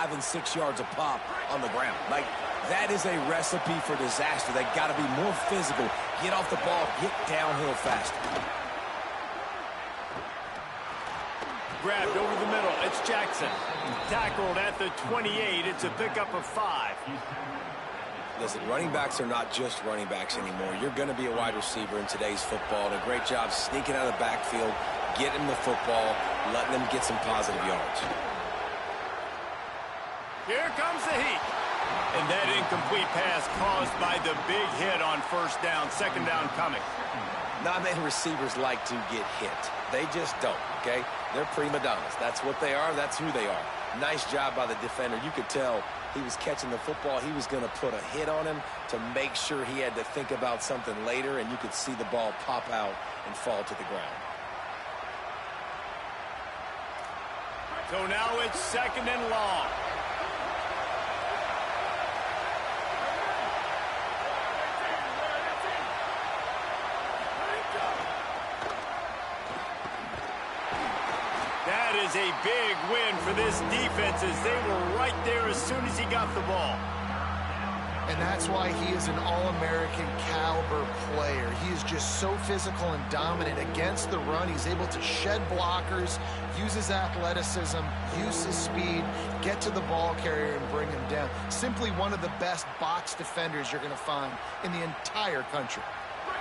5 and 6 yards a pop on the ground. Like, that is a recipe for disaster. They got to be more physical, get off the ball, get downhill faster. Grabbed over the middle. It's Jackson. Tackled at the 28. It's a pickup of 5. Listen, running backs are not just running backs anymore. You're going to be a wide receiver in today's football. And a great job sneaking out of the backfield, getting the football, letting them get some positive yards. Here comes the heat. And that incomplete pass caused by the big hit on first down. Second down coming. Not many receivers like to get hit. They just don't, okay? They're prima donnas. That's what they are. That's who they are. Nice job by the defender. You could tell he was catching the football. He was going to put a hit on him to make sure he had to think about something later, and you could see the ball pop out and fall to the ground. So now it's second and long. That is a big win for this defense as they were right there as soon as he got the ball. And that's why he is an All-American caliber player. He is just so physical and dominant against the run. He's able to shed blockers, use his athleticism, use his speed, get to the ball carrier and bring him down. Simply one of the best box defenders you're going to find in the entire country.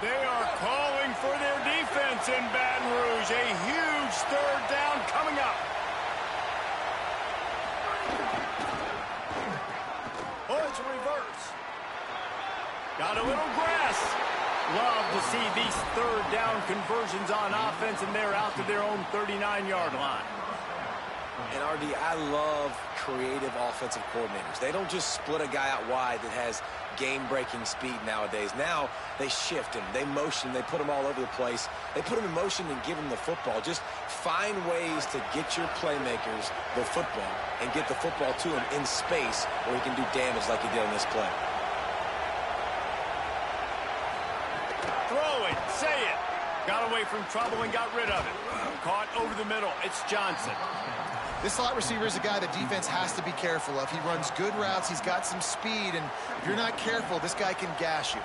They are calling for their defense in Baton Rouge. A huge third down coming up. Oh, it's a reverse. Got a little grass. Love to see these third down conversions on offense, and they're out to their own 39-yard line. And, RD, I love creative offensive coordinators. They don't just split a guy out wide that has game-breaking speed nowadays. Now they shift him, they motion, they put him all over the place. They put him in motion and give him the football. Just find ways to get your playmakers the football and get the football to him in space where he can do damage like he did on this play. Throw it, say it. Got away from trouble and got rid of it. Caught over the middle. It's Johnson. This slot receiver is a guy the defense has to be careful of. He runs good routes. He's got some speed, and if you're not careful, this guy can gash you.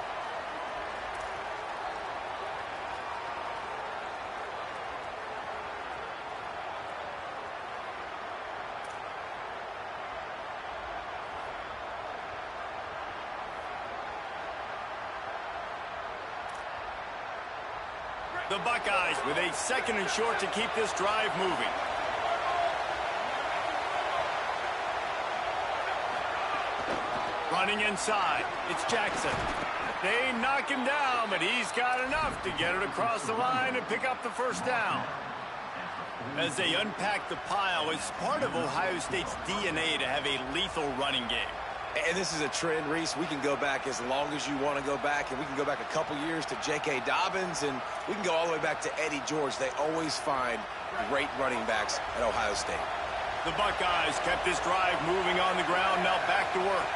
The Buckeyes with a second and short to keep this drive moving. Running inside, it's Jackson. They knock him down, but he's got enough to get it across the line and pick up the first down. As they unpack the pile, it's part of Ohio State's DNA to have a lethal running game. And this is a trend, Reese. We can go back as long as you want to go back, and we can go back a couple years to J.K. Dobbins, and we can go all the way back to Eddie George. They always find great running backs at Ohio State. The Buckeyes kept this drive moving on the ground, now back to work.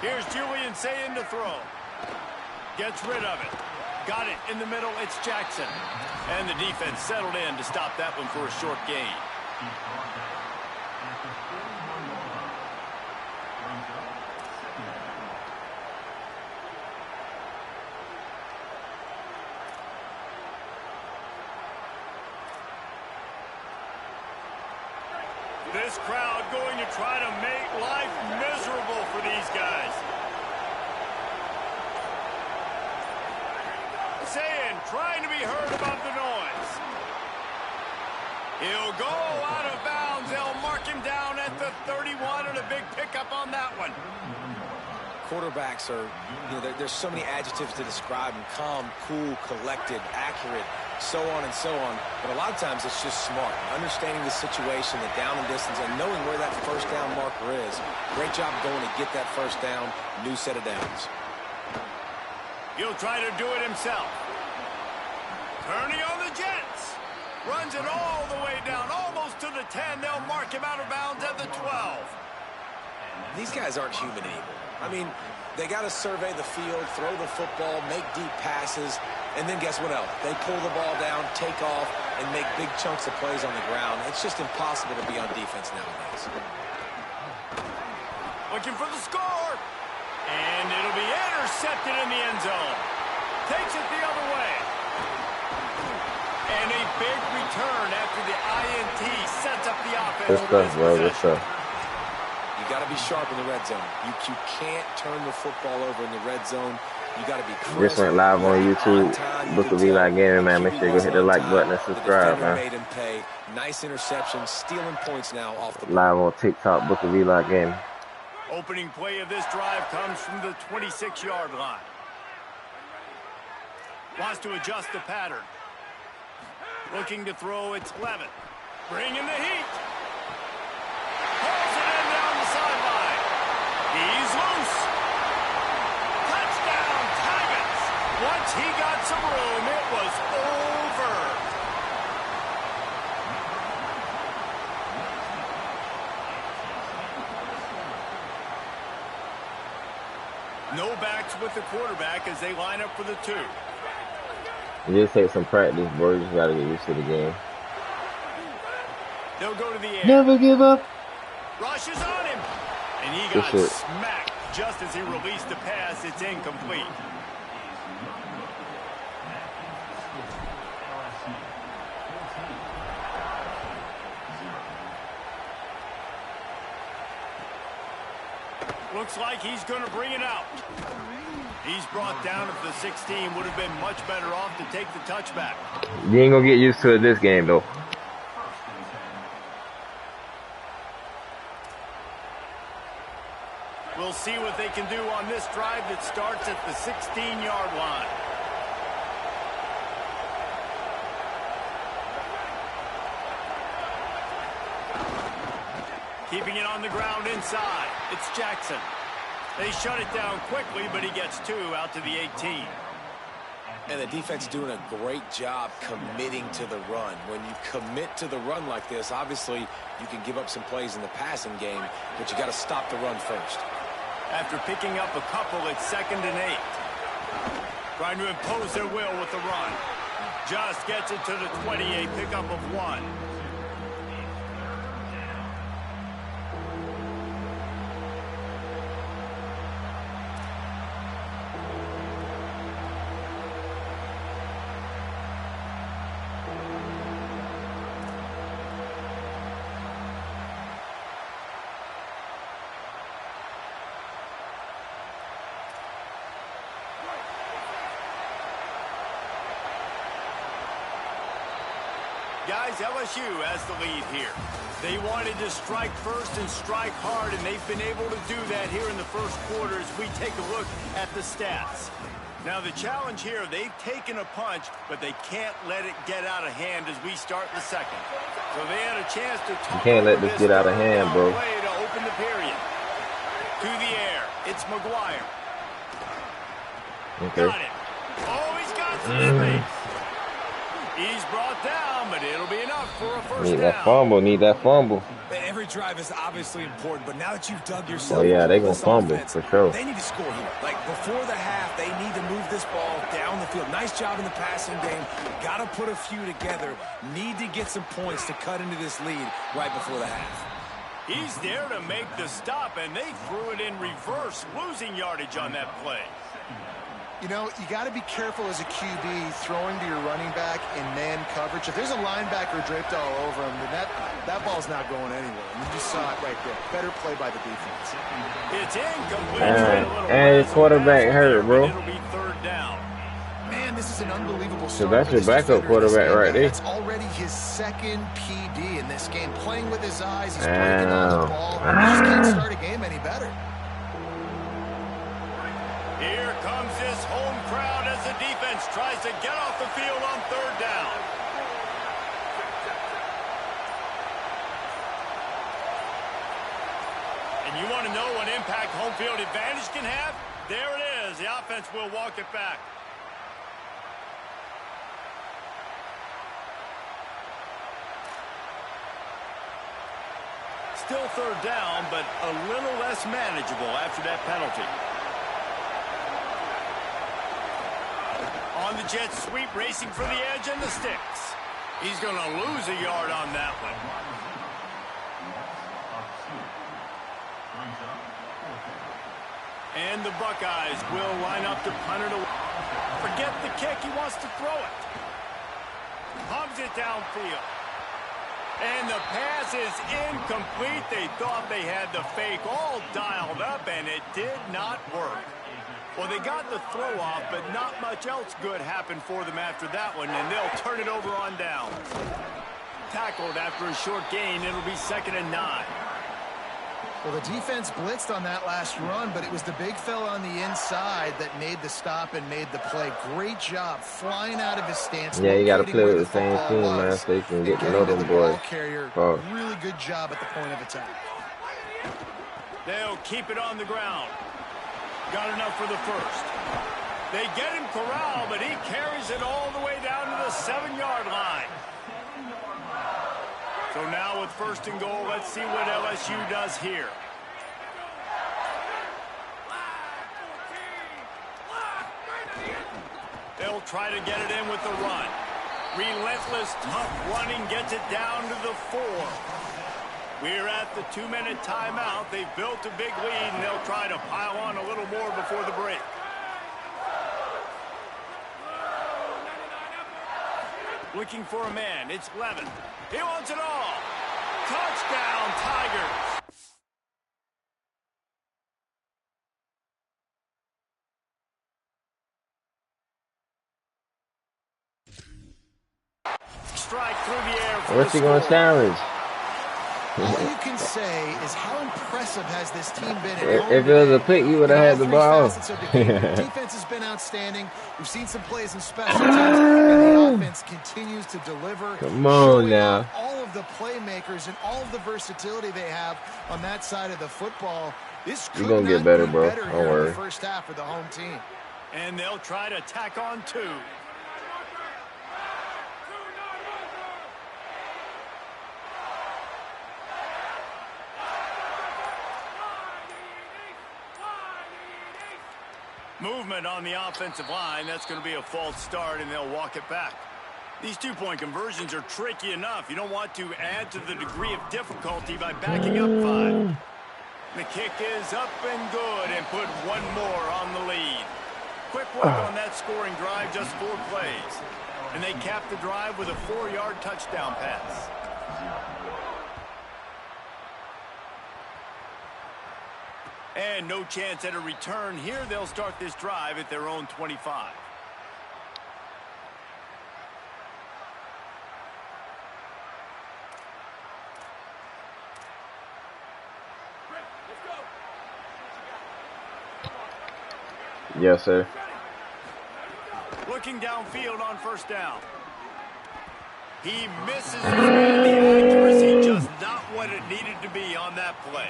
Here's Julian saying to throw. Gets rid of it. Got it in the middle, it's Jackson. And the defense settled in to stop that one for a short gain. This crowd going to try to make life miserable for these guys. Saying, trying to be heard above the noise. He'll go out of bounds. They'll mark him down at the 31 and a big pickup on that one. Quarterbacks are, there's so many adjectives to describe them. Calm, cool, collected, accurate, so on and so on. But a lot of times it's just smart. Understanding the situation, the down and distance, and knowing where that first down marker is. Great job going to get that first down. New set of downs. He'll try to do it himself. Turning on the Jets. Runs it all the way down, almost to the 10. They'll mark him out of bounds at the 12. These guys aren't human anymore. I mean, they got to survey the field, throw the football, make deep passes, and then guess what else? They pull the ball down, take off, and make big chunks of plays on the ground. It's just impossible to be on defense nowadays. Looking for the score. And it'll be intercepted in the end zone. Takes it the other way. And a big return after the INT sets up the offense. Good stuff, bro. Good stuff. You got to be sharp in the red zone. You can't turn the football over in the red zone. You got to be crisp. This went live on YouTube. Book of Eli Gaming, man. Make sure you go hit the like button and subscribe, man. Made him pay. Nice interception, stealing points now off the live on TikTok. Book of Eli Gaming. Opening play of this drive comes from the 26-yard line. Wants to adjust the pattern. Looking to throw, it's Levitt. Bringing the heat. Pulls it in down the sideline. He's loose. Touchdown, Tigers. Once he got some room, it was over. No backs with the quarterback as they line up for the 2. It just takes some practice, bro. You just gotta get used to the game. They'll go to the air. Never give up. Rushes on him. And he got smacked just as he released the pass. It's incomplete. Looks like he's going to bring it out. He's brought down at the 16. Would have been much better off to take the touchback. You ain't gonna get used to it this game, though. We'll see what they can do on this drive that starts at the 16-yard line. Keeping it on the ground inside. It's Jackson. They shut it down quickly, but he gets 2 out to the 18. And the defense doing a great job committing to the run. When you commit to the run like this, obviously you can give up some plays in the passing game, but you got to stop the run first. After picking up a couple, it's 2nd and 8. Trying to impose their will with the run. Just gets it to the 28, pickup of 1. Guys, LSU has the lead here. They wanted to strike first and strike hard, and they've been able to do that here in the first quarter as we take a look at the stats. Now, the challenge here, they've taken a punch, but they can't let it get out of hand as we start the second. So they had a chance to you can't let this get out of hand, bro. Play to open the period. To the air, it's McGuire. Okay. Got it. Oh, he's got some space. He's brought down, but it'll be enough for a first down. Need that fumble. Every drive is obviously important, but now that you've dug yourself, oh yeah, they gonna fumble for sure. They need to score here. Like before the half, they need to move this ball down the field. Nice job in the passing game. Got to put a few together. Need to get some points to cut into this lead right before the half. He's there to make the stop, and they threw it in reverse, losing yardage on that play. You know, you got to be careful as a QB throwing to your running back in man coverage. If there's a linebacker draped all over him, then that ball's not going anywhere. And you just saw it right there. Better play by the defense. It's incomplete. And quarterback hurt, bro. It'll be 3rd down. Man, this is an unbelievable So start. that's your backup quarterback right there. It's already his 2nd PD in this game. Playing with his eyes, he's breaking on the ball. He just can't start a game any better. Here comes this home crowd as the defense tries to get off the field on 3rd down. And you want to know what impact home field advantage can have? There it is. The offense will walk it back. Still 3rd down, but a little less manageable after that penalty. On the jet sweep, racing for the edge and the sticks. He's going to lose a yard on that one. And the Buckeyes will line up to punt it away. Forget the kick. He wants to throw it. Hums it downfield. And the pass is incomplete. They thought they had the fake all dialed up, and it did not work. Well, they got the throw off, but not much else good happened for them after that one, and they'll turn it over on down. Tackled after a short gain. It'll be 2nd and 9. Well, the defense blitzed on that last run, but it was the big fella on the inside that made the stop and made the play. Great job flying out of his stance. Yeah, you got to play with the same team, man, so you can get to know them boys. Really good job at the point of attack. They'll keep it on the ground. Got enough for the first. They get him corralled, but he carries it all the way down to the 7-yard line. So now with 1st and goal, let's see what LSU does here. They'll try to get it in with the run. Relentless, tough running gets it down to the 4. We're at the 2-minute timeout. They've built a big lead, and they'll try to pile on a little more before the break. Looking for a man. It's Levin. He wants it all. Touchdown, Tigers. Strike through the air. What's he going to challenge? All you can say is how impressive has this team been. If it was a pick, you would have had the ball. Defense has been outstanding. We've seen some plays in special teams, and the offense continues to deliver. Come on now. All of the playmakers and all of the versatility they have on that side of the football. This could gonna get better, bro. Don't worry. In the first half for the home team. And they'll try to tack on 2. Movement on the offensive line. That's going to be a false start, and they'll walk it back. These 2-point conversions are tricky enough. You don't want to add to the degree of difficulty by backing up 5. The kick is up and good, and put one more on the lead. Quick work on that scoring drive, just 4 plays. And they cap the drive with a 4-yard touchdown pass. And no chance at a return here. They'll start this drive at their own 25. Yes, sir. Looking downfield on 1st down. He misses his man. The accuracy just not what it needed to be on that play.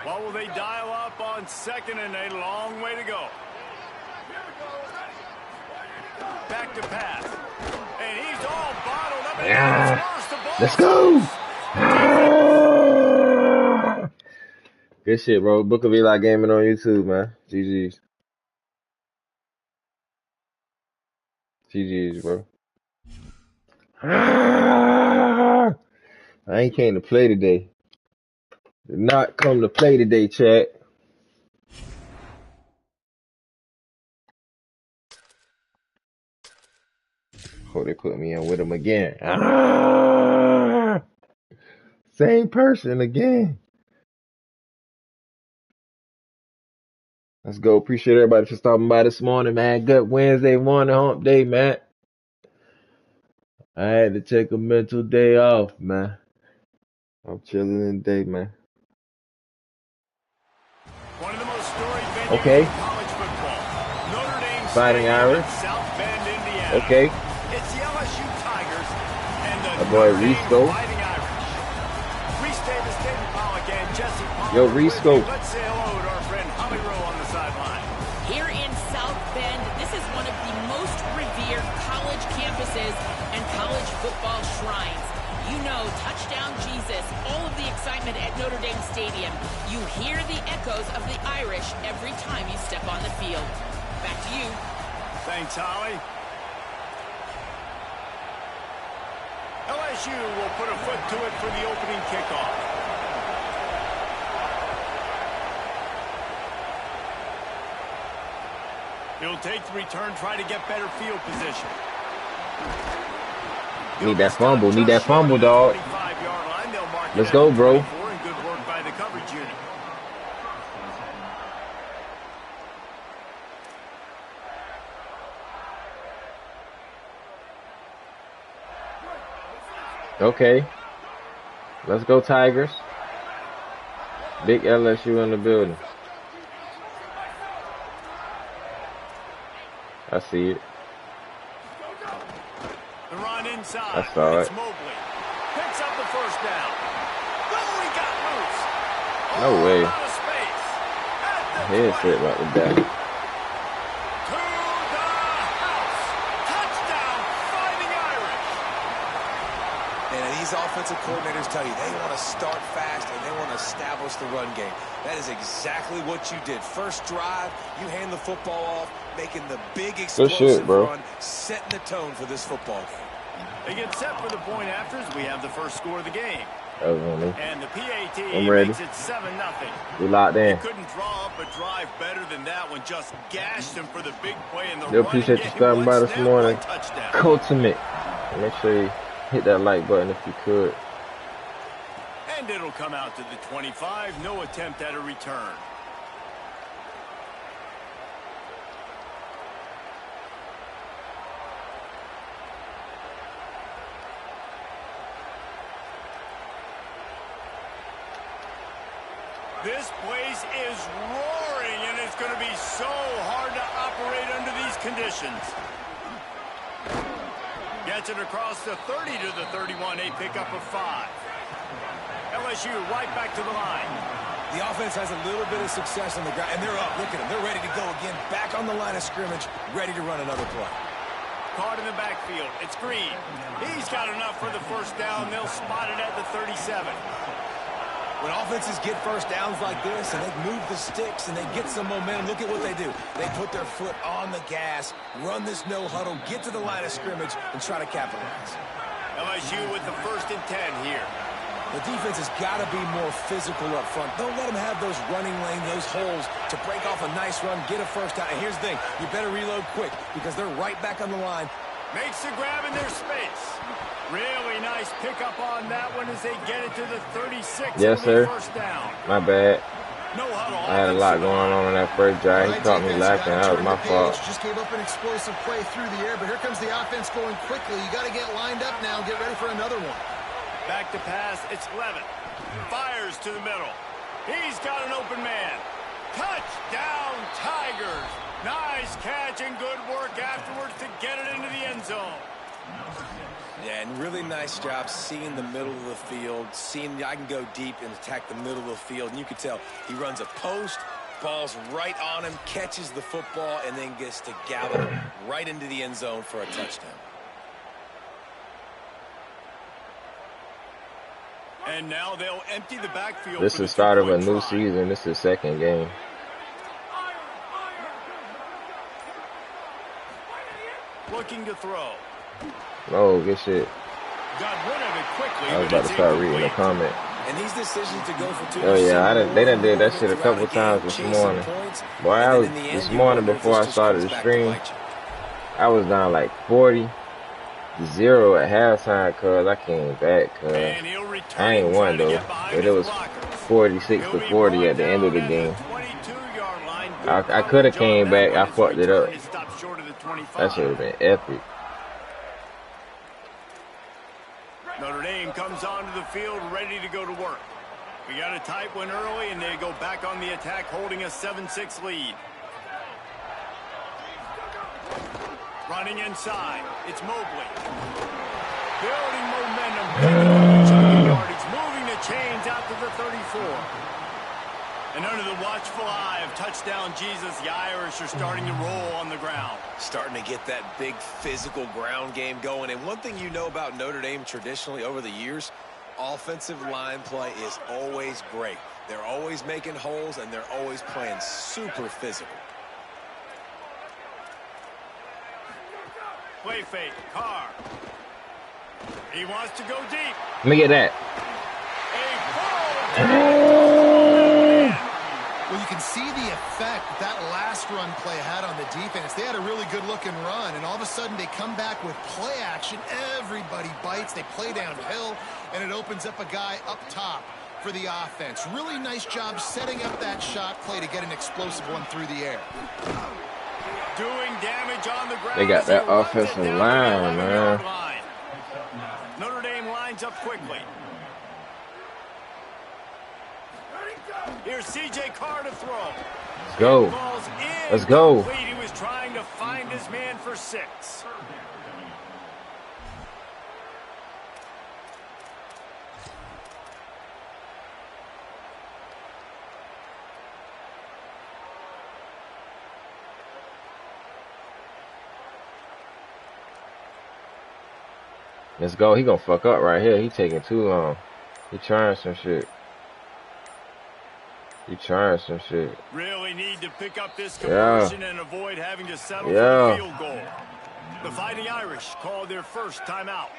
What will they dial up on 2nd and a long way to go? Back to pass. And he's all bottled up. Yeah. Let's go. Good shit, bro. Book of Eli Gaming on YouTube, man. GG's. GG's, bro. I ain't came to play today. Did not come to play today, chat. Oh, they put me in with him again. Same person again. Let's go. Appreciate everybody for stopping by this morning, man. Good Wednesday morning, hump day, man. I had to take a mental day off, man. I'm chilling today, man. One of the most storied venues Okay. in college football. Notre Dame Fighting Stadium Irish. in South Bend, Indiana. Okay. It's the LSU Tigers and the My boy Notre Dame Risco. Fighting Irish. Reese Davis, David Pollock, and Jesse Palmer. Yo, with Risco. you. Let's say hello to our friend Holly Rowe on the sideline. Here in South Bend, this is one of the most revered college campuses and college football shrines. You know, touchdown Jesus, all of the excitement at Notre Dame Stadium. You hear the echoes of the Irish every time you step on the field. Back to you. Thanks, Holly. LSU will put a foot to it for the opening kickoff. He'll take the return, try to get better field position. Need that fumble. Need that fumble, dog. Let's go, bro. Good work by the coverage unit. Okay. Let's go, Tigers. Big LSU in the building. I see it. The run inside. I saw it. It's Mobley. Picks up the first down. Oh, he got loose. No way. Out of space. Head fit like the back. To the house. Touchdown, Fighting Irish. And these offensive coordinators tell you they want to start fast and they want to establish the run game. That is exactly what you did. First drive, you hand the football off, making the big explosive run, setting the tone for this football game. They get set for the point afters. We have the first score of the game. And the PAT makes it 7-0. We locked in. They couldn't draw up a drive better than that one. Just gashed him for the big play in the run. Appreciate you stopping by this morning. Ultimate. Make sure you hit that like button if you could. And it'll come out to the 25. No attempt at a return. This place is roaring, and it's going to be so hard to operate under these conditions. Gets it across the 30 to the 31, a pickup of 5. LSU right back to the line. The offense has a little bit of success on the ground, and they're up. Look at them. They're ready to go again. Back on the line of scrimmage, ready to run another play. Caught in the backfield. It's Green. He's got enough for the first down. They'll spot it at the 37. When offenses get first downs like this and they move the sticks and they get some momentum, look at what they do. They put their foot on the gas, run this no huddle, get to the line of scrimmage, and try to capitalize. LSU with the 1st and 10 here. The defense has got to be more physical up front. Don't let them have those running lanes, those holes to break off a nice run, get a first down. And here's the thing, you better reload quick because they're right back on the line. Makes the grab in their space. Really nice pickup on that one as they get it to the 36. Yes, sir. First down. My bad. No huddle. I had a lot going on in that first drive. He caught me lacking. That was my fault. Just gave up an explosive play through the air, but here comes the offense going quickly. You got to get lined up now and get ready for another one. Back to pass. It's Levin. Fires to the middle. He's got an open man. Touchdown, Tigers. Nice catch and good work afterwards to get it into the end zone. Yeah, and really nice job seeing the middle of the field, seeing I can go deep and attack the middle of the field. And you can tell he runs a post, ball's right on him, catches the football, and then gets to gallop right into the end zone for a touchdown. And now they'll empty the backfield. This is the start of a new season. This is the 2nd game. Looking to throw. Oh, good shit. Got rid of it quickly. I was about to start reading the comment. And these decisions to go for 2. Oh yeah, they done did that shit a couple times this morning. Boy, this morning before I started the stream, I was down like 40-0 at halftime cause I came back cause I ain't won though. But it was 46-40 at the end of the game. I could have came back. I fucked it up. That should have been epic. Notre Dame comes onto the field ready to go to work. We got a tight one early, and they go back on the attack, holding a 7-6 lead. Running inside. It's Mobley. Building momentum. Yardage, moving the chains out to the 34. And under the watchful eye of touchdown Jesus, the Irish are starting to roll on the ground. Starting to get that big physical ground game going. And one thing you know about Notre Dame traditionally over the years, offensive line play is always great. They're always making holes, and they're always playing super physical. Play fake. Carr. He wants to go deep. Let me get that. Well, you can see the effect that last run play had on the defense. lights. They play downhill, and it opens up a guy up top for the offense. Really nice job setting up that shot play to get an explosive one through the air. Doing damage on the ground. They got that offensive line, man. Notre Dame lines up quickly. Here's C.J. Carr to throw. Let's go. Let's go. He was trying to find his man for 6. Let's go. He gonna fuck up right here. He taking too long. He trying some shit. He trying some shit. Really need to pick up this conversion and avoid having to settle for the field goal. The Fighting Irish called their first timeout.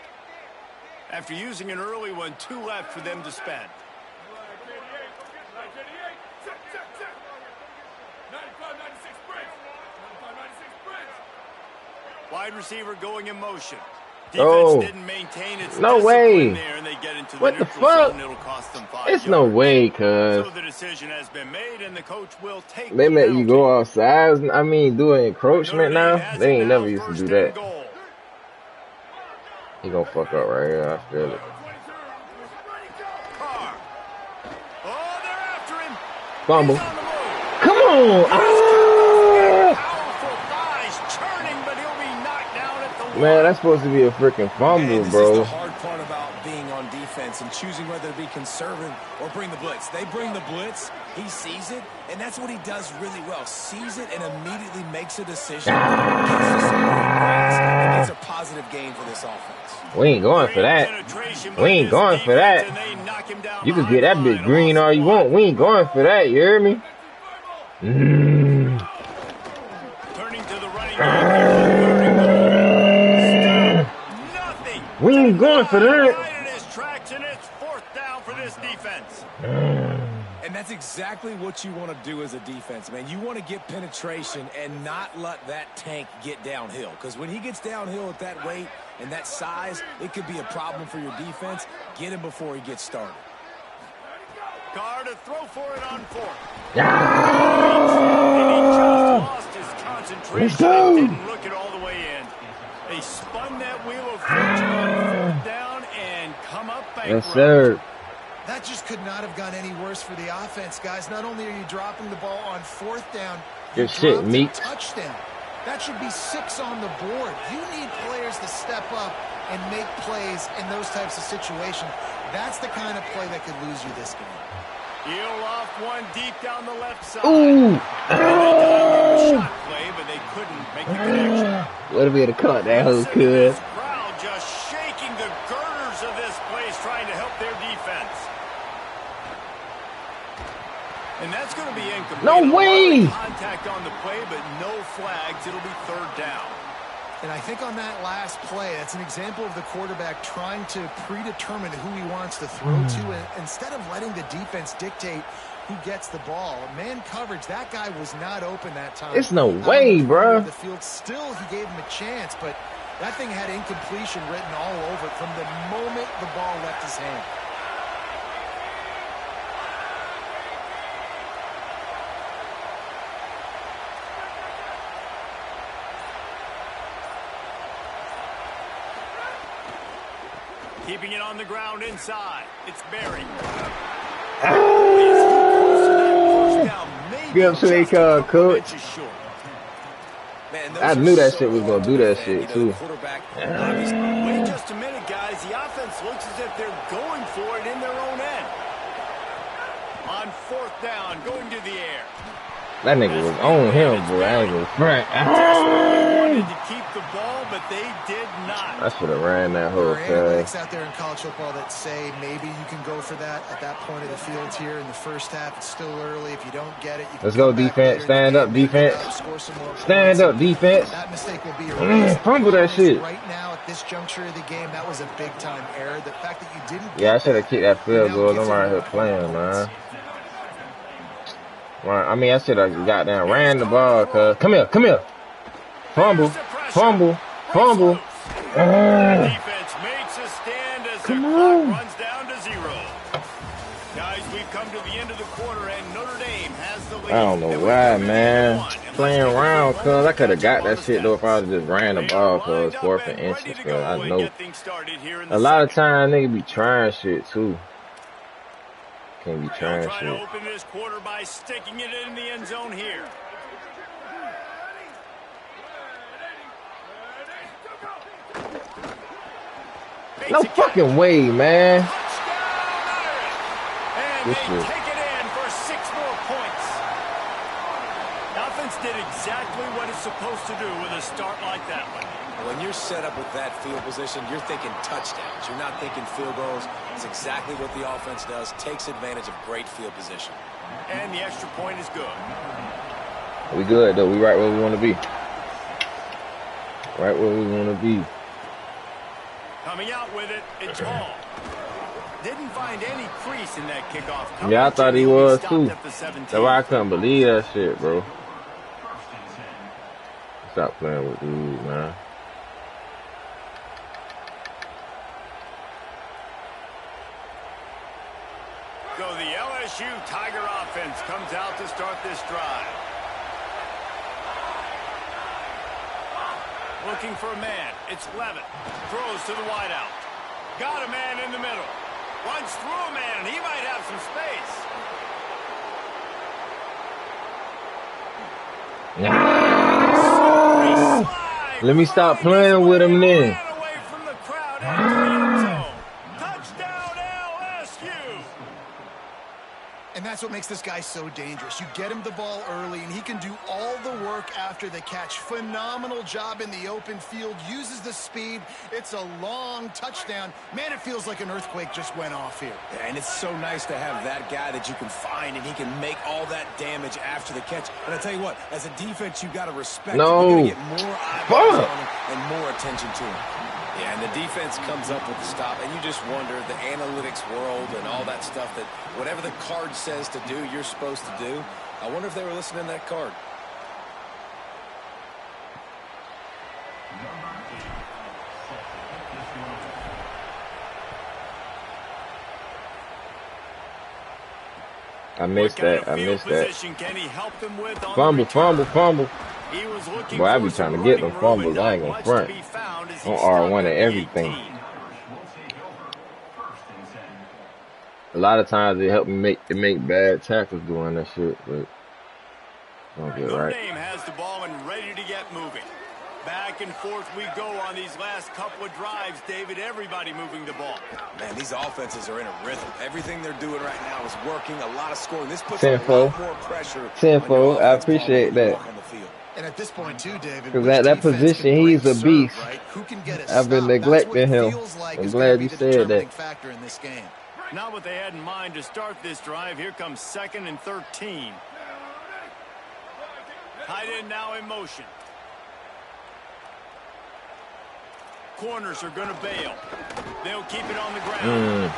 After using an early one, 2 left for them to spend. Wide receiver going in motion. Defense didn't maintain its no way. There, and they get into what the Zone. fuck? It'll cost them 5 it's yards. no way, cuz. So the decision has been made, and the coach will take they let you go outside. I mean, do an encroachment now. They ain't never used to do that. He gonna fuck up right here. I feel it. Carr. Oh, they're after him. Fumble. Come on. Man, that's supposed to be a freaking fumble, bro. This is the hard part about being on defense and choosing whether to be conservative or bring the blitz. They bring the blitz, he sees it, and that's what he does really well. Sees it and immediately makes a decision. It's a positive gain for this offense. We ain't going for that. We ain't going for that. You can get that bitch green all you want. We ain't going for that, you hear me? Turning to the running back. We ain't going for that. And it's 4th down for this defense. And that's exactly what you want to do as a defense, man. You want to get penetration and not let that tank get downhill. Because when he gets downhill at that weight and that size, it could be a problem for your defense. Get him before he gets started. Carr to throw for it on 4th. And he just lost his concentration and didn't look it all the way in. They spun that wheel of fortune on 4th down and come up bankrupt. Yes, sir. That just could not have gone any worse for the offense, guys. Not only are you dropping the ball on 4th down, good shit, Meek. Touchdown. That should be 6 on the board. You need players to step up and make plays in those types of situations. That's the kind of play that could lose you this game. Heel off one deep down the left side. Ooh. Shot play, but they couldn't make the connection. What if we had caught that whole kid? Crowd just shaking the girders of this place, trying to help their defense. And that's going to be incomplete. No way! Contact on the play, but no flags. It'll be 3rd down. And I think on that last play, that's an example of the quarterback trying to predetermine who he wants to throw to, and instead of letting the defense dictate who gets the ball. Man coverage, that guy was not open that time. It's no way, bro. The field, still, he gave him a chance, but that thing had incompletion written all over it from the moment the ball left his hand. Keeping it on the ground inside. It's Barry. Get up to their car, coach. I knew that shit was going to do that shit, too. Wait just a minute, guys. The offense looks as if they're going for it in their own end. On 4th down, going to the air. That nigga was on him, boy. I ain't gonna front. Wanted to keep the ball, but they did not. I should have ran that whole thing. There are analytics out there in college football that say maybe you can go for that at that point of the field here in the first half. It's still early. If you don't get it, you can let's go defense. Stand up defense. Stand up defense. That mistake will be erased. Fumble that shit. Right now at this juncture of the game, that was a big time error. The fact that you didn't. Yeah, I should have kicked that field goal. I'm right here playing, man. I mean, I should have goddamn ran the ball, cuz. Come here, come here. Fumble, fumble, fumble. Defense makes a stand. Come on. Runs down to 0. Guys, we've come to the end of the quarter, and Notre Dame has the lead. I don't know why, man. Playing around, cuz I could have got that shit though if I just ran the ball, cuz 4th and inches, cuz I know. A lot of times niggas be trying shit too. Can't be trying shit. To open this quarter by sticking it in the end zone here. No fucking way, man. And they take it in for 6 more points. The offense did exactly what it's supposed to do with a start like that one. When you're set up with that field position, you're thinking touchdowns. You're not thinking field goals. It's exactly what the offense does. Takes advantage of great field position. And the extra point is good. We good, though. We right where we want to be. Right where we want to be. Coming out with it, it's Hall. Didn't find any crease in that kickoff. Yeah, I thought he was, too. That's why I couldn't believe that shit, bro. Stop playing with dude, man. So the LSU Tiger offense comes out to start this drive. Looking for a man. It's Levitt. Throws to the wideout. Got a man in the middle. Runs through a man. He might have some space. Let me stop playing with him then. And that's what makes this guy so dangerous. You get him the ball early, and he can do all the work after the catch. Phenomenal job in the open field. Uses the speed. It's a long touchdown. Man, it feels like an earthquake just went off here. Yeah, and it's so nice to have that guy that you can find, and he can make all that damage after the catch. And I tell you what, as a defense, you got to respect him. You're going to get more eyeballs on him and more attention to him. Yeah, and the defense comes up with the stop, and you just wonder, the analytics world and all that stuff, that whatever the card says to do, you're supposed to do. I wonder if they were listening to that card. I missed that. I missed that. Fumble. Boy, I be trying to get them fumbles. I ain't gonna front. On R1 and everything. A lot of times it help me make bad tackles doing that shit, but don't get right. Notre Dame has the ball and ready to get moving. Back and forth we go on these last couple of drives, David. Everybody moving the ball. Man, these offenses are in a rhythm. Everything they're doing right now is working. A lot of scoring. This puts a lot more pressure. Tenfold. I appreciate that. And at this point, too, David, because at that position, he's a beast. Right? Who can get I've been neglecting him. Like I'm glad you said that. Factor in this game. Not what they had in mind to start this drive. Here comes 2nd and 13. Tight end now in motion. Corners are going to bail. They'll keep it on the ground.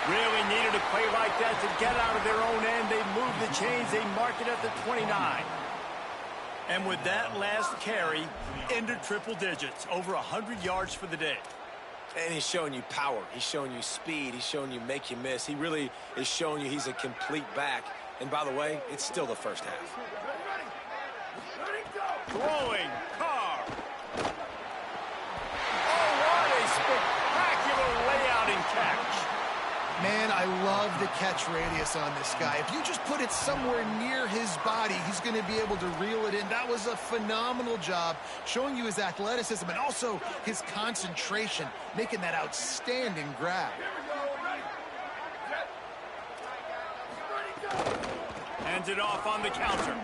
Really needed a play like that to get out of their own end. They move the chains. They mark it at the 29. And with that last carry, into triple digits. Over 100 yards for the day. And he's showing you power. He's showing you speed. He's showing you make you miss. He really is showing you he's a complete back. And by the way, it's still the first half. Throwing. Carr. Oh, what a spectacular layout and catch. Man, I love the catch radius on this guy. If you just put it somewhere near his body, he's going to be able to reel it in. That was a phenomenal job, showing you his athleticism and also his concentration, making that outstanding grab. Hands it off on the counter.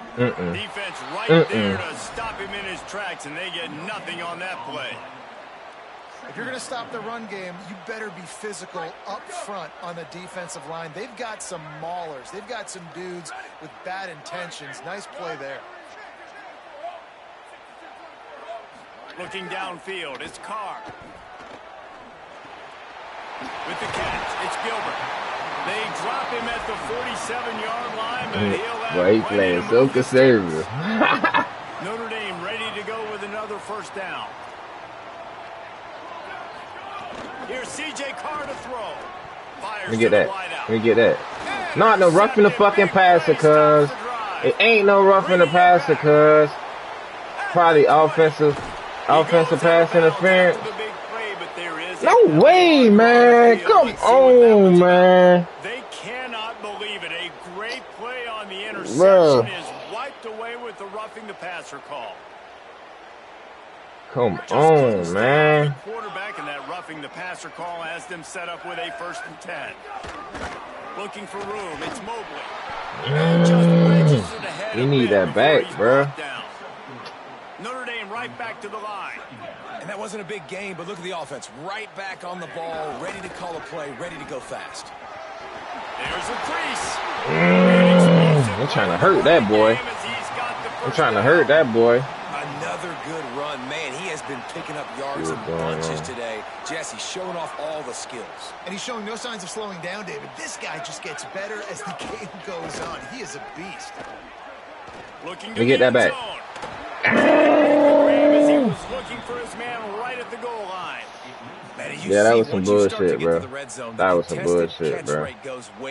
Defense right there to stop him in his tracks, and they get nothing on that play. If you're going to stop the run game, you better be physical up front on the defensive line. They've got some maulers. They've got some dudes with bad intentions. Nice play there. Looking downfield, it's Carr. With the catch, it's Gilbert. They drop him at the 47-yard line, but he'll have he playing so conservative. Notre Dame ready to go with another first down. Here's C.J. Carr to throw. Fires Let me get that. Let Let me get that. Not no roughing the fucking passer, cuz. It ain't no roughing the passer, cuz. Probably offensive pass interference. No way, man. Come on, man. They cannot believe it. A great play on the interception is wiped away with the roughing the passer call. Come on, man. The quarterback and that roughing the passer call has them set up with a 1st and 10. Looking for room. It's Mobley. You need that back, bro. Notre Dame right back to the line. And that wasn't a big game, but look at the offense. Right back on the ball, ready to call a play, ready to go fast. There's a crease. I'm trying to hurt that boy. I'm trying to hurt that boy. Another good run. Man, he has been picking up yards in bunches today. Jesse showing off all the skills. And he's showing no signs of slowing down, David. This guy just gets better as the game goes on. He is a beast. Let me get that back. He was looking for his man right at the goal line. Yeah, that was some bullshit, bro. That was some bullshit, bro.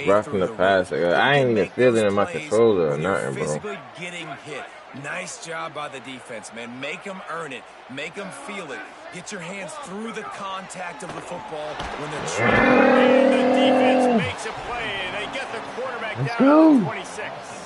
Roughing the passer. I ain't even feeling in my controller or nothing, bro. Physically getting hit. Nice job by the defense, man. Make them earn it. Make them feel it. Get your hands through the contact of the football when they're trying. And the defense makes a play, and they get the quarterback down to 26.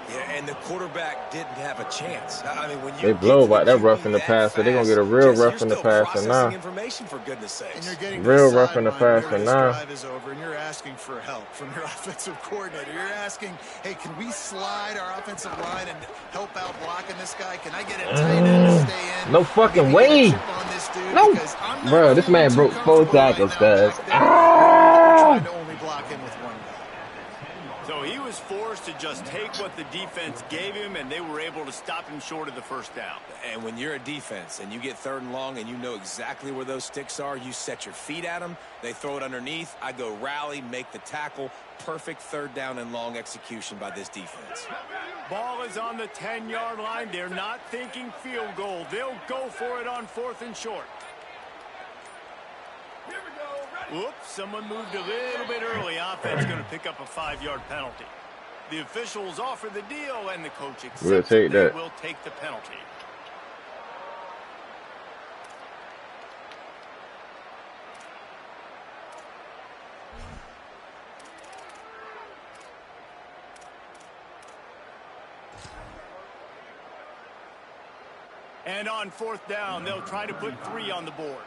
Yeah, and the quarterback didn't have a chance. I mean, when you they blow by that roughing the passer, they're gonna get a real roughing the passer now. Information for goodness sakes. And you're getting real roughing the passer now. Drive is over, and you're asking for help from your offensive coordinator. You're asking, hey, can we slide our offensive line and help out blocking this guy? Can I get a tight end to stay in? No fucking way. No, bro, this man broke 4 tackles, guys. Trying to only block him with one guy. So he was forced to just take what the defense gave him, and they were able to stop him short of the 1st down. And when you're a defense and you get 3rd and long and you know exactly where those sticks are, you set your feet at them, they throw it underneath, I go rally, make the tackle. Perfect 3rd down and long execution by this defense. Ball is on the 10-yard line. They're not thinking field goal. They'll go for it on 4th and short. Oops, someone moved a little bit early. Offense going to pick up a 5-yard penalty. The officials offer the deal, and the coach accepts we'll take that. They will take the penalty. And on 4th down, they'll try to put 3 on the board.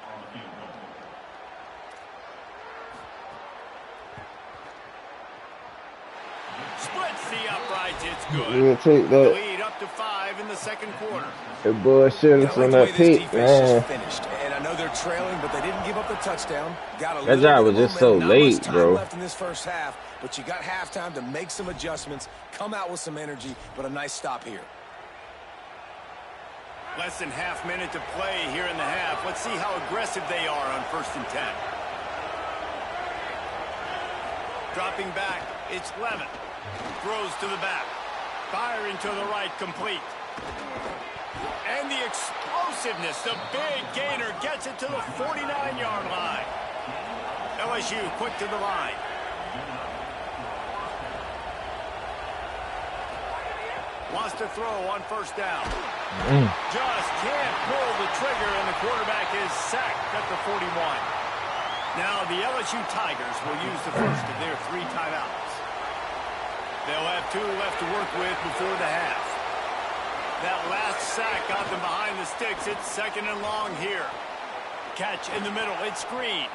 Splits the uprights. It's good. We'll take that. Lead up to 5 in the 2nd quarter. The bullshit is on that peak, man. Finished. And I know they're trailing, but they didn't give up the touchdown. That job was just so late, bro. Left in this 1st half, but you got halftime to make some adjustments, come out with some energy, but a nice stop here. Less than half minute to play here in the half. Let's see how aggressive they are on 1st and 10. Dropping back, it's Levin. Throws to the back. Firing to the right, complete. And the explosiveness, the big gainer gets it to the 49-yard line. LSU quick to the line. Wants to throw on 1st down. Just can't pull the trigger, and the quarterback is sacked at the 41. Now the LSU Tigers will use the first of their 3 timeouts. They'll have 2 left to work with before the half. That last sack got them behind the sticks. It's 2nd and long here. Catch in the middle. It's Green.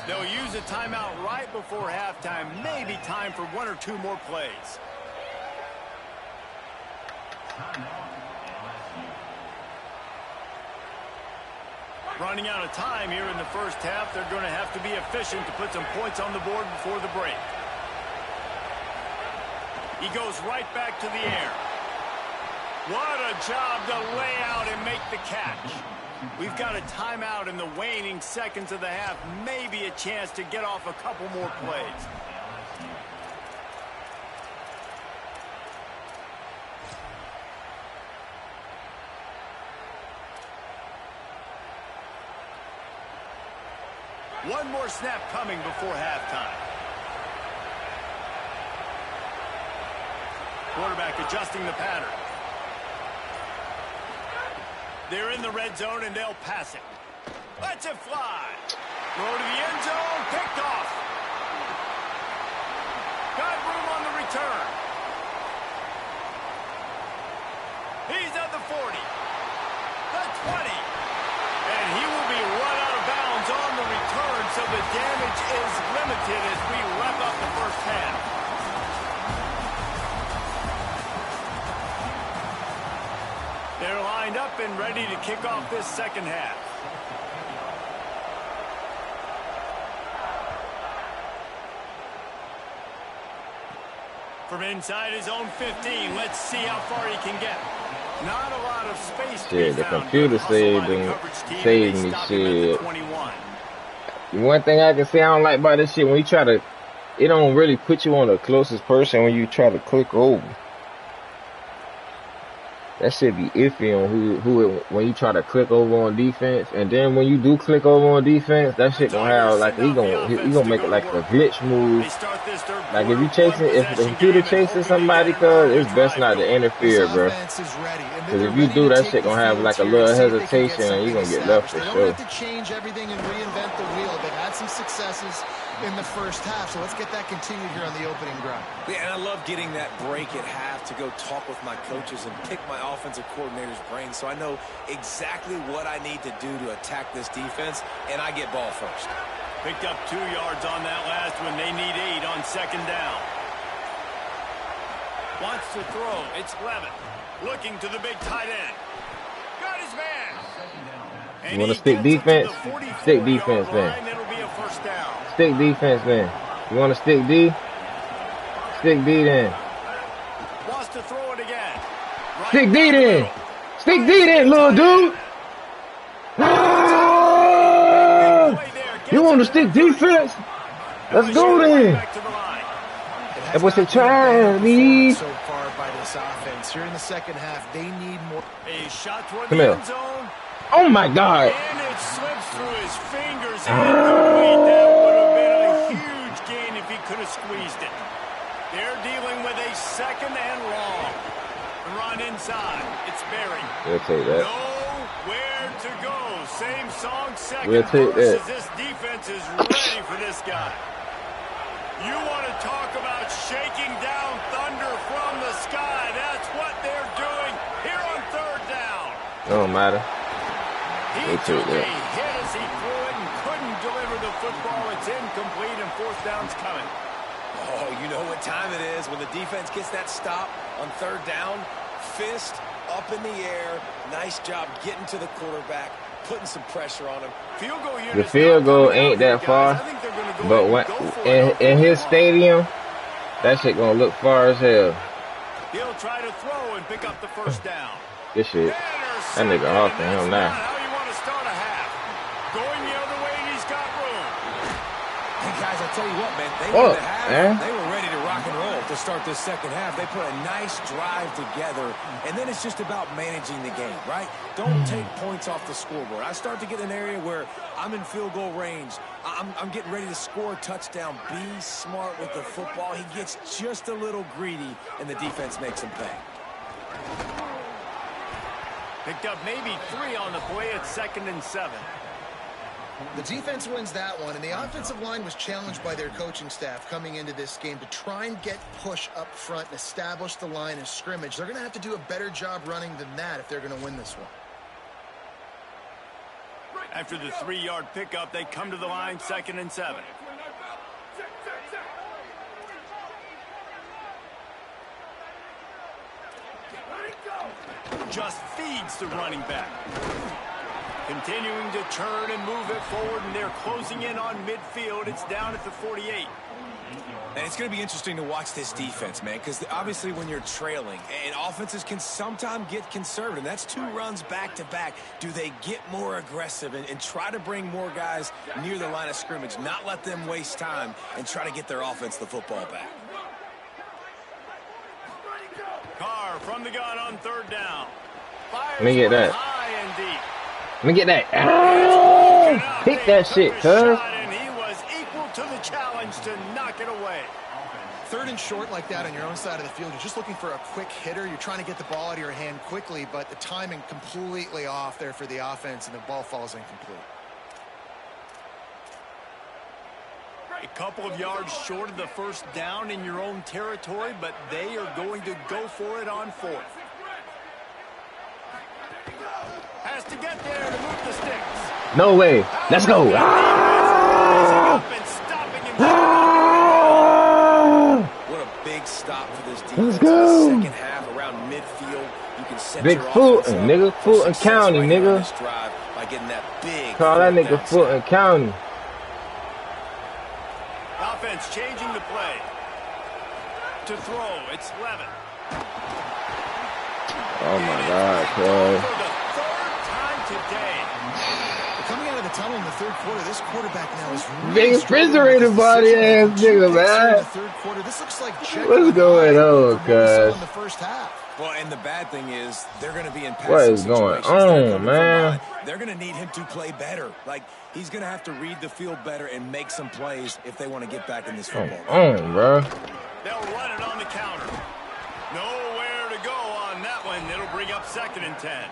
They'll use a timeout right before halftime. Maybe time for 1 or 2 more plays. Running out of time here in the 1st half. They're going to have to be efficient to put some points on the board before the break. He goes right back to the air. What a job to lay out and make the catch. We've got a timeout in the waning seconds of the half. Maybe a chance to get off a couple more plays. One more snap coming before halftime. Quarterback adjusting the pattern. They're in the red zone, and they'll pass it. Lets it fly. Throw to the end zone. Picked off. Got room on the return. He's at the 40. The 20. And he will be run out of bounds on the return, so the damage is limited as we wrap up the first half. They're lined up and ready to kick off this second half. From inside his own 15, let's see how far he can get. Not a lot of space to be the found. computer saved me shit. One thing I can say I don't like about this shit, when you try to, it don't really put you on the closest person when you try to click over. That shit be iffy on when you try to click over on defense, and then when you do click over on defense, that shit gonna have like he gonna make it like a glitch move. Like if the computer chasing somebody, cause it's best not to interfere, bro. Cause if you do, that shit gonna have like a little hesitation, and you gonna get left for sure. They don't have to change everything and reinvent the wheel. They've had some successes in the first half, so let's get that continued here on the opening drive. Yeah, and I love getting that break at half to go talk with my coaches and pick my offensive coordinator's brain so I know exactly what I need to do to attack this defense, and I get ball first. Picked up 2 yards on that last one. They need 8 on second down. Wants to throw. It's Levin. Looking to the big tight end. Got his man. You want to stick defense? Stick defense, man. It'll be a first down. Stick defense, man. You want to stick D? Stick D then. Wants to throw it again. Right stick D then. Stick D then, little dude. You want to stick defense? Let's go then. That was a Charlie. So far by this offense. Here in the second half, they need more. A shot toward Come the here. end zone. Oh my God. And it slips through his fingers. Incomplete. That would have been a huge gain if he could have squeezed it. They're dealing with a second and long. Run inside. It's Barry. We'll take that. Nowhere to go. Same song, second We'll take versus that. this defense is ready for this guy. You want to talk about shaking down thunder from the sky. That's what they're doing here on third down. Don't matter. He took a hit as he threw it and couldn't deliver the football. It's incomplete and fourth down's coming. Oh, you know what time it is when the defense gets that stop on third down. Fist up in the air. Nice job getting to the quarterback, putting some pressure on him. Field goal The field goal ain't that far, but when in his stadium, that shit gonna look far as hell. He'll try to throw and pick up the first down. This shit, that nigga off to him now. How you want to start a half? Going the other way, and he's got room. Hey guys, I tell you what, man, they were ready to rock and roll to start this second half. They put a nice drive together, and then it's just about managing the game, right? Don't take points off the scoreboard. I start to get an area where I'm in field goal range. I'm getting ready to score a touchdown. Be smart with the football. He gets just a little greedy, and the defense makes him pay. Picked up maybe 3 on the play at 2nd and 7. The defense wins that one, and the offensive line was challenged by their coaching staff coming into this game to try and get push up front and establish the line of scrimmage. They're going to have to do a better job running than that if they're going to win this one. After the 3-yard pickup, they come to the line, 2nd and 7. Just feeds the running back. Continuing to turn and move it forward, and they're closing in on midfield. It's down at the 48. And it's going to be interesting to watch this defense, man, because obviously when you're trailing, and offenses can sometimes get conservative. That's 2 runs back-to-back. Do they get more aggressive and try to bring more guys near the line of scrimmage, not let them waste time, and try to get their offense the football back? Carr from the gun on third down. Let me get that. High and deep. Let me get that. Oh, pick that shit, cuz. to knock it away. 3rd and short like that on your own side of the field, you're just looking for a quick hitter. You're trying to get the ball out of your hand quickly, but the timing completely off there for the offense, and the ball falls incomplete. A couple of yards short of the first down in your own territory, but they are going to go for it on 4th. Has to get there to move the sticks. No way. Let's go. What a big stop for this defense. Let's go. Second half around midfield. You can set Big Fulton, nigga. Fulton County, nigga. By getting that big. Call that nigga Fulton County. Offense changing the play. To throw, it's Levin. Oh my God, cuz. For the 3rd time today. Coming out of the tunnel in the 3rd quarter, this quarterback now is really Big refrigerator body ass nigga, man. The 3rd quarter, this looks like what's going on, cuz? In the first half. Well, and the bad thing is they're going to be in passing what is going on, man? They're going to need him to play better. Like, he's going to have to read the field better and make some plays if they want to get back in this football. Bro. They'll run it on the counter. Nowhere to go on that one. It'll bring up 2nd and 10.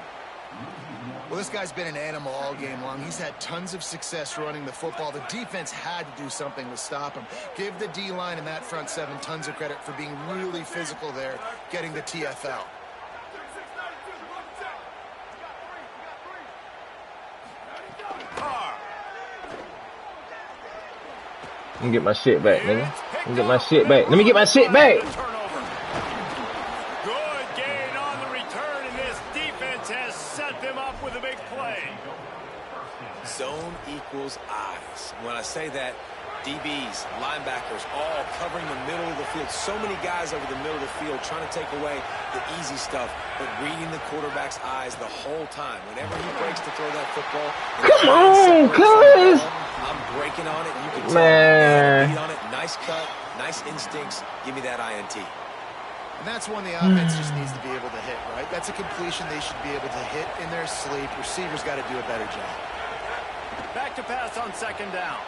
Well, this guy's been an animal all game long. He's had tons of success running the football. The defense had to do something to stop him. Give the D-line and that front 7 tons of credit for being really physical there, getting the TFL. Let me get my shit back, nigga. Let me get my shit back. Let me get my shit back. Good gain on the return, and this defense has set them up with a big play. Zone equals eyes. When I say that, DBs, linebackers, all covering the middle of the field. So many guys over the middle of the field trying to take away the easy stuff, but reading the quarterback's eyes the whole time. Whenever he breaks to throw that football, come on, cuz. I'm breaking on it. You can man. Beat on it. Nice cut, nice instincts. Give me that INT. And that's one the offense just needs to be able to hit, right? That's a completion they should be able to hit in their sleep. Receivers got to do a better job. Back to pass on 2nd down.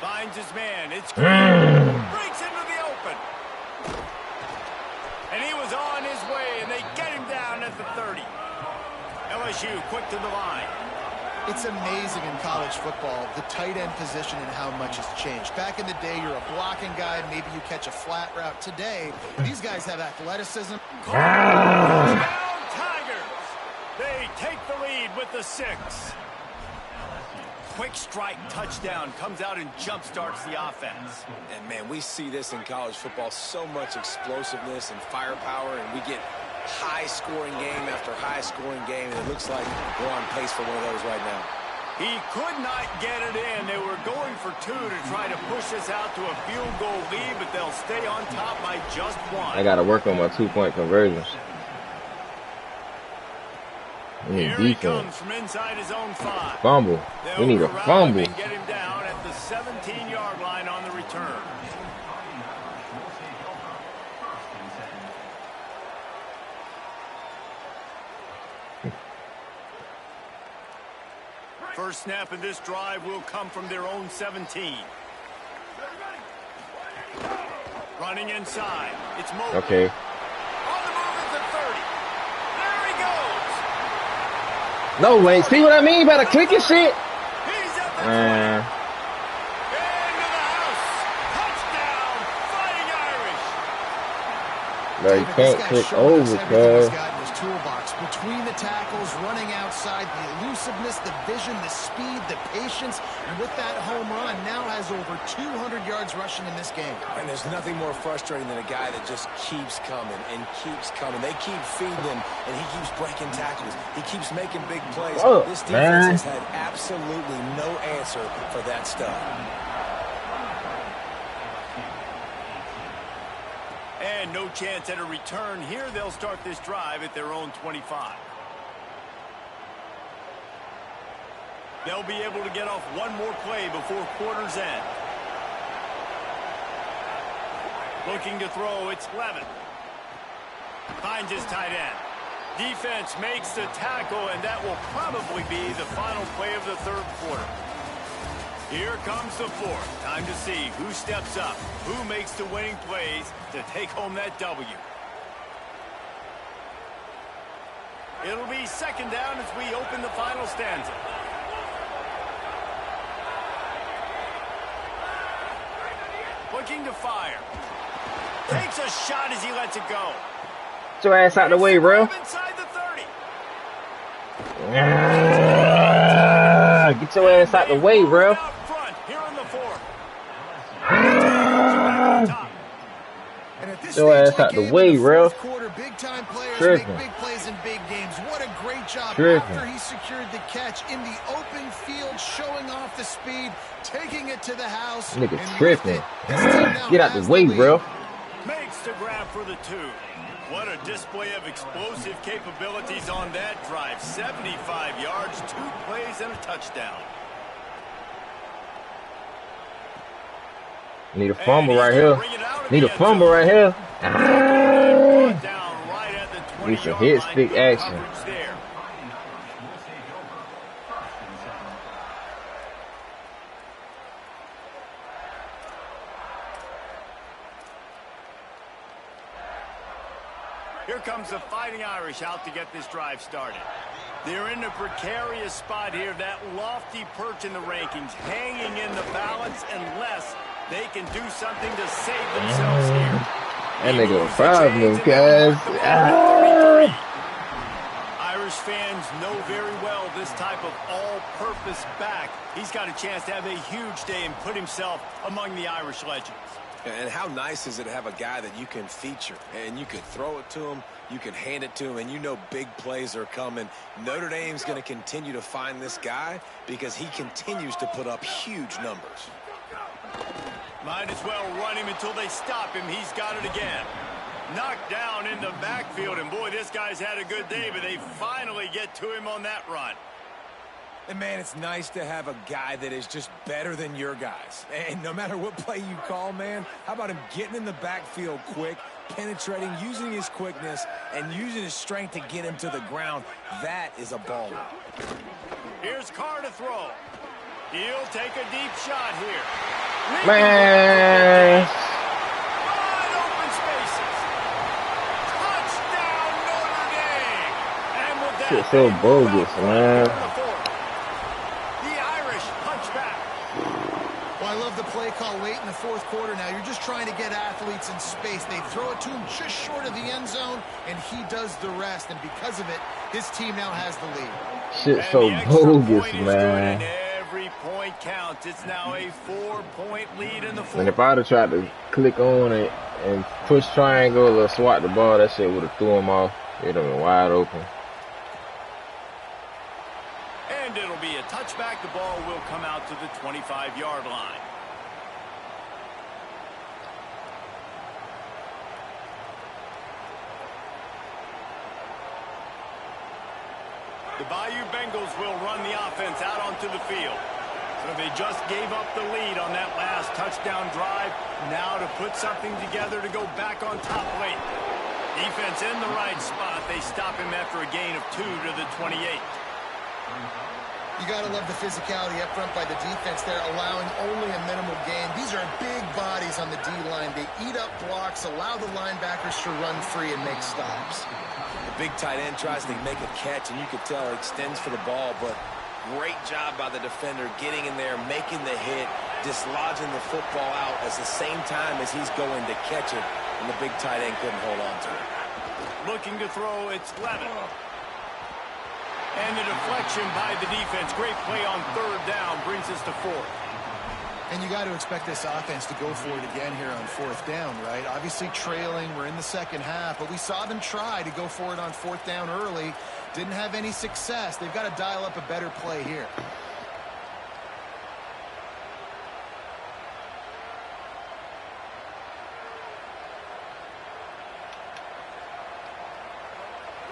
Finds his man. It's breaks into the open. And he was on his way, and they get him down at the 30. LSU quick to the line. It's amazing in college football, the tight end position and how much has changed. Back in the day, you're a blocking guy, maybe you catch a flat route. Today, these guys have athleticism. Down Tigers. They take the lead with the 6. Quick strike touchdown comes out and jump starts the offense. And man, we see this in college football, so much explosiveness and firepower, and we get high-scoring game after high-scoring game, and it looks like we're on pace for one of those right now. He could not get it in. They were going for 2 to try to push us out to a field goal lead, but they'll stay on top by just 1. I got to work on my 2-point conversions. Here he comes from inside his own 5. Fumble. We need a fumble. And get him down at the 17-yard line on the return. First snap of this drive will come from their own 17. Running inside. It's Mobley. Okay. On the move at the 30. There he goes. No way. See what I mean by the clicking shit? He's at the 20. Into the house. Touchdown. Fighting Irish. No, you can't click over, cuz. Toolbox between the tackles, running outside, the elusiveness, the vision, the speed, the patience, and with that home run, now has over 200 yards rushing in this game. And there's nothing more frustrating than a guy that just keeps coming and keeps coming. They keep feeding him, and he keeps breaking tackles. He keeps making big plays. Oh, this defense has had absolutely no answer for that stuff. And no chance at a return here. They'll start this drive at their own 25. They'll be able to get off one more play before quarter's end. Looking to throw, it's Levin. Finds his tight end. Defense makes the tackle, and that will probably be the final play of the 3rd quarter. Here comes the fourth. Time to see who steps up, who makes the winning plays to take home that W. It'll be second down as we open the final stanza. Looking to fire. Takes a shot as he lets it go. Get your ass out the way, bro. Inside the 30. Get your ass out the way, bro. Get your ass out the way, bro. Big time players Tripping. make big plays in big games. What a great job Tripping. after he secured the catch in the open field, showing off the speed, taking it to the house. Nigga and tripping. with it, his team now Get out has the way, lead. bro. Makes the grab for the 2. What a display of explosive capabilities on that drive. 75 yards, 2 plays, and a touchdown. Need a fumble right here. Need a fumble right here. Need some hit stick action. Here comes the Fighting Irish out to get this drive started. They're in a precarious spot here, that lofty perch in the rankings, hanging in the balance unless they can do something to save themselves here. That nigga five me, guys. Irish fans know very well this type of all-purpose back. He's got a chance to have a huge day and put himself among the Irish legends. And how nice is it to have a guy that you can feature and you can throw it to him, you can hand it to him, and you know big plays are coming. Notre Dame's going to continue to find this guy because he continues to put up huge numbers. Might as well run him until they stop him. He's got it again. Knocked down in the backfield, and boy, this guy's had a good day, but they finally get to him on that run. And, man, it's nice to have a guy that is just better than your guys. And no matter what play you call, man, how about him getting in the backfield quick, penetrating, using his quickness, and using his strength to get him to the ground? That is a baller. Here's Carr to throw. He'll take a deep shot here. Man. Wide open spaces. Touchdown, Notre Dame. And with that, Shit so bogus, man. The Irish punch back. Well, I love the play call late in the fourth quarter now. You're just trying to get athletes in space. They throw it to him just short of the end zone, and he does the rest. And because of it, his team now has the lead. Shit so bogus, man. Every point counts. It's now a 4-point lead in the fourth. And if I'd have tried to click on it and push triangle or swat the ball, that shit would have threw him off. It'd have been wide open. And it'll be a touchback. The ball will come out to the 25-yard line. The Bayou Bengals will run the offense out onto the field. So they just gave up the lead on that last touchdown drive. Now to put something together to go back on top late. Defense in the right spot. They stop him after a gain of 2 to the 28. You got to love the physicality up front by the defense there, allowing only a minimal gain. These are big bodies on the D-line. They eat up blocks, allow the linebackers to run free and make stops. The big tight end tries to make a catch, and you could tell it extends for the ball, but great job by the defender getting in there, making the hit, dislodging the football out at the same time as he's going to catch it, and the big tight end couldn't hold on to it. Looking to throw, it's Levin. And the deflection by the defense. Great play on third down brings us to fourth. And you got to expect this offense to go for it again here on fourth down, right? Obviously trailing, we're in the second half, but we saw them try to go for it on fourth down early. Didn't have any success. They've got to dial up a better play here.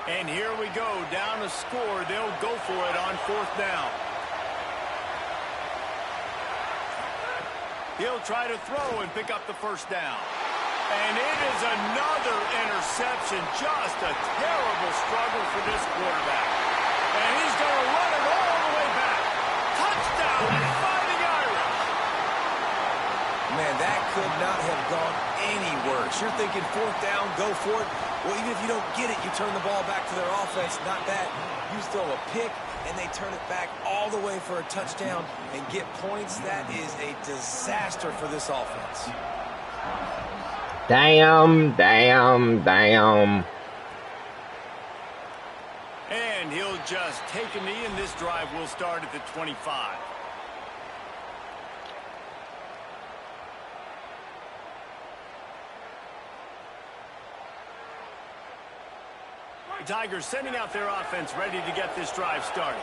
And here we go, down a score. They'll go for it on fourth down. He'll try to throw and pick up the first down. And it is another interception. Just a terrible struggle for this quarterback. And he's going to run it all the way back. Touchdown, Fighting Irish. Man, that could not have gone any worse. You're thinking fourth down, go for it. Well, even if you don't get it, you turn the ball back to their offense. Not that. You throw a pick, and they turn it back all the way for a touchdown and get points. That is a disaster for this offense. Damn, damn, damn. And he'll just take a knee, and this drive will start at the 25. The Tigers sending out their offense ready to get this drive started.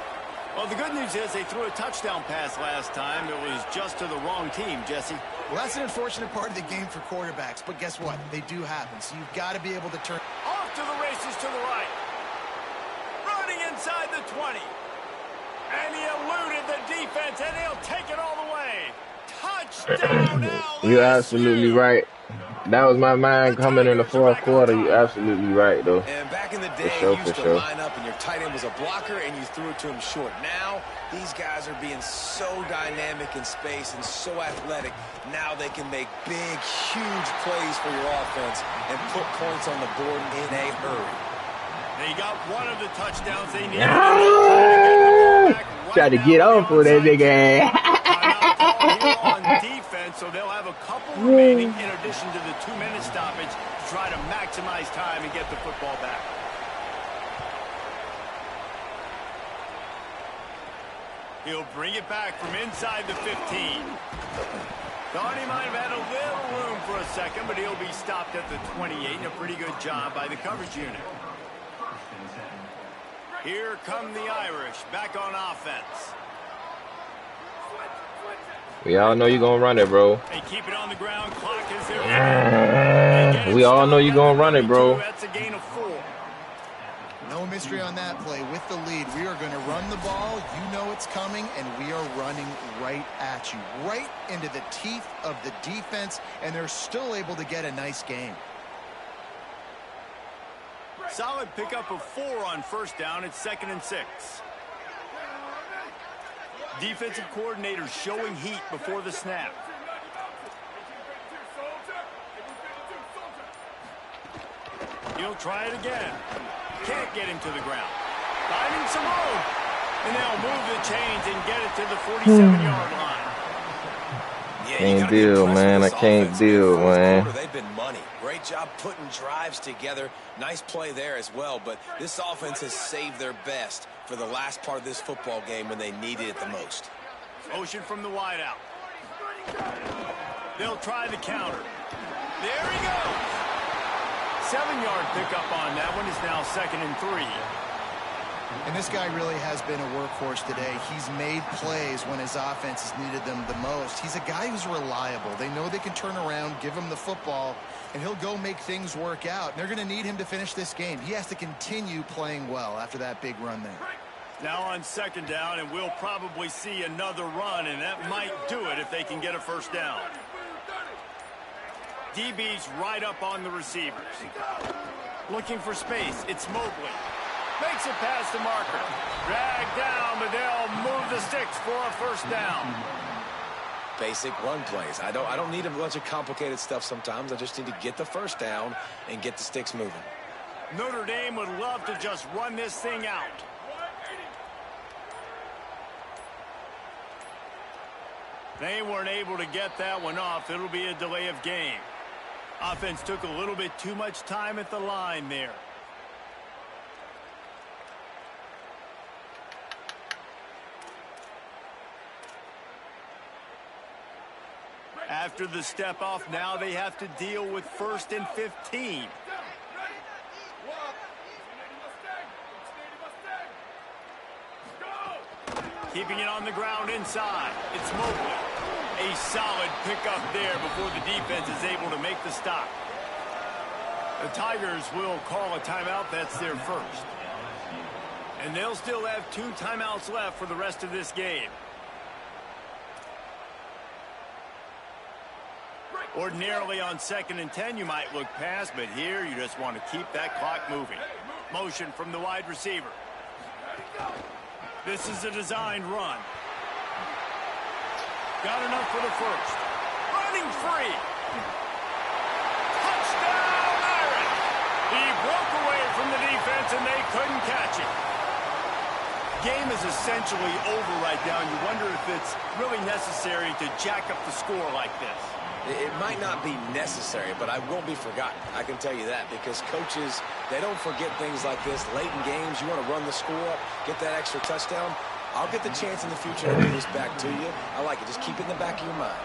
Well, the good news is they threw a touchdown pass last time. It was just to the wrong team, Jesse. Well, that's an unfortunate part of the game for quarterbacks, but guess what? They do happen, so you've got to be able to turn. Off to the races to the right. Running inside the 20. And he eluded the defense, and he'll take it all the way. Touchdown now. You're absolutely right. That was my mind coming in the fourth quarter. You're absolutely right, though. And back in the day, you used to line up and your tight end was a blocker and you threw it to him short. Now, these guys are being so dynamic in space and so athletic. Now they can make big, huge plays for your offense and put points on the board in a hurry. They got one of the touchdowns they needed. Try to get off for that big ass. On defense, so they'll have a couple remaining in addition to the 2-minute stoppage to try to maximize time and get the football back. He'll bring it back from inside the 15. Thought he might have had a little room for a second, but he'll be stopped at the 28, and a pretty good job by the coverage unit. Here come the Irish back on offense. We all know you're going to run it, bro. They keep it on the ground. Clock is there. We all know you're going to run it, bro. That's a gain of 4. No mystery on that play. With the lead, we are going to run the ball. You know it's coming, and we are running right at you, right into the teeth of the defense, and they're still able to get a nice game. Solid pickup of 4 on first down. It's 2nd and 6. Defensive coordinator showing heat before the snap. He'll try it again. Can't get him to the ground. Finding some room. And they'll move the chains and get it to the 47-yard line. Yeah, can't deal, man. I can't deal, man. They've been money. Great job putting drives together. Nice play there as well. But this offense has saved their best for the last part of this football game when they needed it the most. Motion from the wideout. They'll try the counter. There he goes. 7-yard pickup on that one. Is now 2nd and 3. And this guy really has been a workhorse today. He's made plays when his offense has needed them the most. He's a guy who's reliable. They know they can turn around, give him the football, and he'll go make things work out. And they're going to need him to finish this game. He has to continue playing well after that big run there. Now on 2nd down, and we'll probably see another run, and that might do it if they can get a first down. DB's right up on the receivers. Looking for space. It's Mobley. Makes it past the marker. Dragged down, but they'll move the sticks for a first down. Basic run plays. I don't need a bunch of complicated stuff sometimes. I just need to get the first down and get the sticks moving. Notre Dame would love to just run this thing out. They weren't able to get that one off. It'll be a delay of game. Offense took a little bit too much time at the line there. After the step off, now they have to deal with 1st and 15. Keeping it on the ground inside. It's Mobley. A solid pickup there before the defense is able to make the stop. The Tigers will call a timeout. That's their first. And they'll still have 2 timeouts left for the rest of this game. Ordinarily on 2nd and 10, you might look past, but here you just want to keep that clock moving. Motion from the wide receiver. This is a designed run. Got enough for the first. running free. Touchdown, Irish. He broke away from the defense, and they couldn't catch it. Game is essentially over right now, and you wonder if it's really necessary to jack up the score like this. It might not be necessary, but I won't be forgotten. I can tell you that, because coaches, they don't forget things like this. Late in games, you want to run the score up, get that extra touchdown. I'll get the chance in the future to do this back to you. I like it. Just keep it in the back of your mind.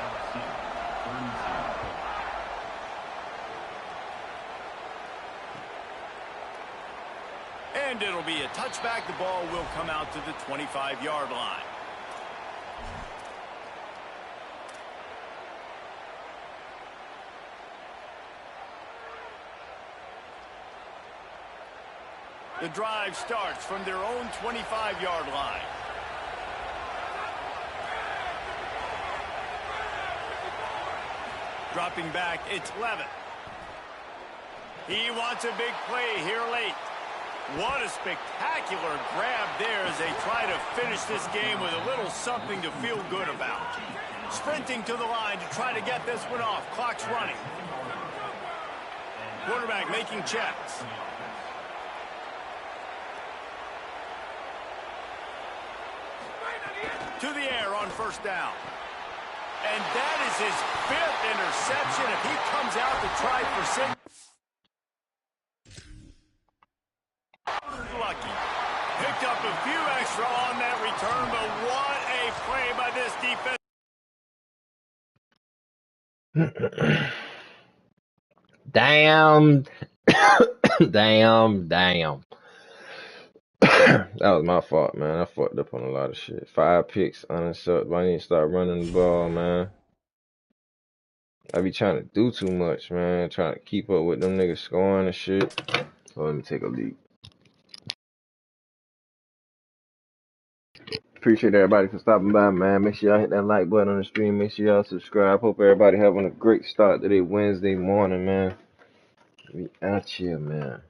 And it'll be a touchback. The ball will come out to the 25-yard line. The drive starts from their own 25-yard line. Dropping back, it's Levin. He wants a big play here late. What a spectacular grab there as they try to finish this game with a little something to feel good about. Sprinting to the line to try to get this one off. Clock's running. Quarterback making checks. To the air on first down. And that is his 5th interception. If he comes out to try for 6, lucky. Picked up a few extra on that return, but what a play by this defense. Damn. Damn. That was my fault, man. I fucked up on a lot of shit. 5 picks, unintercepted. I need to start running the ball, man. I be trying to do too much, man. Trying to keep up with them niggas scoring and shit. So let me take a leak. Appreciate everybody for stopping by, man. Make sure y'all hit that like button on the stream. Make sure y'all subscribe. Hope everybody having a great start today, Wednesday morning, man. We out here, man.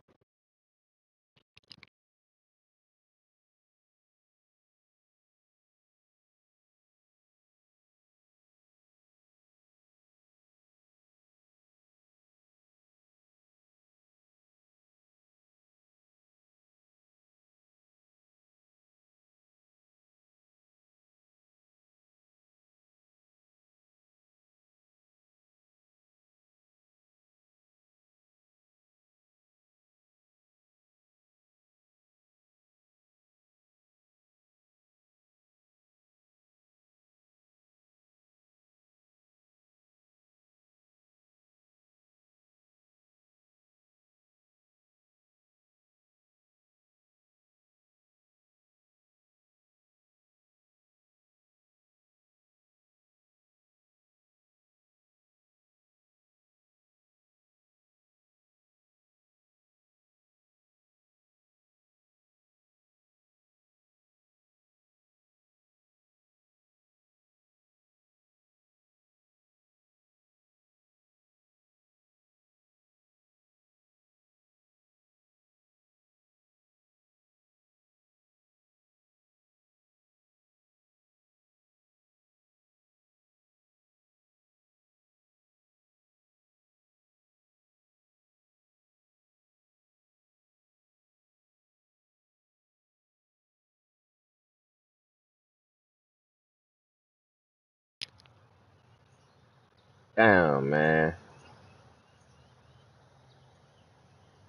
Damn, man.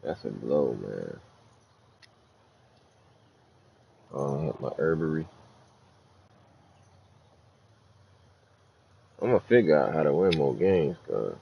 That's a blow, man. Oh, I hit my herbery. I'm gonna figure out how to win more games, cuz.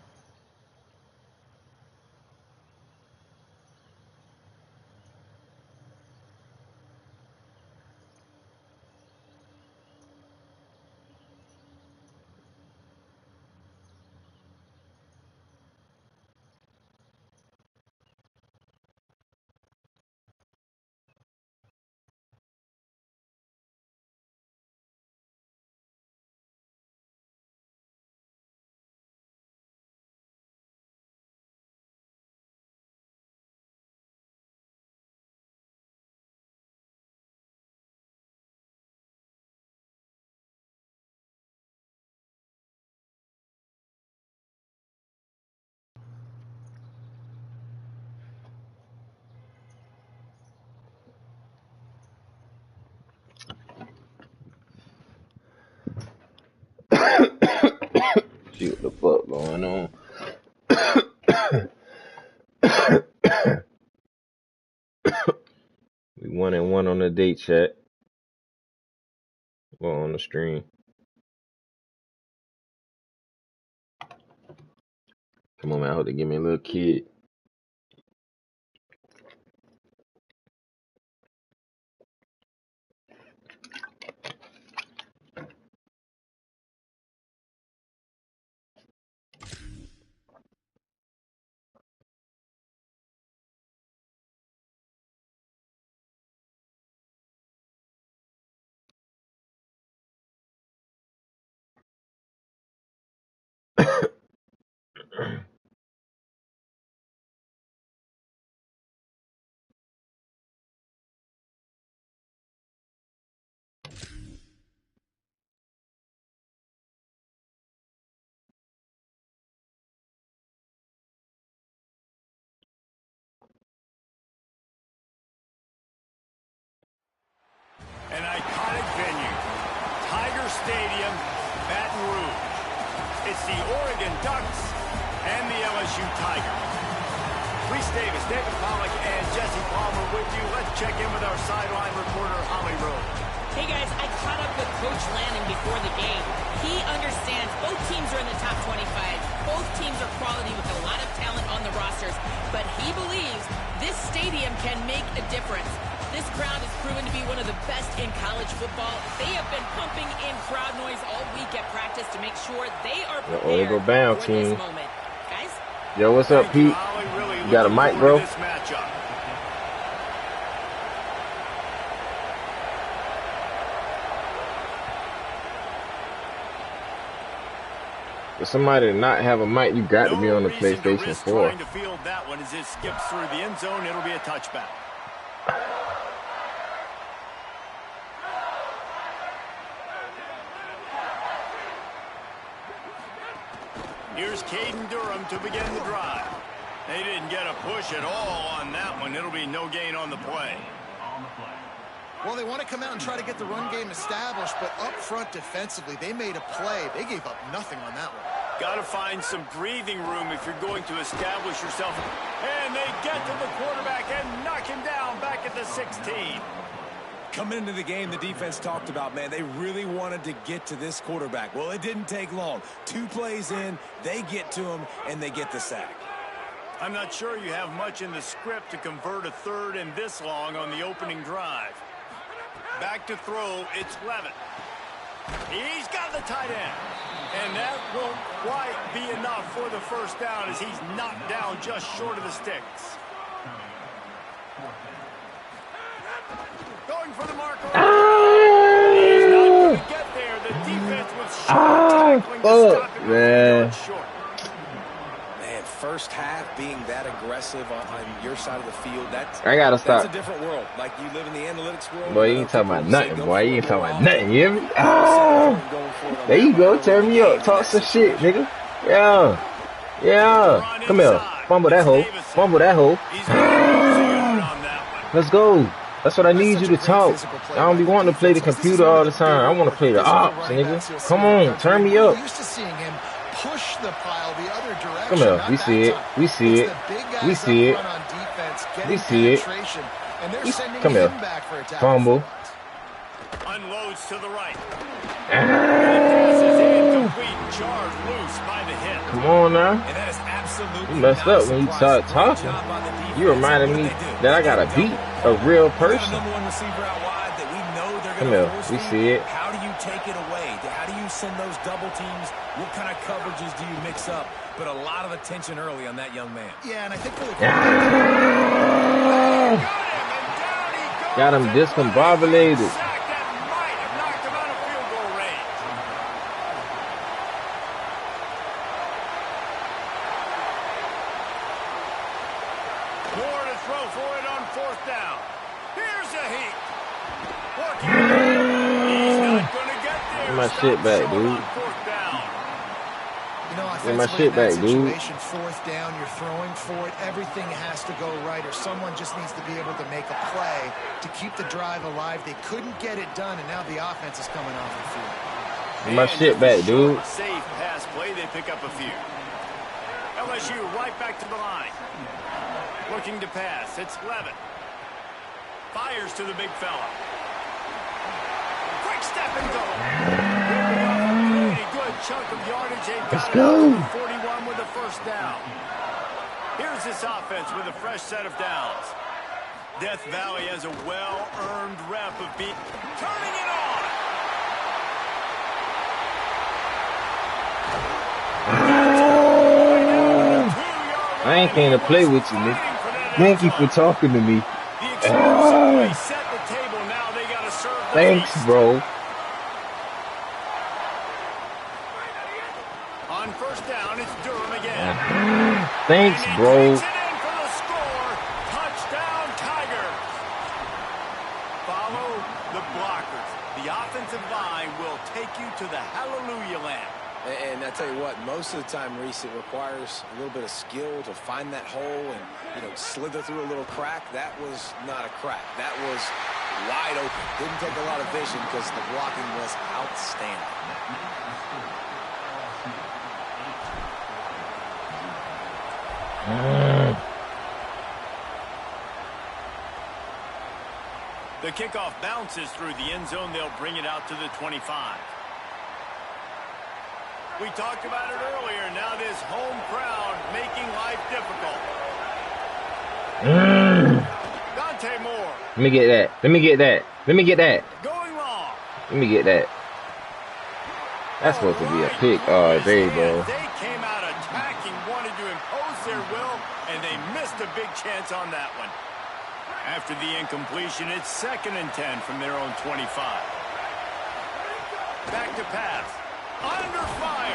see what the fuck going on. We 1-1 on the date chat. Well, on the stream. Come on, man. I hope they give me a little kid. An iconic venue, Tiger Stadium, Baton Rouge. It's the Oregon Ducks and the LSU Tigers. Reese Davis, David Pollack, and Jesse Palmer with you. Let's check in with our sideline reporter, Holly Rose. Hey guys, I caught up with Coach Lanning before the game. He understands both teams are in the top 25. Both teams are quality with a lot of talent on the rosters. But he believes this stadium can make a difference. This crowd has proven to be one of the best in college football. They have been pumping in crowd noise all week at practice to make sure they are prepared for this moment. Guys? Yo, what's up, Pete? You got a mic, bro? For somebody to not have a mic, you got to be on the PlayStation 4. Trying to field that one as it skips through the end zone. It'll be a touchback. Here's Caden Durham to begin the drive. They didn't get a push at all on that one. It'll be no gain on the play. Well, they want to come out and try to get the run game established, but up front defensively, they made a play. They gave up nothing on that one. Got to find some breathing room if you're going to establish yourself. And they get to the quarterback and knock him down back at the 16. Coming into the game, the defense talked about, man, they really wanted to get to this quarterback. Well, it didn't take long. 2 plays in, they get to him, and they get the sack. I'm not sure you have much in the script to convert a third and this long on the opening drive. Back to throw, it's Levitt. He's got the tight end. And that won't quite be enough for the first down as he's knocked down just short of the sticks. Going for the marker. He's not going to get there. The defense was short tackling to stop him, man. Short. Man, first half being that aggressive on your side of the field, I gotta stop. That's a different world. Like you live in the analytics world. Boy, you ain't talking about nothing, boy. You ain't talking about nothing, you hear me? There you go. Turn me up. Talk some shit, nigga. Yeah. Yeah. Come here. Fumble that hole. Fumble that hole. Let's go. That's what I need you to talk. I don't be wanting to play the computer all the time. I want to play the ops, nigga. Come on, turn me up. Come here. We see it. We see it. We see it. We see it. Come here. Fumble. Unloads to the right. Come on now. You messed up when you started talking. You reminded me that I gotta beat a real person. Come here, we see it. How do you take it away? How do you send those double teams? What kind of coverages do you mix up? But a lot of attention early on that young man. Yeah, and I think got him discombobulated. My shit back, dude. Get my shit back, dude. Fourth down, you're throwing for it. Everything has to go right, or someone just needs to be able to make a play to keep the drive alive. They couldn't get it done, and now the offense is coming off the field. My shit back, dude. Safe pass play, they pick up a few. LSU right back to the line. Looking to pass. It's Levin. Fires to the big fella. Quick step and go. Good chunk of yardage. They've got it up to the 41 with a first down. Here's this offense with a fresh set of downs. Death Valley has a well-earned rep of being turning it on. I ain't came to play with you, nigga. Thank you for talking to me. Thanks, bro. On first down, it's Durham again. Thanks, bro. Touchdown, Tigers. Follow the blockers. The offensive line will take you to the hallelujah land. And I tell you what, most of the time, Reese, it requires a little bit of skill to find that hole and, slither through a little crack. That was not a crack. That was wide open. Didn't take a lot of vision because the blocking was outstanding. The kickoff bounces through the end zone. They'll bring it out to the 25. We talked about it earlier. Now this home crowd making life difficult. Dante Moore. Let me get that. Let me get that. Let me get that. Going long. Let me get that. That's supposed to be a pick. Oh, there you go. They came out attacking, wanted to impose their will, and they missed a big chance on that one. After the incompletion, it's 2nd and 10 from their own 25. Back to pass. Under fire.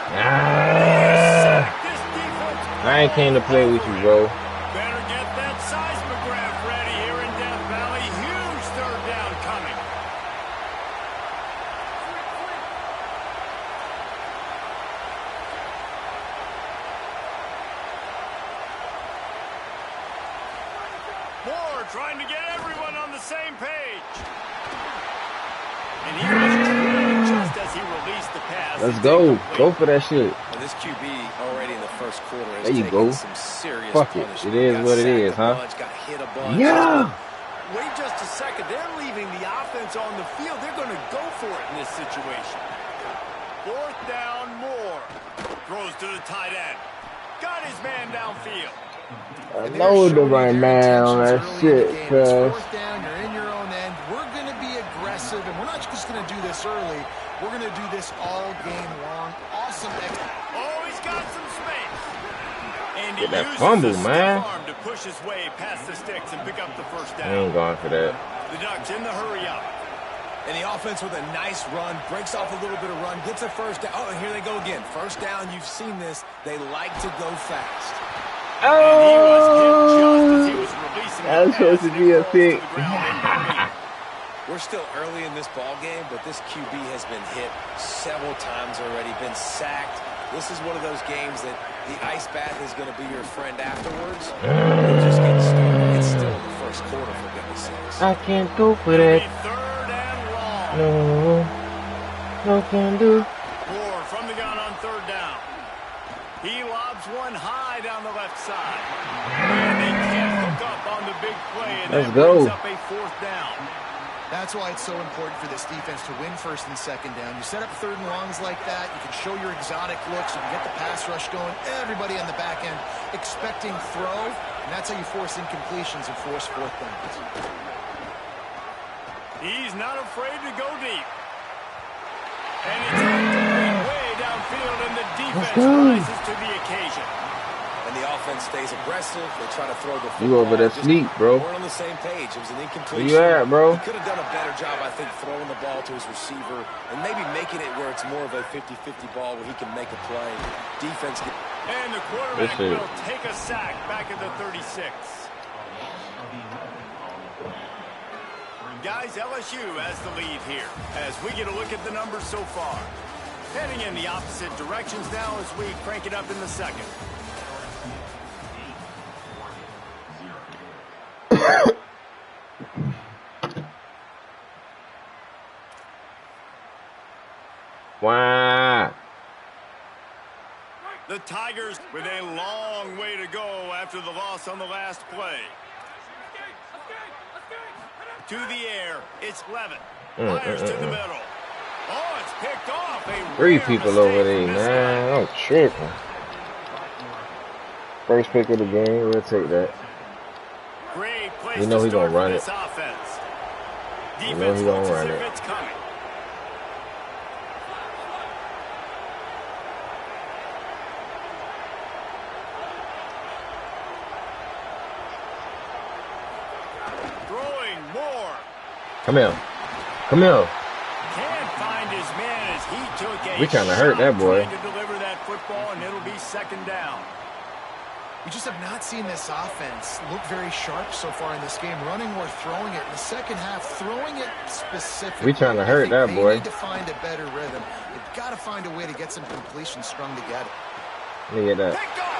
I ain't came to play with you, bro. Better get that seismograph ready here in Death Valley. Huge third down coming. Moore trying to get everyone on the same page. And he was just as he released the pass. Let's go. Go for that shit. Well, this QB already in the first quarter has there you go. some serious Fuck it. It is what it is, huh? Got hit a bunch. Yeah. Wait just a second. They're leaving the offense on the field. They're going to go for it in this situation. 4th down, Moore. Throws to the tight end. Got his man downfield. I know the right man on that shit, cuz. 4th down, you're in your own end. We're going to be aggressive, and we're not just going to do this early. We're going to do this all game long. Awesome. Oh, he's got some space. And he Get that uses fumble, the man. arm to push his way past the sticks and pick up the first down. I ain't going for that. The Ducks in the hurry up. And the offense with a nice run, breaks off a little bit of run, gets a first down. Oh, and here they go again. First down, you've seen this. They like to go fast. Oh, that was supposed to be a pick. We're still early in this ball game, but this QB has been hit several times already, been sacked. This is one of those games that the ice bath is going to be your friend afterwards. We're just getting started. It's still in the first quarter, for goodness sakes. I can't go for that. 3rd and long. No can do. Moore from the gun on 3rd down. He lobs one high down the left side. And they can't hook up on the big play. And Let's that go. brings up a 4th down. That's why it's so important for this defense to win 1st and 2nd down. You set up 3rd and longs like that. You can show your exotic looks. You can get the pass rush going. Everybody on the back end expecting throw. And that's how you force incompletions and force 4th downs. He's not afraid to go deep. And it's way downfield, and the defense rises to the occasion. And the offense stays aggressive. They try to throw the football. You over there sleep, bro. We're on the same page. It was an incompletion. Where you at, bro? He could have done a better job, I think, throwing the ball to his receiver and maybe making it where it's more of a 50-50 ball where he can make a play. Defense. And the quarterback will take a sack back at the 36. Guys, LSU has the lead here as we get a look at the numbers so far. Heading in the opposite directions now as we crank it up in the 2nd. Wow. Tigers with a long way to go after the loss on the last play. To the air, it's Levin. Fires to the middle. Oh, it's picked off. Three people over there, man. I'm tripping. First pick of the game, we'll take that. Great place You know to he gonna start run this it. offense. You know he gonna run Defense looks as if it. it's coming. Throwing more. Come here. Come here. Can't find his man as he took a We trying to hurt that boy. trying to deliver that football, and it'll be second down. We just have not seen this offense look very sharp so far in this game, running or throwing it. In the second half, throwing it specifically. We trying to hurt that they boy. need to find a better rhythm. They've got to find a way to get some completion strung together. Look at that. Picked off.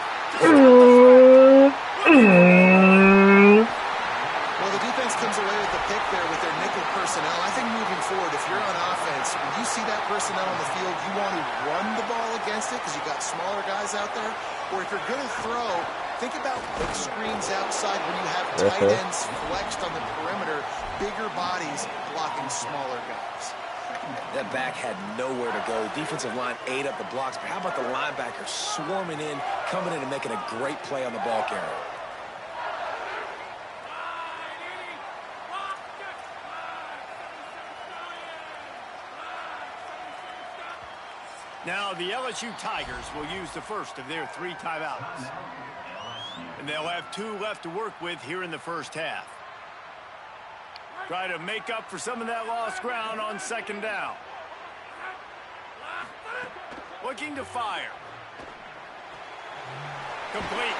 Well, the defense comes away with the pick there with their nickel personnel. I think moving forward, if you're on offense, when you see that personnel on the field, you want to run the ball against it because you've got smaller guys out there. Or if you're going to throw, think about big screens outside when you have tight ends flexed on the perimeter, bigger bodies blocking smaller guys. That back had nowhere to go. Defensive line ate up the blocks, but how about the linebacker swarming in, coming in and making a great play on the ball carrier? Now the LSU Tigers will use the first of their 3 timeouts. And they'll have 2 left to work with here in the first half. Try to make up for some of that lost ground on second down. Looking to fire. Complete.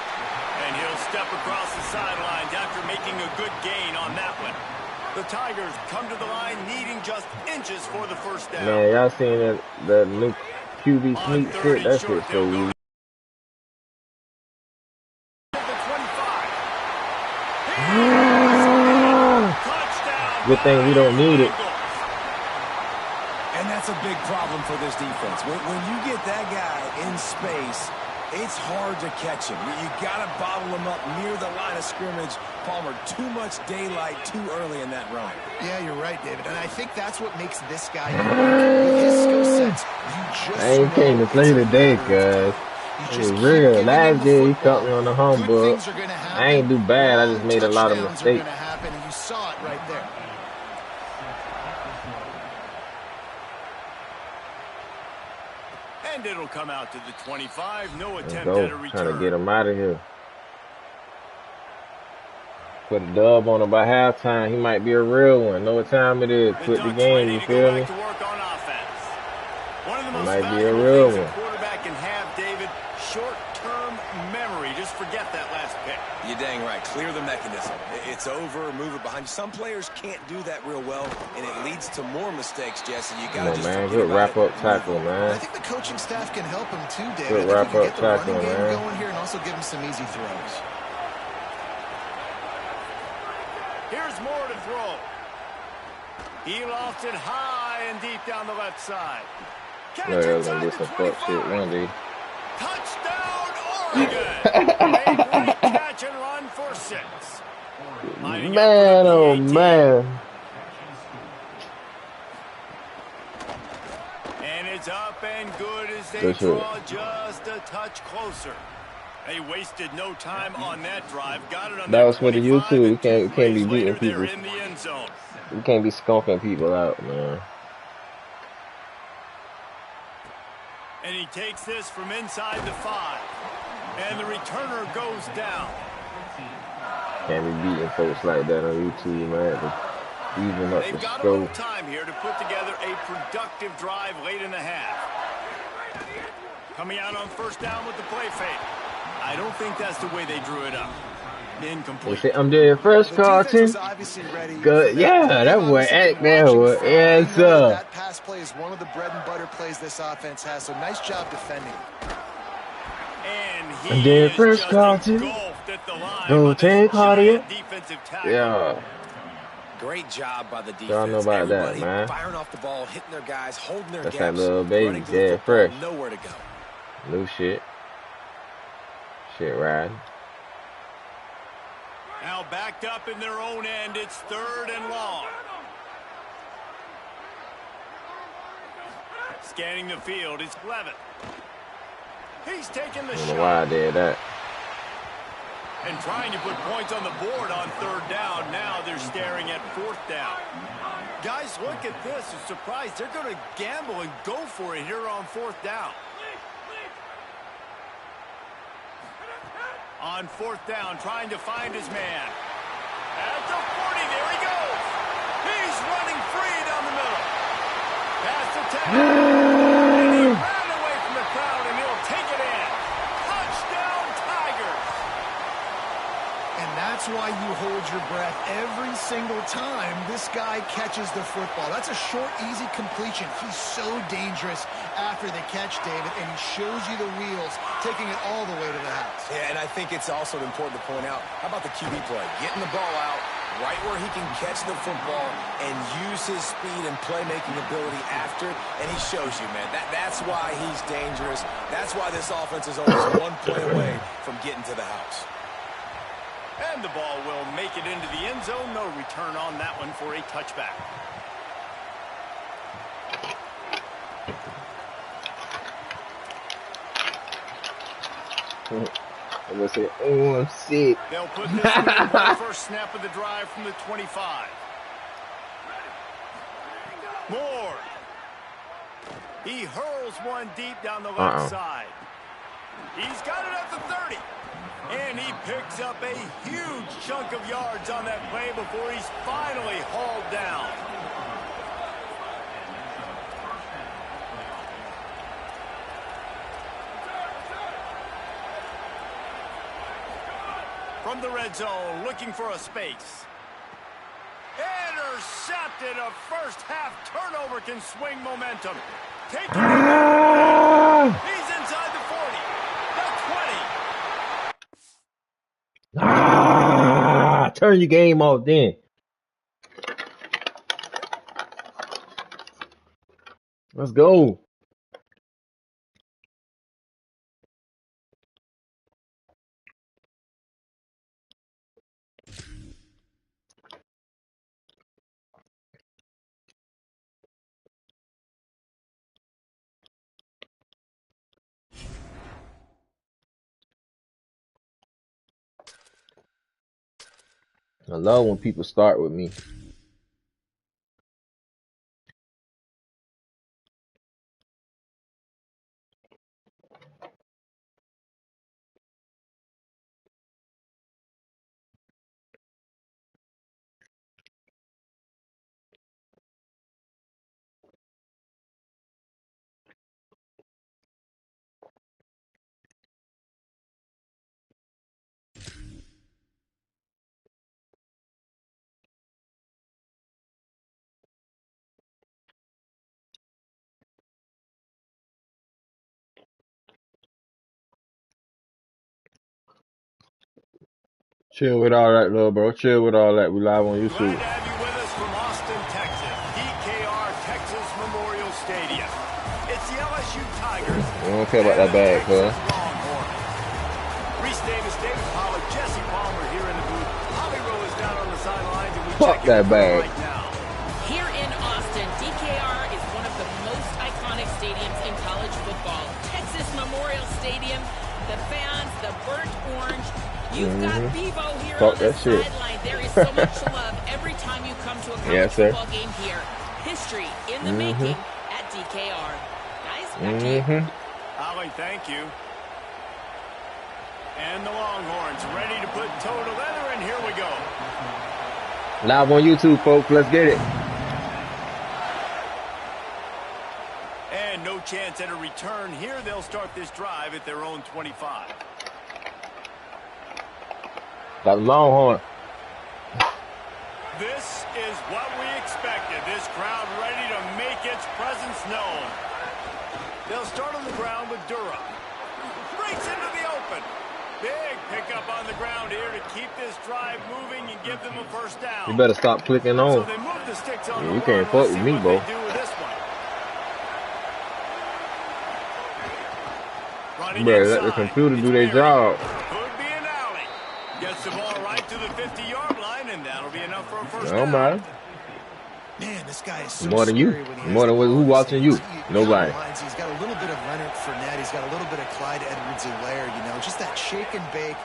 And he'll step across the sidelines after making a good gain on that one. The Tigers come to the line needing just inches for the first down. Man, y'all seen that new QB sneak shit? That shit's so easy. Good thing we don't need it. And that's a big problem for this defense. When you get that guy in space, it's hard to catch him. You got to bottle him up near the line of scrimmage. Palmer, too much daylight too early in that run. Yeah, you're right, David. And I think that's what makes this guy unique. With his skill sets, you just I ain't came to play today, guys. It's real. Last year he caught me on the humbug. I ain't do bad. I just made a lot of mistakes. And you saw it right there. And it'll come out to the 25. No Let's attempt go. at a return. Trying to get him out of here. Put a dub on him by halftime. He might be a real one. Know what time it is. Quit the game. You feel me? He might be a real one. Quarterback can have, David, short-term memory. Just forget that last pick. You're dang right. Clear the mechanism. It's over. Move it behind you. Some players can't do that real well, and it leads to more mistakes, Jesse. You got to just man. Good wrap-up tackle, man. I think the coaching staff can help him too, David. Good wrap-up tackle, man. Going here and also give him some easy throws. Here's more to throw. He lost it high and deep down the left side. They're gonna get some fuck shit one day. Touchdown, Oregon! A great catch and run for 6. Man, oh man. And it's up and good as they draw just a touch closer. They wasted no time on that drive. Got it on that was for the YouTube. We can't be beating people. In the end zone. We can't be skunking people out, man. And he takes this from inside the 5. And the returner goes down. Can't be beating folks like that on YouTube, man. Even up They've the got a scope. little time here to put together a productive drive late in the half. Coming out on first down with the play fake. I don't think that's the way they drew it up. Incomplete. Say, I'm doing first Carlton. Good. Yeah, that boy act that way. Yes, sir. That pass play is one of the bread and butter plays this offense has. So nice job defending. And I'm doing first Carlton. Go take Claudia. Yeah. Great job by the defense. Y'all know about that, man. Firing off the ball, hitting their guys, holding their That's gaps. that little baby, dead fresh. Nowhere to go. New shit. Shit, right. Now backed up in their own end. It's 3rd and long. Scanning the field. It's Levitt. He's taking the shot. I don't know why I did that. And trying to put points on the board on 3rd down. Now they're staring at 4th down. Guys, look at this. I'm surprised they're going to gamble and go for it here on 4th down. On 4th down, trying to find his man. At the 40, there he goes. He's running free down the middle. Pass the tackle. And he ran away from the crowd, and he'll take it in. Touchdown, Tigers. And that's why you hold your breath every single time this guy catches the football. That's a short, easy completion. He's so dangerous after the catch, David, and he shows you the wheels, taking it all the way to the house. Yeah, and I think it's also important to point out, how about the QB play? Getting the ball out right where he can catch the football and use his speed and playmaking ability after it, and he shows you, man. That's why he's dangerous. That's why this offense is always one play away from getting to the house. And the ball will make it into the end zone. No return on that one for a touchback. I'm gonna say, oh, I'm sick. They'll put this in the first snap of the drive from the 25. Moore. He hurls one deep down the left side. He's got it at the 30. And he picks up a huge chunk of yards on that play before he's finally hauled down. From the red zone, looking for a space. Intercepted. A first half turnover can swing momentum. Taking it. He's inside the 40. The 20. Turn your game off then. Let's go. I love when people start with me. Chill with all that, little bro. Chill with all that. We live on YouTube. Glad to have you with us from Austin, Texas. DKR Texas Memorial Stadium. It's the LSU Tigers. We don't care about that bag, cuz. Reese Davis, David Pollack, Jesse Palmer here in the booth. Holly Rowe is down on the sidelines, and we Fuck check that bag. right now. Here in Austin, DKR is one of the most iconic stadiums in college football. Texas Memorial Stadium, the fans, the burnt orange. You've got Bevo here on the sideline. There is so much love every time you come to a college football game here. History in the making at DKR. Guys, back to you. Holly, thank you. And the Longhorns ready to put toe to leather, and here we go. Live on YouTube, folks. Let's get it. And no chance at a return here. They'll start this drive at their own 25. Got Longhorn. This is what we expected. This crowd ready to make its presence known. They'll start on the ground with Durham. Breaks into the open. Big pickup on the ground here to keep this drive moving and give them a first down. You better stop clicking on. So they move the sticks on You can't fuck with me, bro. You better let the computer do their job. Gets the ball right to the 50-yard line, and that'll be enough for a first No down. matter. Man, this guy is so More than you. More than who watching you. Nobody. He's got a little bit of Leonard Fournette. He's got a little bit of Clyde Edwards-Helaire, you know, just that shake and bake.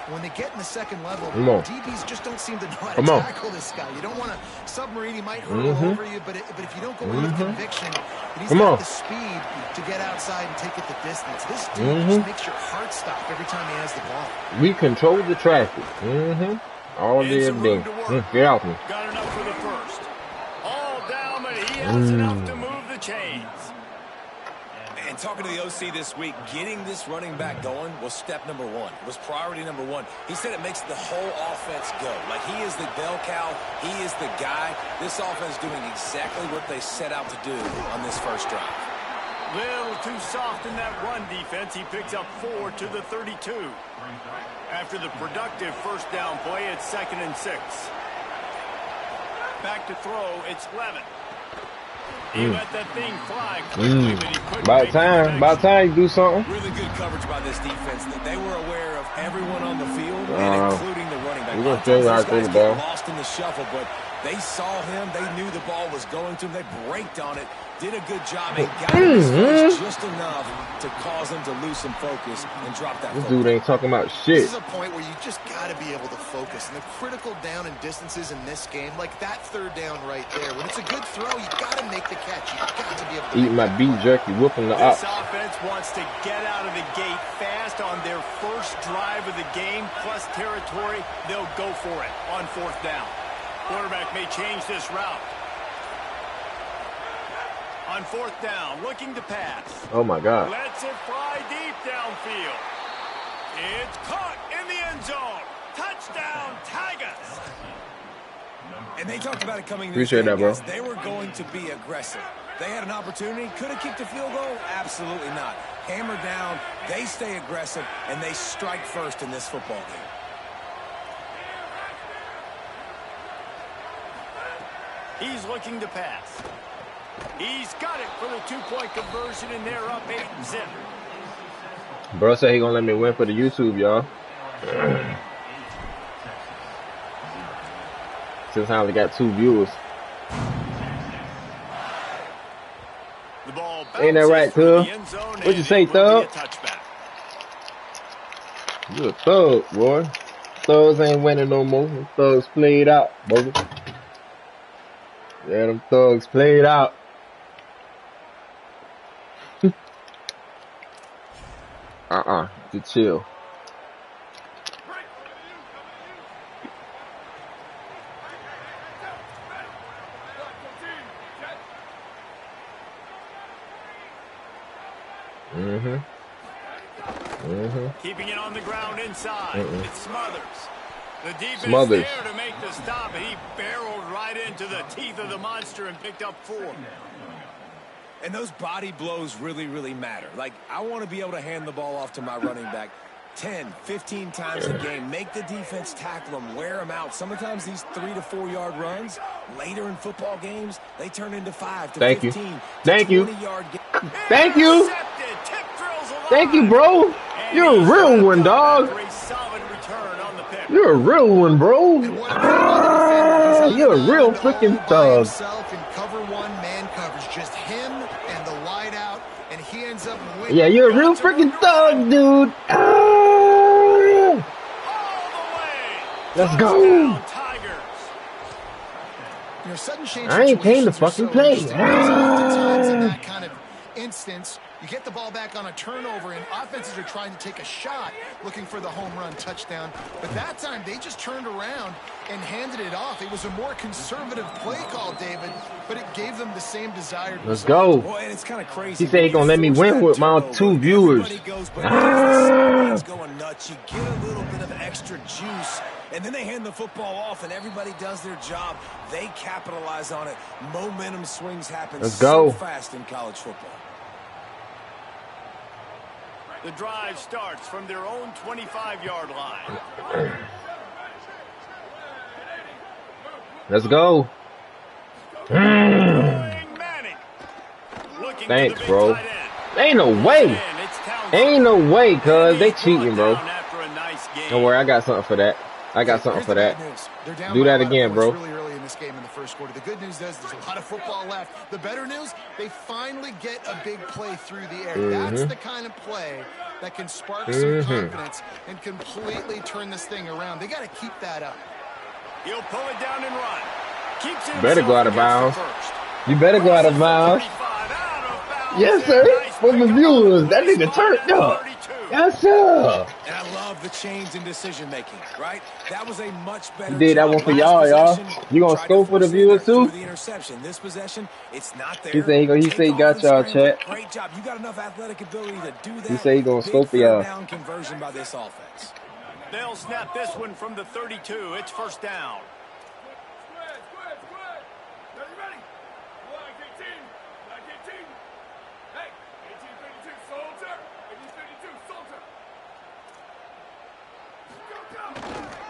When they get in the second level, DBs just don't seem to know how to tackle this guy. You don't want to submarine. He might hurtle over you, but if you don't go in with conviction, he's got the speed to get outside and take it the distance. This dude just makes your heart stop every time he has the ball. We control the traffic. All day and day. Get out me. Got enough for the first. All down, but he has enough to move the chains. And talking to the OC this week, getting this running back going was step number one. It was priority number one. He said it makes the whole offense go. Like, he is the bell cow. He is the guy. This offense doing exactly what they set out to do on this first drive. Little too soft in that run defense. He picks up 4 to the 32. After the productive first down play, it's 2nd and 6. Back to throw, it's Levin. He let that thing fly quickly, but he couldn't. About time you do something. Really good coverage by this defense. They were aware of everyone on the field, and including the running back. We're going to tell you how to throw the ball. Lost in the shuffle, but they saw him. They knew the ball was going to him. They braked on it, did a good job, and got his face just enough to cause him to lose some focus and drop that. This dude ain't talking about shit. This is a point where you just got to be able to focus. And the critical down and distances in this game, like that third down right there, when it's a good throw, you got to make the catch. You got to be able to eat my beef jerky, whooping the up. This offense wants to get out of the gate fast on their first drive of the game, plus territory. They'll go for it on 4th down. Quarterback may change this route. On 4th down, looking to pass. Oh, my God. Lets it fly deep downfield. It's caught in the end zone. Touchdown, Tigers. And they talked about it coming. Appreciate that, bro. They were going to be aggressive. They had an opportunity. Could have kicked a field goal? Absolutely not. Hammer down. They stay aggressive, and they strike first in this football game. He's looking to pass. He's got it for the 2-point conversion, and they're up 8-0. Bro said he gonna let me win for the YouTube, y'all. Since I only got 2 viewers. The ball ain't that right, cuz? What'd you say, Thug? You a thug, boy. Thugs ain't winning no more. Them thugs played out, baby. Yeah, them thugs played out. Just chill. Keeping it on the ground inside. It's Smothers. The defense there to make the stop, and he barreled right into the teeth of the monster and picked up 4. And those body blows really, really matter. Like, I want to be able to hand the ball off to my running back 10, 15 times a game. Make the defense tackle them, wear them out. Sometimes these 3 to 4 yard runs, later in football games, they turn into 5 to 15 to 20 yard games. Thank you. Thank you, bro. You're a real one, dog. You're a real one, bro. You're a real freaking thug. Cover 1 man coverage, just him and the wide out, and he ends up winning. Yeah, you're a real freaking thug, dude. Let's go. You know, sudden change I ain't came to fucking play. In that kind of instance, you get the ball back on a turnover, and offenses are trying to take a shot, looking for the home run touchdown. But that time, they just turned around and handed it off. It was a more conservative play call, David, but it gave them the same desired result. Let's go. Boy, and it's kind of crazy. He said he's going to let me win with my 2 viewers. Going nuts. You get a little bit of extra juice, and then they hand the football off, and everybody does their job. They capitalize on it. Momentum swings happen so fast in college football. The drive starts from their own 25-yard line. Let's go. Thanks, bro. Ain't no way. Ain't no way, cuz they cheating, bro. Don't worry, I got something for that. I got something for that. Do that again, bro. Really early in this game in the first quarter. The good news is there's a lot of football left. The better news, they finally get a big play through the air. That's the kind of play that can spark some confidence and completely turn this thing around. They got to keep that up. He'll pull it down and run. Keeps it. Better go out of bounds. You better go out of bounds. Yes, sir. For the viewers, that nigga turned up. Yes, sir. And I love the change in decision making, right? That was a much better. You did that one for y'all. You gonna score for the viewers too? The interception. This possession, it's not there. He say he got y'all, chat. Great job. You got enough athletic ability to do that. He say he gonna score for y'all. Down conversion by this offense. They'll snap this one from the 32. It's first down.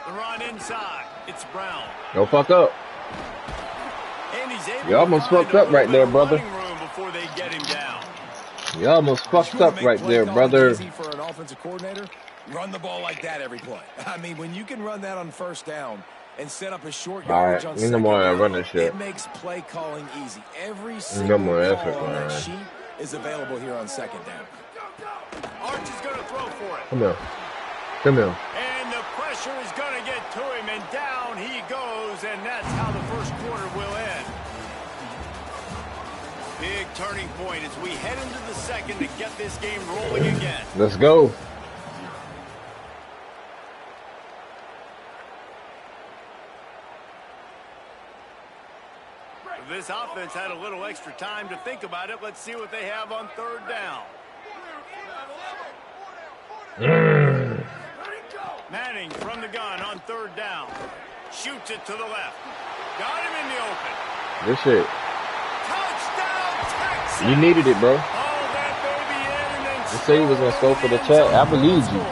Run inside. It's Brown. Don't fuck up. You almost fucked up right there, brother. Before they get him down. You almost fucked up right there, brother. Easy for an offensive coordinator. Run the ball like that every play. I mean, when you can run that on first down and set up a short yardage on second down, it makes play calling easy. Every single call on that sheet is available here on second down. Arch is going to throw for it. Come here. Come here. And the pressure is going to get to him, and down he goes, and that's how the first quarter will end. Big turning point as we head into the second to get this game rolling again. Let's go. This offense had a little extra time to think about it. Let's see what they have on third down. Manning from the gun on third down. Shoots it to the left. Got him in the open. Good shit. Touchdown, Texas. You needed it, bro. All that baby in and then You say you was going to score for the chat. I believe you.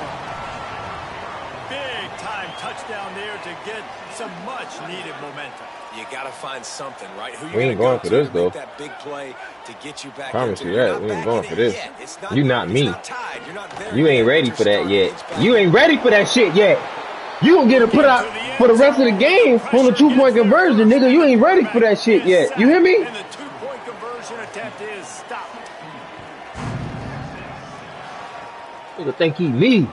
Big time touchdown there to get some much needed momentum. You got to find something, right? Who We ain't going for this, though. That big play to get you back. Promise you that. We ain't going for this. You not me. You ain't ready for that yet. You ain't ready for that shit yet. You gonna get it put out for the rest of the game on the 2-point conversion, nigga. You ain't ready for that shit yet. You hear me? And the 2-point conversion attempt is stopped. Nigga think he me.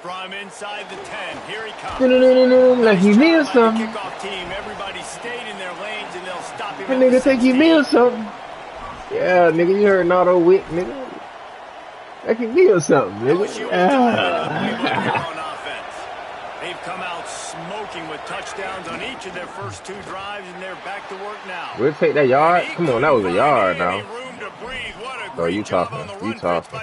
From inside the 10, here he comes. No, like he me or something. Kickoff team, everybody stayed in their lanes and they'll stop him. That nigga think he me or something. Yeah, nigga, you heard Nardo Wick, nigga. Like he me or something, nigga. On offense. They've come out smoking with touchdowns on each of their first 2 drives, and they're back to work now. We'll take that yard. Come on, that was a yard now. Oh, you talking? You talking?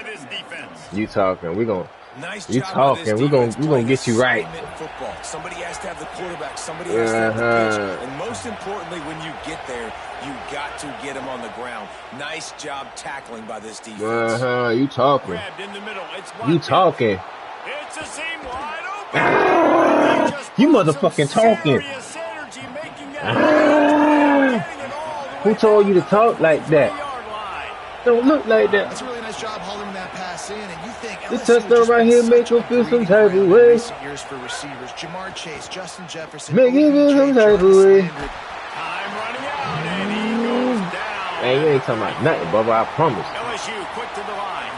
You talking? We gonna. Nice you talking? We gonna get you right. Football. Somebody has to have the quarterback. Somebody has to have the pitch. And most importantly, when you get there, you got to get him on the ground. Nice job tackling by this defense. You talking? In the middle. You talking? It's a seam wide open. You motherfucking talking? Who told you to talk like that? Don't look like that. That's a really nice job holding that pass in, and you think this touchdown right here make you feel some type of way. Years for receivers, Jamar Chase, Justin Jefferson, make you feel some type of way. Time running out, and he goes down. Man, you ain't talking about nothing, Bubba. I promise. LSU quick to the line.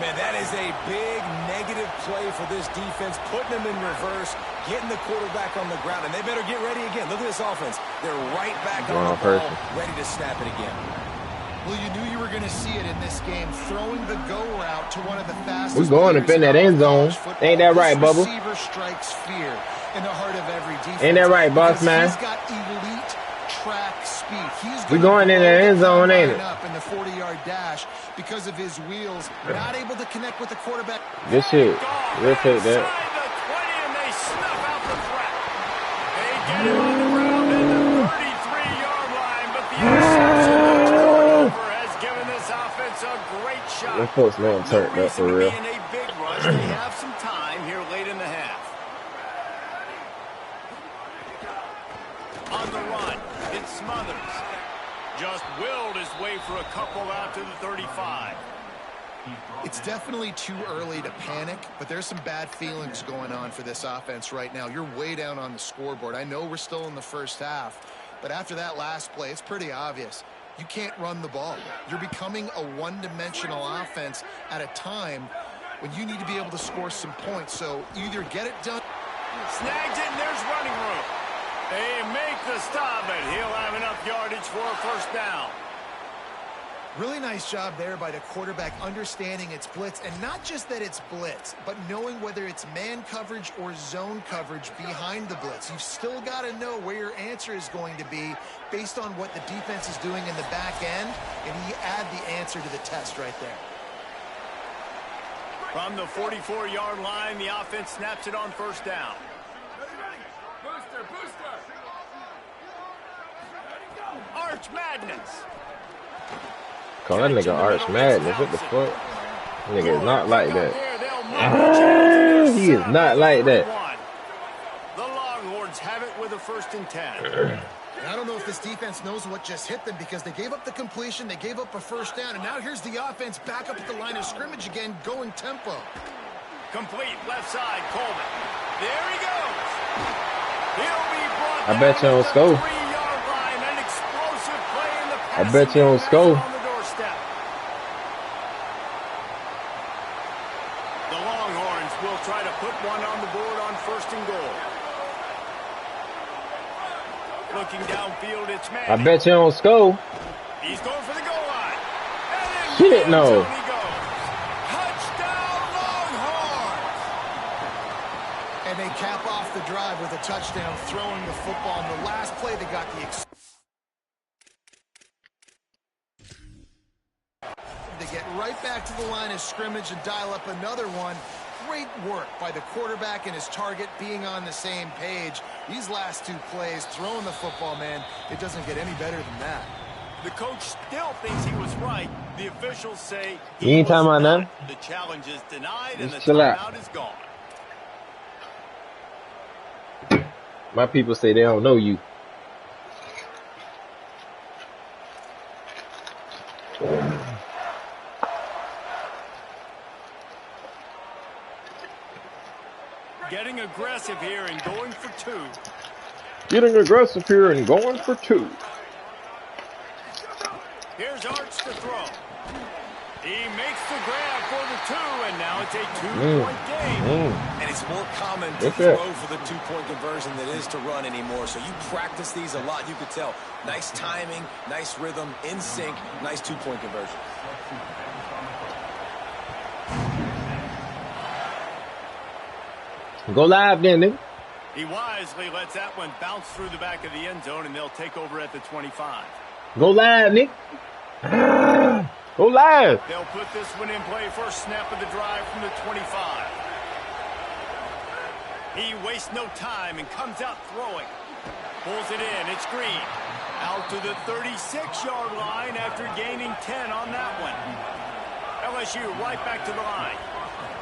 Man, that is a big negative play for this defense, putting them in reverse, getting the quarterback on the ground, and they better get ready again. Look at this offense. They're right back on the ball, ready to snap it again. Well, you knew you were going to see it in this game, throwing the go route to one of the fastest. We're going up in that end zone. Ain't that right, Bubba? Receiver strikes fear in the heart of every defense. Ain't that right, boss man? He's got elite track speed. We're going in that end zone, ain't it? Up in the 40-yard dash because of his wheels, not able to connect with the quarterback. Good shit. We'll take that. They snuff out the threat. They get him on the ground at the 33-yard line, but the interception has given this offense a great shot. Them folks know I'm turned up for real. In a big rush, they have some time here late in the half. On the run, it's Smothers. Just willed his way for a couple out to the 35. It's definitely too early to panic, but there's some bad feelings going on for this offense right now. You're way down on the scoreboard. I know we're still in the first half, but after that last play, it's pretty obvious. You can't run the ball. You're becoming a one-dimensional offense at a time when you need to be able to score some points. So either get it done. Snags it, and there's running room. They make the stop, and he'll have enough yardage for a first down. Really nice job there by the quarterback understanding it's blitz, and not just that it's blitz, but knowing whether it's man coverage or zone coverage behind the blitz. You've still got to know where your answer is going to be based on what the defense is doing in the back end, and he add the answer to the test right there. From the 44-yard line, the offense snaps it on first down. Booster. Arch Madness. Call that nigga Arch Madness. What the fuck? Nigga is not like that. He is not like that. The Longhorns have it with a 1st and 10. And I don't know if this defense knows what just hit them because they gave up the completion, they gave up a first down, and now here's the offense back up at the line of scrimmage again, going tempo. Complete, left side, Coleman. There he goes. He'll be brought I bet you don't score. 3-yard line. An explosive play in the I bet you don't score. on the doorstep. The Longhorns will try to put one on the board on 1st and goal. Looking downfield, it's Manning. I bet you don't score. He's going for the goal line. And Shit, no. he goes. Touchdown, Longhorns! And they cap off the drive with a touchdown, throwing the football. In the last play, they got the they get right back to the line of scrimmage and dial up another one. Great work by the quarterback and his target being on the same page. These last 2 plays, throwing the football, man, it doesn't get any better than that. The coach still thinks he was right. The officials say You ain't talking about nothing? The challenge is denied and the Just chill out. timeout is gone. My people say they don't know you. Getting aggressive here and going for 2. Getting aggressive here and going for 2. Here's Arch to throw. He makes the grab for the 2, and now it's a 2-point game. And it's more common to throw for the 2-point conversion than it is to run anymore. So you practice these a lot. You could tell. Nice timing, nice rhythm, in sync, nice 2-point conversion. Go live then, nigga. He wisely lets that one bounce through the back of the end zone, and they'll take over at the 25. Go live, nigga. Go live. They'll put this one in play, first snap of the drive from the 25. He wastes no time and comes out throwing. Pulls it in. It's Green. Out to the 36-yard line after gaining 10 on that one. LSU right back to the line.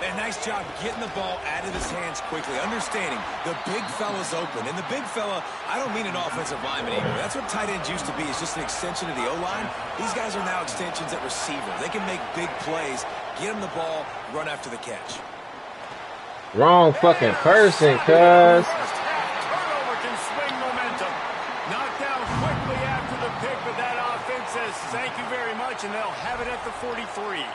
And nice job getting the ball out of his hands quickly, understanding the big fella's open. And the big fella, I don't mean an offensive lineman anymore. That's what tight ends used to be, is just an extension of the O-line. These guys are now extensions at receiver. They can make big plays, get him the ball, run after the catch. Wrong fucking person, cuz. Turnover can swing momentum. Knocked down quickly after the pick, but that offense says thank you very much, and they'll have it at the 43.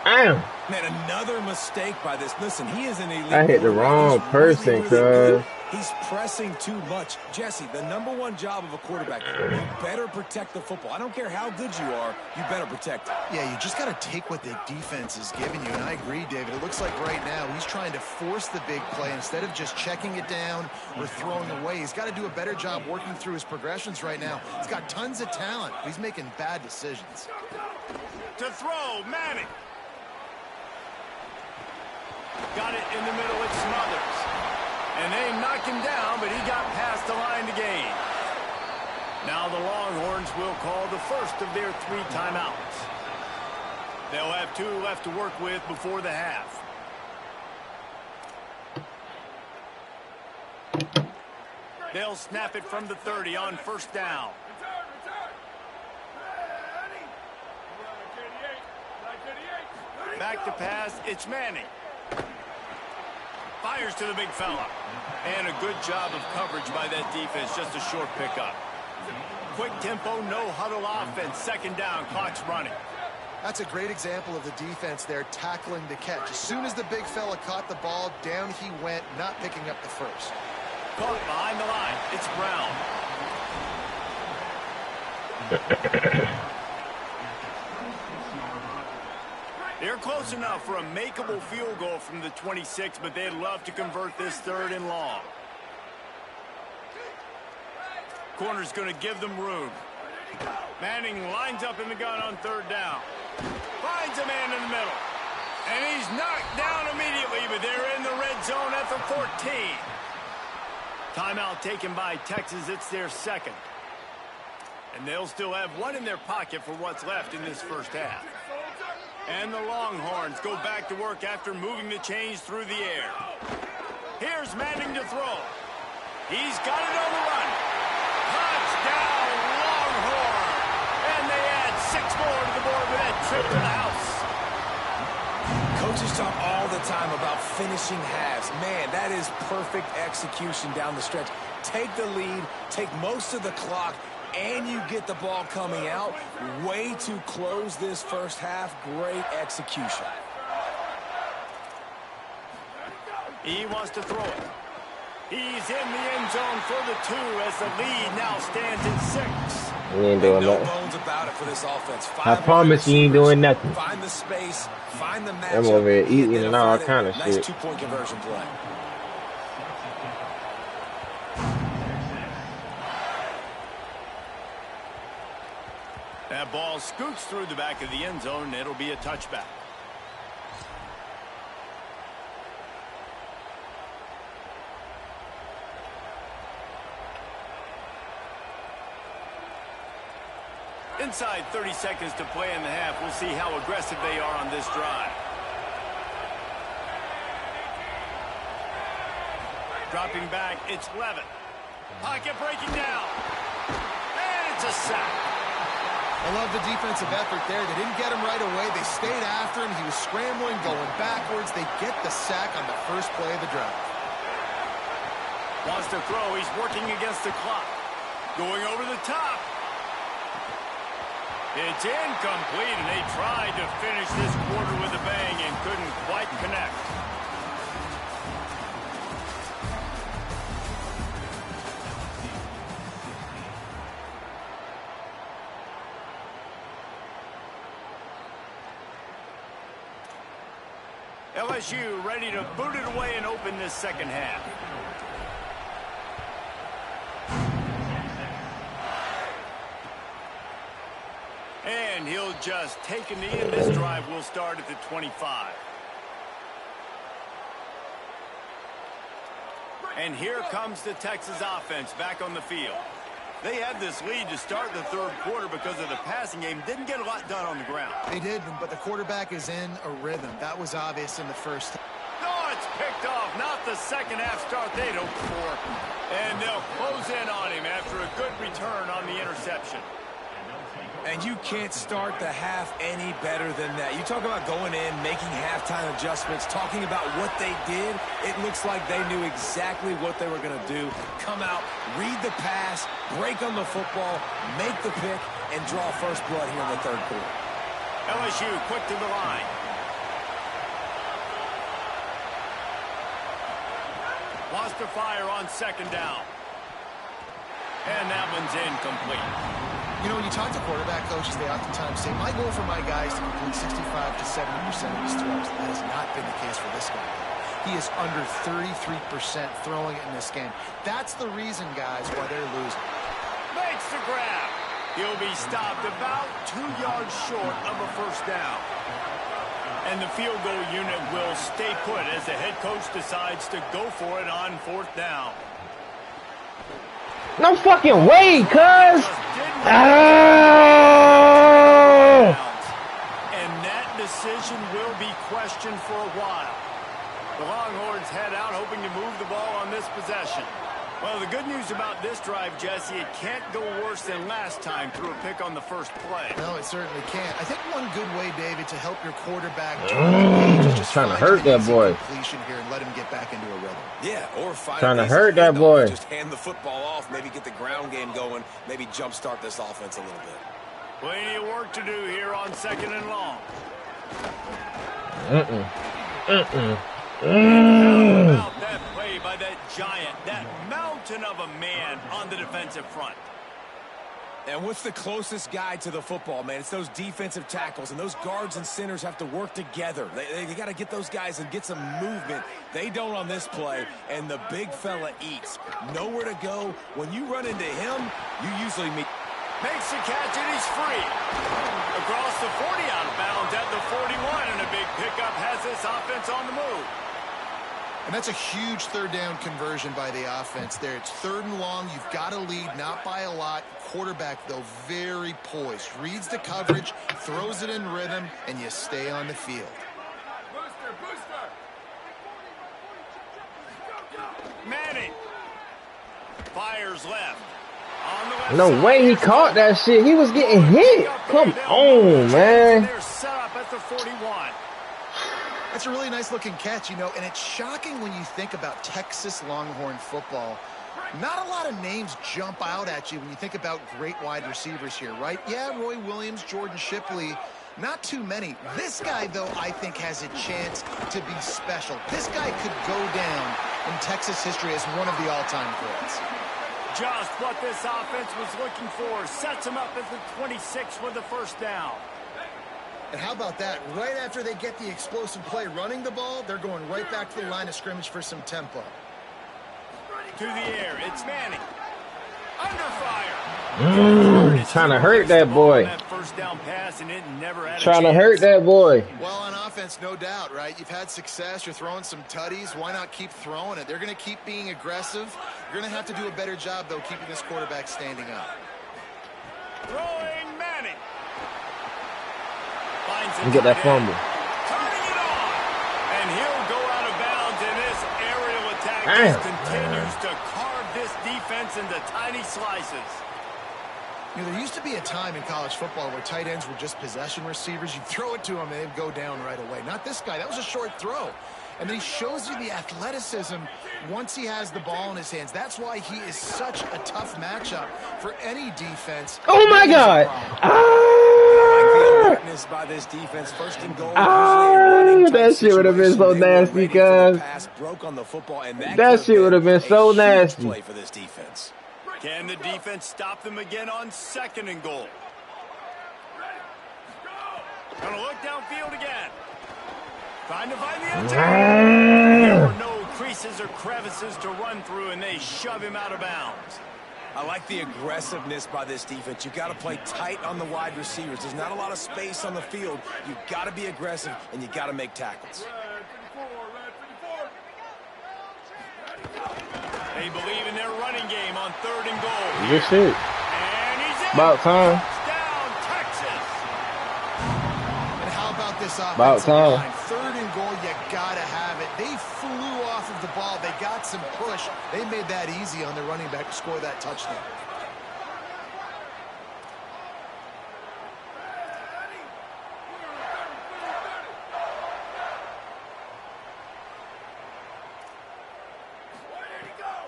Damn. Man, another mistake by this. Listen, he is an elite. I hit the wrong person, cuz. He's pressing too much. Jesse, the #1 job of a quarterback, you better protect the football. I don't care how good you are, you better protect it. Yeah, you just got to take what the defense is giving you, and I agree, David. It looks like right now he's trying to force the big play instead of just checking it down or throwing away. He's got to do a better job working through his progressions right now. He's got tons of talent, but he's making bad decisions. To throw, Manning. Got it in the middle, it's Smothers. And they knock him down, but he got past the line to gain. Now the Longhorns will call the first of their 3 timeouts. They'll have 2 left to work with before the half. They'll snap it from the 30 on first down. Back to pass. It's Manning. Fires to the big fella. And a good job of coverage by that defense. Just a short pickup. Quick tempo, no huddle offense. Second down, clock's running. That's a great example of the defense there tackling the catch. As soon as the big fella caught the ball, down he went, not picking up the first. Caught behind the line. It's Brown. They're close enough for a makeable field goal from the 26, but they'd love to convert this 3rd and long. Corner's going to give them room. Manning lines up in the gun on 3rd down. Finds a man in the middle. And he's knocked down immediately, but they're in the red zone at the 14. Timeout taken by Texas. It's their 2nd. And they'll still have one in their pocket for what's left in this first half. And the Longhorns go back to work after moving the chains through the air. Here's Manning to throw. He's got it on the run. Touchdown, Longhorn! And they add 6 more to the board with that trip to the house. Coaches talk all the time about finishing halves. Man, that is perfect execution down the stretch. Take the lead, take most of the clock, and you get the ball coming out. Way to close this first half. Great execution. He wants to throw it. He's in the end zone for the 2 as the lead now stands at 6. He ain't doing no nothing. bones about it for this offense. I promise you ain't doing nothing. Find the space, find the matchup. I'm over here eating and all kind of nice shit. 2-point conversion play. That ball scoots through the back of the end zone, and it'll be a touchback. Inside 30 seconds to play in the half. We'll see how aggressive they are on this drive. Dropping back, it's Levitt. Pocket breaking down. And it's a sack. I love the defensive effort there. They didn't get him right away. They stayed after him. He was scrambling, going backwards. They get the sack on the first play of the drive. Wants to throw. He's working against the clock. Going over the top. It's incomplete, and they tried to finish this quarter with a bang and couldn't quite connect. LSU ready to boot it away and open this second half. And he'll just take a knee, and this drive will start at the 25. And here comes the Texas offense back on the field. They had this lead to start the third quarter because of the passing game. Didn't get a lot done on the ground. They did, but the quarterback is in a rhythm. That was obvious in the first. No, it's picked off. Not the second half start they'd hoped for. And they'll close in on him after a good return on the interception. And you can't start the half any better than that. You talk about going in, making halftime adjustments, talking about what they did. It looks like they knew exactly what they were going to do. Come out, read the pass, break on the football, make the pick, and draw first blood here in the third quarter. LSU quick to the line. Wants to fire on second down. And that one's incomplete. You know, when you talk to quarterback coaches, they oftentimes say, my goal for my guy is to complete 65 to 70% of his throws. That has not been the case for this guy. He is under 33% throwing it in this game. That's the reason, guys, why they're losing. Makes the grab. He'll be stopped about 2 yards short of a first down. And the field goal unit will stay put as the head coach decides to go for it on fourth down. No fucking way, cuz! And that decision will be questioned for a while. The Longhorns head out hoping to move the ball on this possession. Well, the good news about this drive, Jesse, it can't go worse than last time through a pick on the first play. No, it certainly can't. I think one good way, David, to help your quarterback is just trying to hurt that boy. Completion here and let him get back into a rhythm. Yeah, or trying to hurt that boy. Just hand the football off, maybe get the ground game going, maybe jumpstart this offense a little bit. Plenty of work to do here on 2nd and long. How about that play by that giant, that mountain of a man on the defensive front? And what's the closest guy to the football, man? It's those defensive tackles, and those guards and centers have to work together. They got to get those guys and get some movement. They don't on this play, and the big fella eats. Nowhere to go. When you run into him, you usually meet. Makes the catch, and he's free. Across the 40, out of bounds at the 41, and a big pickup has this offense on the move. And that's a huge third down conversion by the offense there. It's 3rd and long. You've got to lead, not by a lot. Quarterback, though, very poised. Reads the coverage, throws it in rhythm, and you stay on the field. Manning fires left. On the left No side, way he caught that shit. He was getting hit. Come on, man. They're set up at the 41. That's a really nice-looking catch, you know, and it's shocking when you think about Texas Longhorn football. Not a lot of names jump out at you when you think about great wide receivers here, right? Yeah, Roy Williams, Jordan Shipley, not too many. This guy, though, I think has a chance to be special. This guy could go down in Texas history as one of the all-time greats. Just what this offense was looking for. Sets him up at the 26 for the first down. And how about that? Right after they get the explosive play running the ball, they're going right back to the line of scrimmage for some tempo. To the air, it's Manning. Under fire. Trying to hurt that boy. That first down pass, and it never had a Trying to chance. hurt that boy. Well, on offense, no doubt, right? You've had success. You're throwing some tutties. Why not keep throwing it? They're going to keep being aggressive. You're going to have to do a better job, though, keeping this quarterback standing up. Throwing Manning. You get that fumble. Turning it on. And he'll go out of bounds, and this aerial attack just continues to carve this defense into tiny slices. You know, there used to be a time in college football where tight ends were just possession receivers. You'd throw it to them, and they'd go down right away. Not this guy. That was a short throw. And then he shows you the athleticism once he has the ball in his hands. That's why he is such a tough matchup for any defense. Oh, my God. By this defense, 1st and goal. That shit would have been so nasty, cuz. That shit would have been so nasty. Play for this defense. Can the defense stop them again on 2nd and goal? Gonna look downfield again. Trying to find the end zone. There were no creases or crevices to run through, and they shove him out of bounds. I like the aggressiveness by this defense. You've got to play tight on the wide receivers. There's not a lot of space on the field. You've got to be aggressive, and you've got to make tackles. They believe in their running game on 3rd and goal. Good shit. And he's in. About time. Touchdown, Texas. And how about this About offensive time. line? 3rd and goal, you got to have it. They flew off of the ball. They got some push. They made that easy on their running back to score that touchdown.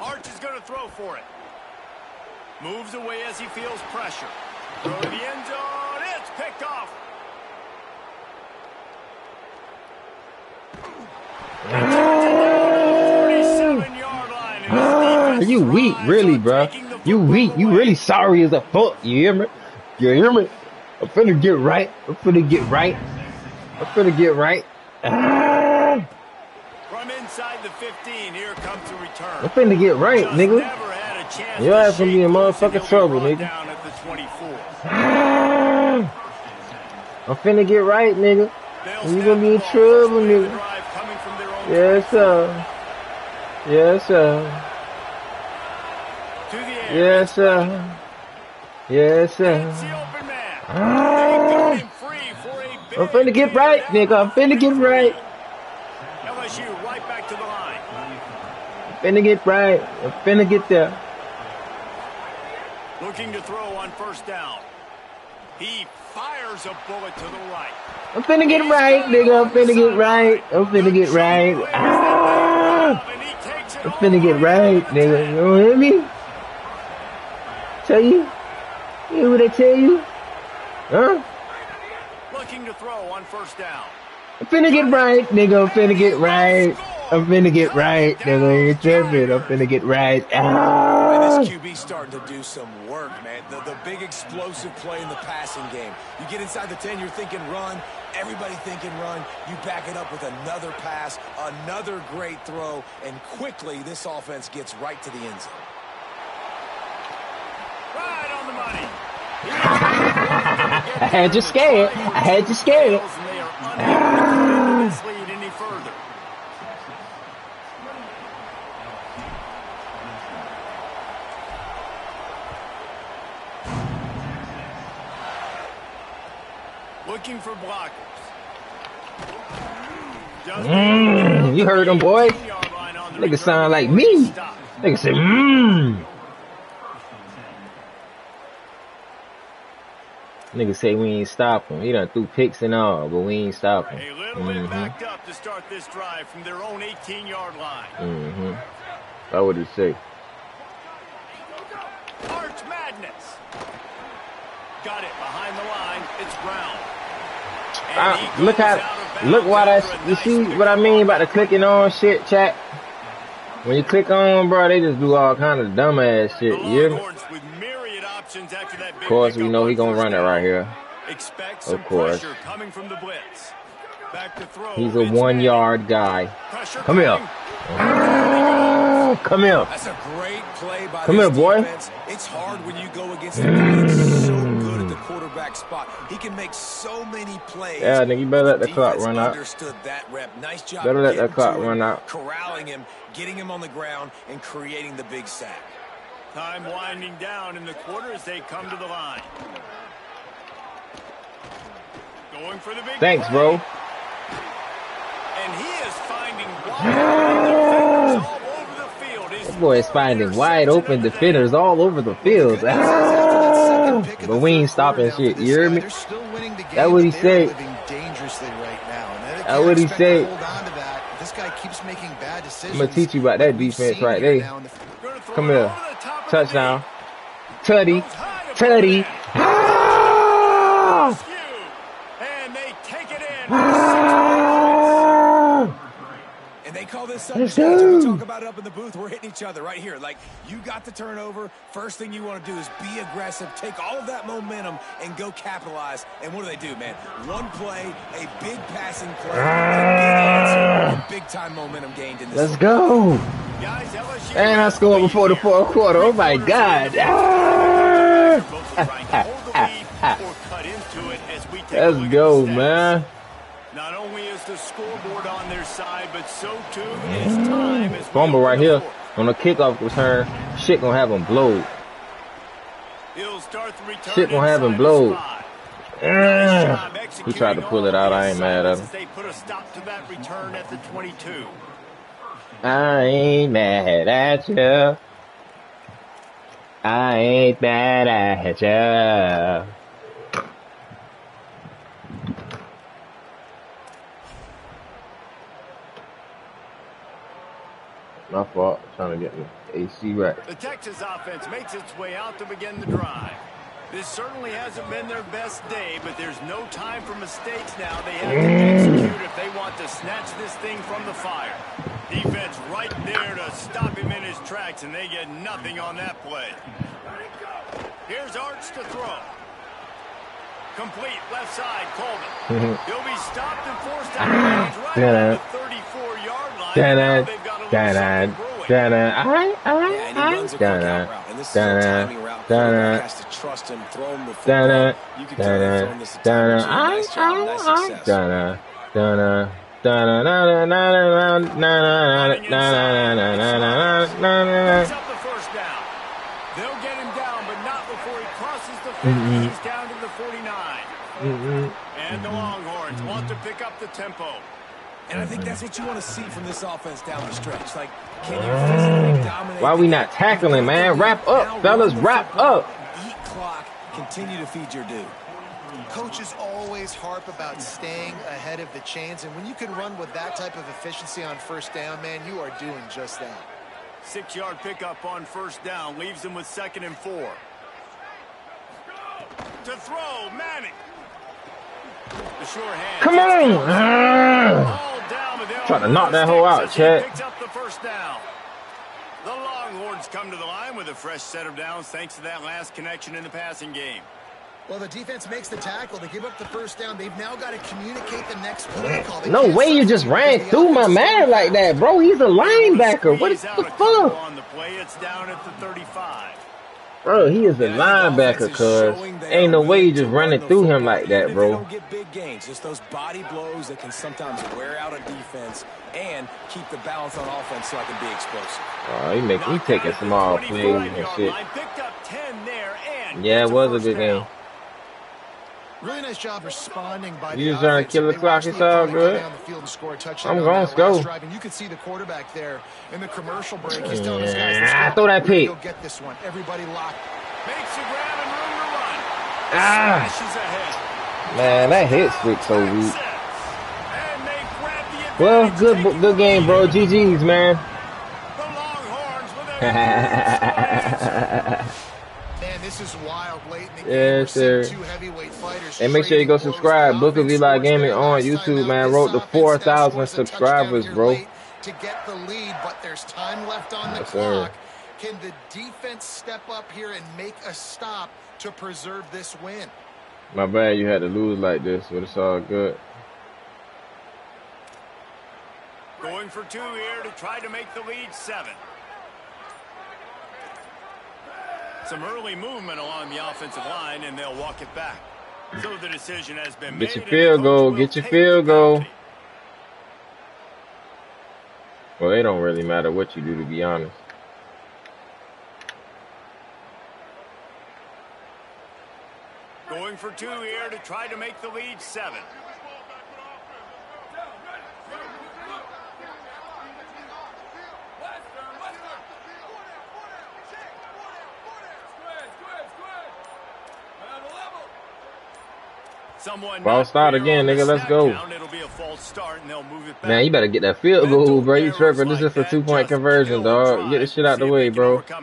Arch is going to throw for it. Moves away as he feels pressure. Throw to the end zone. It's picked off. You weak, really, bro. You weak. You really sorry as a fuck. You hear me? You hear me? I'm finna get right. I'm finna get right. I'm finna get right. From inside the 15, here comes the return. I'm finna get right, Just nigga. never had a chance Your to ass gonna be in shake loose, and motherfucking he'll trouble, be brought nigga. down at the 24. I'm finna get right, nigga. They'll You snap gonna be the in ball. trouble, First play of the nigga. drive coming from their own Yes, 24. sir. Yes, sir. To the air. Yes, sir. Yes, sir. It's the open man. They got him free for a big I'm finna get right, nigga. I'm finna get right. LSU right back to the line. finna get right. I'm finna get there. Looking to throw on first down. He fires a bullet to the right. I'm finna get right, nigga. I'm finna get right. I'm finna get right. Ah! I'm finna get right, nigga. You don't hear me? Tell you? You hear what I tell you? Huh? Looking to throw on first down. I'm finna get right, nigga. I'm finna get right. I'm finna get right, nigga. You're tripping. I'm finna get right. Ah! This QB's starting to do some work, man. The big explosive play in the passing game. You get inside the 10, you're thinking run. Everybody thinking run. You back it up with another pass, another great throw, and quickly this offense gets right to the end zone. Right on the money. I had you scared. I had you scared. They are unable to cut into this lead any further. Looking for blockers. You heard them, boys. Nigga sound like me. Nigga say, Nigga say we ain't stop him. He done threw picks and all, but we ain't stop him. A little bit backed up to start this drive from their own 18-yard line. That's what he say. Arch Madness. Got it behind the line. It's Brown. Look why that's, you see what I mean about the clicking on shit, chat? When you click on, bro, they just do all kind of dumbass shit, yeah? Of course, we know he gonna run it right here. Of course. He's a 1 yard guy. Come here. Come here. That's a great play by Come here, boy. Defense. It's hard when you go against a guy that's so good at the quarterback spot. He can make so many plays. Yeah, nigga, you better let the clock run out. Understood that rep. Nice job. Better let that clock run out. Corralling him, getting him on the ground, and creating the big sack. Time winding down in the quarter as they come to the line. Going for the big Thanks, play. bro. And he is finding wide open defenders all over the field. This boy is finding wide open defenders all over the field. But we ain't stopping shit. You hear me? That's what he said. That's what he said. This guy keeps making bad decisions. I'm gonna teach you about that defense right there. Come here. Touchdown. Tutty. Tutty. And they take it in. And they call this something. We talk about it up in the booth. We're hitting each other right here. Like, you got the turnover. First thing you want to do is be aggressive, take all of that momentum, and go capitalize. And what do, man? One play, a big passing play, a big-time momentum gained in this. Let's go. And I scored before the fourth quarter. Oh, my God. Let's go, man. Not only is the scoreboard on their side, but so too is time. Fumble right here on the kickoff return. Shit gonna have him blowed. Shit gonna have him blowed. He tried to pull it out. I ain't mad at him. They put a stop to that return at the 22. I ain't mad at you. I ain't mad at you. My fault. Trying to get the AC right. The Texas offense makes its way out to begin the drive. This certainly hasn't been their best day, but there's no time for mistakes now. They have to execute if they want to snatch this thing from the fire. Defense right there to stop him in his tracks, and they get nothing on that play. Here's Arch to throw. Complete left side, Coleman. He'll be stopped and forced out of range right at the 34-yard line. Now they've got a little something brewing. And he runs a quick out route. And this is a timing route. Quarterback has to trust him, throw him the football. You can tell they're throwing this a time or two. Nice job, nice success. Picks up the first down. They'll get him down, but not before he crosses the 50. He's down to the 49. And the Longhorns want to pick up the tempo. And I think that's what you want to see from this offense down the stretch. Like, can you physically dominate? Why we not tackling, man? Wrap up, fellas. Wrap up. Eat clock. Continue to feed your dude. Coaches always harp about staying ahead of the chains, and when you can run with that type of efficiency on first down, man, you are doing just that. 6-yard pickup on first down leaves them with 2nd and 4. To throw, Manning. The sure hand. Come on. Trying to knock that hole out, Chad. Picks up the first down. The Longhorns come to the line with a fresh set of downs thanks to that last connection in the passing game. Well, the defense makes the tackle. They give up the first down. They've now got to communicate the next play call. No way you just ran through my man like that, bro. He's a linebacker. What the fuck? On the play, it's down at the 35. Bro, he is a linebacker, cuz. Ain't no way you just running through him like that, bro. They don't get big gains, just those body blows that can sometimes wear out a defense and keep the balance on offense so I can be explosive. Oh, he taking small plays and shit. Yeah, it was a good game. Really nice job responding by you just trying to kill the clock. It's all good. I'm going to go. You can see the quarterback there in the commercial break. He's telling his guys, throw that pick. Get this one. Everybody locked. Makes a grab and room to run. Smashes ahead. Man, that hit switch so weak. Well, good game, bro. GG's, man. The Longhorns with Man, this is wild late in the game. Yes, sir. Two heavyweight fighters. And make sure you go subscribe. Book of Eli Gaming on YouTube, man. Road to 4,000 subscribers, bro. To get the lead, but there's time left on the clock. Can the defense step up here and make a stop to preserve this win? My bad, you had to lose like this, but it's all good. Going for 2 here to try to make the lead 7. Some early movement along the offensive line, and they'll walk it back. So the decision has been made. Get your field goal. Get your field goal. Well, it don't really matter what you do, to be honest. Going for 2 here to try to make the lead 7. Ball start again, nigga. Let's go. Man, you better get that field goal, bro. You tripping. This is a 2-point conversion, dog. Get this shit out the way, bro. Let's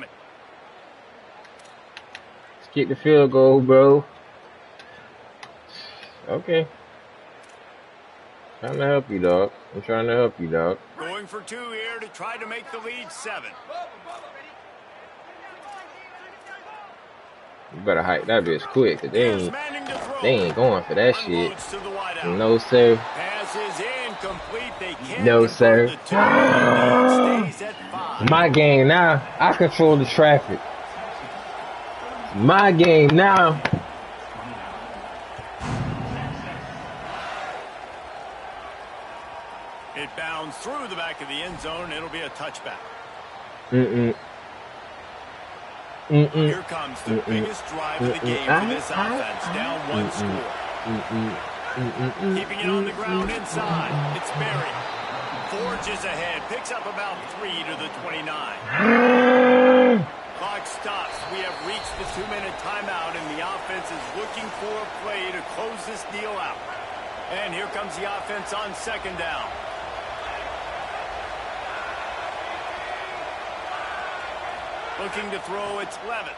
get the field goal, bro. Okay. Trying to help you, dog. I'm trying to help you, dog. Going for 2 here to try to make the lead 7. You better hike that bitch quick, cause they ain't going for that shit. No, sir. No, sir. My game now. I control the traffic. My game now. It bounds through the back of the end zone. It'll be a touchback. Here comes the biggest drive of the game for this offense. Down 1 score. Keeping it on the ground inside. It's Berry. Forges ahead. Picks up about 3 to the 29. Clock stops. We have reached the 2-minute timeout, and the offense is looking for a play to close this deal out. And here comes the offense on 2nd down. Looking to throw, it's Levin.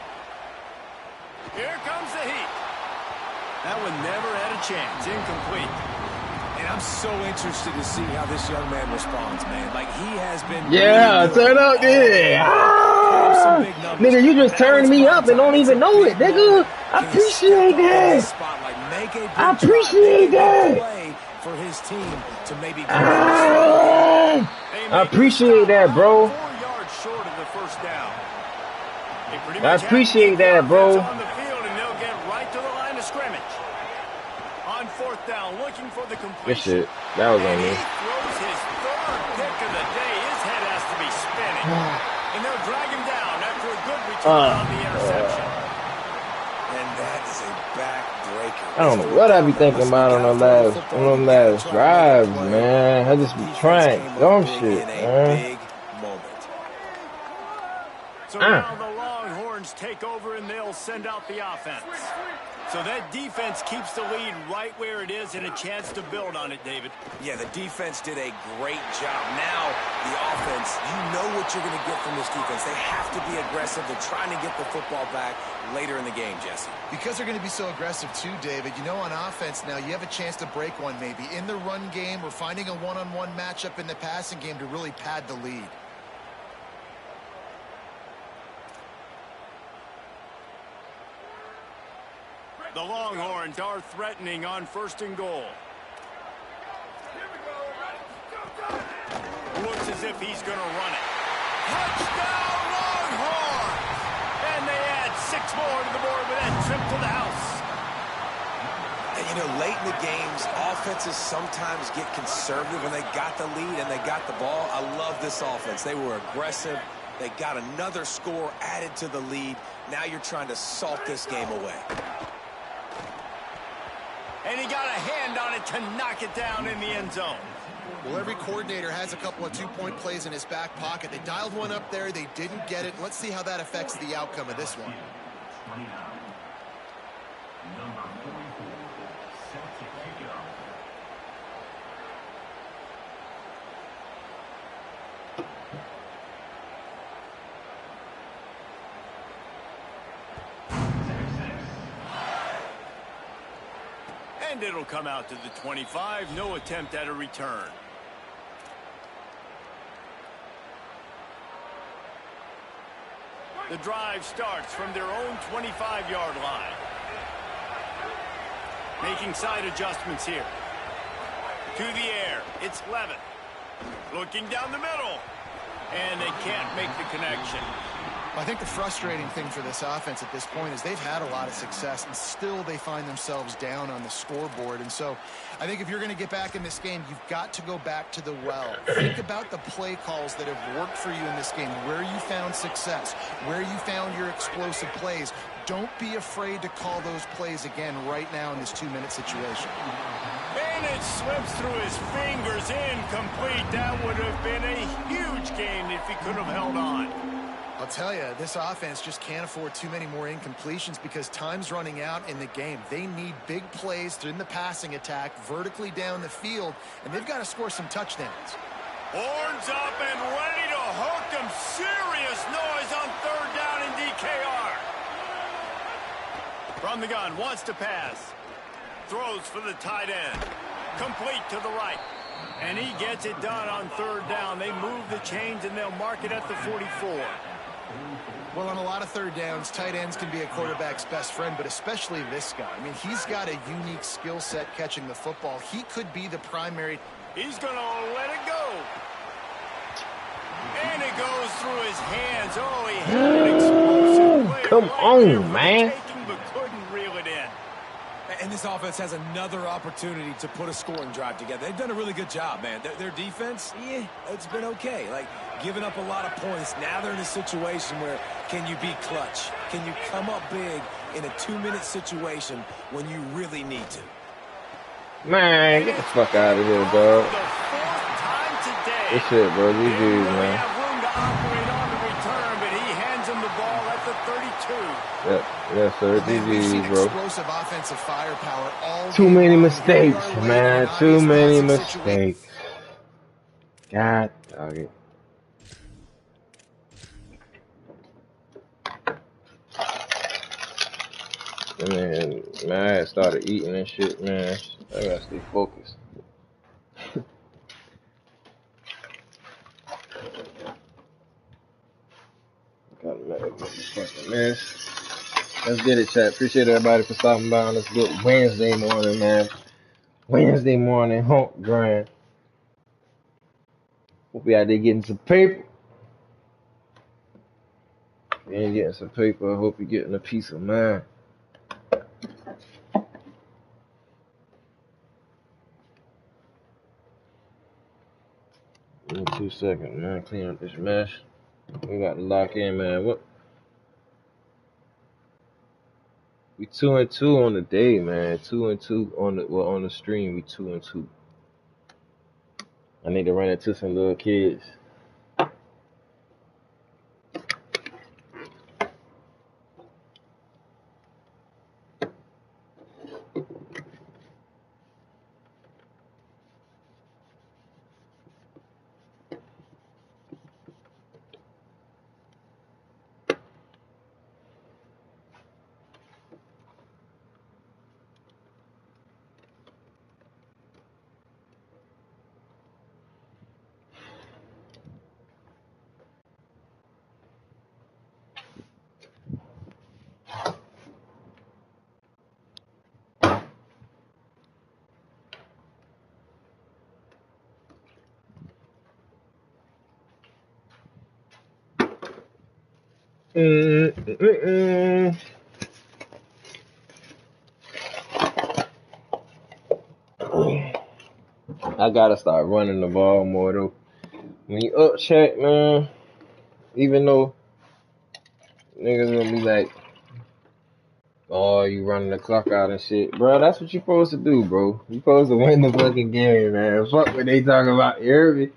Here comes the heat. That one never had a chance. Incomplete. And I'm so interested to see how this young man responds, man. Like, he has been... Yeah, turn up there. Nigga, you just turned me up and don't even know it, nigga. I appreciate that. I appreciate that. For his team to maybe... I appreciate that, bro. 4 yards short of the first down. I appreciate that, bro. On the field, and they'll get right to the line of scrimmage. On 4th down, looking for the completion. Good shit. That was on me. He throws his 3rd pick of the day. His head has to be spinning. And they'll drag him down after a good return on the interception. And that is a back-breaker. I don't know what I be thinking about on them last drives, man. I just be trying dumb shit, man. So now the Longhorns take over and they'll send out the offense. So that defense keeps the lead right where it is and a chance to build on it, David. Yeah, the defense did a great job. Now, the offense, you know what you're going to get from this defense. They have to be aggressive. They're trying to get the football back later in the game, Jesse. Because they're going to be so aggressive too, David. You know, on offense now, you have a chance to break one maybe in the run game or finding a one-on-one matchup in the passing game to really pad the lead. The Longhorns are threatening on 1st and goal. Looks as if he's going to run it. Touchdown, Longhorns! And they add 6 more to the board with that trip to the house. And, you know, late in the games, offenses sometimes get conservative when they got the lead and they got the ball. I love this offense. They were aggressive. They got another score added to the lead. Now you're trying to salt this game away. And he got a hand on it to knock it down in the end zone. Well, every coordinator has a couple of two-point plays in his back pocket. They dialed one up there. They didn't get it. Let's see how that affects the outcome of this one. And it'll come out to the 25. No attempt at a return. The drive starts from their own 25-yard line. Making side adjustments here. To the air. It's Levitt. Looking down the middle. And they can't make the connection. I think the frustrating thing for this offense at this point is they've had a lot of success, and still they find themselves down on the scoreboard. And so I think if you're going to get back in this game, you've got to go back to the well. Think about the play calls that have worked for you in this game, where you found success, where you found your explosive plays. Don't be afraid to call those plays again right now in this 2-minute situation. And it slips through his fingers, incomplete. That would have been a huge gain if he could have held on. I'll tell you, this offense just can't afford too many more incompletions because time's running out in the game. They need big plays in the passing attack, vertically down the field, and they've got to score some touchdowns. Horns up and ready to hook them. Serious noise on 3rd down in DKR. From the gun, wants to pass. Throws for the tight end. Complete to the right. And he gets it done on 3rd down. They move the chains and they'll mark it at the 44. Well, on a lot of 3rd downs, tight ends can be a quarterback's best friend, but especially this guy. I mean, he's got a unique skill set catching the football. He could be the primary. He's going to let it go. And it goes through his hands. Oh, he had an explosive play. Come on, man. But couldn't reel it in. And this offense has another opportunity to put a scoring drive together. They've done a really good job, man. Their defense, yeah, it's been okay. Like, giving up a lot of points. Now they're in a situation where can you be clutch? Can you come up big in a 2-minute situation when you really need to? Man, get the fuck out of here, dog. The 4th time today. Good shit, bro. GG, man. Have room to operate on the return, but he hands him the ball at the 32. Yep. Yes, sir. GG, bro. Explosive offensive firepower all Too many mistakes, man. Too many mistakes. God dog it. Man, I started eating and shit, man. I gotta stay focused. Gotta make a fucking mess. Let's get it, chat. Appreciate everybody for stopping by on this good Wednesday morning, man. Wednesday morning, hump grind. Hope you out there getting some paper. If you ain't getting some paper, I hope you're getting a piece of mind. Give me 2 seconds, man. Clean up this mess. We got to lock in, man. What? We 2-2 on the day, man. 2-2 on the stream. We 2-2. I need to run into some little kids. I gotta start running the ball more though. When you up check, man, even though niggas gonna be like, oh, you running the clock out and shit, bro. That's what you supposed to do, bro. You supposed to win the fucking game, man. Fuck what they talking about, you hear me?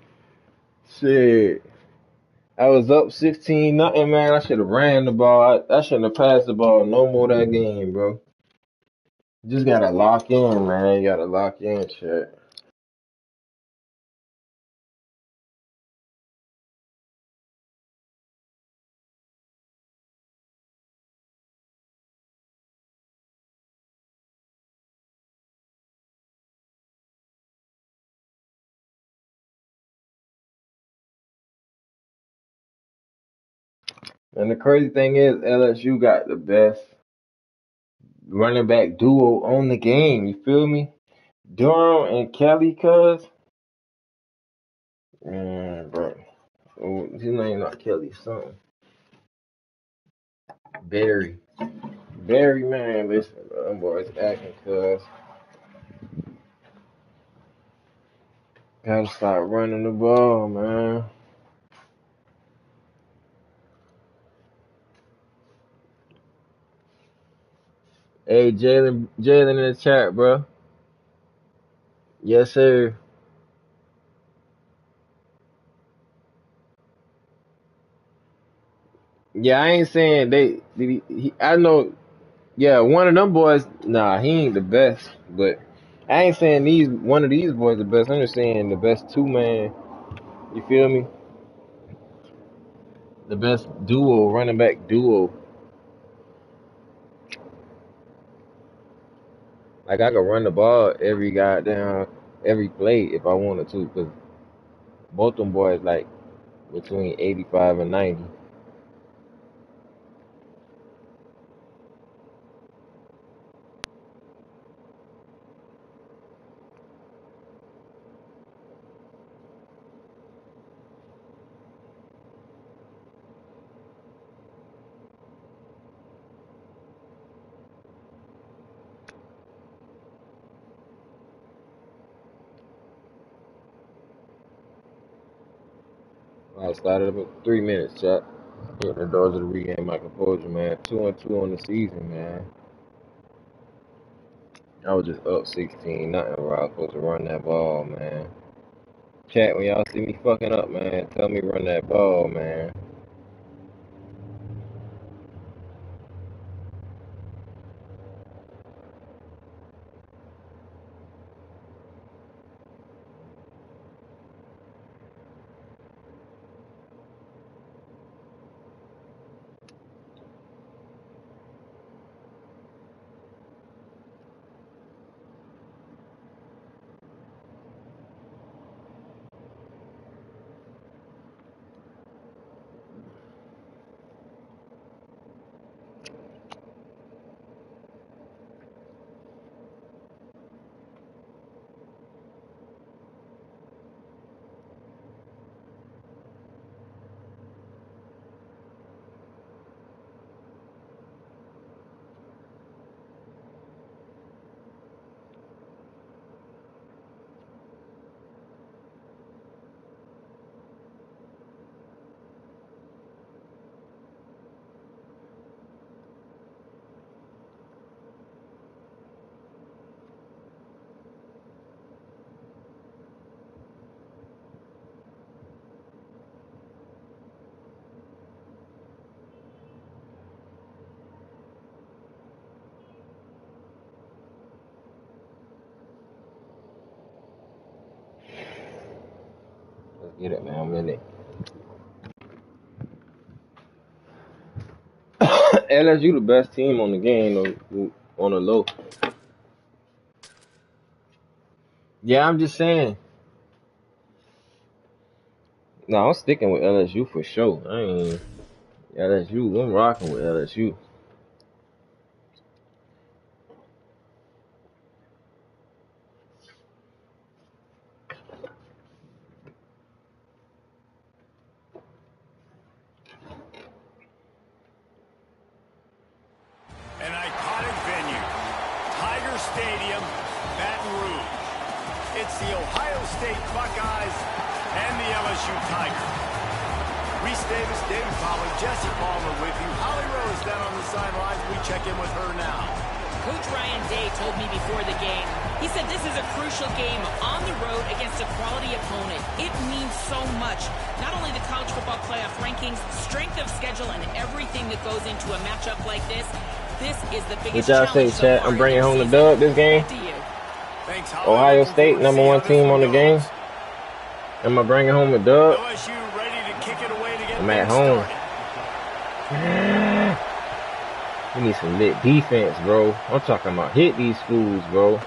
Shit. I was up 16 nothing, man. I should have ran the ball. I shouldn't have passed the ball no more that game, bro. You just gotta lock in, man. You gotta lock in, shit. And the crazy thing is, LSU got the best running back duo on the game. You feel me? Durham and Kelly, cuz. Man, bro. Oh, his name not Kelly, something. Barry. Barry, man, listen, bro. Them boys acting, cuz. Gotta start running the ball, man. Hey, Jalen in the chat, bro. Yes, sir. Yeah, I ain't saying I know. Yeah, one of them boys. Nah, he ain't the best, but I ain't saying one of these boys the best. I'm just saying the best two man. You feel me? The best duo, running back duo. Like I could run the ball every play if I wanted to, cause both them boys like between 85 and 90. I started about 3 minutes, chat. Hitting the doors of the regain my composure, man. 2-2 on the season, man. I was just up 16, nothing where I was supposed to run that ball, man. Chat, when y'all see me fucking up, man, tell me run that ball, man. Get it, man. I'm in it. LSU the best team on the game, on the low. Yeah, I'm just saying. No, I'm sticking with LSU for sure. I ain't LSU. I'm rocking with LSU. An iconic venue, Tiger Stadium, Baton Rouge. It's the Ohio State Buckeyes and the LSU Tigers. Reese Davis, David Pollard, Jesse Palmer with you. Holly Rose down on the sidelines. We check in with her now. Coach Ryan Day told me before the game, he said this is a crucial game on the road against a quality opponent. It means so much. Not only the college football playoff rankings, strength of schedule, and everything that goes into a matchup like this. This is the biggest What y'all say, chat? I'm bringing home the dub this game. Thanks, Ohio State, #1 team on the game. Am I bringing home the dub? LSU ready to kick it away to get I'm at home. We need some lit defense, bro. I'm talking about hit these schools, bro.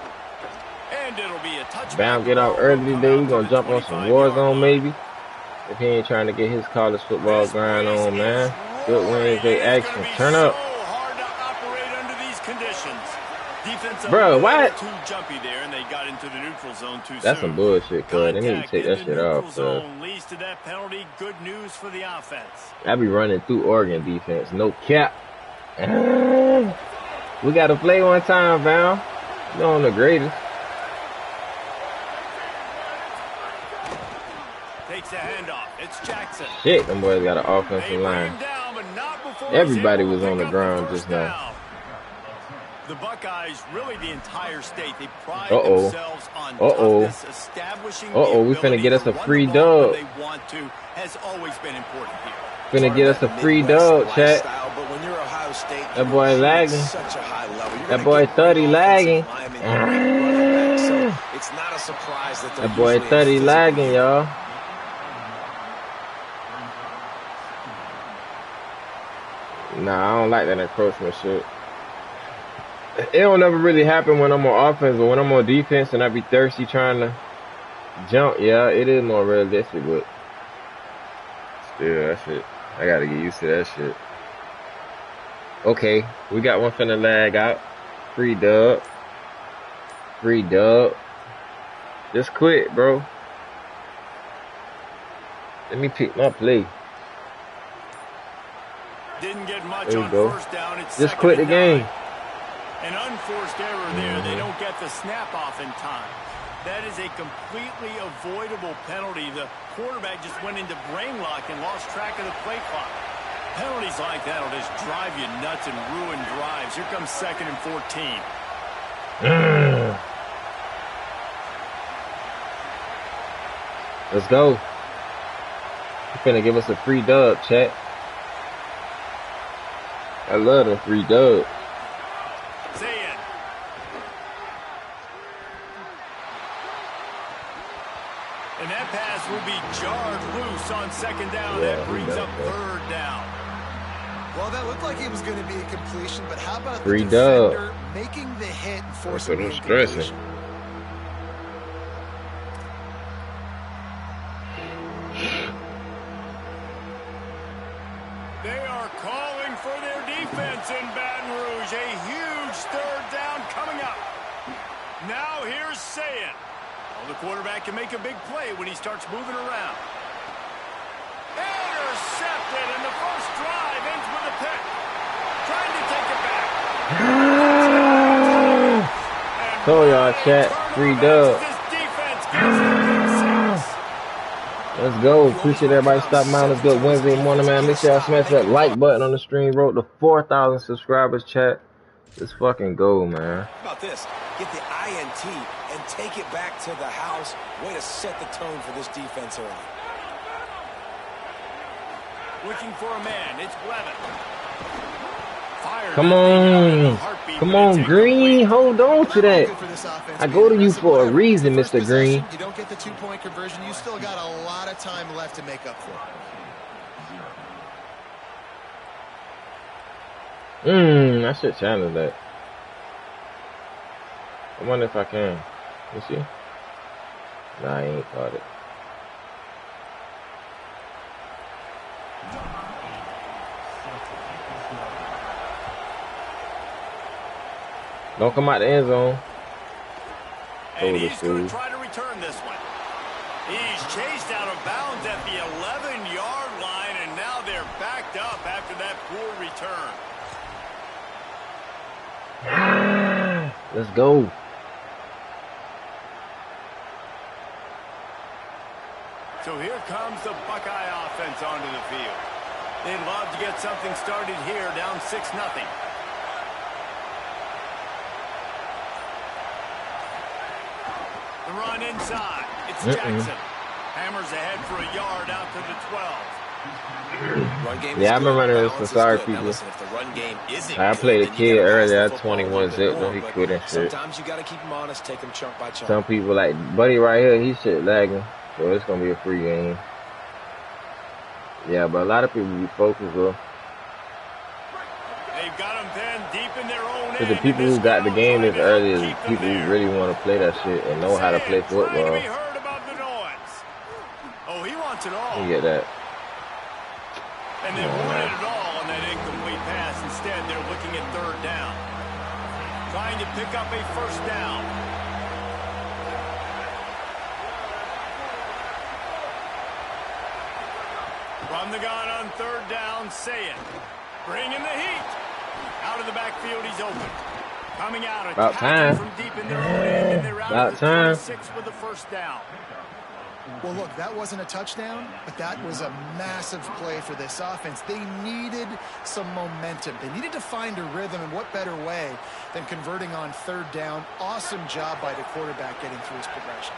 And it'll be a touchback. Bam, get out early today. We're going to jump on some Warzone, maybe. If he ain't trying to get his college football grind on, man. Good Wednesday action. Turn up. Bro, why? Too jumpy there, and they got into the neutral zone too That's soon. some bullshit, cuz. They need to take that shit off, cuz. Leads to that penalty. Good news for the offense. I be running through Oregon defense. No cap. We got to play one time, Val. You're on the greatest. Takes a handoff. It's Jackson. Shit, them boys got an offensive line. Everybody was on the ground just now. The Buckeyes, really the entire state, they pride themselves on toughness, establishing we finna get us a free dub. They want to has always been important here. Finna get us a free dub, chat. That boy lagging. That boy 30 lagging. It's not a surprise that that boy 30 lagging, y'all. Nah, I don't like that encroachment shit. It don't ever really happen when I'm on offense, but when I'm on defense and I be thirsty trying to jump, yeah, it is more realistic, but still, that shit, I gotta get used to that shit. Okay, we got one finna lag out. Free dub. Free dub. Just quit, bro. Let me pick my play. Didn't get much there you on go. First down. It's just quit the game. An unforced error there. They don't get the snap off in time. That is a completely avoidable penalty. The quarterback just went into brain lock and lost track of the play clock. Penalties like that will just drive you nuts and ruin drives. Here comes 2nd and 14. Let's go. You're finna give us a free dub, chat. I love the free dub. And that pass will be jarred loose on 2nd down. Yeah, that brings up 3rd down. Well, that looked like it was going to be a completion, but how about free the defender dub making the hit and forcing the incompletion? They are calling for their defense in Baton Rouge. A huge 3rd down coming up. Now here's Sayin. Well, the quarterback can make a big play when he starts moving around. Intercepted, and the first drive ends with a pick. Trying to take it back. Told y'all, chat. Free dub. Let's go. Appreciate everybody stopping by. Let's go Wednesday morning, man. Make sure y'all smash that like button on the stream. Wrote to 4,000 subscribers, chat. Let's fucking go, man. How about this? Get the INT and take it back to the house. Way to set the tone for this defense early. Looking for a man. It's Blevin. Fired. Come on. be. Come on, Green. Hold on to that. I go to you for a reason, Mr. Green. You don't get the 2-point conversion. You still got a lot of time left to make up for it. I should challenge that. I wonder if I can. You see? Nah, I ain't caught it. Don't come out the end zone. And he's going to try to return this one. He's chased out of bounds at the 11-yard line, and now they're backed up after that poor return. Let's go. So here comes the Buckeye offense onto the field. They'd love to get something started here, down 6-0. The run inside. It's Jackson. Hammers ahead for a yard out to the 12. Run game yeah, I remember running this for sorry people. Now, listen, if the run game isn't I played a good, kid earlier at 21 zip, but he couldn't shit. Sometimes you got to keep him honest, take him chunk by chunk. Some people like Buddy right here, he shit lagging, so it's gonna be a free game. Yeah, but a lot of people be focused though. They've got them pinned deep in their own end. Cause the people who got the game this early is people who really want to play that shit and know how to play football. Oh, he wants it all. You get that. And they wanted it all on that incomplete pass. Instead, they're looking at third down. Trying to pick up a first down. From the gun on third down, Saying. Bringing the heat. Out of the backfield, he's open. Coming out, about time. From deep in their own end, and they're out about of the time. 26 with the first down. Well, look, that wasn't a touchdown, but that was a massive play for this offense. They needed some momentum. They needed to find a rhythm, and what better way than converting on third down. Awesome job by the quarterback getting through his progression.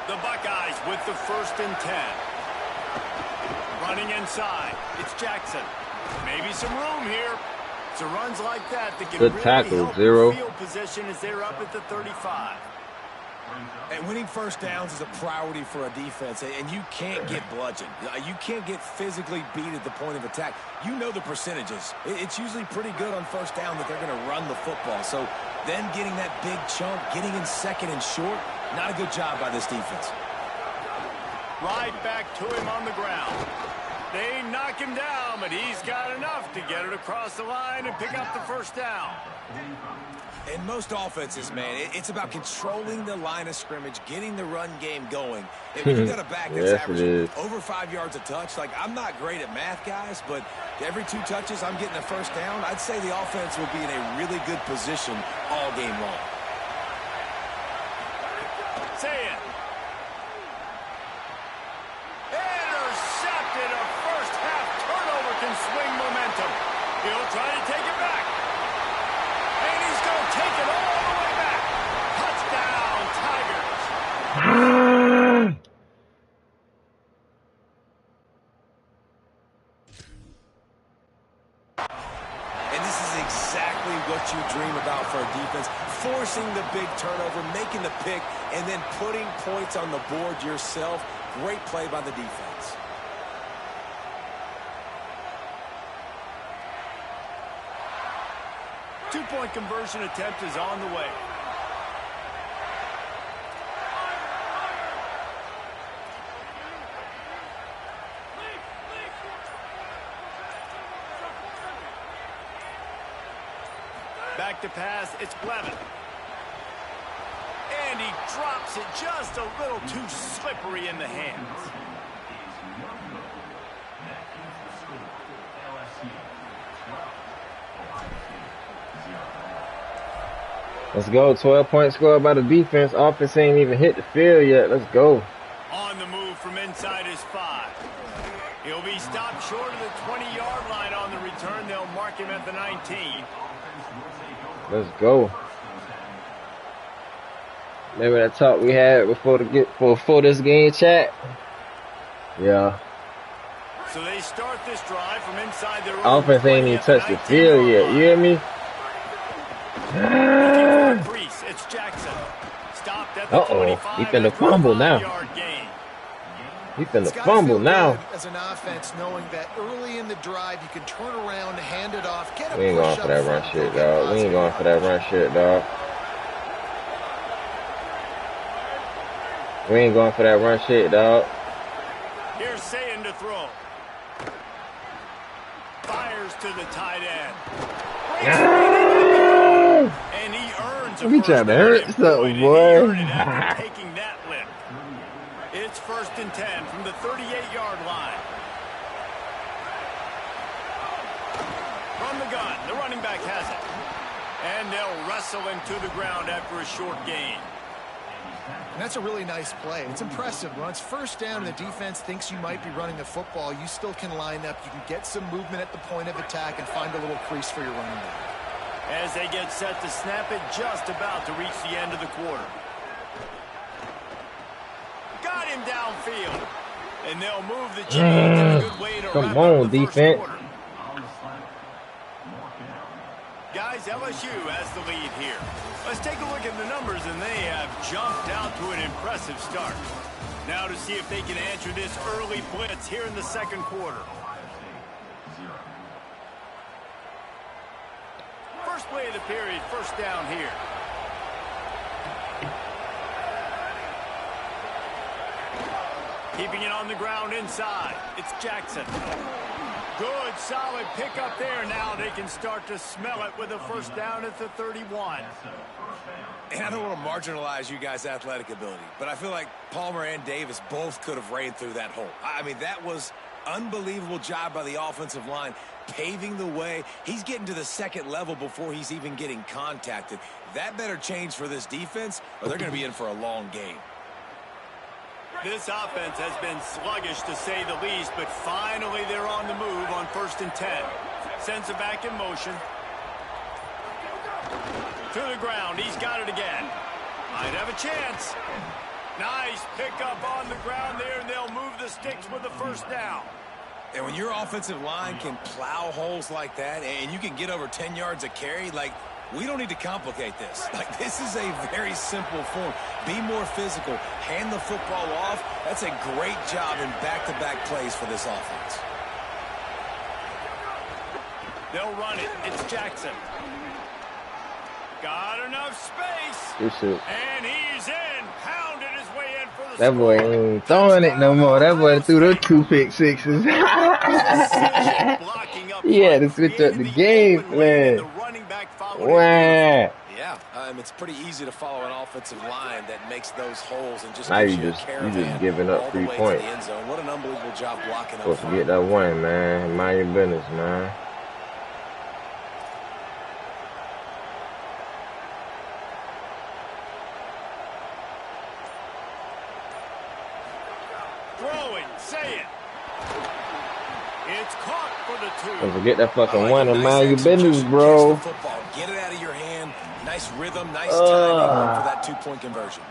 The Buckeyes with the 1st and 10. Running inside. It's Jackson. Maybe some room here. So runs like that can good really tackle, help Zero. Field position as they're up at the 35. And winning first downs is a priority for a defense, and you can't get bludgeoned. You can't get physically beat at the point of attack. You know the percentages. It's usually pretty good on first down that they're going to run the football. So then getting that big chunk, getting in second and short, not a good job by this defense. Right back to him on the ground. They knock him down, but he's got enough to get it across the line and pick up the first down. In most offenses, man, it's about controlling the line of scrimmage, getting the run game going. And when you got a back that's averaging over 5 yards a touch, like, I'm not great at math, guys, but every 2 touches, I'm getting a first down. I'd say the offense will be in a really good position all game long. Say it. Intercepted. A first half turnover can swing momentum. He'll try to take it back. And he's going to take it all the way back. Touchdown, Tigers. And this is exactly what you dream about for a defense. Forcing the big turnover, making the pick, and then putting points on the board yourself. Great play by the defense. Two-point conversion attempt is on the way. Back to pass, it's Blevin. And he drops it just a little too slippery in the hands. Let's go. 12-point score by the defense. Offense ain't even hit the field yet. Let's go. On the move from inside his 5. He'll be stopped short of the 20-yard line on the return. They'll mark him at the 19. Let's go. Remember that talk we had before this game, chat? Yeah. So they start this drive from inside their offense ain't even touched the field yet. You hear me? Looking for a crease. It's Jackson. Stopped at the 25. He finna fumble now. He finna fumble now. As an offense, knowing that early in the drive you can turn around, hand it off, get a We ain't going for that run shit, dog. We ain't going for that run shit, dog. We ain't going for that run shit, dog. Here's Sayin to throw. Fires to the tight end. And he earns a We trying to hurt something, boy. Taking that lift. It's 1st and 10 from the 38-yard line. From the gun, the running back has it. And they'll wrestle him to the ground after a short gain. And that's a really nice play. It's impressive. When it's 1st down and the defense thinks you might be running the football, you still can line up. You can get some movement at the point of attack and find a little crease for your running back. As they get set to snap it, just about to reach the end of the quarter. Got him downfield. And they'll move the chains in a good way to come on, defense. Guys, LSU has the lead here. Let's take a look at the numbers, and they have jumped out to an impressive start. Now to see if they can answer this early blitz here in the 2nd quarter. First play of the period, 1st down here. Keeping it on the ground inside. It's Jackson. Good, solid pickup there. Now they can start to smell it with a 1st down at the 31. And I don't want to marginalize you guys' athletic ability, but I feel like Palmer and Davis both could have ran through that hole. I mean, that was unbelievable job by the offensive line, paving the way. He's getting to the 2nd level before he's even getting contacted. That better change for this defense, or they're going to be in for a long game. This offense has been sluggish, to say the least, but finally they're on the move on 1st and 10. Sends it back in motion. To the ground. He's got it again. Might have a chance. Nice pickup on the ground there, and they'll move the sticks with the 1st down. And when your offensive line can plow holes like that, and you can get over 10 yards a carry, like, we don't need to complicate this. Like, this is a very simple form. Be more physical. Hand the football off. That's a great job in back-to-back plays for this offense. They'll run it. It's Jackson. Got enough space. And he's in. Pounded his way in for the That boy ain't throwing it no more. That boy threw those 2 pick sixes. He had to switch up the game plan. Wow. Yeah, it's pretty easy to follow an offensive line that makes those holes and just now gives you just giving up 3 points. What an unbelievable job blocking up. Supposed to get that one, man. Mind your business, man. It's caught for the 2. Don't forget that fucking one and mind your business, bro. Get it out of your hand. Nice rhythm, nice timing for that 2-point conversion.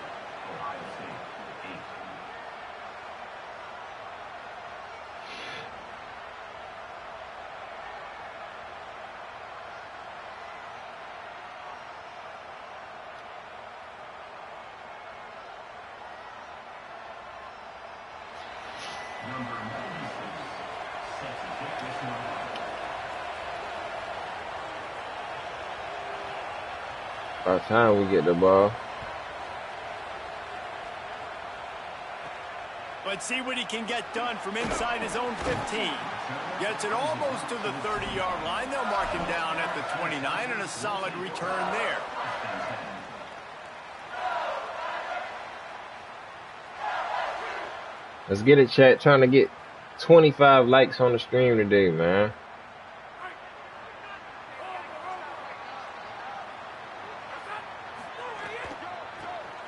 By the time we get the ball. Let's see what he can get done from inside his own 15. Gets it almost to the 30-yard line. They'll mark him down at the 29, and a solid return there. Let's get it, chat. Trying to get 25 likes on the stream today, man.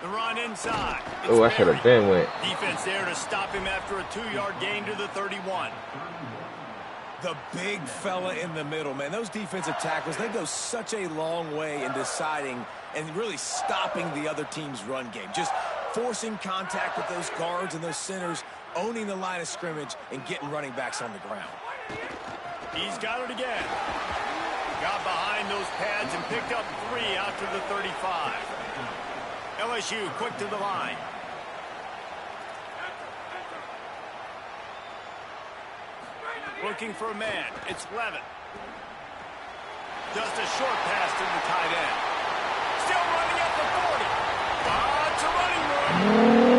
The run inside. Oh, I should have been went. Defense there to stop him after a 2-yard gain to the 31. The big fella in the middle, man. Those defensive tackles, they go such a long way in deciding and really stopping the other team's run game. Just forcing contact with those guards and those centers, owning the line of scrimmage, and getting running backs on the ground. He's got it again. Got behind those pads and picked up 3 out to the 35. LSU quick to the line. Looking for a man. It's Levitt. Just a short pass to the tight end. Still running at the 40. It's a running room.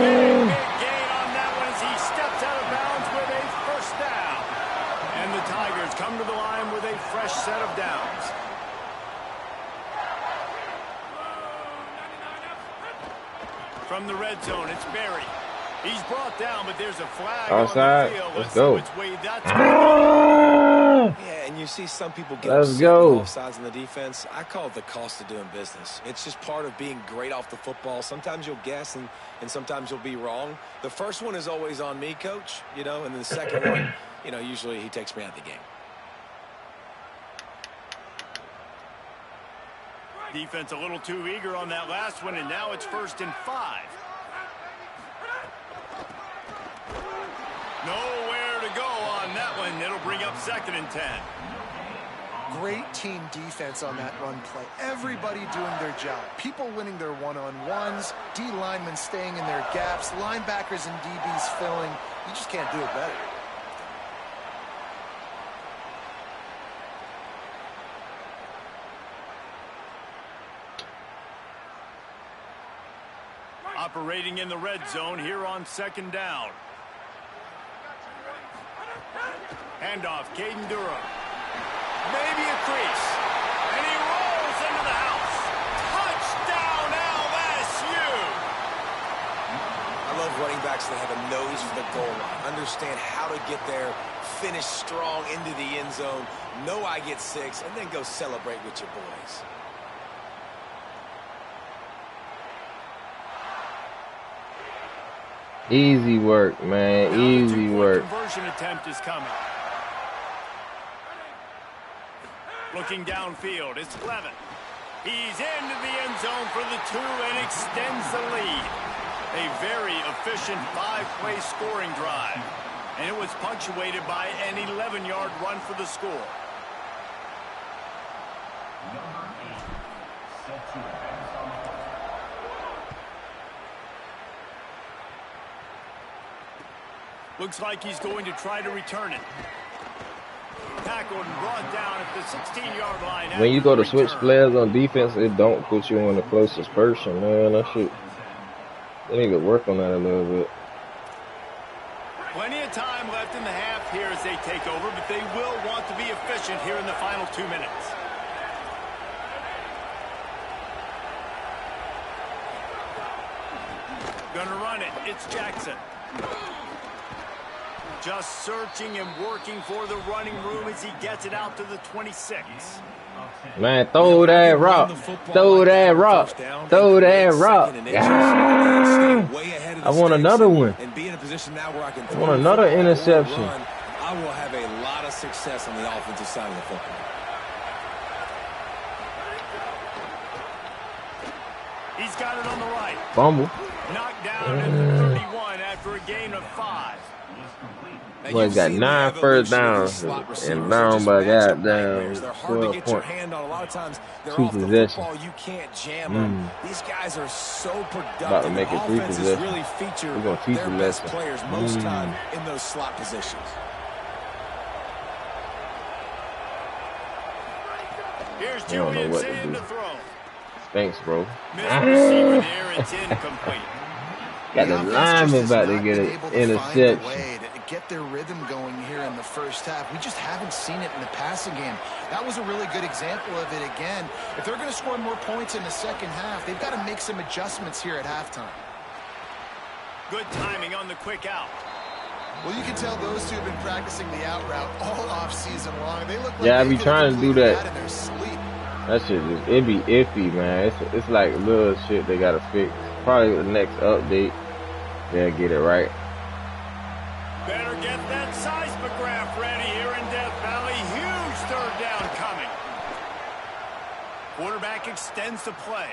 Big gain on that one as he steps out of bounds with a first down. And the Tigers come to the line with a fresh set of downs. From the red zone, it's Berry. He's brought down, but there's a flag outside. On the field. Let's go. Yeah, and you see some people get Let's go. both sides in the defense. I call it the cost of doing business. It's just part of being great off the football. Sometimes you'll guess and sometimes you'll be wrong. The first one is always on me, coach, and then the second one, usually he takes me out of the game. Defense a little too eager on that last one, and now it's 1st and 5. Nowhere to go on that one. It'll bring up 2nd and 10. Great team defense on that run play. Everybody doing their job. People winning their one-on-ones, D linemen staying in their gaps, linebackers and DBs filling. You just can't do it better. Operating in the red zone here on 2nd down. Handoff, Caden Durham. Maybe a crease. And he rolls into the house. Touchdown, LSU! I love running backs that have a nose for the goal line. Understand how to get there, finish strong into the end zone, know I get 6, and then go celebrate with your boys. Easy work, man. Easy work. Conversion attempt is coming. Looking downfield, it's Levitt. He's into the end zone for the 2 and extends the lead. A very efficient 5-play scoring drive. And it was punctuated by an 11-yard run for the score. Looks like he's going to try to return it. Tackled and brought down at the 16-yard line. When you go to switch players on defense, it don't put you on the closest person, man. That shit. They need to work on that a little bit. Plenty of time left in the half here as they take over, but they will want to be efficient here in the final 2 minutes. Gonna run it. It's Jackson. Just searching and working for the running room as he gets it out to the 26. Man, throw that rock. Throw that rock. Throw that rock. Yeah. I want another one. I want another interception. I will have a lot of success on the offensive side of the football. He's got it on the right. Fumble. Knocked down at the 31 after a gain of 5. Boy's got 9 first downs and down by goddamn 12 points. 2 possessions. You can't jam them. These guys are so productive. About to make it 3 possessions. Really feature We're gonna teach their them best lesson. players most time in those slot positions. Here's I don't know Julian what saying to to do. throw. Thanks, bro. Missed receiver there. It's incomplete. Got the lineman about to get an interception. Get their rhythm going here in the first half. We just haven't seen it in the passing game. That was a really good example of it again. If they're going to score more points in the second half, they've got to make some adjustments here at halftime. Good timing on the quick out. Well, you can tell those two have been practicing the out route all off season long. They look like Yeah, I they be could trying to do completely that. out of their sleep. That shit just, it be iffy, man. It's like little shit they gotta fix. Probably the next update, they'll get it right. Better get that seismograph ready here in Death Valley. Huge 3rd down coming. Quarterback extends the play.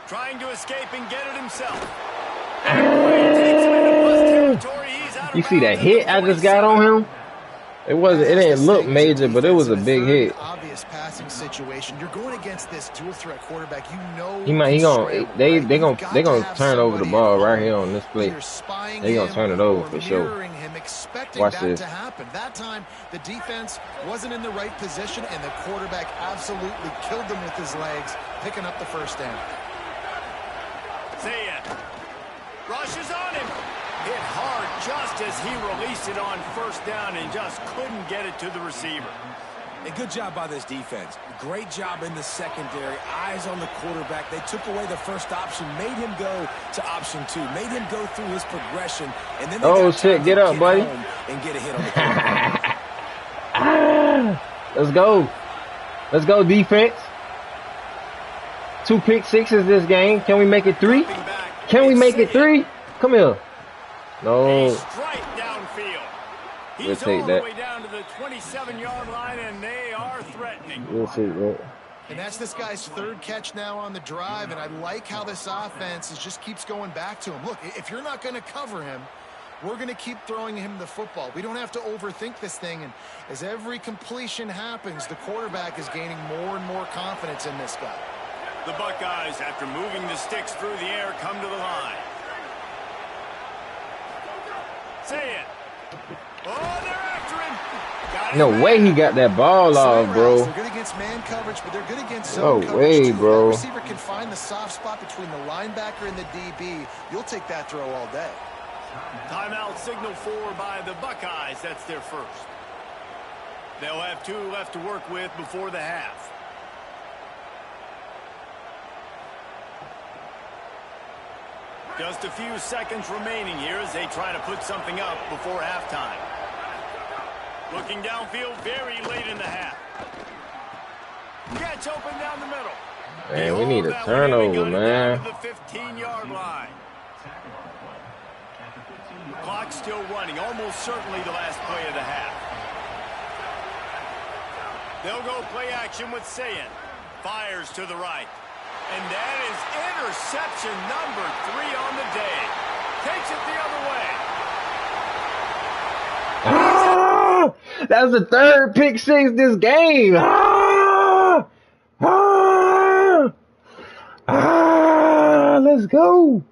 Trying to escape and get it himself. Takes him into bus territory. He's out of You see that bounds hit at I the just got on him? It wasn't. It didn't look major, but it was a big hit. Obvious passing situation. You're going against this dual threat quarterback. You know They gonna turn over the ball right here on this play. They gonna turn it over for sure. Watch this. To happen. That time, the defense wasn't in the right position, and the quarterback absolutely killed them with his legs, picking up the first down. See it. Rushes on him. Hit hard just as he released it on first down and just couldn't get it to the receiver. A good job by this defense. Great job in the secondary. Eyes on the quarterback. They took away the first option, made him go to option 2, made him go through his progression, and then oh shit, get up, buddy. And get a hit on the quarterback. Let's go. Let's go, defense. 2 pick sixes this game. Can we make it 3? Can we make it 3? Come here. No. Straight downfield. He's take all that. the way down to the 27-yard line, and they are threatening. We'll take that. And that's this guy's 3rd catch now on the drive, and I like how this offense just keeps going back to him. Look, if you're not going to cover him, we're going to keep throwing him the football. We don't have to overthink this thing, and as every completion happens, the quarterback is gaining more and more confidence in this guy. The Buckeyes, after moving the sticks through the air, come to the line. Say it. Oh, they're after him. No way he got that ball off, bro. They're good against man coverage, but they're good against zone coverage. No way, bro. That receiver can find the soft spot between the linebacker and the DB. You'll take that throw all day. Timeout signal for by the Buckeyes. That's their first. They'll have 2 left to work with before the half. Just a few seconds remaining here as they try to put something up before halftime. Looking downfield very late in the half. Catch open down the middle. Man, we need a turnover, man. The 15-yard line. Clock still running, almost certainly the last play of the half. They'll go play action with Sayin. Fires to the right. And that is interception number 3 on the day. Takes it the other way. Ah, that's the 3rd pick 6 this game. Let's go.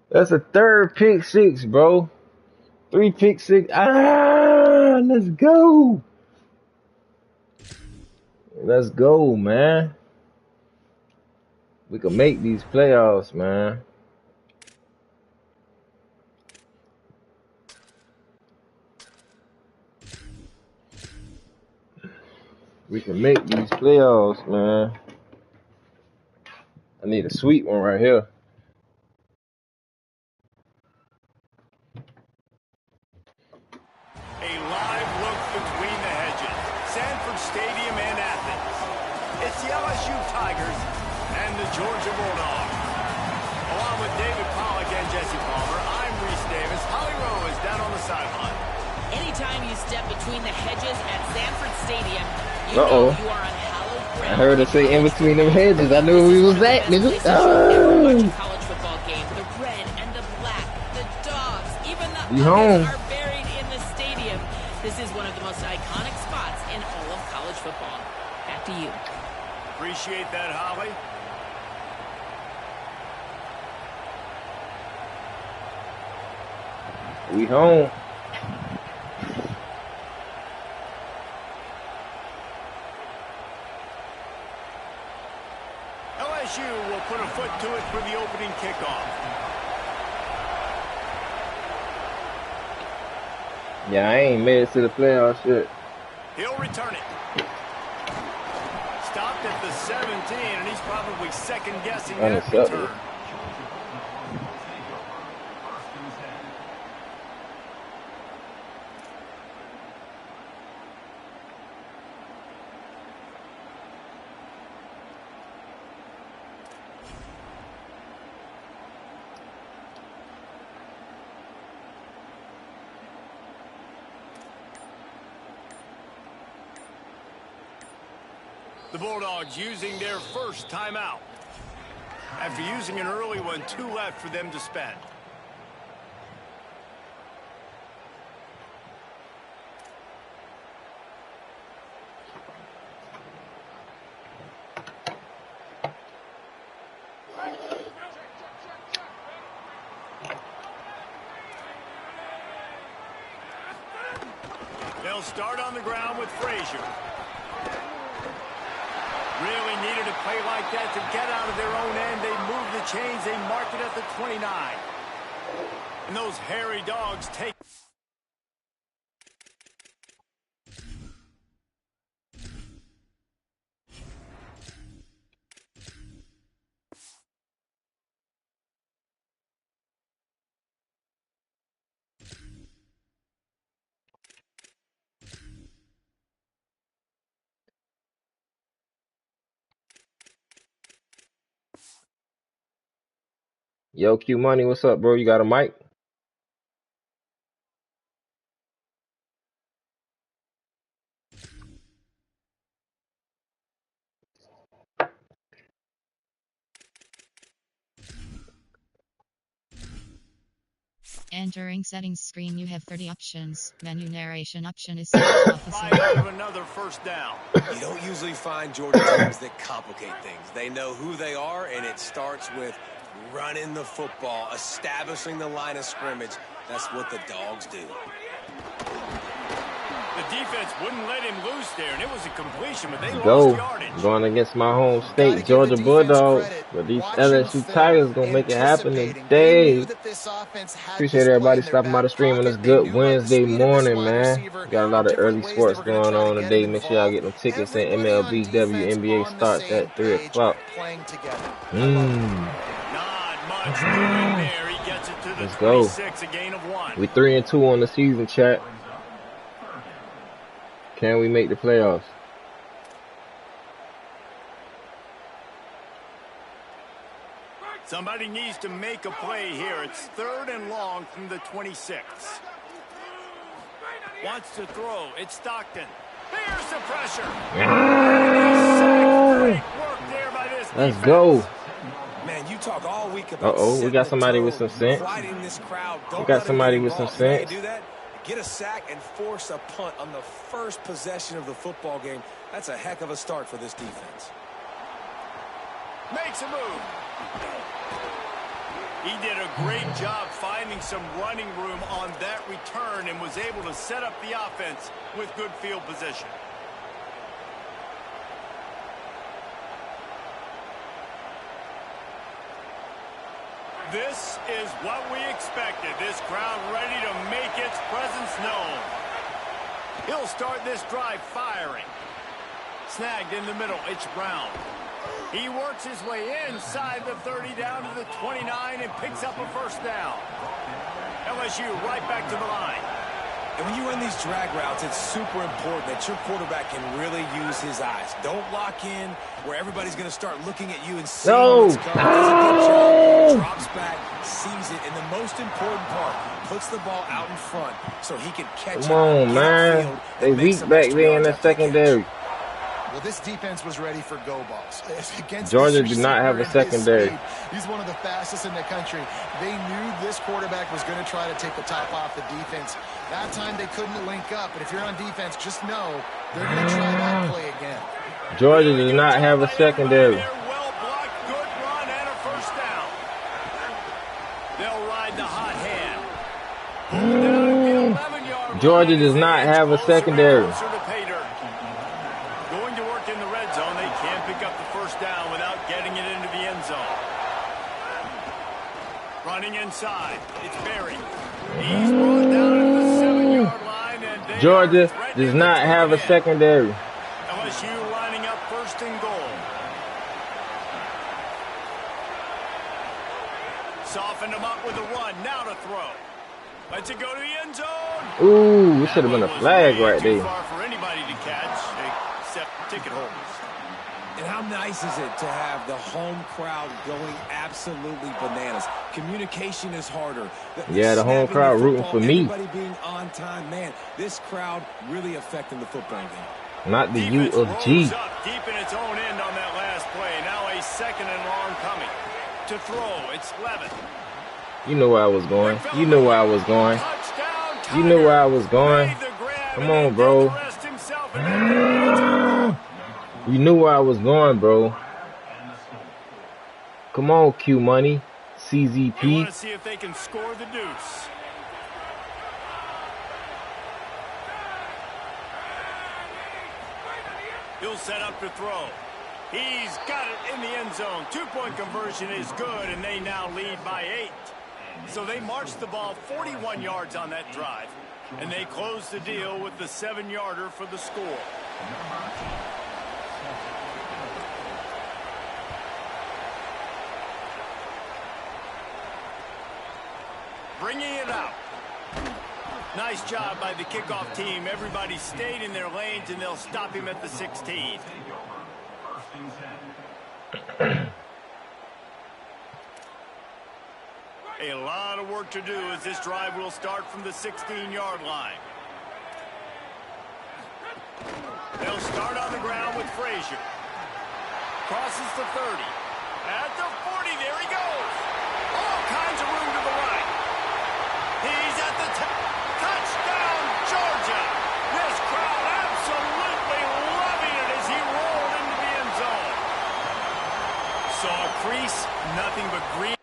That's a 3rd pick 6, bro. 3 pick 6. Let's go. Let's go, man. We can make these playoffs, man. We can make these playoffs, man. I need a sweet one right here. A live look between the hedges. Sanford Stadium and Athens. It's the LSU Tigers and the Georgia Bulldogs. Along with David Pollack and Jesse Palmer, I'm Reese Davis. Holly Rowe is down on the sideline. Anytime you step between the hedges at Sanford Stadium, you know you are on hallowed ground. I heard her say in between them hedges. I knew who he was at, nigga. College football game, the red and the black, the dogs, even the others are buried in the stadium. This is one of the most iconic spots in all of college football. Back to you. Appreciate that, Holly. We home. LSU will put a foot to it for the opening kickoff. Yeah, I ain't made it to the playoffs yet. He'll return it. Stopped at the 17, and he's probably second-guessing that return. The Bulldogs using their first timeout. After using an early one, 2 left for them to spend. They'll start on the ground with Frazier. Really needed a play like that to get out of their own end. They move the chains. They mark it at the 29. And those hairy dogs take... Yo, Q Money, what's up, bro? You got a mic? Entering settings screen, you have 30 options. Menu narration option is switched off. Another first down. You don't usually find Georgia teams that complicate things. They know who they are, and it starts with running the football, establishing the line of scrimmage. That's what the dogs do. The defense wouldn't let him loose there, and it was a completion, but they Go. lost yardage. Going against my home state, Georgia Bulldogs. But these LSU Tigers gonna make it happen today. Appreciate everybody stopping by the stream on this good Wednesday morning, man. Got a lot of early sports going on today. Make sure y'all get them tickets in MLB WNBA starts at 3 o'clock. Let's go. We 3-2 on the season, chat. Can we make the playoffs? Somebody needs to make a play here. It's 3rd and long from the 26. Wants to throw. It's Stockton. There's the pressure. Great work there by this Let's defense. go. Man, you talk all week about we got somebody with some sense. We got somebody with some sense. Do that. Get a sack and force a punt on the first possession of the football game. That's a heck of a start for this defense. Makes a move. He did a great job finding some running room on that return and was able to set up the offense with good field position. This is what we expected. This crowd ready to make its presence known. He'll start this drive firing. Snagged in the middle. It's Brown. He works his way inside the 30 down to the 29 and picks up a first down. LSU right back to the line. And when you run these drag routes, it's super important that your quarterback can really use his eyes. Don't lock in where everybody's going to start looking at you and seeing what's coming. Does a good job, drops back, sees it, and the most important part, puts the ball out in front so he can catch it. Come on, man. They weak back there in the secondary. Well, this defense was ready for go balls. Georgia did not have a secondary. He's one of the fastest in the country. They knew this quarterback was going to try to take the top off the defense. That time they couldn't link up. But if you're on defense, just know they're going to try that play again. Georgia did not have a secondary. Well blocked, good run, and a first down. They'll ride the hot hand. Georgia does not have a secondary. Going to work in the red zone. They can't pick up the first down without getting it into the end zone. Running inside. It's Berry. He's brought down at the 7-yard line. And Georgia does not have a secondary. LSU lining up first and goal. Softened him up with a run. Now to throw. Lets it go to the end zone. Ooh, it should have been a flag right there. Too far for anybody to catch, except ticket holders. And how nice is it to have the home crowd going absolutely bananas? Communication is harder. Yeah, the home crowd rooting for me. Everybody being on time, man. This crowd really affecting the football game. Not the U of G. Deep in its own end on that last play. Now a 2nd and long coming. To throw, it's Levin. You know where I was going. You know where I was going. You know where I was going. Come on, bro. You knew where I was going, bro. Come on, Q Money. CZP. You want to see if they can score the deuce. He'll set up to throw. He's got it in the end zone. 2-point conversion is good, and they now lead by 8. So they marched the ball 41 yards on that drive, and they closed the deal with the 7-yarder for the score. Bringing it out. Nice job by the kickoff team. Everybody stayed in their lanes, and they'll stop him at the 16. A lot of work to do as this drive will start from the 16-yard line. They'll start on the ground with Frazier. Crosses the 30. At the 40, there he goes. All kinds of room to the right. He's at the touchdown, Georgia. This crowd absolutely loving it as he rolled into the end zone. Saw a crease, nothing but green.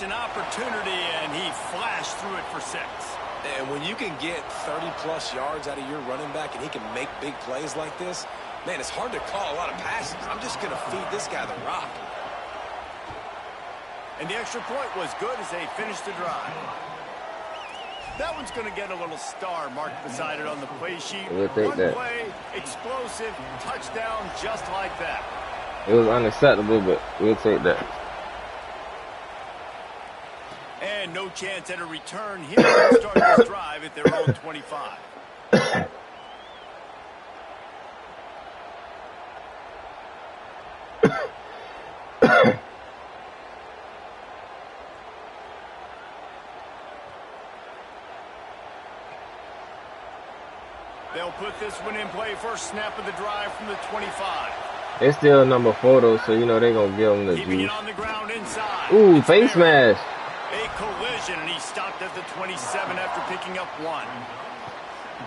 An opportunity, and he flashed through it for 6. And when you can get 30-plus yards out of your running back and he can make big plays like this, man, it's hard to call a lot of passes. I'm just going to feed this guy the rock. And the extra point was good as they finished the drive. That one's going to get a little star marked beside it on the play sheet. We'll take One that. play, explosive, touchdown just like that. It was unacceptable, but we'll take that. And no chance at a return here to start this drive at their own 25. They'll put this one in play. First snap of the drive from the 25. It's still number 4, though, so you know they're going to give them the Keeping juice. it on the ground inside. Ooh, It's face Barrett. mask. A collision, and he stopped at the 27 after picking up 1.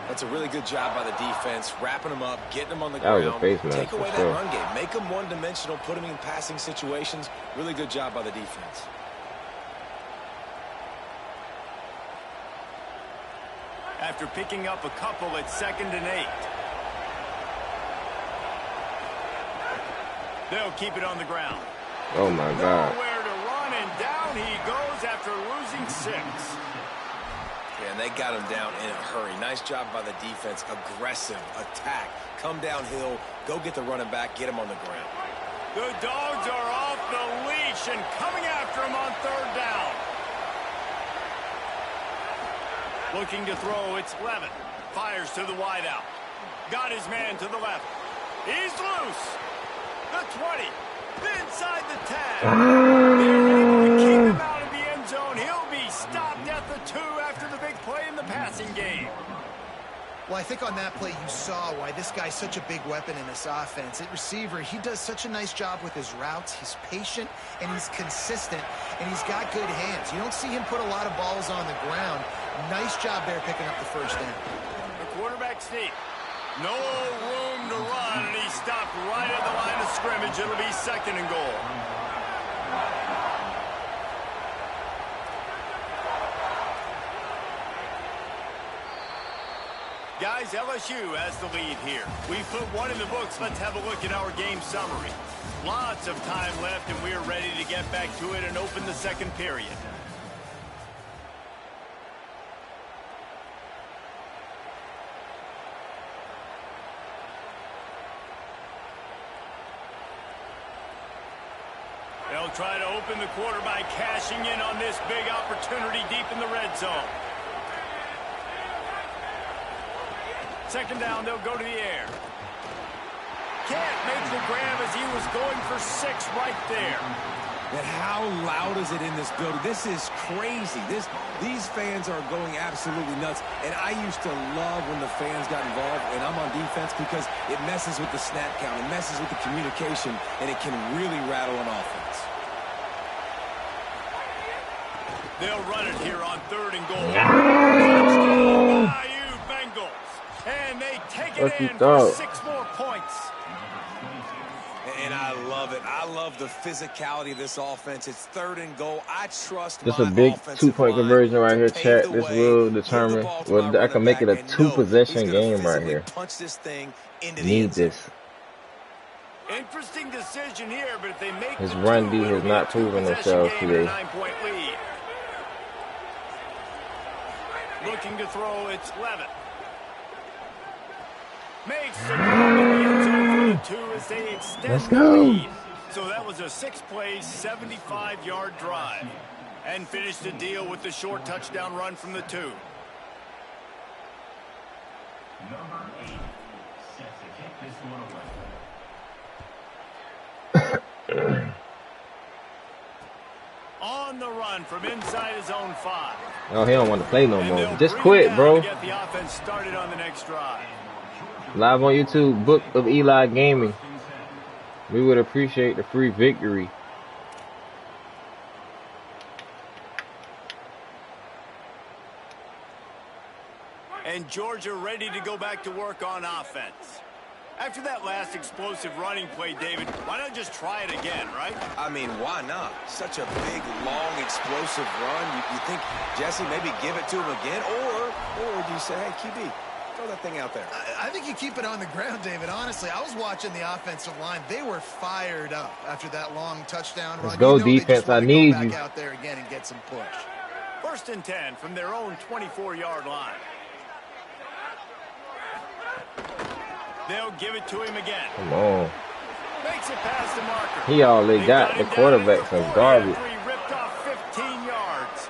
That's a really good job by the defense, wrapping them up, getting them on the That was ground. a face mask Take for away that sure. run game. Make them one-dimensional, put them in passing situations. Really good job by the defense. After picking up a couple at 2nd and 8. They'll keep it on the ground. Oh, my God. Nowhere to run, and down he goes after losing 6. Yeah, and they got him down in a hurry. Nice job by the defense. Aggressive attack. Come downhill. Go get the running back. Get him on the ground. The Dogs are off the leash and coming after him on 3rd down. Looking to throw, it's Levin. Fires to the wideout. Got his man to the left. He's loose. The 20. Inside the 10. They're able to keep him out of the end zone. He'll be stopped at the 2 after the big play in the passing game. Well, I think on that play you saw why this guy's such a big weapon in this offense. At receiver, he does such a nice job with his routes. He's patient, and he's consistent, and he's got good hands. You don't see him put a lot of balls on the ground. Nice job there picking up the first down. The quarterback sneak. No room to run, and he stopped right at the line of scrimmage. It'll be 2nd and goal. Guys, LSU has the lead here. We've put 1 in the books. Let's have a look at our game summary. Lots of time left, and we're ready to get back to it and open the 2nd period. They'll try to open the quarter by cashing in on this big opportunity deep in the red zone. 2nd down, they'll go to the air. Can't make the grab as he was going for 6 right there. And how loud is it in this building? This is crazy. These fans are going absolutely nuts. And I used to love when the fans got involved, and I'm on defense, because it messes with the snap count. It messes with the communication, and it can really rattle an offense. They'll run it here on 3rd and goal. Bayou Bengals. And they take it in for 6 more points. And I love it. I love the physicality of this offense. It's 3rd and goal. I trust just a big 2-point conversion right here, chat. This will determine whether I can make it a 2-possession game right here. Punch this thing into Need this. Interesting decision here, but if they make his run D has not proven themselves today. 9-point lead. Looking to throw, it's Levitt. Makes the throw in the end zone for the 2 as they extend the lead. So that was a 6-play, 75-yard drive. And finished the deal with the short touchdown run from the 2. Number 8 set to kick this one away. On the run from inside his own 5. Oh, he don't want to play no more. Just quit, bro. Get the offense started on the next drive. Live on YouTube, Book of Eli Gaming. We would appreciate the free victory. And Georgia ready to go back to work on offense. After that last explosive running play, David, why not just try it again, right? I mean, why not? Such a big, long, explosive run. You think, Jesse, maybe give it to him again? Or do you say, hey, QB, throw that thing out there? I think you keep it on the ground, David. Honestly, I was watching the offensive line. They were fired up after that long touchdown run. Let's go, defense. I need you. Back out there again and get some push. 1st and 10 from their own 24-yard line. They'll give it to him again. Come on. Makes it past the marker. He all they got. The quarterback's some garbage. Ripped off 15 yards.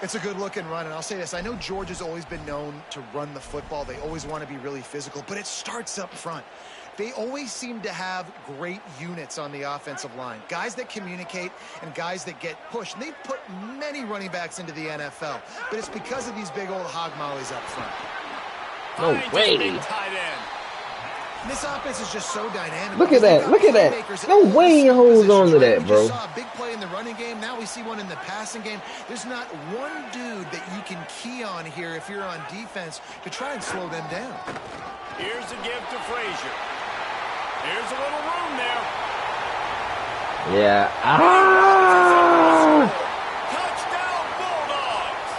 It's a good-looking run, and I'll say this. I know Georgia's always been known to run the football. They always want to be really physical, but it starts up front. They always seem to have great units on the offensive line. Guys that communicate and guys that get pushed. And they've put many running backs into the NFL, but it's because of these big old hog mollies up front. No way. This offense is just so dynamic. Look at that. Look at that. No way he holds on to that, bro. We just saw a big play in the running game. Now we see one in the passing game. There's not one dude that you can key on here if you're on defense to try and slow them down. Here's a give to Frazier. Here's a little room there. Yeah. Touchdown Bulldogs.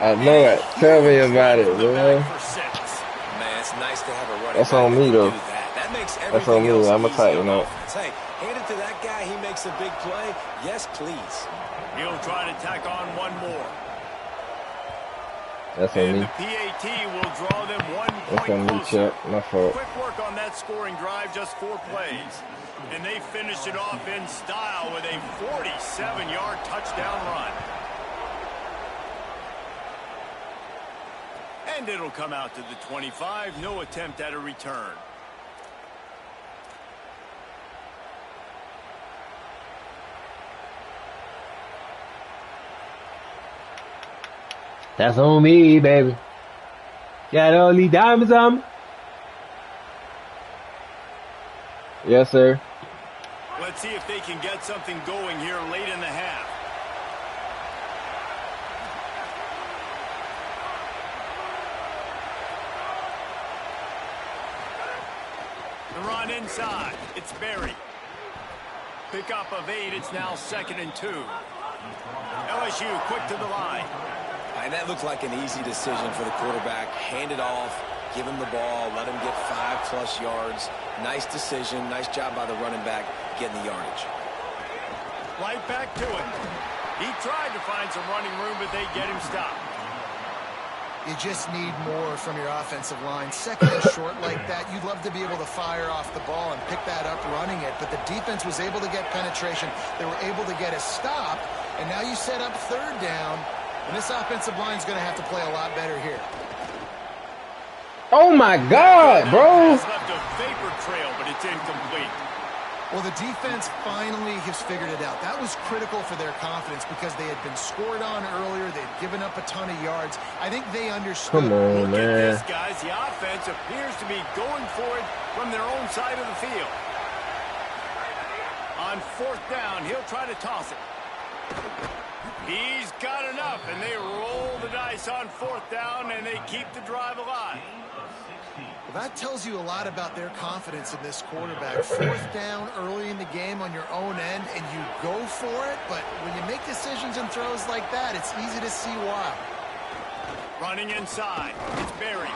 I know it. Tell me about it, man. It's nice to have a running That's on me, though. That makes That's on me. I'm going to tighten up. Hey, hand it to that guy. He makes a big play. Yes, please. He'll try to tack on one more. That's on me. The PAT will draw them 1 That's point on me, closer. Chuck. My fault. Quick work on that scoring drive, just 4 plays. And they finished it off in style with a 47-yard touchdown run. And it'll come out to the 25. No attempt at a return. That's on me, baby. Got all these diamonds on me? Yes, sir. Let's see if they can get something going here late in the half. The run inside. It's Berry. Pick up of 8. It's now 2nd and 2. LSU quick to the line. And that looked like an easy decision for the quarterback. Hand it off, give him the ball, let him get 5+ yards. Nice decision. Nice job by the running back getting the yardage. Right back to it. He tried to find some running room, but they get him stopped. You just need more from your offensive line. 2nd and short like that, you'd love to be able to fire off the ball and pick that up running it, but the defense was able to get penetration. They were able to get a stop, and now you set up 3rd down, and this offensive line is going to have to play a lot better here. Oh, my God, bro. It's left a vapor trail, but it's incomplete. Well, the defense finally has figured it out. That was critical for their confidence because they had been scored on earlier. They had given up a ton of yards. I think they understood. Come on, Look man. at this, guys. The offense appears to be going for it from their own side of the field. On 4th down, he'll try to toss it. He's got enough, and they roll the dice on 4th down, and they keep the drive alive. Well, that tells you a lot about their confidence in this quarterback. 4th down early in the game on your own end, and you go for it, but when you make decisions and throws like that, it's easy to see why. Running inside. It's Berry.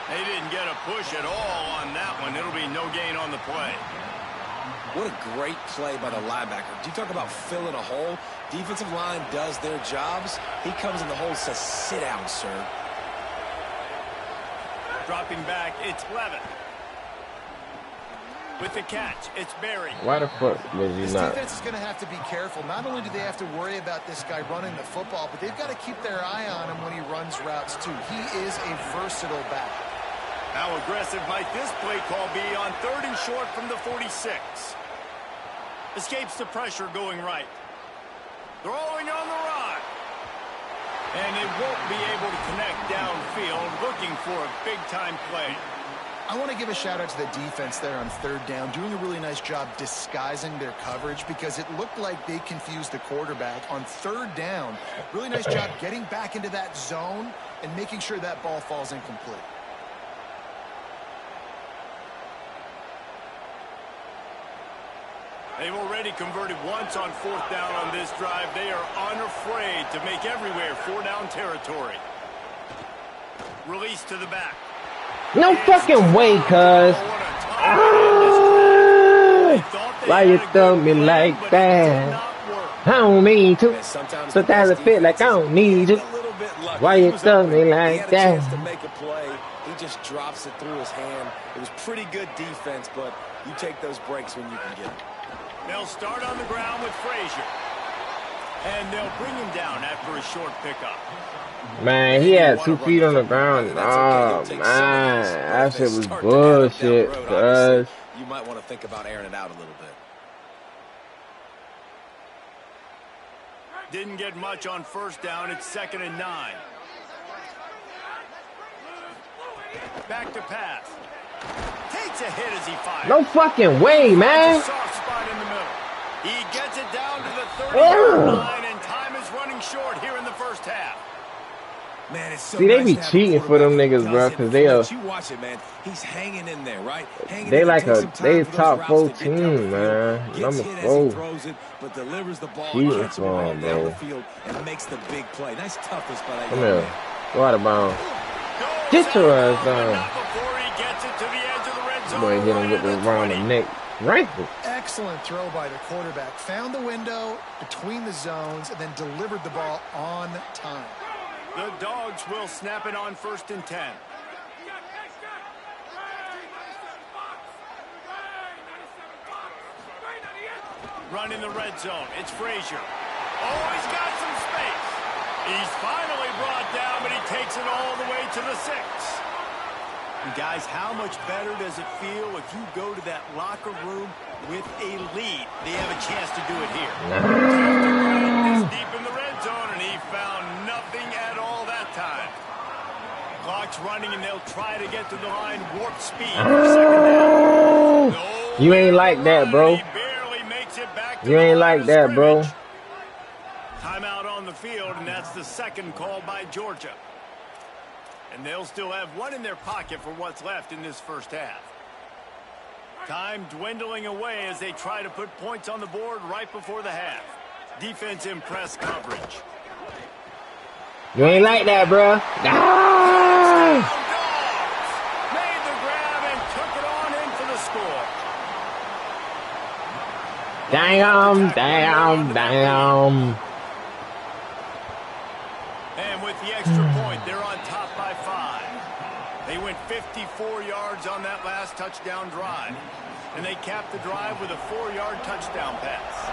They didn't get a push at all on that one. It'll be no gain on the play. What a great play by the linebacker. Do you talk about filling a hole? Defensive line does their jobs. He comes in the hole and says, sit down, sir. Dropping back, it's Levin. With the catch, it's Berry. Why the fuck was he This not? defense is going to have to be careful. Not only do they have to worry about this guy running the football, but they've got to keep their eye on him when he runs routes, too. He is a versatile back. How aggressive might this play call be on 3rd and short from the 46? Escapes the pressure going right. Throwing on the run. And it won't be able to connect downfield, looking for a big-time play. I want to give a shout-out to the defense there on 3rd down, doing a really nice job disguising their coverage because it looked like they confused the quarterback on 3rd down. Really nice job getting back into that zone and making sure that ball falls incomplete. They've already converted once on 4th down on this drive. They are unafraid to make everywhere 4-down territory. Release to the back. No fucking way, cuz. Why you throw me like that? I don't mean to. Sometimes it feel like I don't need you. Why you throw me like that? To make a play, he just drops it through his hand. It was pretty good defense, but you take those breaks when you can get them. They'll start on the ground with Frazier. And they'll bring him down after a short pickup. Man, he had 2 feet on the ground. Oh, man. That shit was bullshit, cuz. You might want to think about airing it out a little bit. Didn't get much on 1st down. It's 2nd and 9. Back to pass. Takes a hit as he fires. No fucking way, man. Soft spot in the middle. He gets it down to the 30-yard line, and time is running short here in the 1st half. Man, it's so See, they nice be to have a cheating for them quarterback niggas, who bro, does because it. they are. You watch it, man. He's hanging in there, right? They like they top 4 team, man. Number 4. Throws it, but delivers the ball, Cheating gets him for down him, the bro. field, and makes the big play. Nice toughness by that Come young here. man. Go out of bounds. Get your ass down. Before he gets it to the edge of the red zone. Boy, hit him with the round the neck rifle. Excellent throw by the quarterback. Found the window between the zones and then delivered the ball on time. The Dogs will snap it on 1st and 10. Run in the red zone. It's Frazier. Oh, he's got some space. He's finally brought down, but he takes it all the way to the 6. And guys, how much better does it feel if you go to that locker room with a lead? They have a chance to do it here. Is deep in the red zone, and he found nothing at all that time. Clock's running, and they'll try to get to the line. Warp speed for 2nd down. No, You ain't like that, bro. he barely makes it back to You ain't the line like of that, bro. scrimmage. Timeout on the field, and that's the 2nd call by Georgia. And they'll still have one in their pocket for what's left in this 1st half. Time dwindling away as they try to put points on the board right before the half. Defense in press coverage. You ain't like that, bro. Ah! Dogs made the grab and took it on in for the score. Damn. And with the extra point, they're on top by 5. They went 54 yards on that last touchdown drive. And they capped the drive with a 4-yard touchdown pass.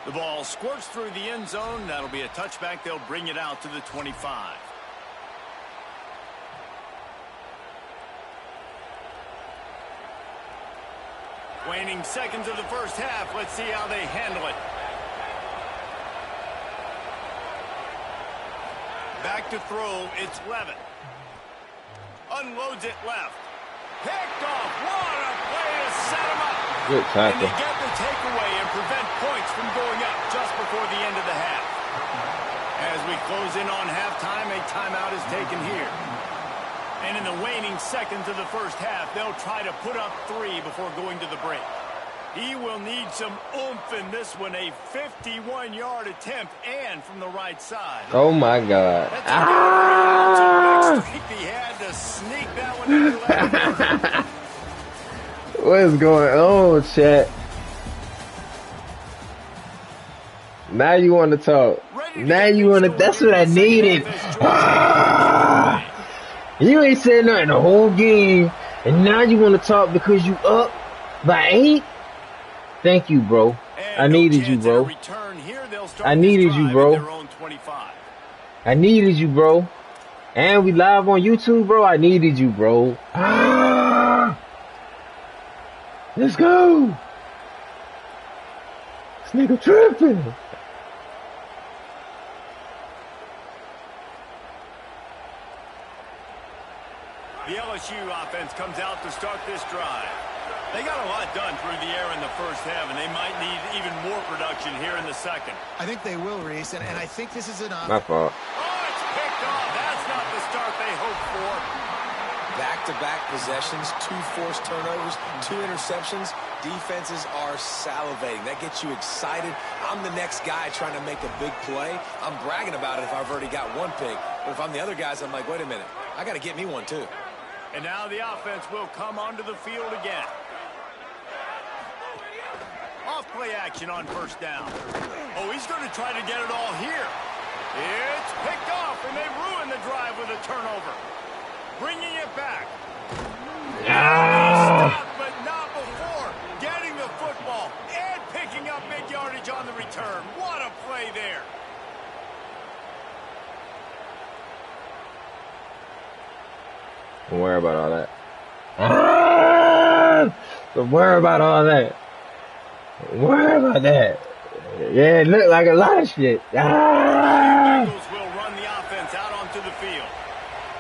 The ball squirts through the end zone. That'll be a touchback. They'll bring it out to the 25. Waning seconds of the first half. Let's see how they handle it. Back to throw. It's Levitt. Unloads it left. Picked off. What a play to set him up. Good tackle. And they get the takeaway and prevent points from going up just before the end of the half. As we close in on halftime, a timeout is taken here. And in the waning seconds of the first half, they'll try to put up 3 before going to the break. He will need some oomph in this one, a 51-yard attempt, and from the right side. Oh, my God. He had to sneak that one in the leg. What is going on, chat? Now you want to talk. Now you want to. That's what I needed. You ain't said nothing the whole game, and now you want to talk because you up by 8? Thank you, bro. I needed you, bro. I needed you, bro. I needed you, bro. And we live on YouTube, bro. I needed you, bro. Let's go. This nigga tripping. The LSU offense comes out to start this drive. They got a lot done through the air in the first half, and they might need even more production here in the second. I think they will, Reese, and I think this is an My fault. Oh, it's picked off. That's not the start they hoped for. Back-to-back possessions, 2 forced turnovers, 2 interceptions. Defenses are salivating. That gets you excited. I'm the next guy trying to make a big play. I'm bragging about it if I've already got 1 pick. But if I'm the other guys, I'm like, wait a minute. I got to get me 1, too. And now the offense will come onto the field again. Off-play action on first down. Oh, he's going to try to get it all here. It's picked off, and they ruin the drive with a turnover. Bringing it back. Stop, but not before getting the football and picking up big yardage on the return. What a play there. Don't worry about all that. Don't worry about all that. Don't worry about that. Yeah, it looked like a lot of shit. Bengals will run the offense out onto the field.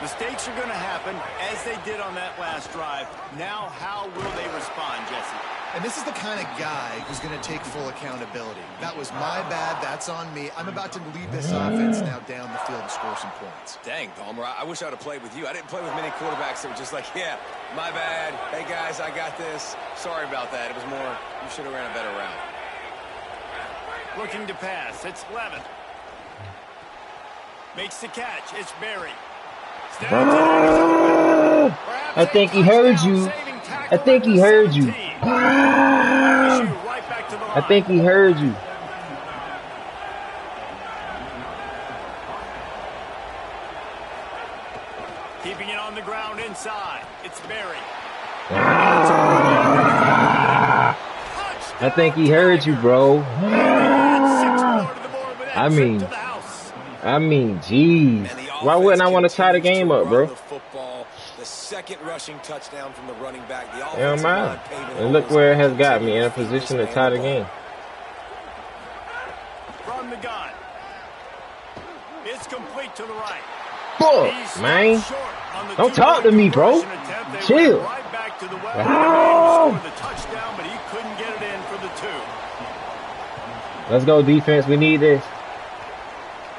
Mistakes are going to happen, as they did on that last drive. Now, how will they respond, Jesse? And this is the kind of guy who's going to take full accountability. That was my bad. That's on me. I'm about to lead this offense now down the field and score some points. Dang, Palmer, I wish I would have played with you. I didn't play with many quarterbacks that were just like, yeah, my bad. Hey, guys, I got this. Sorry about that. It was more, you should have ran a better route. Looking to pass. It's Levitt. Makes the catch. It's Berry. I think he heard you. I think he heard you. I think he heard you. Keeping it on the ground inside. It's Berry. I think he heard you, bro. I mean, geez. Why wouldn't I want to tie the game up, bro? The second rushing touchdown from the running back. The offensive line. And look where it has got me in a position to tie the game. From the gun. It's complete to the right. Fuck, man. Don't talk to me, bro. Chill. Right back to the well. The touchdown, but he couldn't get it in for the 2. Let's go, defense. We need this.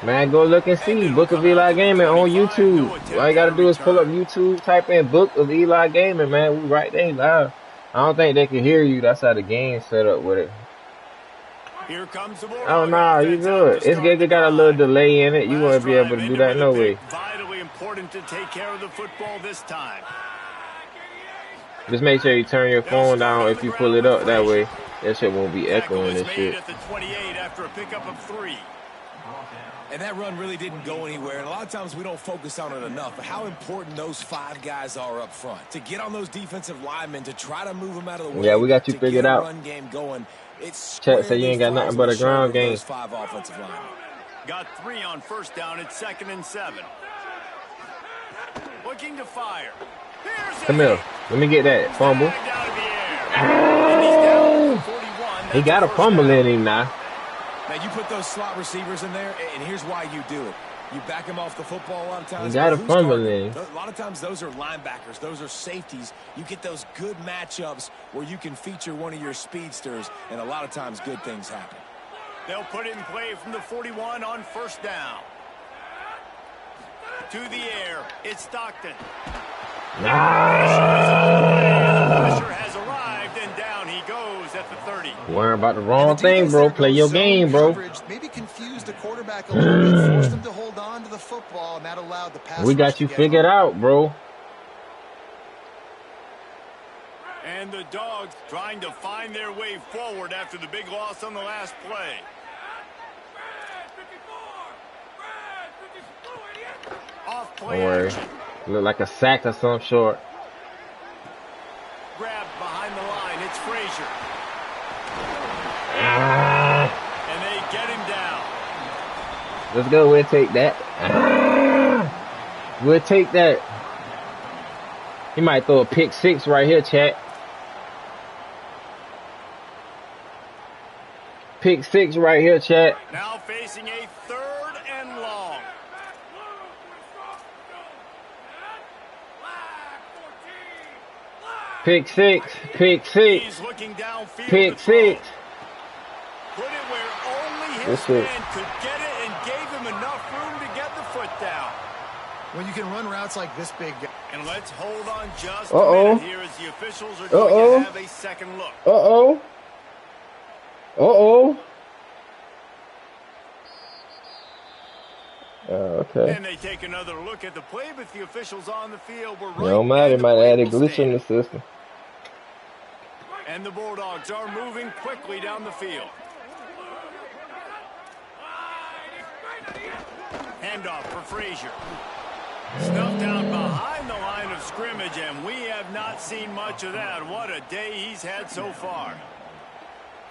Man, go look and see Book of Eli Gaming on YouTube. All you gotta do is pull up YouTube, type in Book of Eli Gaming, man. We right there live. I don't think they can hear you. That's how the game's set up with it. Here comes the oh no, you good. It's good. It got a little delay in it. You won't be able to do that no way. Vitally important to take care of the football this time. Just make sure you turn your phone down if you pull it up. That way, that shit won't be echoing and shit. At the 28 after a pickup of 3. And that run really didn't go anywhere. And a lot of times we don't focus on it enough. But how important those 5 guys are up front. To get on those defensive linemen, to try to move them out of the way. Yeah, we got you figured out. Run game going. It's Chat say you ain't got nothing but a ground game. Those 5 offensive linemen. Got 3 on first down. It's 2nd and 7. Looking to fire. Come here. Let me get that fumble. He got a fumble in him now. Now, you put those slot receivers in there, and here's why you do it. You back them off the football a lot of times. He got a fumble in. A lot of times those are linebackers. Those are safeties. You get those good matchups where you can feature one of your speedsters, and a lot of times good things happen. They'll put it in play from the 41 on first down. To the air, it's Stockton. Pressure has arrived, and down he goes at the 30. Worrying about the wrong thing, bro. Play your game, bro. Maybe confused the quarterback a little bit, forced him to hold on to the football, and that allowed the pass. We got you figured out, bro. And the Dogs trying to find their way forward after the big loss on the last play. Off play. Don't worry. Look like a sack or some short. Grabbed behind the line. It's Frazier. And they get him down. Let's go. We'll take that. We'll take that. He might throw a pick six right here, chat. Pick six right here, chat. Now facing a 3rd and long. Pick six. Pick six. He's looking downfield. Pick six. Put it where only his That's man it. could get it and gave him enough room to get the foot down. When you can run routes like this big guy. And let's hold on just a minute here as the officials are going to have a second look. Uh-oh. Uh-oh. Okay. And they take another look at the play, but the officials on the field were right. No matter, might add a glitch in the system. And the Bulldogs are moving quickly down the field. Handoff for Frazier. Snuffed out behind the line of scrimmage, and we have not seen much of that. What a day he's had so far.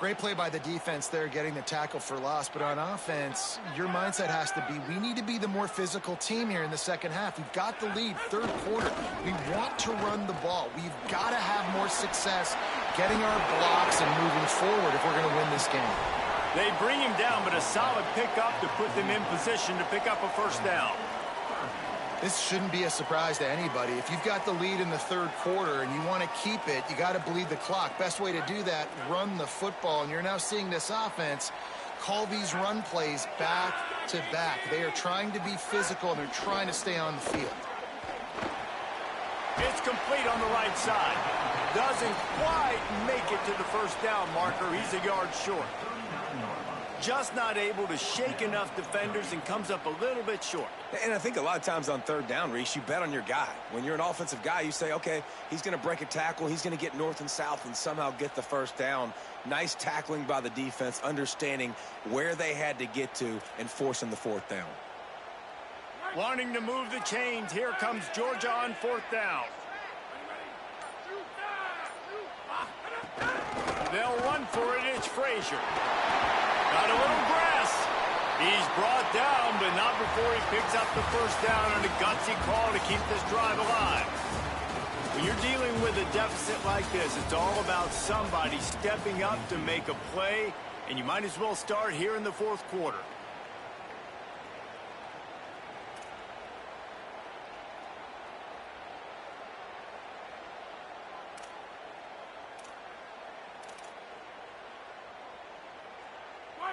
Great play by the defense there, getting the tackle for loss. But on offense, your mindset has to be, we need to be the more physical team here in the second half. We've got the lead, 3rd quarter. We want to run the ball. We've got to have more success getting our blocks and moving forward if we're going to win this game. They bring him down, but a solid pickup to put them in position to pick up a first down. This shouldn't be a surprise to anybody. If you've got the lead in the 3rd quarter and you want to keep it, you got to bleed the clock. Best way to do that, run the football. And you're now seeing this offense call these run plays back to back. They are trying to be physical, and they're trying to stay on the field. It's complete on the right side. Doesn't quite make it to the first down marker. He's a yard short. Just not able to shake enough defenders and comes up a little bit short. And I think a lot of times on 3rd down, Reese, you bet on your guy. When you're an offensive guy, you say, okay, he's going to break a tackle. He's going to get north and south and somehow get the first down. Nice tackling by the defense, understanding where they had to get to and forcing the 4th down. Wanting to move the chains. Here comes Georgia on 4th down. They'll run for it. It's Frazier. Got a little grass. He's brought down, but not before he picks up the first down on a gutsy call to keep this drive alive. When you're dealing with a deficit like this, it's all about somebody stepping up to make a play, and you might as well start here in the 4th quarter.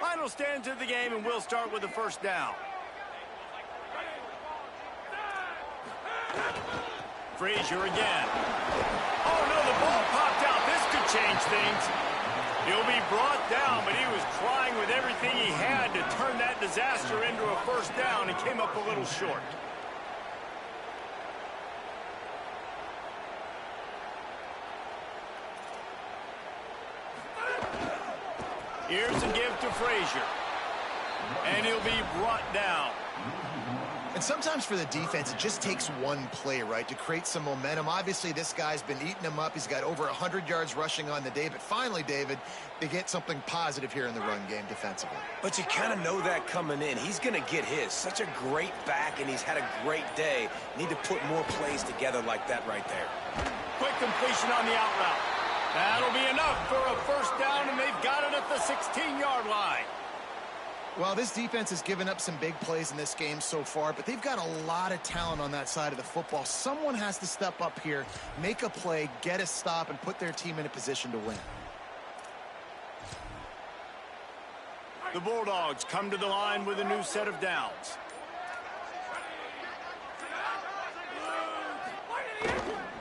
Final stands of the game, and we'll start with the first down. Frazier again. Oh, no, the ball popped out. This could change things. He'll be brought down, but he was trying with everything he had to turn that disaster into a first down and came up a little short. Here's a give to Frazier. And he'll be brought down. And sometimes for the defense, it just takes one play, right, to create some momentum. Obviously, this guy's been eating them up. He's got over 100 yards rushing on the day. But finally, David, they get something positive here in the run game defensively. But you kind of know that coming in. He's going to get his. Such a great back, and he's had a great day. Need to put more plays together like that right there. Quick completion on the out route. That'll be enough for a first down, and they've got it at the 16-yard line. Well, this defense has given up some big plays in this game so far, but they've got a lot of talent on that side of the football. Someone has to step up here, make a play, get a stop, and put their team in a position to win. The Bulldogs come to the line with a new set of downs.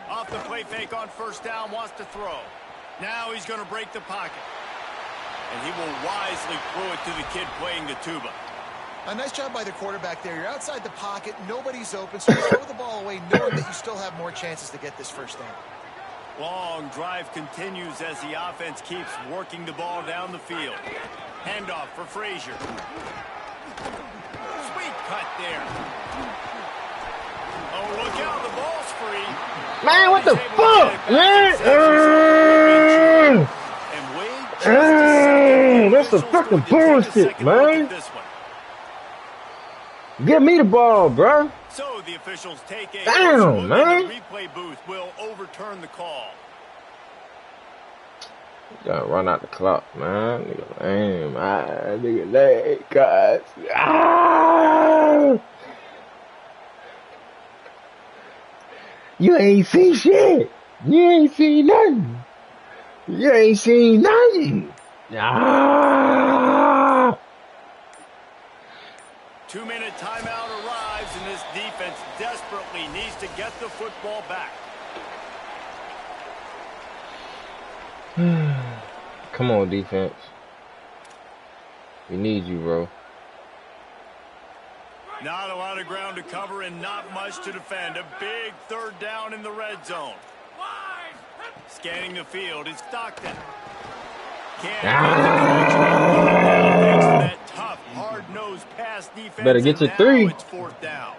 Off the play fake on first down, wants to throw. Now he's going to break the pocket. And he will wisely throw it to the kid playing the tuba. A nice job by the quarterback there. You're outside the pocket, nobody's open, so you throw the ball away knowing that you still have more chances to get this first down. Long drive continues as the offense keeps working the ball down the field. Handoff for Frazier. Sweet cut there. Oh, look out, the ball's free. Man, what the fuck, man? That's the fucking bullshit, man. Give me the ball, bro. So the officials take a damn, man. The replay booth will overturn the call. You gotta run out the clock, man. Nigga lame, nigga lame, guys. Ah! You ain't seen shit. You ain't seen nothing. You ain't seen nothing. Ah! 2-minute timeout arrives, and this defense desperately needs to get the football back. Come on, defense. We need you, bro. Not a lot of ground to cover and not much to defend. A big third down in the red zone. Scanning the field is Stockton. That tough, hard-nosed pass defense. Better get your three. It's fourth down.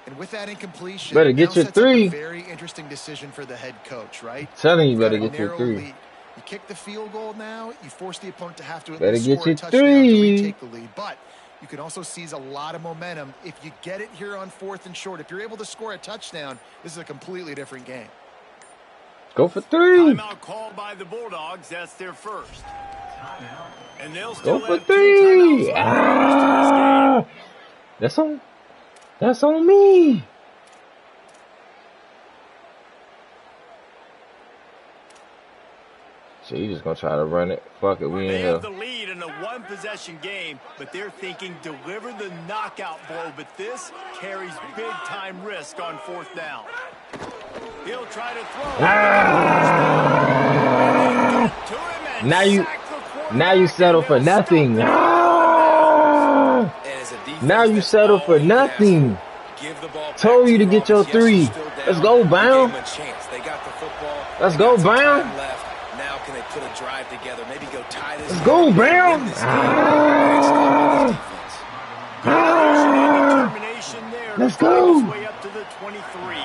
And with that incompletion, better get your three. A very interesting decision for the head coach, right? I'm telling you, better get your three. Lead. You kick the field goal now, you force the opponent to have to at better least get score your a touchdown three. to retake the lead. But you can also seize a lot of momentum if you get it here on fourth and short. If you're able to score a touchdown, this is a completely different game. Go for three. Timeout called by the Bulldogs. That's their first. And they'll still go for have three. Ah! That's on me. So you just gonna try to run it? Fuck it, we in They here. have the lead in a one-possession game, but they're thinking deliver the knockout blow. But this carries big-time risk on fourth down. He'll try to throw. Ah! Now you settle for nothing. Ah! Now you settle for nothing. Told you to get your three. Let's go, Brown. Let's go, Brown. Now can they put a drive together? Maybe go tie this. Let's go, Brown. Let's go. Way up to the 23.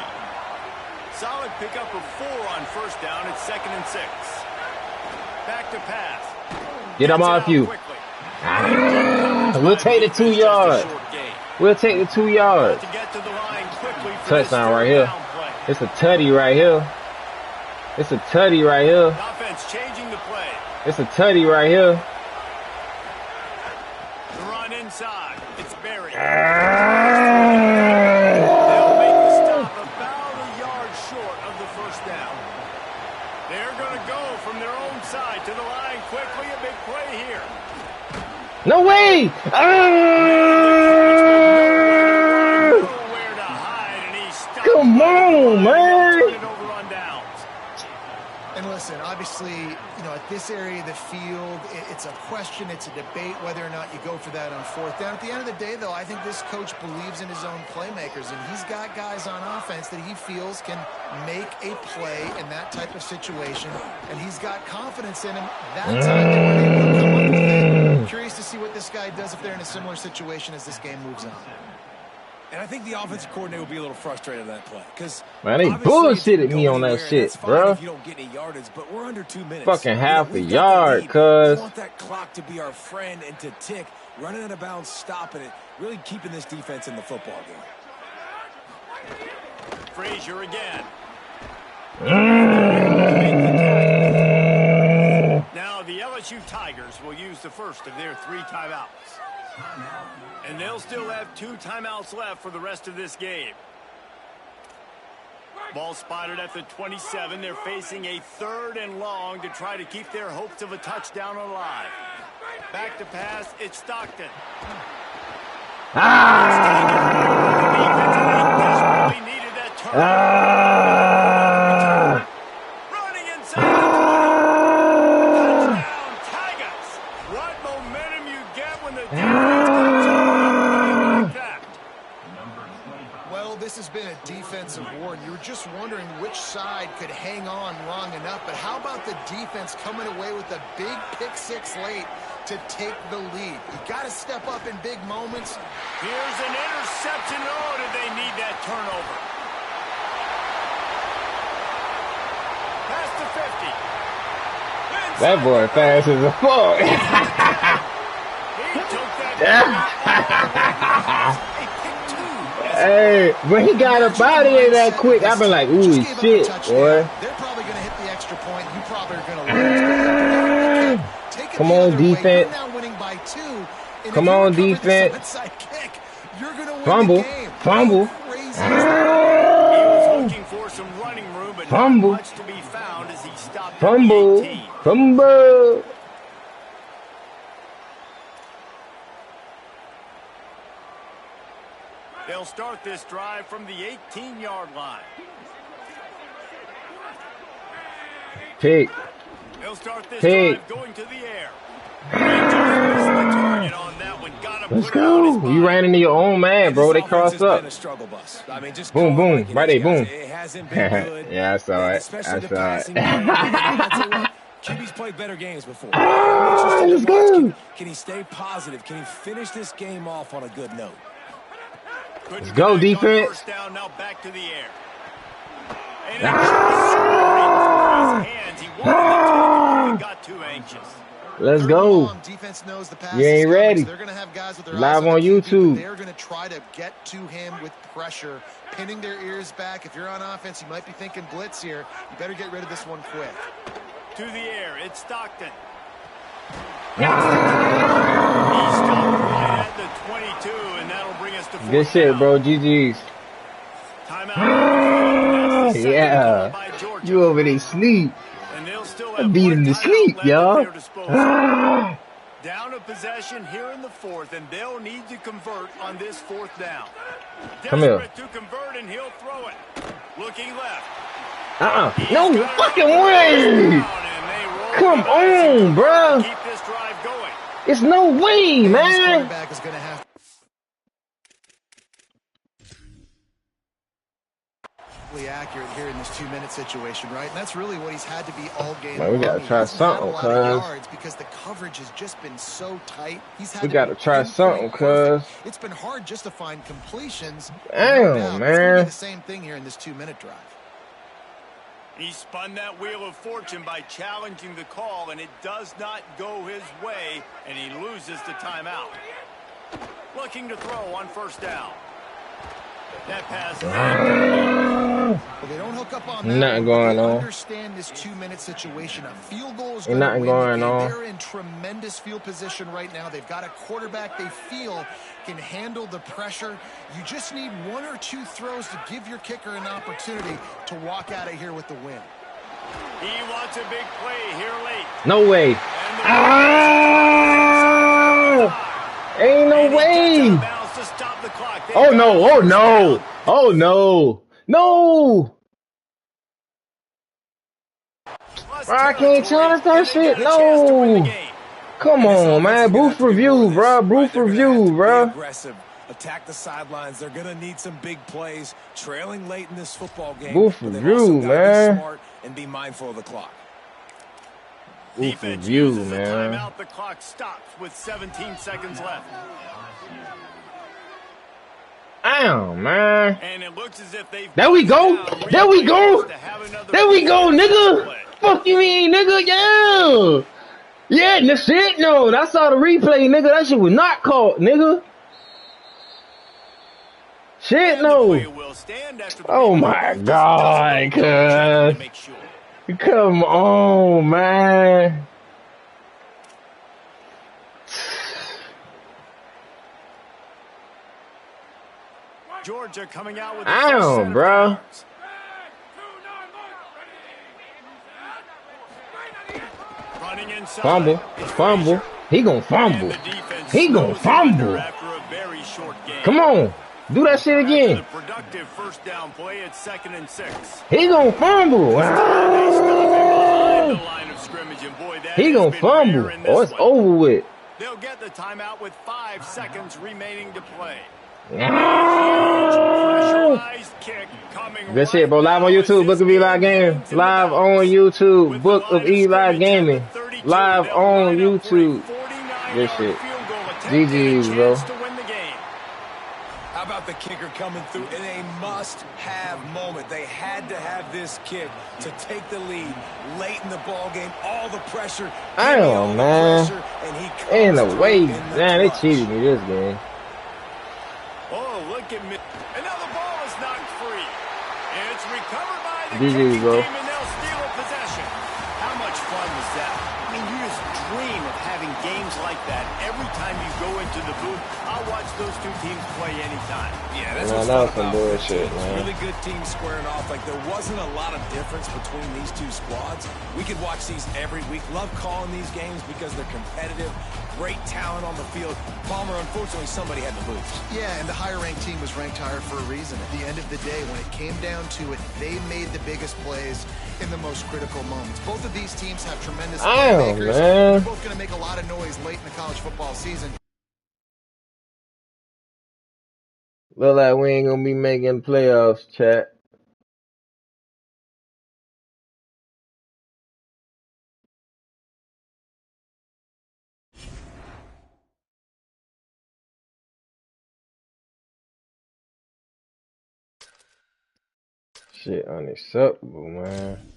Solid pickup of 4 on first down. It's 2nd and 6. Back to pass. Get him off you. We'll take the 2 yards. We'll take the 2 yards. Touchdown right here. It's a tutty right here. It's a tutty right here. Offense changing the play. It's a tutty right here. The run inside. It's Barry. Ah! They'll make the stop about a yard short of the first down. They're going to go from their own side to the line quickly. A big play here. No way! Ah! Nowhere to hide, and he's stopped. Come on, man! And listen, obviously, at this area of the field, it's a question, it's a debate whether or not you go for that on fourth down. At the end of the day, though, I think this coach believes in his own playmakers, and he's got guys on offense that he feels can make a play in that type of situation, and he's got confidence in him. That time they were able to come up with it. Curious to see what this guy does if they're in a similar situation as this game moves on. And I think the offensive coordinator will be a little frustrated at that play. Because man, they bullshitted me on that shit, bro. If you don't get any yardage, but we're under 2 minutes. Fucking half a yard, cuz. We want that clock to be our friend and to tick, running out of bounds, stopping it, really keeping this defense in the football game. Frazier again. LSU Tigers will use the first of their 3 timeouts. And they'll still have 2 timeouts left for the rest of this game. Ball spotted at the 27. They're facing a 3rd and long to try to keep their hopes of a touchdown alive. Back to pass, it's Stockton. Desperately needed that turn. Running inside the 20. Touchdown, Tigers. What momentum you get when the defense comes up like that. Well, this has been a defensive war, and you were just wondering which side could hang on long enough. But how about the defense coming away with a big pick 6 late to take the lead? You got to step up in big moments. Here's an interception. Oh, did they need that turnover? Pass to 50. That boy fast as a fuck. He took that. Hey, but he got up out of here that quick. I've been like, ooh, shit, boy. They're probably going to hit the extra point. You probably are going to lose. Come on, defense. Come on, defense. Fumble. Fumble. He was looking for some running room, but Fumble. not much to be found as he stopped Fumble. at the 18. Fumble. They'll start this drive from the 18-yard line. Pick. They'll start this Pick. drive going to the air. He just missed the target on that one. Gotta Let's put it on his go. body. You ran into your own man, bro. They This crossed offense has up. been a struggle bus. I mean, just Boom, call it boom. like it Right is, there, boom. guys. It hasn't been good. Yeah, I saw it. Especially I the saw passing it. game. I'll tell you what, QB's played better games before. Let's go. Can he stay positive? Can he finish this game off on a good note? Couldn't Let's go, connect on defense. first down, now back to the air. And Ah. it's his hands. He wanted the tackle, but got too anxious. Let's go. Defense knows the pass You ain't is coming, ready. so they're going to have guys with their Live eyes on the QB, but YouTube. They're going to try to get to him with pressure, pinning their ears back. If you're on offense, you might be thinking blitz here. You better get rid of this one quick. To the air, it's Stockton. Ah. He stopped right at the 22, and that'll bring us to fourth Good shit, down. bro. GG's. Timeout. That's the second Yeah. call by Georgia. You over there sleep. And they'll still I have beat one him to timeout sleep, left at y'all. their disposal. Ah. Down a possession here in the 4th, and they'll need to convert on this 4th down. Come here. Desperate to convert, and he'll throw it. Looking left. No fucking way. Come on, bro. Keep this drive going. It's no way, This man. quarterback is going to have accurate here in this 2-minute situation, right? And that's really what he's had to be all game. Man, we gotta long. try He hasn't had something, a lot of cuz. yards because the coverage has just been so tight. He's had We to gotta be try pinpoint something, perfect. cuz. It's been hard just to find completions. Damn, No doubt. It's gonna man. be the same thing here in this 2-minute drive. He spun that wheel of fortune by challenging the call, and it does not go his way, and he loses the timeout. Looking to throw on first down. That pass. Well, they don't hook up on that. Nothing one, but going they on. Understand this 2-minute situation. A field goal is Ain't going to nothing win the going game. on. They're in tremendous field position right now. They've got a quarterback they feel can handle the pressure. You just need 1 or 2 throws to give your kicker an opportunity to walk out of here with the win. He wants a big play here late. No way. And the Ah! Ain't no and he gets out way. of bounds to stop the clock. They Oh got no. it Oh first no. down. Oh no. No. Plus I can't challenge that and they shit. get a chance to win the No. game. Come This on, offense man. is gonna Booth have to do more review, of this, bro. right? Booth They're gonna have review, to be bro. aggressive, attack the sidelines. They're going to need some big plays, trailing late in this football game. Booth but they've review, also gotta man. be smart and be mindful of the clock. Booth Defense review, uses a man. timeout. The clock stops with 17 seconds left. Damn, man. And it looks as if they've There we go. down There we go. to have another There we go, nigga. play. Fuck you mean, nigga? Yeah. Yeah, the shit, no. I saw the replay, nigga. That shit was not caught, nigga. Shit, And the no. play will stand after the Oh replay. my Just God, doesn't go to cuz. make sure. Come on, man. Georgia coming out with the first Damn, set of bro. downs. Running inside. Fumble. It's Fumble. Frazier. He gonna And fumble. the defense He gonna slows him under fumble. after a very short game. Come on. Do that shit After the again. productive first down play, it's 2nd and 6. He gonna fumble. They stop him behind the line of scrimmage, and boy, that He has gonna been fumble. rare in Oh, this it's one. over with. They'll get the timeout with 5 seconds remaining to play. No. Pressurized kick coming Good shit, bro. right Live on now YouTube. as Book this of Eli game Gaming. winds in the Live on balance. YouTube. With Book the of line of Eli scrimmage at Gaming. the 32, Live they'll on line up for a YouTube. 49-yard Good shit. field goal attempt and a GG's, bro. chance to win the game. How about the kicker coming through in a must-have moment? They had to have this kick to take the lead late in the ball game. All the pressure. Damn, man. And he Ain't comes no way. through in the Man, they clutch. cheated me this game. Oh, look at me. And now the ball is knocked free. And it's recovered by the GG's, kicking bro. team, and they'll steal a possession. How much fun was that? I mean, you just dream of having games like that every time you go into the booth. I'll watch those two teams play anytime. Yeah, that's Man, what's that fun was some about bullshit, it. man. Really good teams squaring off. Like, there wasn't a lot of difference between these two squads. We could watch these every week. Love calling these games because they're competitive. Great talent on the field. Palmer, unfortunately, somebody had to lose. Yeah, and the higher-ranked team was ranked higher for a reason. At the end of the day, when it came down to it, they made the biggest plays in the most critical moments. Both of these teams have tremendous Damn, playmakers. man. They're both going to make a lot of noise late in the college football season. Look like we ain't gonna be making playoffs, chat. Shit unacceptable, man.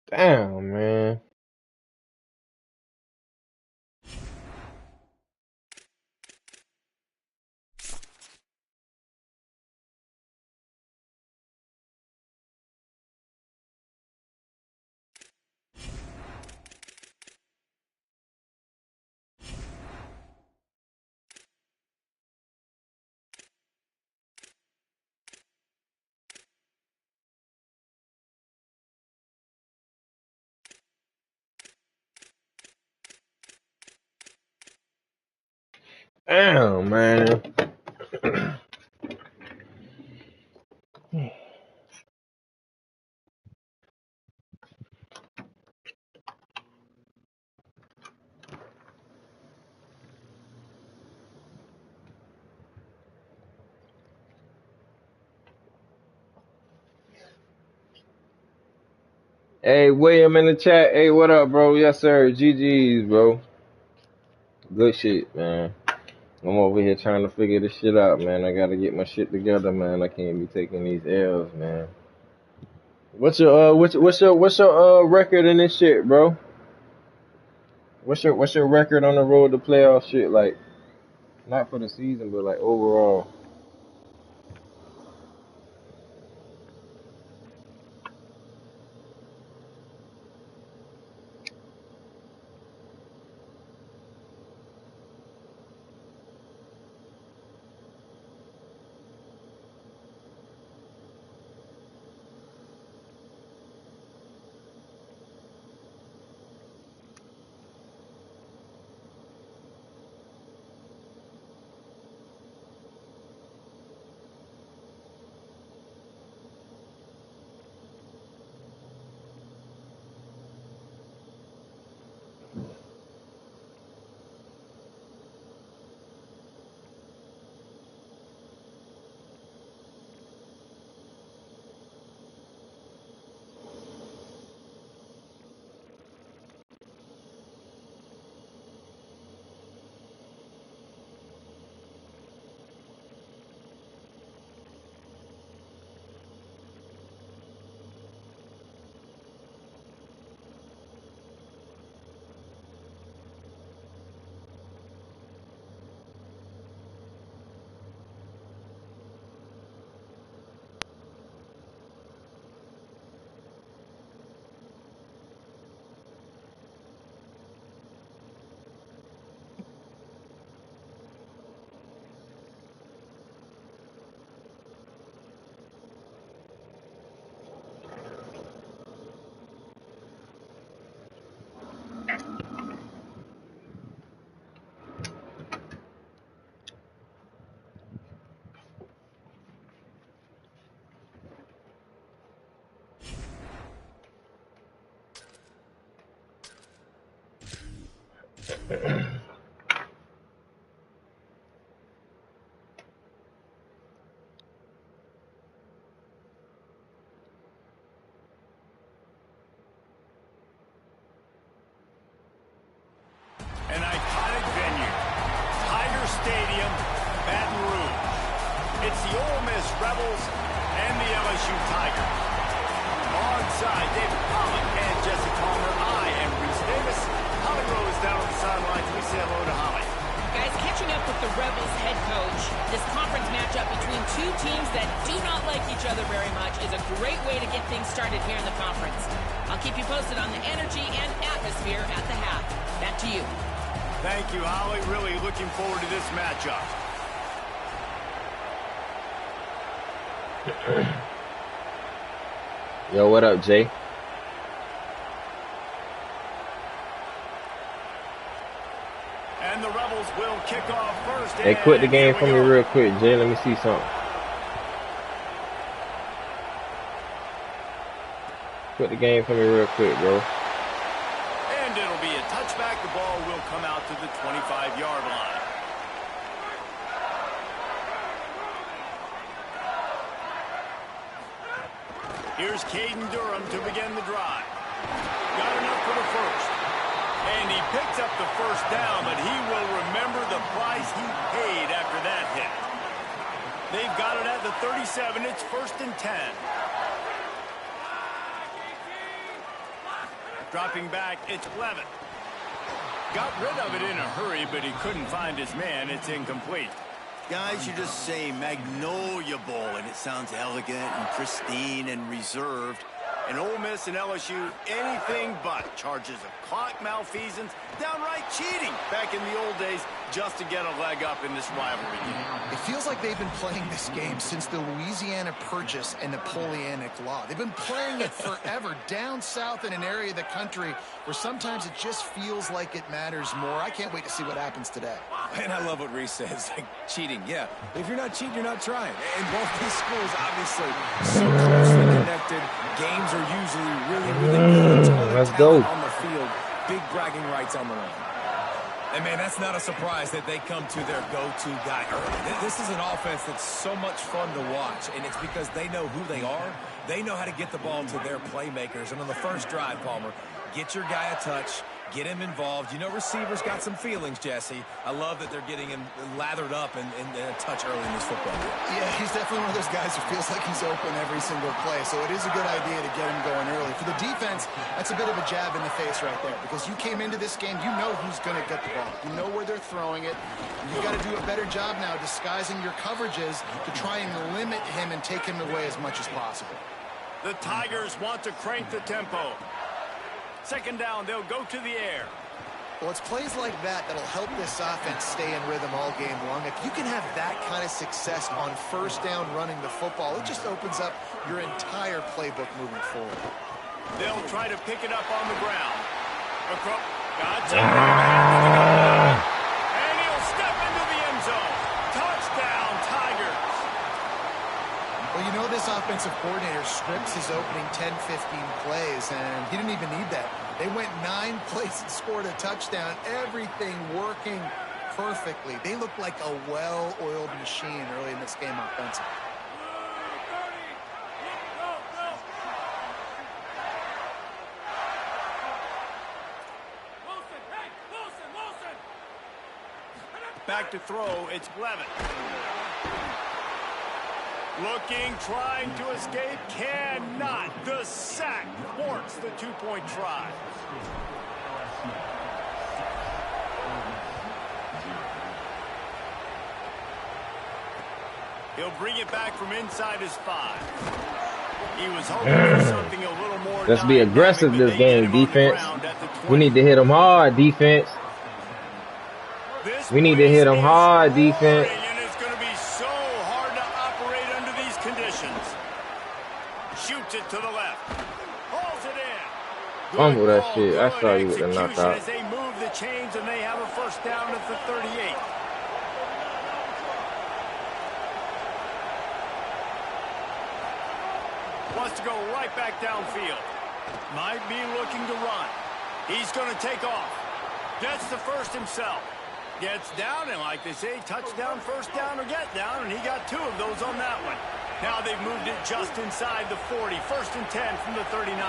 Damn, man. Damn, man. Hey, William in the chat. Hey, what up, bro? Yes, sir. GG's, bro. Good shit, man. I'm over here trying to figure this shit out, man. I gotta get my shit together, man. I can't be taking these L's, man. What's your record in this shit, bro? What's your record on the road to playoff shit? Like, not for the season, but like overall. the Ole Miss Rebels and the LSU Tigers. Onside, David Pollock and Jesse Palmer. I am Reese Davis. Holly Rose down on the sidelines. We say hello to Holly. Guys, catching up with the Rebels head coach, this conference matchup between two teams that do not like each other very much is a great way to get things started here in the conference. I'll keep you posted on the energy and atmosphere at the half. Back to you. Thank you, Holly. Really looking forward to this matchup. Yo, what up, Jay? And the Rebels will kick off first. Hey, quit the game for me real quick, Jay. Let me see something. Quit the game for me real quick, bro. And it'll be a touchback. The ball will come out to the 25-yard line. Here's Caden Durham to begin the drive. Got enough for the first. And he picks up the first down, but he will remember the price he paid after that hit. They've got it at the 37. It's 1st and 10. Dropping back, it's Levin. Got rid of it in a hurry, but he couldn't find his man. It's incomplete. Guys, you just say Magnolia Bowl, and it sounds elegant and pristine and reserved. And Ole Miss and LSU, anything but. Charges of clock malfeasance, downright cheating back in the old days just to get a leg up in this rivalry game. It feels like they've been playing this game since the Louisiana Purchase and Napoleonic Law. They've been playing it forever down south in an area of the country where sometimes it just feels like it matters more. I can't wait to see what happens today. And I love what Reese says, like cheating. Yeah, if you're not cheating, you're not trying. And both these schools, obviously, so closely connected. Games are usually really good. Let's go. On the field, big bragging rights on the line. And, man, that's not a surprise that they come to their go-to guy early. This is an offense that's so much fun to watch, and it's because they know who they are. They know how to get the ball to their playmakers. And on the first drive, Palmer, get your guy a touch, get him involved. You know receivers got some feelings, Jesse. I love that they're getting him lathered up and a touch early in this football game. Yeah, he's definitely one of those guys who feels like he's open every single play, so it is a good idea to get him going early. For the defense, that's a bit of a jab in the face right there, because you came into this game, you know who's going to get the ball. You know where they're throwing it. You've got to do a better job now disguising your coverages to try and limit him and take him away as much as possible. The Tigers want to crank the tempo. Second down, they'll go to the air. Well, it's plays like that that'll help this offense stay in rhythm all game long. If you can have that kind of success on first down running the football, it just opens up your entire playbook moving forward. They'll try to pick it up on the ground. Gotcha. And he'll step into the end zone. Touchdown, Tigers. Well, you know this offensive coordinator scripts his opening 10, 15 plays, and he didn't even need that. They went 9 plays and scored a touchdown. Everything working perfectly. They look like a well-oiled machine early in this game offensively. Back to throw, it's Levin. Looking, trying to escape, cannot. The sack thwarts the two-point try. He'll bring it back from inside his 5. He was hoping for something a little more. Let's be aggressive this game, defense. We need to hit them hard, defense. We need to hit them hard, defense. And it's going to be so hard to operate under these conditions. Shoots it to the left. Hauls it in. Fumble that shit. I saw you with the knockout. As they move the chains and they have a first down at the 38. Wants to go right back downfield. Might be looking to run. He's going to take off. Gets the first himself. Gets down, and like they say, touchdown, first down, or get down, and he got 2 of those on that one. Now they've moved it just inside the 40. 1st and 10 from the 39.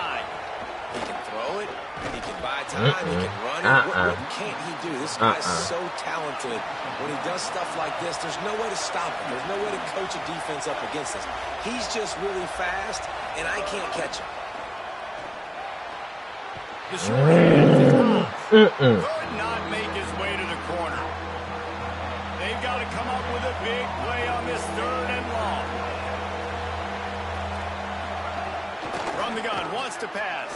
He can throw it. He can buy time. He can run it. What can't he do? This guy's so talented. When he does stuff like this, there's no way to stop him. There's no way to coach a defense up against this. He's just really fast, and I can't catch him. The short could not make his way to the corner. They've got to come up with a big play on this 3rd and long. From the gun, wants to pass.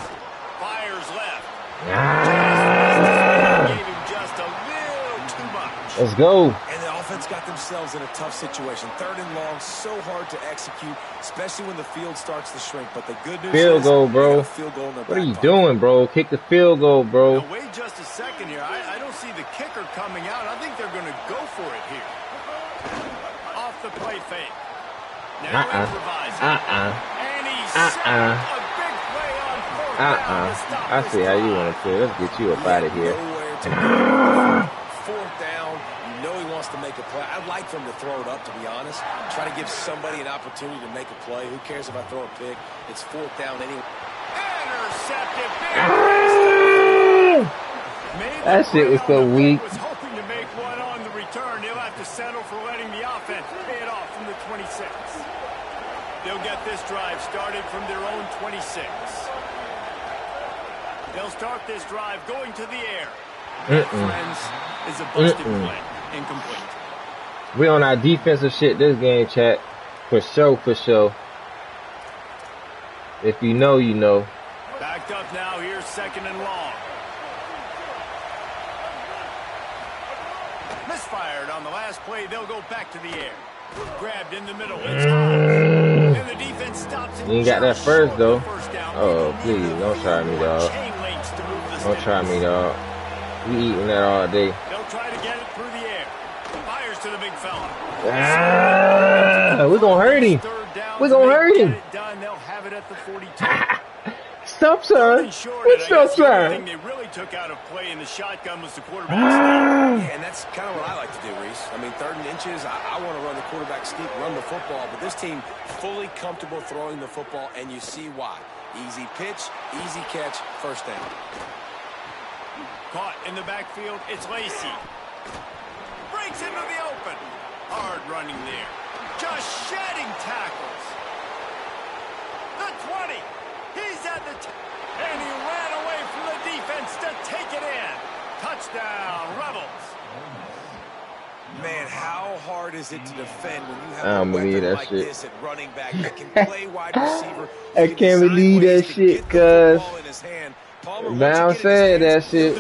Fires left. Gave him just a little too much. Let's go. And the offense got themselves in a tough situation. 3rd and long, so hard to execute, especially when the field starts to shrink. But the good news field is, goal, bro. Field goal in what are you doing, bro? Kick the field goal, bro. Now, wait just a second here. I don't see the kicker coming out. I think they're going to go for it here. Off the play fake. Now improvising. And he set a big play on 4th down to stop I see how you want to play. Let's get you up out of here. 4th down, you know he wants to make a play. I'd like for him to throw it up, to be honest. Try to give somebody an opportunity to make a play. Who cares if I throw a pick? It's 4th down anyway. Intercepted. That shit was so weak. Was hoping to make one on the return. He'll have to settle for letting the offense pay it off from the 26. They'll get this drive started from their own 26. They'll start this drive going to the air. Friends, is a busted play. Incomplete. We on our defensive shit this game, chat. For sure, for sure. If you know, you know. Backed up now. Here's 2nd and long. Misfired on the last play. They'll go back to the air. Grabbed in the middle. It's hard. And the defense stops it. You ain't got that first, though. Oh, please. Don't try me, dog. Don't try me, dog. We eating that all day. They'll try to get it through the air. Fires to the big fella. We're going to hurt him. We're going to hurt him. They'll have it at the 42. Stop, son. What's up, son? They really took out of play in the shotgun was the quarterback. Yeah, and that's kind of what I like to do, Reese. I mean, 3rd and inches, I want to run the quarterback sneak, run the football, but this team fully comfortable throwing the football, and you see why. Easy pitch, easy catch, 1st down. Caught in the backfield, it's Lacey. Breaks into the open. Hard running there. Just shedding tackles. The 20. He's at the and he ran away from the defense to take it in. Touchdown, Rebels. Man, how hard is it to defend when you have a weapon like this at running back that can play wide receiver? I can't believe that shit, cuz. Now said that shit.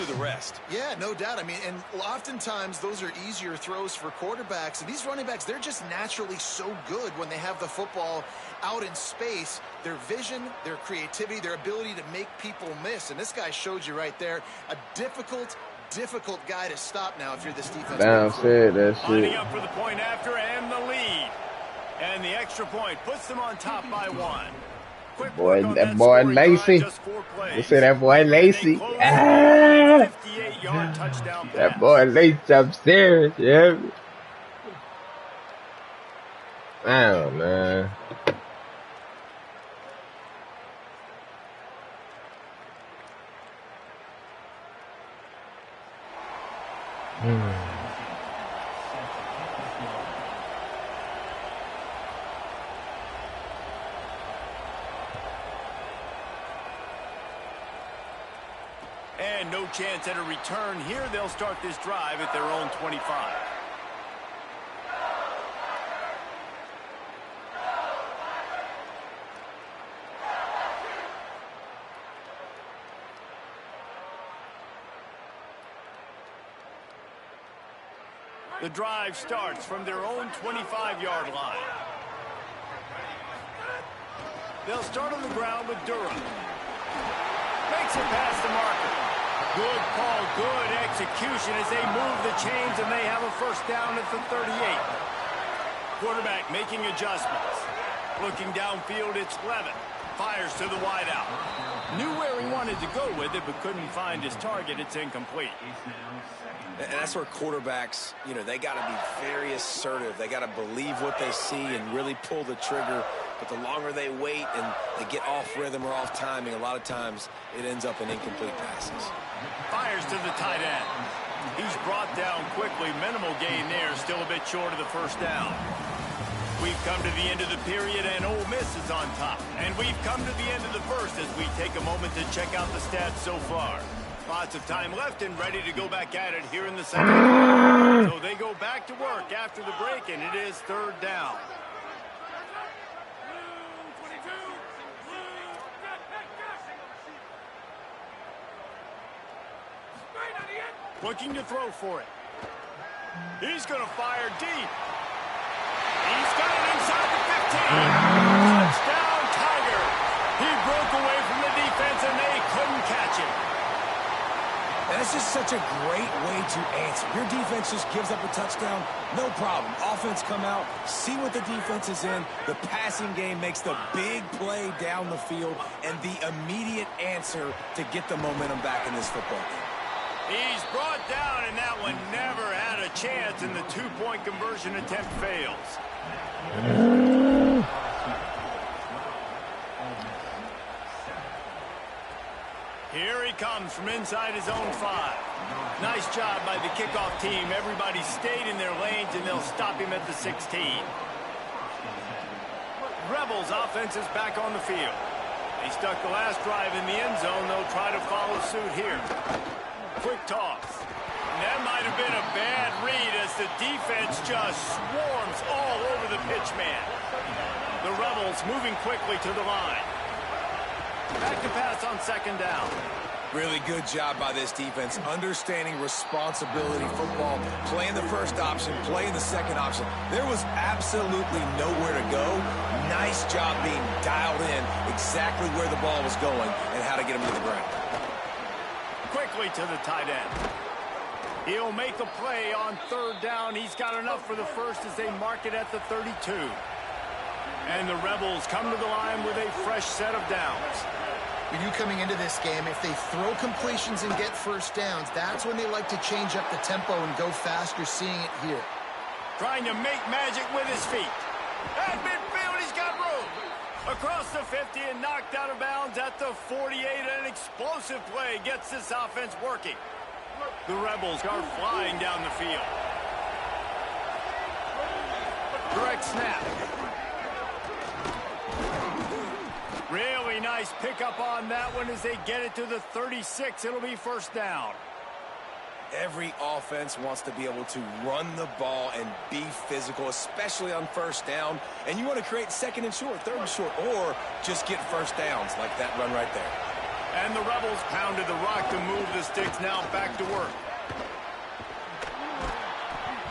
Yeah, no doubt. I mean, and oftentimes those are easier throws for quarterbacks. And these running backs, they're just naturally so good when they have the football out in space. Their vision, their creativity, their ability to make people miss. And this guy showed you right there a difficult guy to stop now if you're this defense. Down said that shit. Lining up for the point after and the lead. And the extra point puts them on top by 1. Boy, that boy Lacey. You say that boy Lacey. That boy Lacey upstairs, yeah. Damn, man. And no chance at a return here. They'll start this drive at their own 25. The drive starts from their own 25-yard line. They'll start on the ground with Durham. Makes it past the marker. Good call, good execution as they move the chains and they have a 1st down at the 38. Quarterback making adjustments. Looking downfield, it's Levin. Fires to the wideout. Knew where he wanted to go with it, but couldn't find his target. It's incomplete. And that's where quarterbacks, you know, they got to be very assertive. They got to believe what they see and really pull the trigger. But the longer they wait and they get off rhythm or off timing, a lot of times it ends up in incomplete passes. Fires to the tight end. He's brought down quickly. Minimal gain there. Still a bit short of the first down. We've come to the end of the period, and Ole Miss is on top. And we've come to the end of the first as we take a moment to check out the stats so far. Lots of time left and ready to go back at it here in the second. So they go back to work after the break, and it is third down. Looking to throw for it. He's going to fire deep. He's got it inside the 15. Touchdown, Tiger. He broke away from the defense, and they couldn't catch him. And it's just such a great way to answer. Your defense just gives up a touchdown, no problem. Offense come out, see what the defense is in. The passing game makes the big play down the field and the immediate answer to get the momentum back in this football game. He's brought down, and that one never had a chance, and the two-point conversion attempt fails. Here he comes from inside his own 5. Nice job by the kickoff team. Everybody stayed in their lanes, and they'll stop him at the 16. Rebels offense is back on the field. They stuck the last drive in the end zone. They'll try to follow suit here. Quick toss. And that might have been a bad read as the defense just swarms all over the pitch man. The Rebels moving quickly to the line. Back to pass on second down. Really good job by this defense, understanding responsibility football, playing the first option, playing the second option. There was absolutely nowhere to go. Nice job being dialed in exactly where the ball was going and how to get him to the ground. Quickly to the tight end. He'll make a play on third down. He's got enough for the first as they mark it at the 32. And the Rebels come to the line with a fresh set of downs. We knew coming into this game, if they throw completions and get first downs, that's when they like to change up the tempo and go faster, seeing it here. Trying to make magic with his feet. At midfield, he's got room. Across the 50 and knocked out of bounds at the 48. An explosive play gets this offense working. The Rebels are flying down the field. Direct snap. Really nice pickup on that one as they get it to the 36. It'll be first down. Every offense wants to be able to run the ball and be physical, especially on first down. And you want to create second and short, third and short, or just get first downs like that run right there. And the Rebels pounded the rock to move the sticks. Now back to work.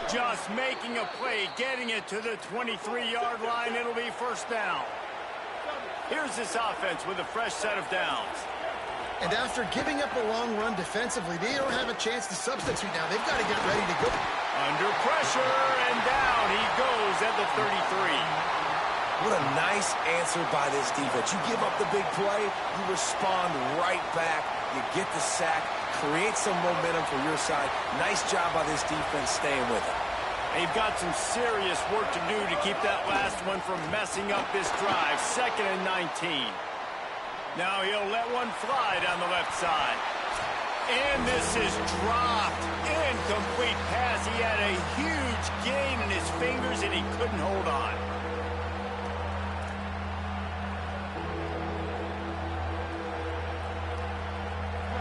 Just making a play, getting it to the 23-yard line. It'll be first down. Here's this offense with a fresh set of downs. And after giving up a long run defensively, they don't have a chance to substitute now. They've got to get ready to go. Under pressure, and down he goes at the 33. What a nice answer by this defense. You give up the big play, you respond right back, you get the sack, create some momentum for your side. Nice job by this defense staying with it. They've got some serious work to do to keep that last one from messing up this drive. 2nd and 19. Now he'll let one fly down the left side. And this is dropped. Incomplete pass. He had a huge gain in his fingers, and he couldn't hold on.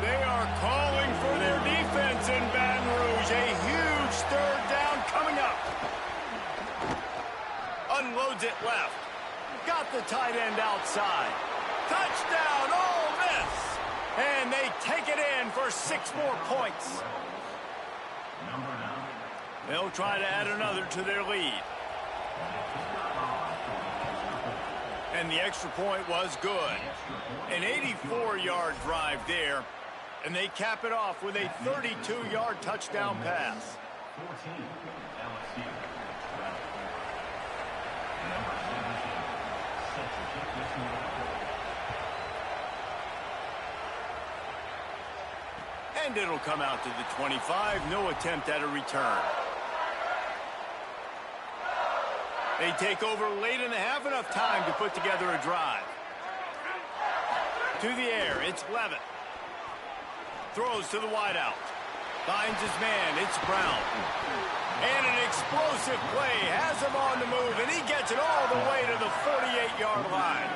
They are calling for their defense in Baton Rouge. A huge third down coming up. Unloads it left. Got the tight end outside. Touchdown, Ole Miss. And they take it in for 6 more points. They'll try to add another to their lead. And the extra point was good. An 84-yard drive there. And they cap it off with a 32-yard touchdown pass. 14, LSU. And it'll come out to the 25. No attempt at a return. They take over late in the half, enough time to put together a drive. To the air, it's Levitt. Throws to the wideout. Finds his man, it's Brown. And an explosive play has him on the move, and he gets it all the way to the 48-yard line.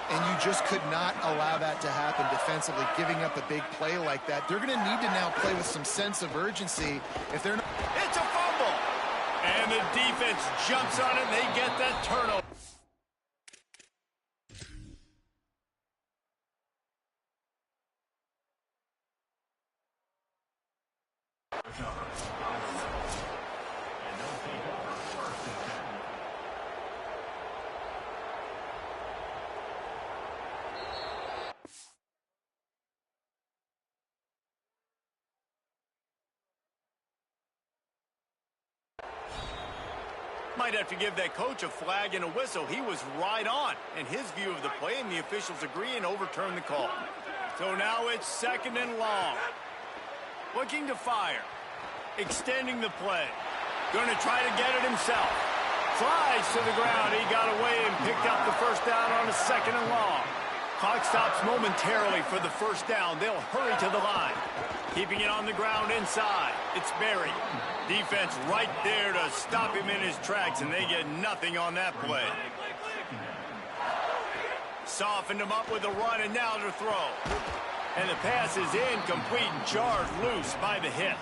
And you just could not allow that to happen defensively, giving up a big play like that. They're going to need to now play with some sense of urgency. If they're not... It's a fumble. And the defense jumps on it, and they get that turnover. Might have to give that coach a flag and a whistle. He was right on in his view of the play, and the officials agree and overturn the call. So now it's 2nd and long. Looking to fire. Extending the play. Going to try to get it himself. Slides to the ground. He got away and picked up the first down on a 2nd and long. Clock stops momentarily for the first down. They'll hurry to the line. Keeping it on the ground inside. It's Berry. Defense right there to stop him in his tracks, and they get nothing on that play. Softened him up with a run, and now to throw. And the pass is incomplete and jarred loose by the hit.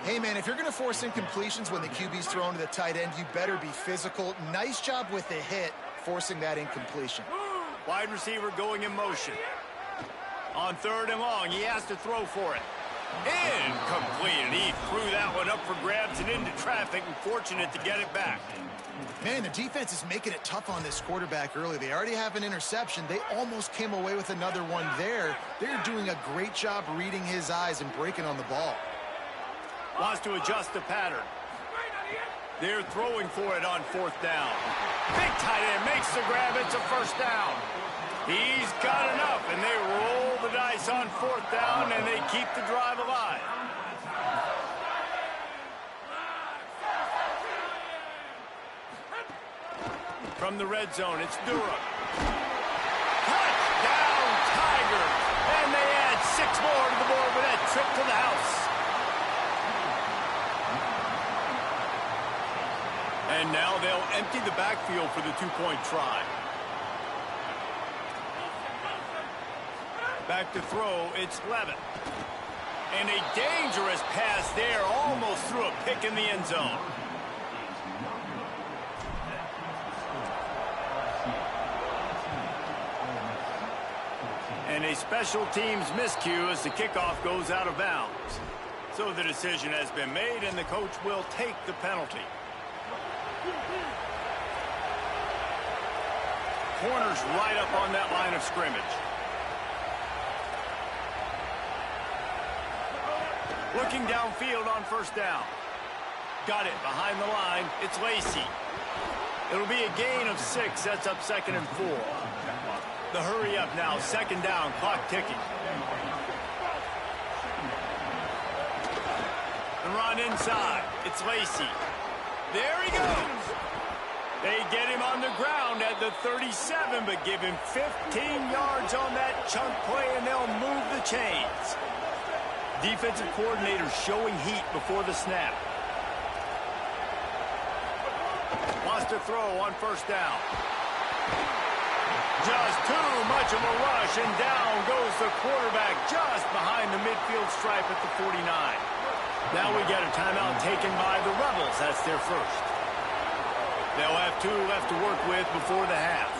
Hey, man, if you're going to force incompletions when the QB's thrown to the tight end, you better be physical. Nice job with the hit, forcing that incompletion. Wide receiver going in motion. On 3rd and long, he has to throw for it. Incomplete, and he threw that one up for grabs and into traffic, and fortunate to get it back. Man, the defense is making it tough on this quarterback early. They already have an interception. They almost came away with another one there. They're doing a great job reading his eyes and breaking on the ball. Wants to adjust the pattern. They're throwing for it on 4th down. Big tight end makes the grab. It's a first down. He's got enough, and they roll the dice on 4th down, and they keep the drive alive. From the red zone, it's Durham. Touchdown, Tigers! And they add 6 more to the board with that trip to the house. And now they'll empty the backfield for the 2-point try. Back to throw, it's Levitt. And a dangerous pass there, almost threw a pick in the end zone. And a special teams miscue as the kickoff goes out of bounds. So the decision has been made, and the coach will take the penalty. Corners right up on that line of scrimmage. Looking downfield on 1st down. Got it behind the line. It's Lacey. It'll be a gain of 6. That's up 2nd and 4. The hurry up now. 2nd down. Clock ticking. The run inside. It's Lacey. There he goes. They get him on the ground at the 37, but give him 15 yards on that chunk play, and they'll move the chains. Defensive coordinator showing heat before the snap. Wants to throw on 1st down. Just too much of a rush, and down goes the quarterback just behind the midfield stripe at the 49. Now we get a timeout taken by the Rebels. That's their first. They'll have 2 left to work with before the half.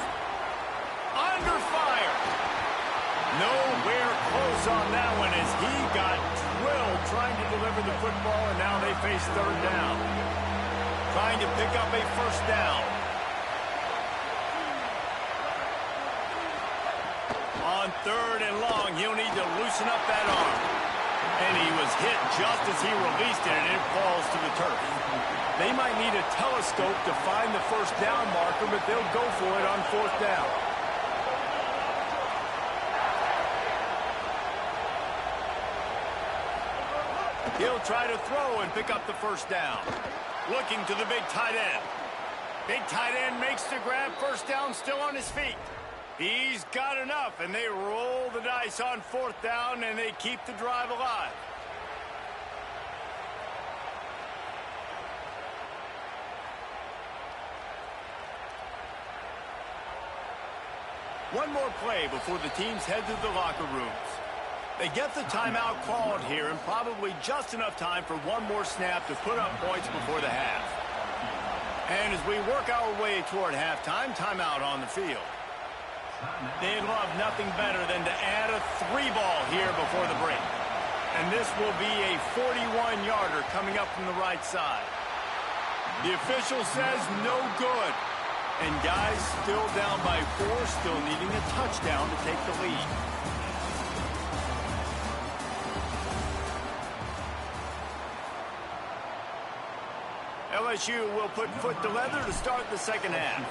Under fire. Nowhere close on that one as he got drilled trying to deliver the football, and now they face 3rd down. Trying to pick up a 1st down. On 3rd and long, he'll need to loosen up that arm. And he was hit just as he released it, and it falls to the turf. They might need a telescope to find the 1st down marker, but they'll go for it on 4th down. He'll try to throw and pick up the first down. Looking to the big tight end. Big tight end makes the grab. First down, still on his feet. He's got enough, and they roll the dice on fourth down, and they keep the drive alive. One more play before the teams head to the locker rooms. They get the timeout called here, and probably just enough time for one more snap to put up points before the half. And as we work our way toward halftime, timeout on the field. They'd love nothing better than to add a 3-ball here before the break. And this will be a 41-yarder coming up from the right side. The official says no good. And guys still down by 4, still needing a touchdown to take the lead. LSU will put foot to leather to start the second half.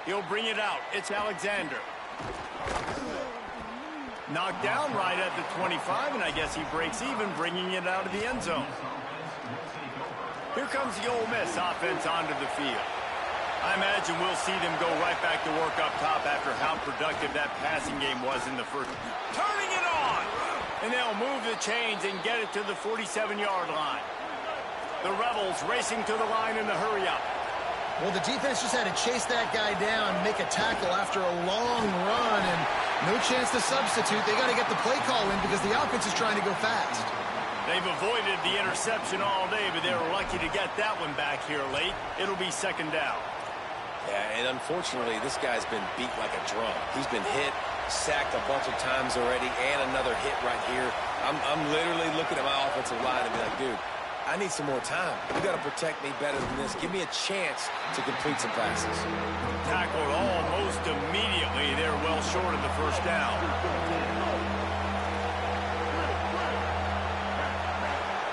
He'll bring it out. It's Alexander. Knocked down right at the 25, and I guess he breaks even, bringing it out of the end zone. Here comes the Ole Miss offense onto the field. I imagine we'll see them go right back to work up top after how productive that passing game was in the first. Turning it on! And they'll move the chains and get it to the 47-yard line. The Rebels racing to the line in the hurry-up. Well, the defense just had to chase that guy down, make a tackle after a long run, and no chance to substitute. They got to get the play call in because the offense is trying to go fast. They've avoided the interception all day, but they were lucky to get that one back here late. It'll be second down. Yeah, and unfortunately, this guy's been beat like a drum. He's been hit, sacked a bunch of times already, and another hit right here. I'm literally looking at my offensive line and be like, dude, I need some more time. You got to protect me better than this. Give me a chance to complete some passes. Tackled almost immediately. They're well short of the first down.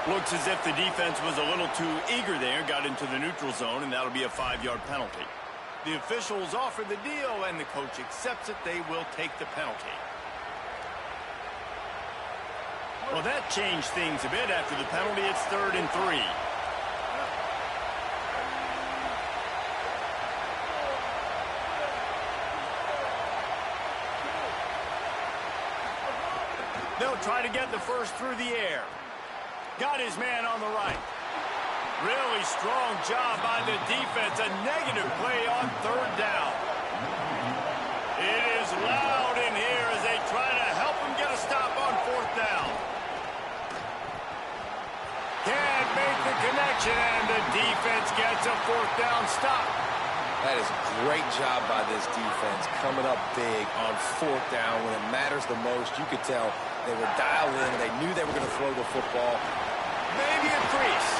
Looks as if the defense was a little too eager there, got into the neutral zone, and that'll be a 5-yard penalty. The officials offer the deal, and the coach accepts it. They will take the penalty. Well, that changed things a bit. After the penalty, it's 3rd and 3. They'll try to get the first through the air. Got his man on the right. Really strong job by the defense. A negative play on 3rd down. It is loud in here as they try to help him get a stop on 4th down. Can't make the connection, and the defense gets a 4th down stop. That is a great job by this defense, coming up big on 4th down when it matters the most. You could tell they were dialed in. They knew they were going to throw the football. Maybe a crease.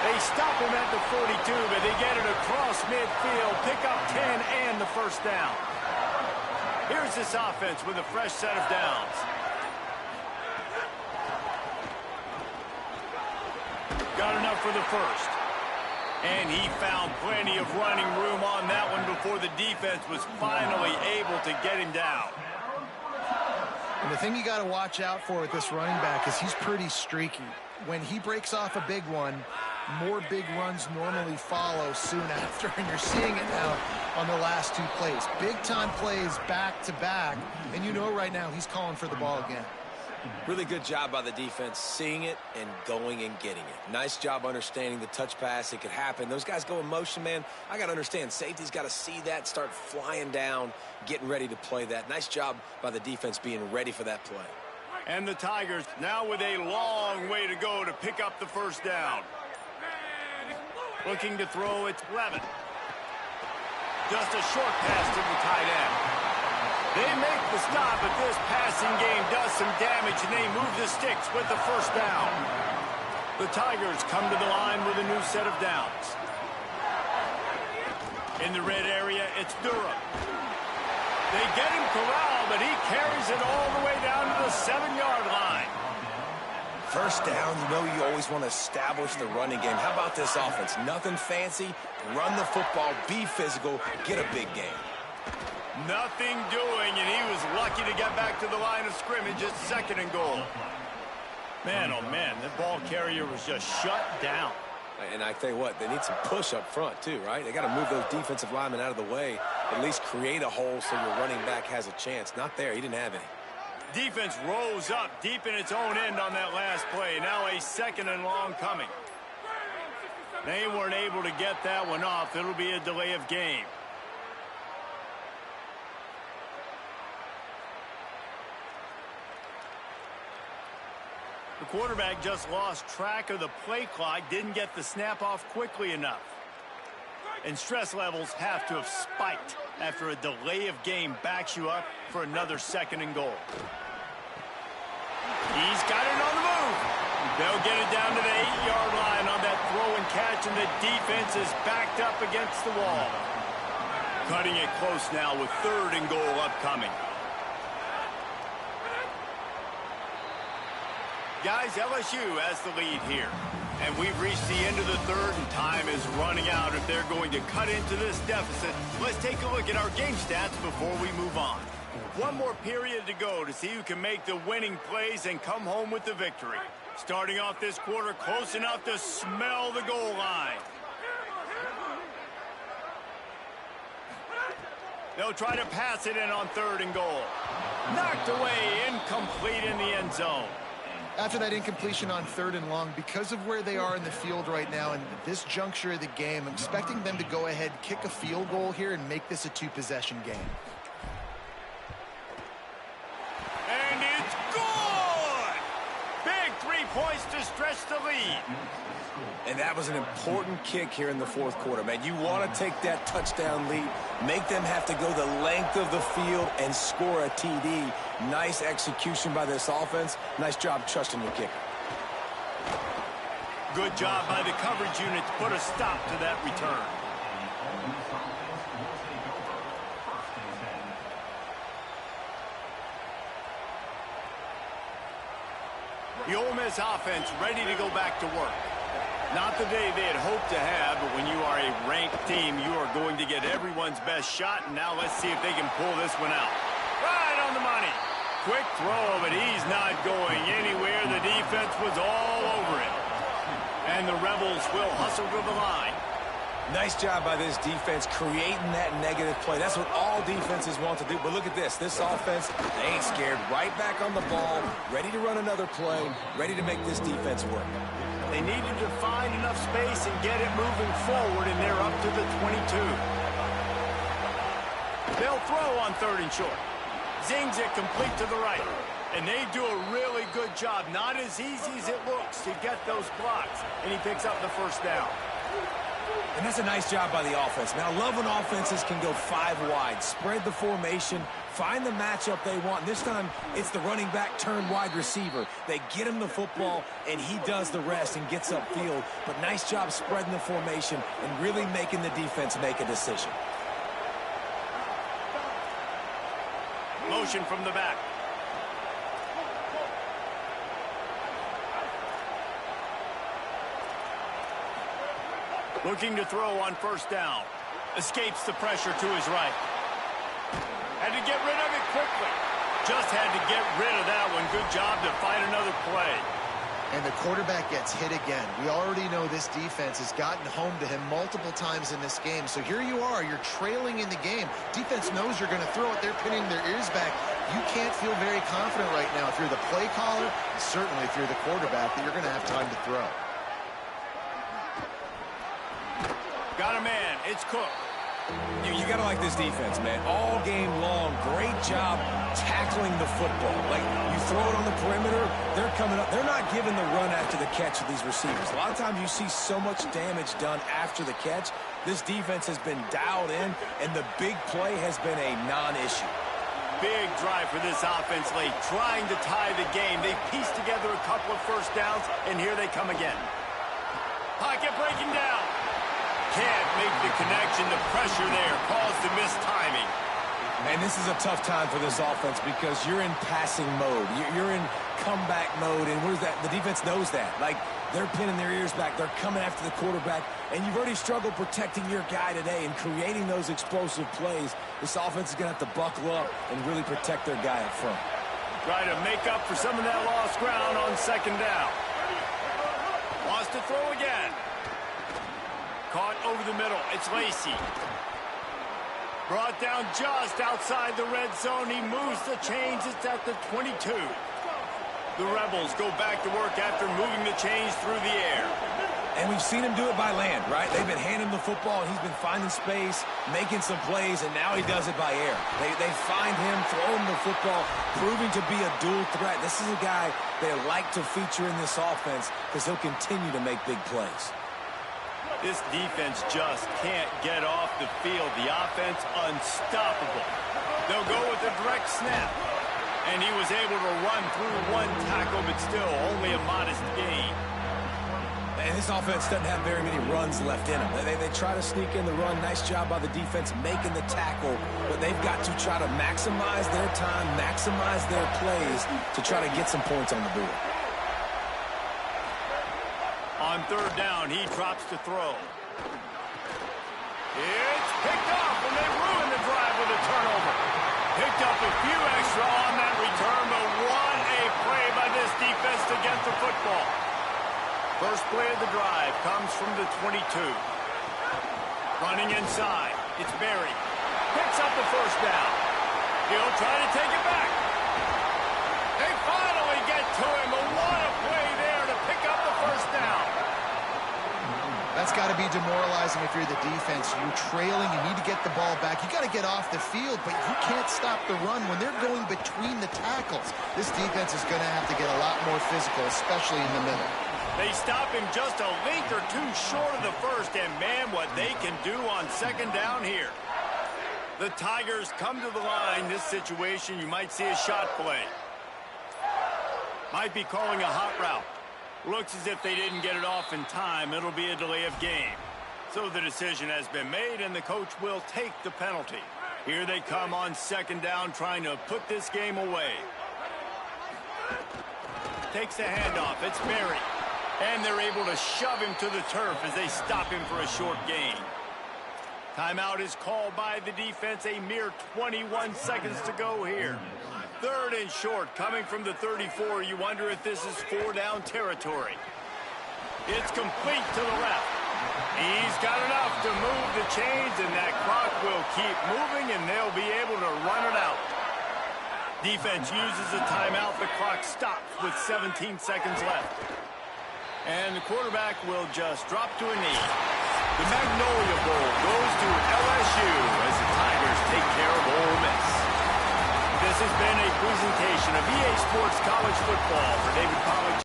They stop him at the 42, but they get it across midfield, pick up 10 and the first down. Here's this offense with a fresh set of downs. Got enough for the first. And he found plenty of running room on that one before the defense was finally able to get him down. And the thing you got to watch out for with this running back is he's pretty streaky. When he breaks off a big one, more big runs normally follow soon after, and you're seeing it now on the last 2 plays. Big-time plays back-to-back, and you know right now he's calling for the ball again. Really good job by the defense, seeing it and going and getting it. Nice job understanding the touch pass. It could happen. Those guys go in motion, man. I got to understand, safety's got to see that, start flying down, getting ready to play that. Nice job by the defense being ready for that play. And the Tigers now with a long way to go to pick up the first down. Looking to throw, it's Levin. Just a short pass to the tight end. They make the stop, but this passing game does some damage, and they move the sticks with the first down. The Tigers come to the line with a new set of downs. In the red area, it's Durham. They get him corralled, but he carries it all the way down to the 7-yard line. First down, you know you always want to establish the running game. How about this offense? Nothing fancy. Run the football, be physical, get a big game. Nothing doing, and he was lucky to get back to the line of scrimmage at 2nd and goal. Man, oh man, the ball carrier was just shut down. And I tell you what, they need some push up front too, right? They got to move those defensive linemen out of the way, at least create a hole so your running back has a chance. Not there. He didn't have any. Defense rose up deep in its own end on that last play. Now a 2nd and long coming. They weren't able to get that one off. It'll be a delay of game. The quarterback just lost track of the play clock, didn't get the snap off quickly enough. And stress levels have to have spiked after a delay of game backs you up for another 2nd and goal. He's got it on the move. They'll get it down to the 8-yard line on that throw and catch, and the defense is backed up against the wall. Cutting it close now with 3rd and goal upcoming. Guys, LSU has the lead here. And we've reached the end of the 3rd, and time is running out if they're going to cut into this deficit. Let's take a look at our game stats before we move on. One more period to go to see who can make the winning plays and come home with the victory. Starting off this quarter close enough to smell the goal line. They'll try to pass it in on 3rd and goal. Knocked away, incomplete in the end zone. After that incompletion on 3rd and long, because of where they are in the field right now and this juncture of the game, I'm expecting them to go ahead, kick a field goal here, and make this a 2-possession game. And it's good! Big 3 points to stretch the lead. And that was an important kick here in the 4th quarter, man. You want to take that touchdown lead, make them have to go the length of the field and score a TD. Nice execution by this offense. Nice job trusting your kicker. Good job by the coverage unit to put a stop to that return. The Ole Miss offense ready to go back to work. Not the day they had hoped to have, but when you are a ranked team, you are going to get everyone's best shot, and now let's see if they can pull this one out. Right on the money. Quick throw, but he's not going anywhere. The defense was all over it. And the Rebels will hustle to the line. Nice job by this defense creating that negative play. That's what all defenses want to do. But look at this. This offense, they ain't scared. Right back on the ball, ready to run another play, ready to make this defense work. They needed to find enough space and get it moving forward, and they're up to the 22. They'll throw on 3rd and short. Zings it complete to the right. And they do a really good job. Not as easy as it looks to get those blocks. And he picks up the 1st down. And that's a nice job by the offense. Man, I love when offenses can go 5 wide, spread the formation, find the matchup they want. This time, it's the running back turned wide receiver. They get him the football, and he does the rest and gets upfield. But nice job spreading the formation and really making the defense make a decision. Motion from the back. Looking to throw on 1st down. Escapes the pressure to his right. Had to get rid of it quickly. Just had to get rid of that one. Good job to find another play. And the quarterback gets hit again. We already know this defense has gotten home to him multiple times in this game. So here you are. You're trailing in the game. Defense knows you're going to throw it. They're pinning their ears back. You can't feel very confident right now if you're the play caller, and certainly if you're the quarterback, that you're going to have time to throw. Got a man. It's Cook. You got to like this defense, man. All game long, great job tackling the football. Like, you throw it on the perimeter, they're coming up. They're not giving the run after the catch of these receivers. A lot of times you see so much damage done after the catch. This defense has been dialed in, and the big play has been a non-issue. Big drive for this offense late, trying to tie the game. They pieced together a couple of 1st downs, and here they come again. Pocket breaking down. Can't make the connection. The pressure there caused the missed timing. And this is a tough time for this offense because you're in passing mode. You're in comeback mode, and what is that? The defense knows that. Like, They're pinning their ears back. They're coming after the quarterback. And you've already struggled protecting your guy today and creating those explosive plays. This offense is going to have to buckle up and really protect their guy up front. Try to make up for some of that lost ground on second down. Wants to throw again. Caught over the middle. It's Lacy. Brought down just outside the red zone. He moves the chains. It's at the 22. The Rebels go back to work after moving the chains through the air. And we've seen him do it by land, right? They've been handing him the football. He's been finding space, making some plays, and now he does it by air. They find him, throw him the football, proving to be a dual threat. This is a guy they like to feature in this offense because he'll continue to make big plays. This defense just can't get off the field. The offense unstoppable. They'll go with a direct snap. And he was able to run through one tackle, but still only a modest gain. And this offense doesn't have very many runs left in them. They try to sneak in the run. Nice job by the defense making the tackle. But they've got to try to maximize their time, maximize their plays to try to get some points on the board. On third down, he drops to throw. It's picked off, and they ruin the drive with a turnover. Picked up a few extra on that return, but what a play by this defense to get the football. First play of the drive comes from the 22. Running inside, it's Berry. Picks up the first down. He'll try to take it back. They finally get to him, but what a play there to pick up the first down. That's got to be demoralizing if you're the defense. You're trailing, you need to get the ball back. You got to get off the field, but you can't stop the run when they're going between the tackles. This defense is going to have to get a lot more physical, especially in the middle. They stop him just a length or two short of the first, and man, what they can do on second down here. The Tigers come to the line. This situation, you might see a shot play. Might be calling a hot route. Looks as if they didn't get it off in time. It'll be a delay of game. So the decision has been made, and the coach will take the penalty. Here they come on second down, trying to put this game away. Takes the handoff. It's Berry. And they're able to shove him to the turf as they stop him for a short gain. Timeout is called by the defense. A mere 21 seconds to go here. Third and short, coming from the 34. You wonder if this is four-down territory. It's complete to the left. He's got enough to move the chains, and that clock will keep moving, and they'll be able to run it out. Defense uses a timeout. The clock stops with 17 seconds left. And the quarterback will just drop to a knee. The Magnolia Bowl goes to LSU as the Tigers take care of Ole Miss. This has been a presentation of EA Sports College Football. For David Pollack.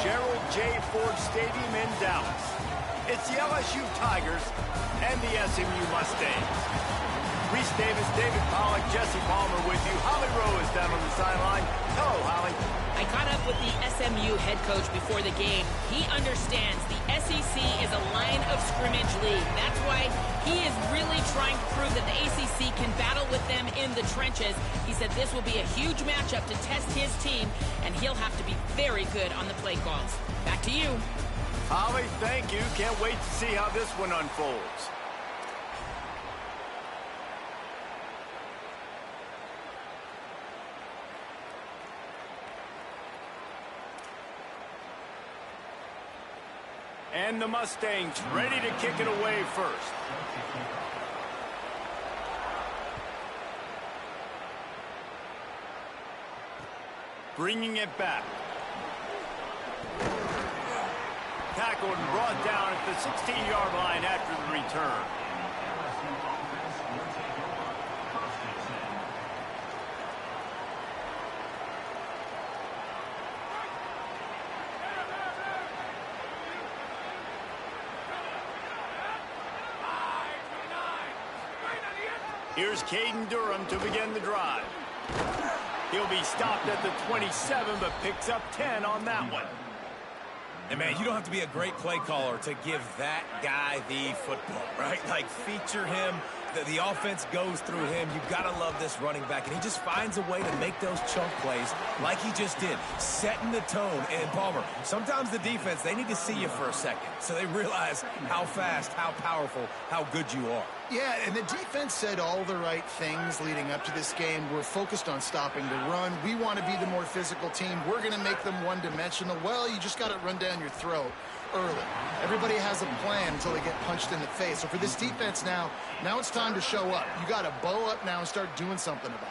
Gerald J. Ford Stadium in Dallas. It's the LSU Tigers and the SMU Mustangs. Reese Davis, David Pollack, Jesse Palmer with you. Holly Rowe is down on the sideline. Hello, Holly. I caught up with the SMU head coach before the game. He understands the SEC is a line of scrimmage league. That's why he is really trying to prove that the ACC can battle with them in the trenches. He said this will be a huge matchup to test his team, and he'll have to be very good on the play calls. Back to you. Holly, thank you. Can't wait to see how this one unfolds. And the Mustangs ready to kick it away first. Bringing it back. Tackled and brought down at the 16-yard line after the return. Here's Caden Durham to begin the drive. He'll be stopped at the 27, but picks up 10 on that one. And, man, you don't have to be a great play caller to give that guy the football, right? Like, feature him. The offense goes through him. You've got to love this running back. And he just finds a way to make those chunk plays like he just did, setting the tone. And, Palmer, sometimes the defense, they need to see you for a second so they realize how fast, how powerful, how good you are. Yeah, and the defense said all the right things leading up to this game. We're focused on stopping the run. We want to be the more physical team. We're going to make them one-dimensional. Well, you just got to run down your throat early. Everybody has a plan until they get punched in the face. So for this defense now it's time to show up. You got to bow up now and start doing something about it.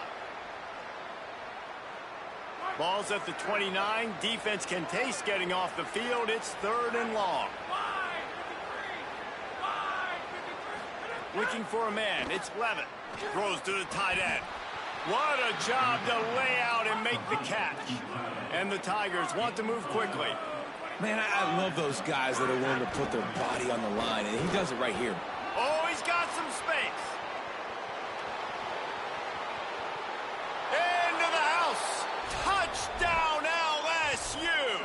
Ball's at the 29. Defense can taste getting off the field. It's 3rd and long. Looking for a man. It's Levin. Throws to the tight end. What a job to lay out and make the catch. And the Tigers want to move quickly. Man, I love those guys that are willing to put their body on the line, and he does it right here. Oh, he's got some space. Into the house. Touchdown, LSU.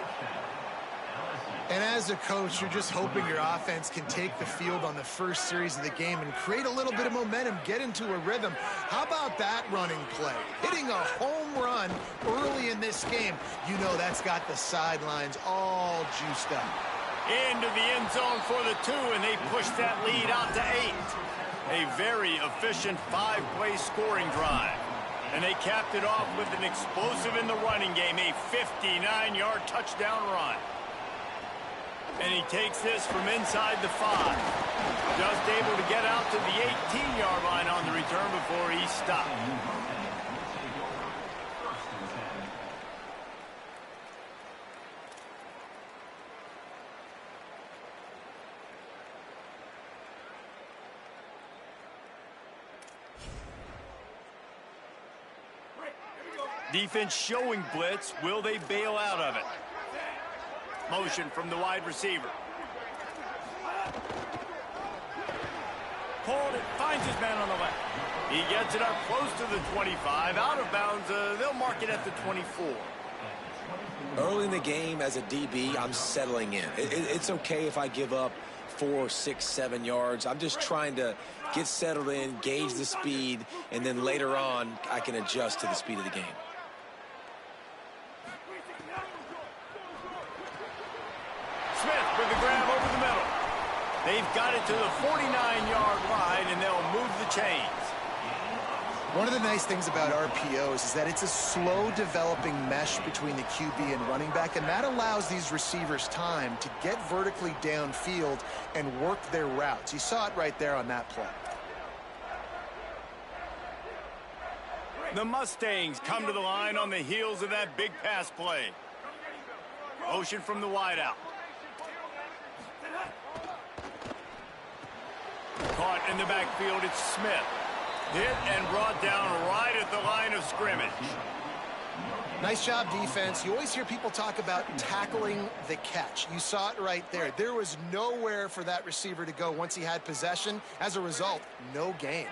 And as a coach, you're just hoping your offense can take the field on the first series of the game and create a little bit of momentum, get into a rhythm. How about that running play? Hitting a home run early in this game. You know that's got the sidelines all juiced up. Into the end zone for the 2, and they push that lead out to 8. A very efficient 5-play scoring drive. And they capped it off with an explosive in the running game, a 59-yard touchdown run. And he takes this from inside the 5. Just able to get out to the 18-yard line on the return before he stopped. Defense showing blitz. Will they bail out of it? Motion from the wide receiver. Called it, finds his man on the left. He gets it up close to the 25. Out of bounds, they'll mark it at the 24. Early in the game as a DB, I'm settling in. It's okay if I give up 4, 6, 7 yards. I'm just trying to get settled in, gauge the speed, and then later on, I can adjust to the speed of the game. Smith with the grab over the middle. They've got it to the 49-yard line, and they'll move the chains. One of the nice things about RPOs is that it's a slow-developing mesh between the QB and running back, and that allows these receivers time to get vertically downfield and work their routes. You saw it right there on that play. The Mustangs come to the line on the heels of that big pass play. Motion from the wideout. Caught in the backfield, it's Smith. Hit and brought down right at the line of scrimmage. Nice job, defense. You always hear people talk about tackling the catch. You saw it right there. There was nowhere for that receiver to go once he had possession. As a result, no gain.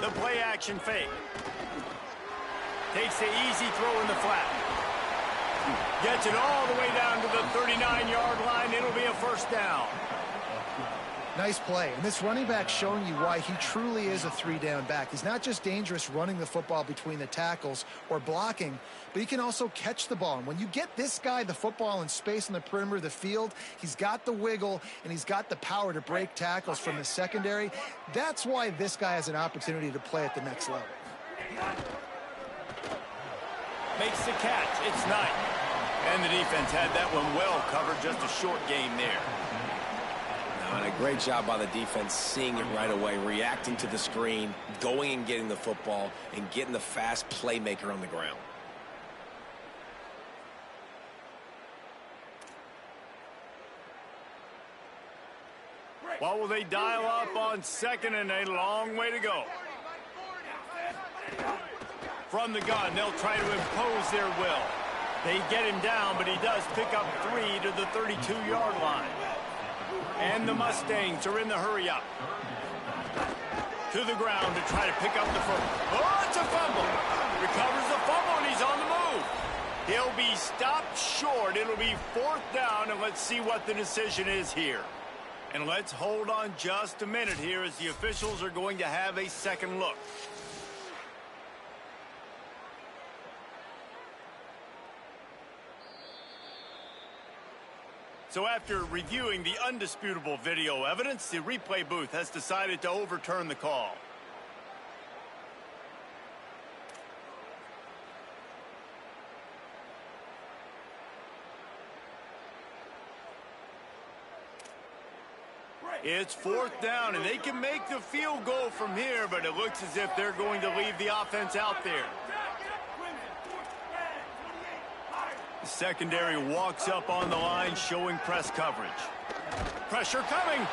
The play action fake. Takes the easy throw in the flat. Gets it all the way down to the 39-yard line. It'll be a first down. Nice play. And this running back showing you why he truly is a three-down back. He's not just dangerous running the football between the tackles or blocking, but he can also catch the ball. And when you get this guy the football in space in the perimeter of the field, he's got the wiggle and he's got the power to break tackles from the secondary. That's why this guy has an opportunity to play at the next level. Makes the catch. It's 9. And the defense had that one well covered. Just a short gain there. And a great job by the defense seeing it right away, reacting to the screen, going and getting the football, and getting the fast playmaker on the ground. What will they dial up on second and a long way to go? From the gun, they'll try to impose their will. They get him down, but he does pick up 3 to the 32-yard line. And the Mustangs are in the hurry-up. To the ground to try to pick up the football. Oh, it's a fumble. Recovers the fumble, and he's on the move. He'll be stopped short. It'll be 4th down, and let's see what the decision is here. And let's hold on just a minute here as the officials are going to have a second look. So after reviewing the undisputable video evidence, the replay booth has decided to overturn the call. It's 4th down, and they can make the field goal from here, but it looks as if they're going to leave the offense out there. The secondary walks up on the line, showing press coverage. Pressure coming.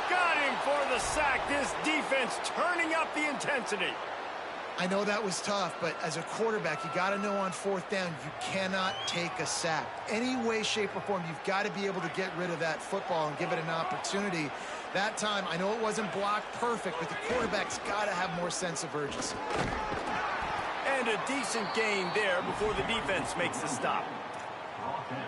Got him for the sack. This defense turning up the intensity. I know that was tough, but as a quarterback, you got to know on 4th down, you cannot take a sack. Any way, shape, or form, you've got to be able to get rid of that football and give it an opportunity. That time, I know it wasn't blocked perfect, but the quarterback's got to have more sense of urgency. And a decent gain there before the defense makes the stop.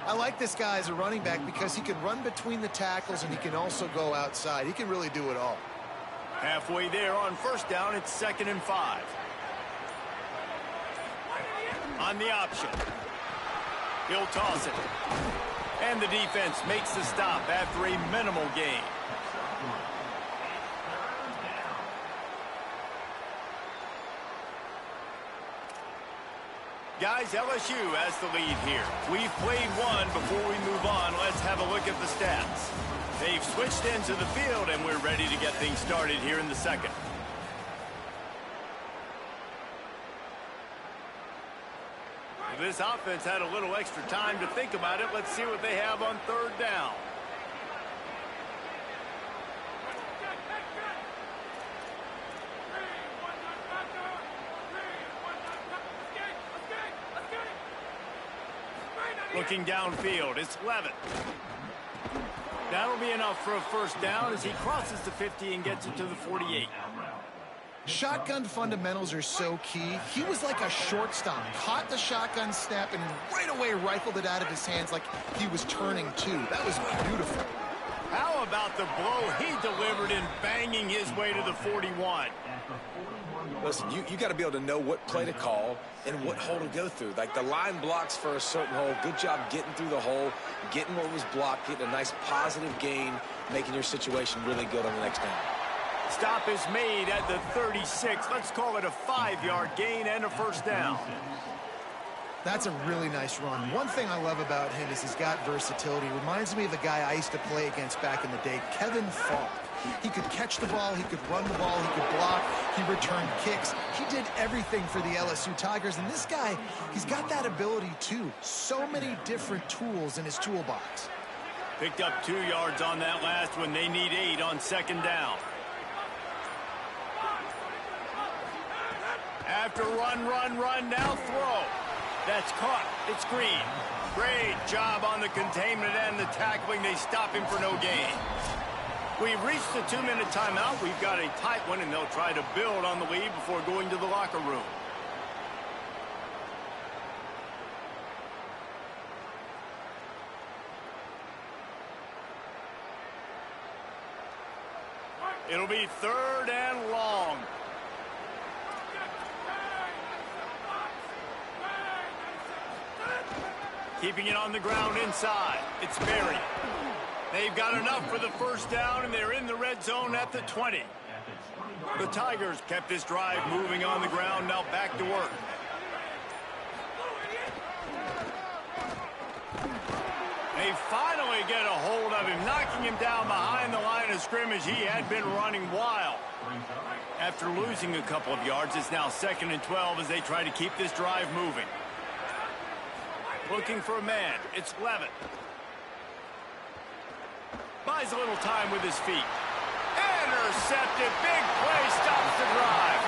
I like this guy as a running back because he can run between the tackles and he can also go outside. He can really do it all. Halfway there on 1st down, it's 2nd and 5. On the option. He'll toss it. And the defense makes the stop after a minimal gain. Guys, LSU has the lead here. We've played one before we move on. Let's have a look at the stats. They've switched into the field, and we're ready to get things started here in the second. This offense had a little extra time to think about it. Let's see what they have on 3rd down. Looking downfield, it's Levitt. That'll be enough for a 1st down as he crosses the 50 and gets it to the 48. Shotgun fundamentals are so key. He was like a shortstop, caught the shotgun snap and right away rifled it out of his hands like he was turning two. That was beautiful. How about the blow he delivered in banging his way to the 41? Listen, you got to be able to know what play to call and what hole to go through. Like the line blocks for a certain hole. Good job getting through the hole, getting what was blocked, getting a nice positive gain, making your situation really good on the next down. Stop is made at the 36. Let's call it a 5-yard gain and a 1st down. That's a really nice run. One thing I love about him is he's got versatility. Reminds me of the guy I used to play against back in the day, Kevin Falk. He could catch the ball, he could run the ball, he could block, he returned kicks. He did everything for the LSU Tigers, and this guy, he's got that ability too. So many different tools in his toolbox. Picked up 2 yards on that last one. They need 8 on 2nd down. After run, now throw. That's caught. It's Green. Great job on the containment and the tackling. They stop him for no gain. We've reached the 2-minute timeout. We've got a tight one, and they'll try to build on the lead before going to the locker room. It'll be 3rd and long. Keeping it on the ground inside. It's Berry. They've got enough for the first down, and they're in the red zone at the 20. The Tigers kept this drive moving on the ground. Now back to work. They finally get a hold of him, knocking him down behind the line of scrimmage. He had been running wild. After losing a couple of yards, it's now 2nd and 12 as they try to keep this drive moving. Looking for a man. It's Levitt. Buys a little time with his feet. Intercepted. Big play. Stops the drive.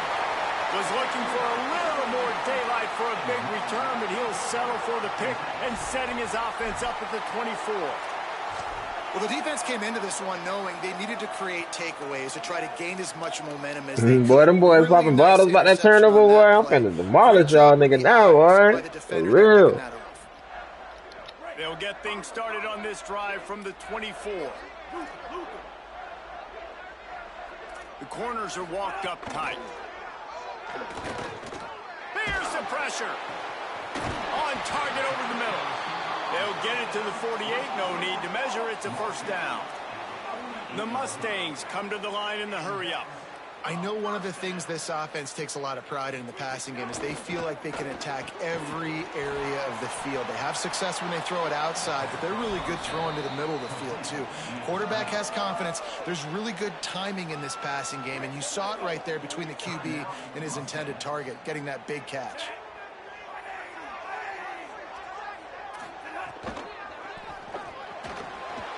Was looking for a little more daylight for a big return, but he'll settle for the pick and setting his offense up at the 24. Well, the defense came into this one knowing they needed to create takeaways to try to gain as much momentum as they could. Boy, them boys popping bottles about that turnover, boy. I'm finna demolish y'all nigga now, boy. For real. They'll get things started on this drive from the 24. The corners are walked up tight. Here's some pressure. On target over the middle. They'll get it to the 48. No need to measure. It's a first down. The Mustangs come to the line in the hurry-up. I know one of the things this offense takes a lot of pride in the passing game is they feel like they can attack every area of the field. They have success when they throw it outside, but they're really good throwing to the middle of the field, too. Quarterback has confidence. There's really good timing in this passing game, and you saw it right there between the QB and his intended target, getting that big catch.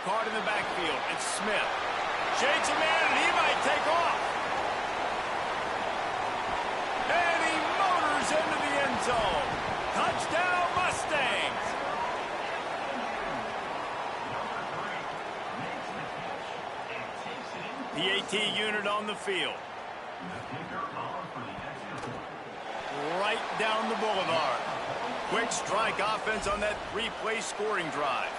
Card in the backfield. It's Smith. Shakes a man, and he might take off. And he motors into the end zone. Touchdown, Mustangs. The AT unit on the field. Right down the boulevard. Quick strike offense on that 3-play scoring drive.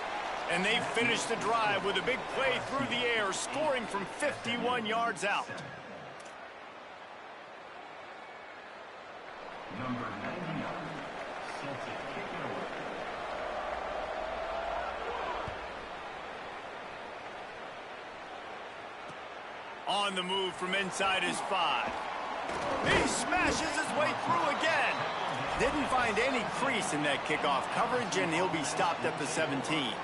And they finish the drive with a big play through the air, scoring from 51 yards out. Number 99, set to kick it away. On the move from inside his 5. He smashes his way through again. Didn't find any crease in that kickoff coverage, and he'll be stopped at the 17.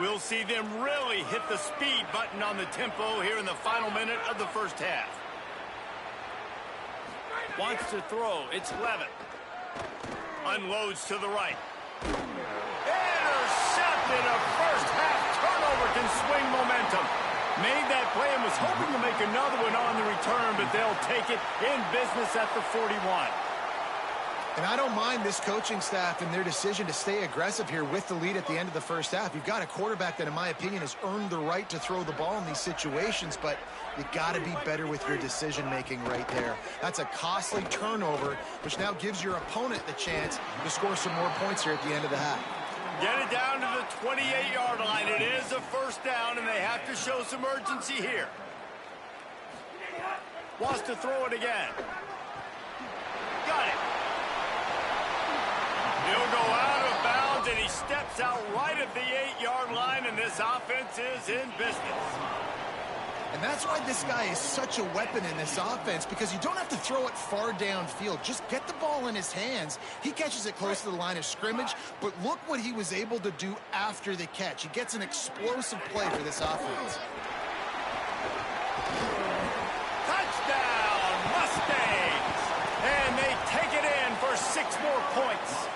We'll see them really hit the speed button on the tempo here in the final minute of the first half. Wants to throw. It's Levitt. Unloads to the right. Intercepted. A first half turnover can swing momentum. Made that play and was hoping to make another one on the return, but they'll take it in business at the 41. And I don't mind this coaching staff and their decision to stay aggressive here with the lead at the end of the first half. You've got a quarterback that, in my opinion, has earned the right to throw the ball in these situations, but you got to be better with your decision-making right there. That's a costly turnover, which now gives your opponent the chance to score some more points here at the end of the half. Get it down to the 28-yard line. It is a first down, and they have to show some urgency here. Wants to throw it again. Got it. He'll go out of bounds, and he steps out right at the 8-yard line, and this offense is in business. And that's why this guy is such a weapon in this offense, because you don't have to throw it far downfield. Just get the ball in his hands. He catches it close to the line of scrimmage, but look what he was able to do after the catch. He gets an explosive play for this offense. Touchdown, Mustangs! And they take it in for 6 6 more points.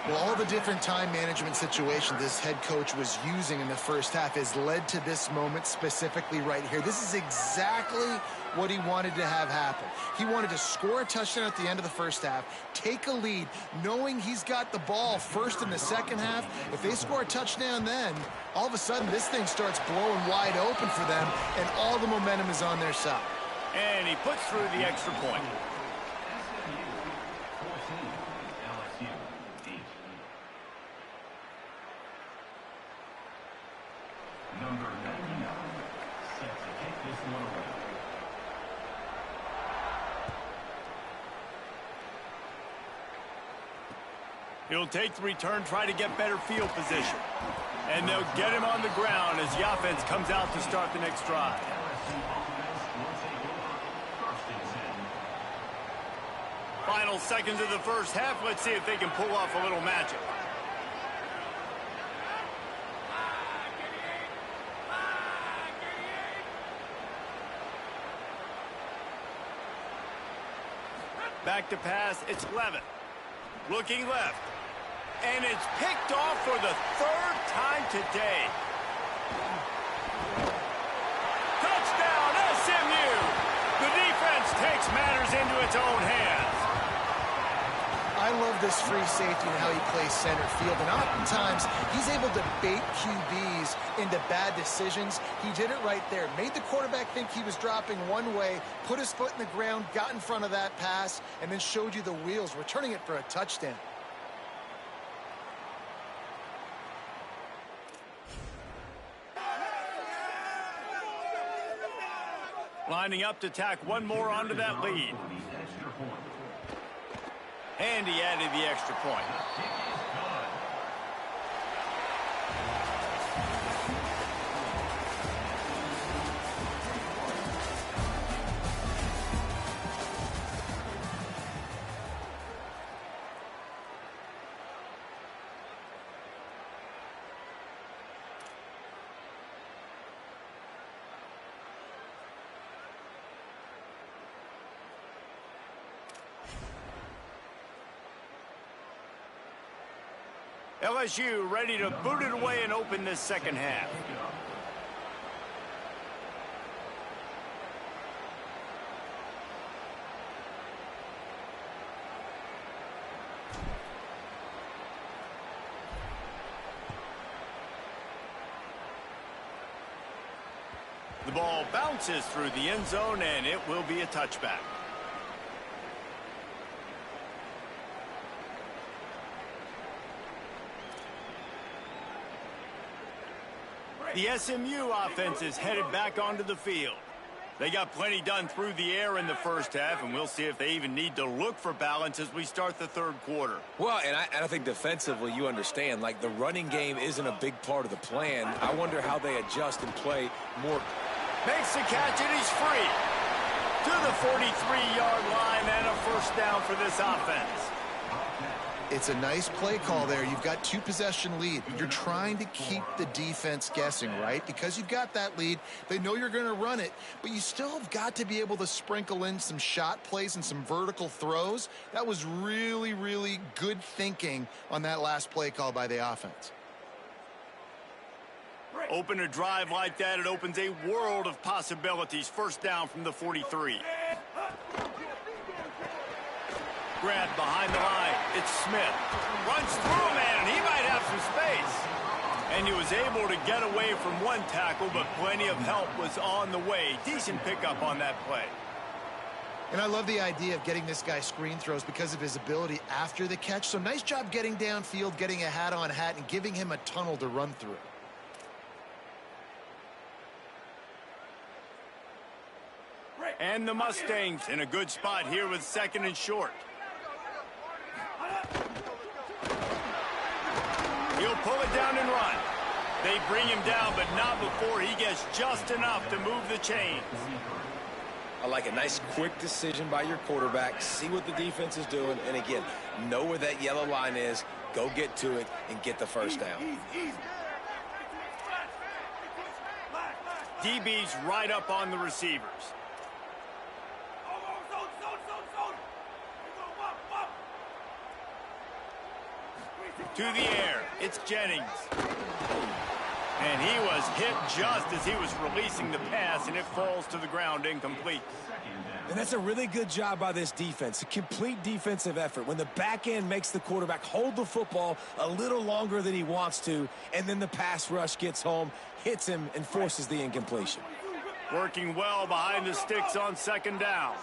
Well, all the different time management situations this head coach was using in the first half has led to this moment specifically right here. This is exactly what he wanted to have happen. He wanted to score a touchdown at the end of the first half, take a lead, knowing he's got the ball first in the second half. If they score a touchdown then, all of a sudden this thing starts blowing wide open for them, and all the momentum is on their side. And he puts through the extra point. Number 99 set to kick this one away. He'll take the return, try to get better field position. And they'll get him on the ground as the offense comes out to start the next drive. Final seconds of the first half. Let's see if they can pull off a little magic. Back to pass, it's Levitt. Looking left. And it's picked off for the 3rd time today. Touchdown, SMU! The defense takes matters into its own hands. I love this free safety and how he plays center field. And oftentimes, he's able to bait QBs into bad decisions. He did it right there. Made the quarterback think he was dropping one way, put his foot in the ground, got in front of that pass, and then showed you the wheels, returning it for a touchdown. Lining up to tack one more onto that lead. And he added the extra point. LSU ready to boot it away and open this second half. The ball bounces through the end zone, and it will be a touchback. The SMU offense is headed back onto the field. They got plenty done through the air in the first half, and we'll see if they even need to look for balance as we start the third quarter. Well, and I think defensively, you understand, like the running game isn't a big part of the plan. I wonder how they adjust and play more. Makes the catch, and he's free. To the 43-yard line, and a first down for this offense. It's a nice play call there. You've got 2-possession lead. You're trying to keep the defense guessing, right? Because you've got that lead, they know you're going to run it, but you still have got to be able to sprinkle in some shot plays and some vertical throws. That was really, really good thinking on that last play call by the offense. Open a drive like that, it opens a world of possibilities. First down from the 43. Grabbed behind the line. It's Smith. Runs through a man, and he might have some space. And he was able to get away from one tackle, but plenty of help was on the way. Decent pickup on that play. And I love the idea of getting this guy screen throws because of his ability after the catch. So nice job getting downfield, getting a hat-on-hat, and giving him a tunnel to run through. And the Mustangs in a good spot here with 2nd and short. He'll pull it down and run. They bring him down, but not before he gets just enough to move the chains. I like a nice quick decision by your quarterback. See what the defense is doing. And again, know where that yellow line is. Go get to it and get the first down. DB's right up on the receivers. To the air, it's Jennings. And he was hit just as he was releasing the pass, and it falls to the ground incomplete. And that's a really good job by this defense, a complete defensive effort. When the back end makes the quarterback hold the football a little longer than he wants to, and then the pass rush gets home, hits him, and forces the incompletion. Working well behind the sticks on second down.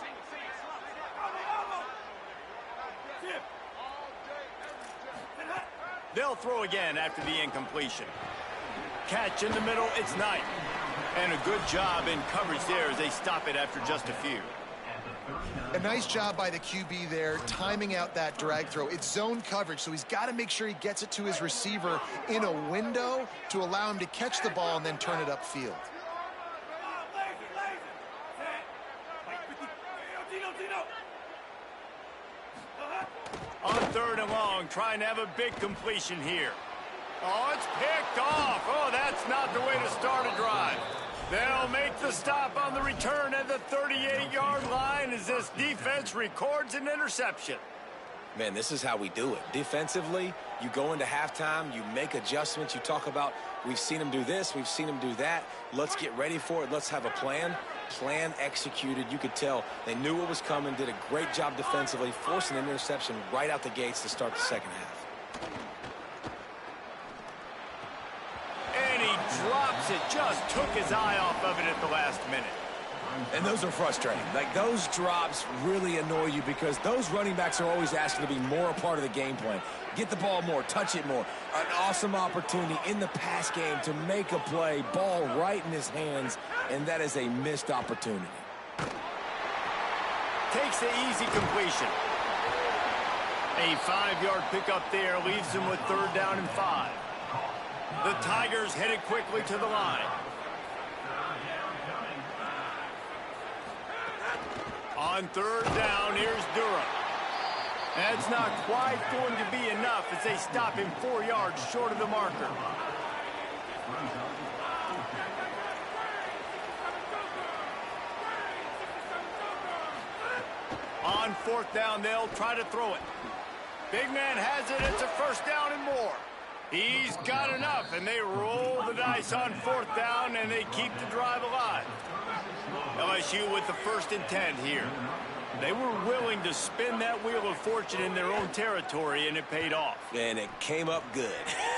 They'll throw again after the incompletion. Catch in the middle, it's Knight. And a good job in coverage there as they stop it after just a few. A nice job by the QB there, timing out that drag throw. It's zone coverage, so he's got to make sure he gets it to his receiver in a window to allow him to catch the ball and then turn it upfield. On third and long, trying to have a big completion here. Oh, it's picked off. Oh, that's not the way to start a drive. They'll make the stop on the return at the 38-yard line as this defense records an interception. Man, this is how we do it. Defensively, you go into halftime, you make adjustments, you talk about, we've seen them do this, we've seen them do that. Let's get ready for it. Let's have a plan. Plan executed. You could tell they knew what was coming, did a great job defensively, forcing an interception right out the gates to start the second half. And he drops it, just took his eye off of it at the last minute. And those are frustrating. Like, those drops really annoy you because those running backs are always asking to be more a part of the game plan. Get the ball more, touch it more. An awesome opportunity in the pass game to make a play, ball right in his hands, and that is a missed opportunity. Takes the easy completion. A 5-yard pickup there leaves him with third down and 5. The Tigers headed quickly to the line. On third down, here's Durham. That's not quite going to be enough as they stop him 4 yards short of the marker. On fourth down, they'll try to throw it. Big man has it. It's a first down and more. He's got enough, and they roll the dice on fourth down, and they keep the drive alive. LSU with the 1st and 10 here. They were willing to spin that wheel of fortune in their own territory, and it paid off. And it came up good.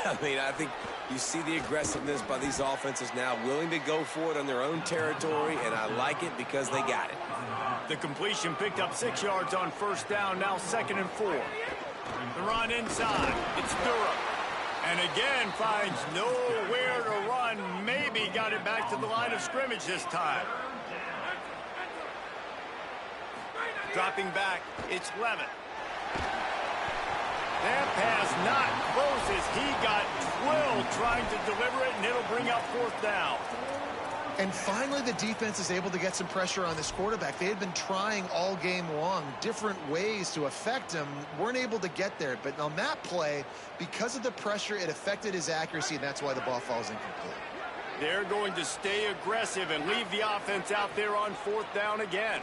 I mean, I think you see the aggressiveness by these offenses now, willing to go for it on their own territory, and I like it because they got it. The completion picked up 6 yards on first down, now 2nd and 4. The run inside. It's Durham. And again finds nowhere to run. Maybe got it back to the line of scrimmage this time. Dropping back, it's Levin. That pass not close as he got twilled trying to deliver it, and it'll bring up fourth down. And finally, the defense is able to get some pressure on this quarterback. They had been trying all game long different ways to affect him, weren't able to get there. But on that play, because of the pressure, it affected his accuracy, and that's why the ball falls incomplete. They're going to stay aggressive and leave the offense out there on fourth down again.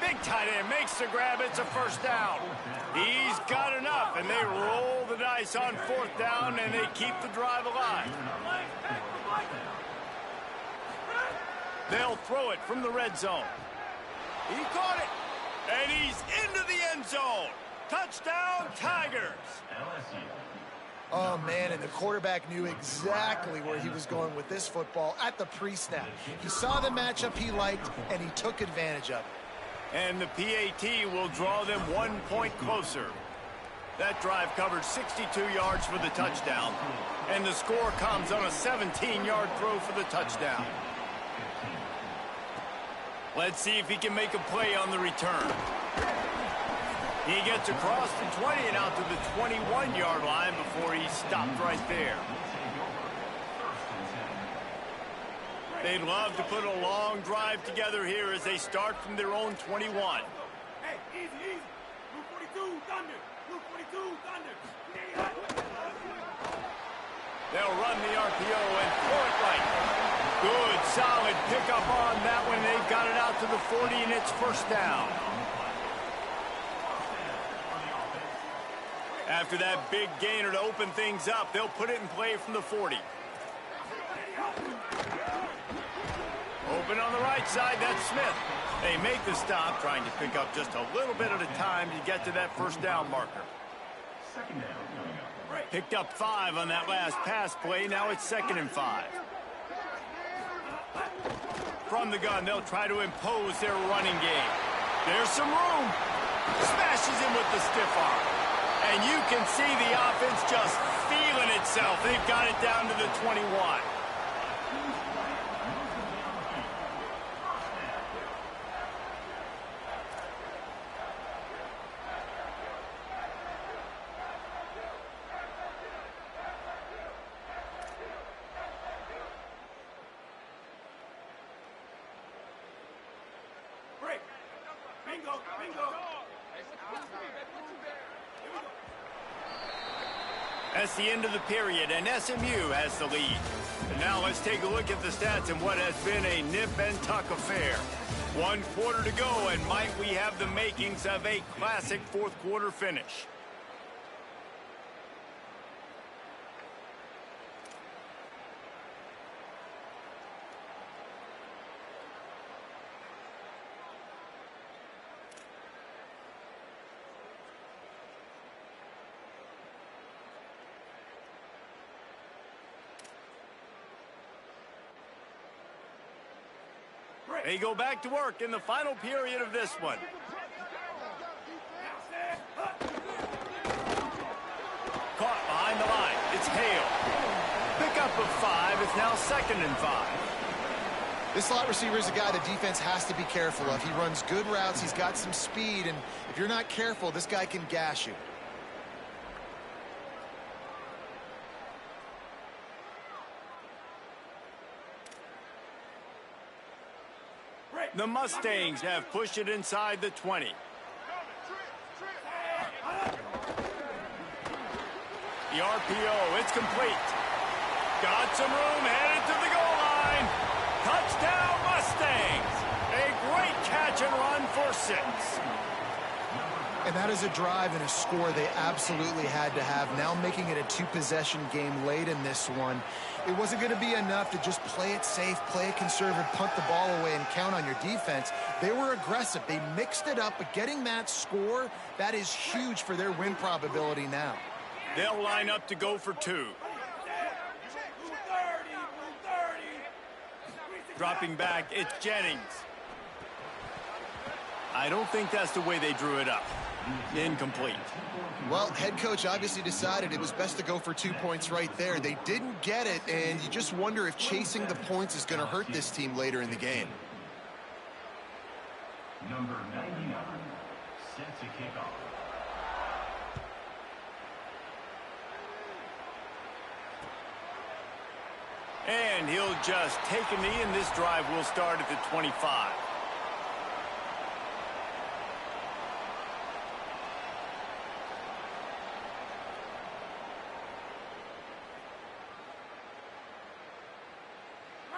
Big tight end makes the grab. It's a first down. He's got enough, and they roll the dice on fourth down, and they keep the drive alive. They'll throw it from the red zone. He caught it, and he's into the end zone. Touchdown, Tigers. Oh, man, and the quarterback knew exactly where he was going with this football at the pre-snap. He saw the matchup he liked, and he took advantage of it. And the PAT will draw them 1 point closer. That drive covered 62 yards for the touchdown. And the score comes on a 17-yard throw for the touchdown. Let's see if he can make a play on the return. He gets across the 20 and out to the 21-yard line before he's stopped right there. They'd love to put a long drive together here as they start from their own 21. Hey, easy, easy. Blue 42, Thunder. Blue 42, Thunder. They'll run the RPO and throw it right. Good, solid pickup on that one. They've got it out to the 40, and it's first down. After that big gainer to open things up, they'll put it in play from the 40. Open on the right side, that's Smith. They make the stop, trying to pick up just a little bit at a time to get to that first down marker. Second down coming up. Picked up 5 on that last pass play. Now it's 2nd and 5. From the gun, they'll try to impose their running game. There's some room. Smashes him with the stiff arm. And you can see the offense just feeling itself. They've got it down to the 21. Bingo, bingo. That's the end of the period, and SMU has the lead. And now let's take a look at the stats in what has been a nip-and-tuck affair. 1 quarter to go, and might we have the makings of a classic fourth-quarter finish. They go back to work in the final period of this one. Caught behind the line. It's Hale. Pickup of 5. It's now 2nd and 5. This slot receiver is a guy the defense has to be careful of. He runs good routes. He's got some speed, and if you're not careful, this guy can gash you. The Mustangs have pushed it inside the 20. The RPO, it's complete. Got some room, headed to the goal line. Touchdown, Mustangs. A great catch and run for 6. And that is a drive and a score they absolutely had to have. Now making it a 2-possession game late in this one. It wasn't going to be enough to just play it safe, play it conservative, punt the ball away, and count on your defense. They were aggressive. They mixed it up, but getting that score, that is huge for their win probability now. They'll line up to go for 2. Dropping back, it's Jennings. I don't think that's the way they drew it up. Incomplete. Well, head coach obviously decided it was best to go for 2 points right there. They didn't get it, and you just wonder if chasing the points is going to hurt this team later in the game. Number 99, set to kick off. And he'll just take a knee, and this drive will start at the 25.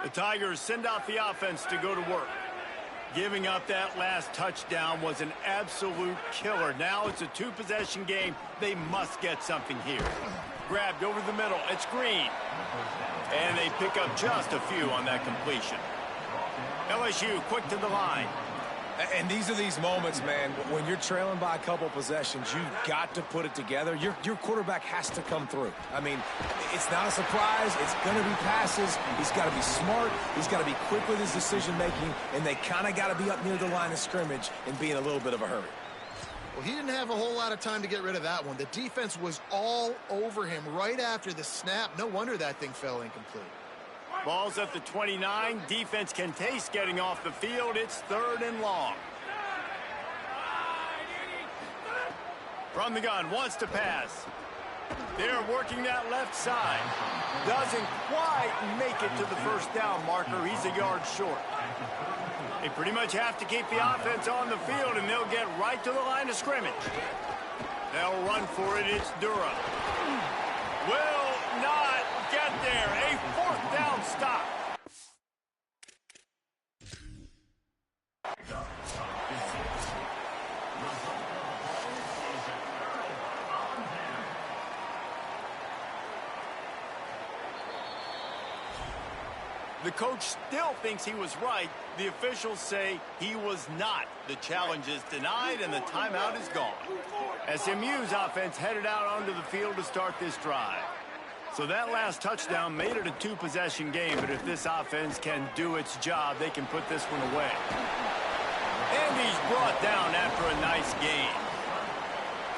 The Tigers send out the offense to go to work. Giving up that last touchdown was an absolute killer. Now it's a 2-possession game. They must get something here. Grabbed over the middle. It's Green. And they pick up just a few on that completion. LSU quick to the line. And these are these moments, man, when you're trailing by a couple possessions, you've got to put it together. Your quarterback has to come through. I mean, it's not a surprise. It's going to be passes. He's got to be smart. He's got to be quick with his decision-making, and they kind of got to be up near the line of scrimmage and be in a little bit of a hurry. Well, he didn't have a whole lot of time to get rid of that one. The defense was all over him right after the snap. No wonder that thing fell incomplete. Ball's at the 29. Defense can taste getting off the field. It's 3rd and long. From the gun, wants to pass. They're working that left side. Doesn't quite make it to the first down marker. He's a yard short. They pretty much have to keep the offense on the field, and they'll get right to the line of scrimmage. They'll run for it. It's Durham. Will not get there. A 4th down stop. The coach still thinks he was right. The officials say he was not. The challenge is denied, and the timeout is gone. SMU's offense headed out onto the field to start this drive. So that last touchdown made it a two-possession game, but if this offense can do its job, they can put this one away. And he's brought down after a nice game.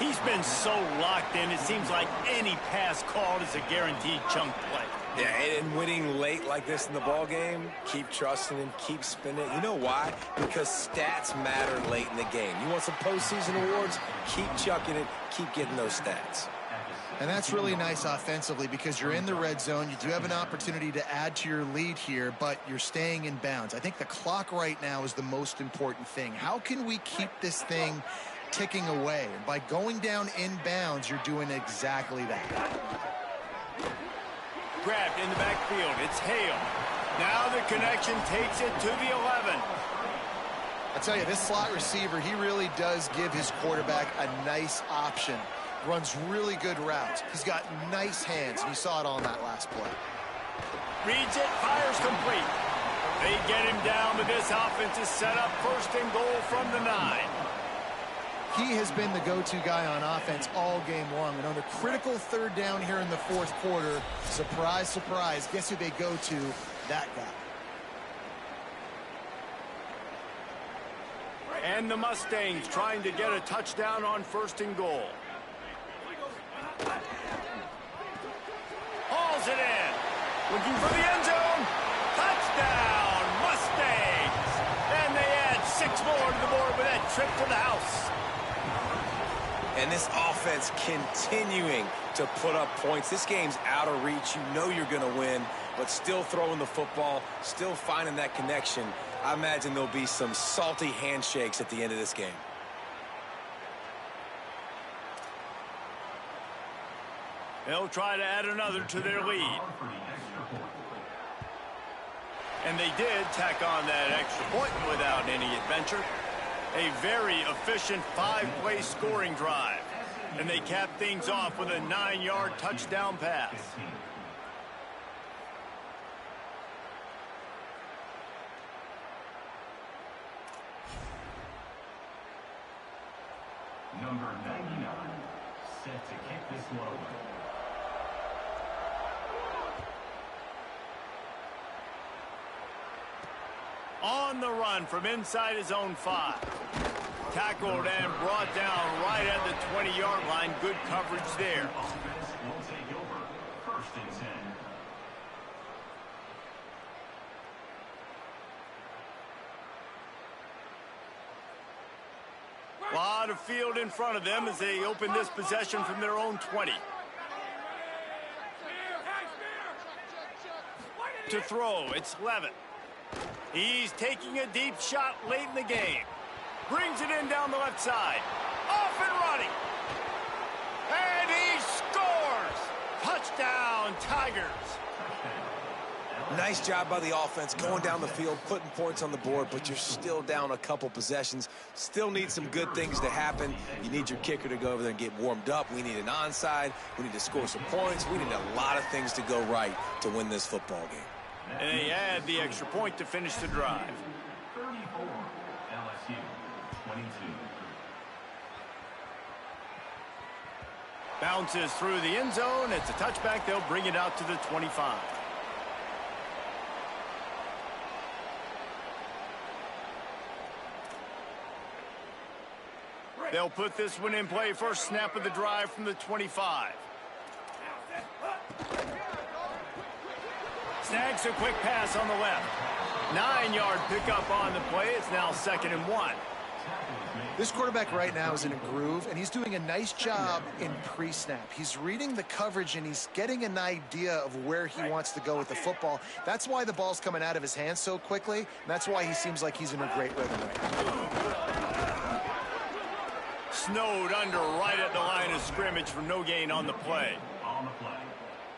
He's been so locked in, it seems like any pass called is a guaranteed chunk play. Yeah, and winning late like this in the ball game, keep trusting him, keep spinning it. You know why? Because stats matter late in the game. You want some postseason awards? Keep chucking it, keep getting those stats. And that's really nice offensively because you're in the red zone. You do have an opportunity to add to your lead here, but you're staying in bounds. I think the clock right now is the most important thing. How can we keep this thing ticking away? And by going down in bounds, you're doing exactly that. Grabbed in the backfield. It's Hale. Now the connection takes it to the 11. I tell you, this slot receiver, he really does give his quarterback a nice option. Runs really good routes. He's got nice hands, and you saw it on that last play. Reads it, fires complete. They get him down, but this offense is set up first and goal from the 9. He has been the go-to guy on offense all game long. And on a critical third down here in the fourth quarter, surprise, surprise, guess who they go to? That guy. And the Mustangs trying to get a touchdown on first and goal. Hauls it in. Looking for the end zone. Touchdown, Mustangs. And they add 6 more to the board with that trip to the house. And this offense continuing to put up points. This game's out of reach. You know you're going to win, but still throwing the football, still finding that connection. I imagine there'll be some salty handshakes at the end of this game. They'll try to add another to their lead. And they did tack on that extra point without any adventure. A very efficient 5-play scoring drive. And they cap things off with a 9-yard touchdown pass. Number 99, set to kick this one away. On the run from inside his own 5. Tackled and brought down right at the 20-yard line. Good coverage there. Offense will take over. First and 10. A lot of field in front of them as they open this possession from their own 20. To throw, it's Levitt. He's taking a deep shot late in the game. Brings it in down the left side. Off and running. And he scores! Touchdown, Tigers. Nice job by the offense going down the field, putting points on the board, but you're still down a couple possessions. Still need some good things to happen. You need your kicker to go over there and get warmed up. We need an onside. We need to score some points. We need a lot of things to go right to win this football game. And they add the extra point to finish the drive. 34, LSU, 22. Bounces through the end zone. It's a touchback. They'll bring it out to the 25. They'll put this one in play. First snap of the drive from the 25. Snags a quick pass on the left. 9-yard pickup on the play. It's now 2nd and 1. This quarterback right now is in a groove, and he's doing a nice job in pre-snap. He's reading the coverage, and he's getting an idea of where he wants to go with the football. That's why the ball's coming out of his hands so quickly, and that's why he seems like he's in a great rhythm right now. Snowed under right at the line of scrimmage for no gain on the play. On the play.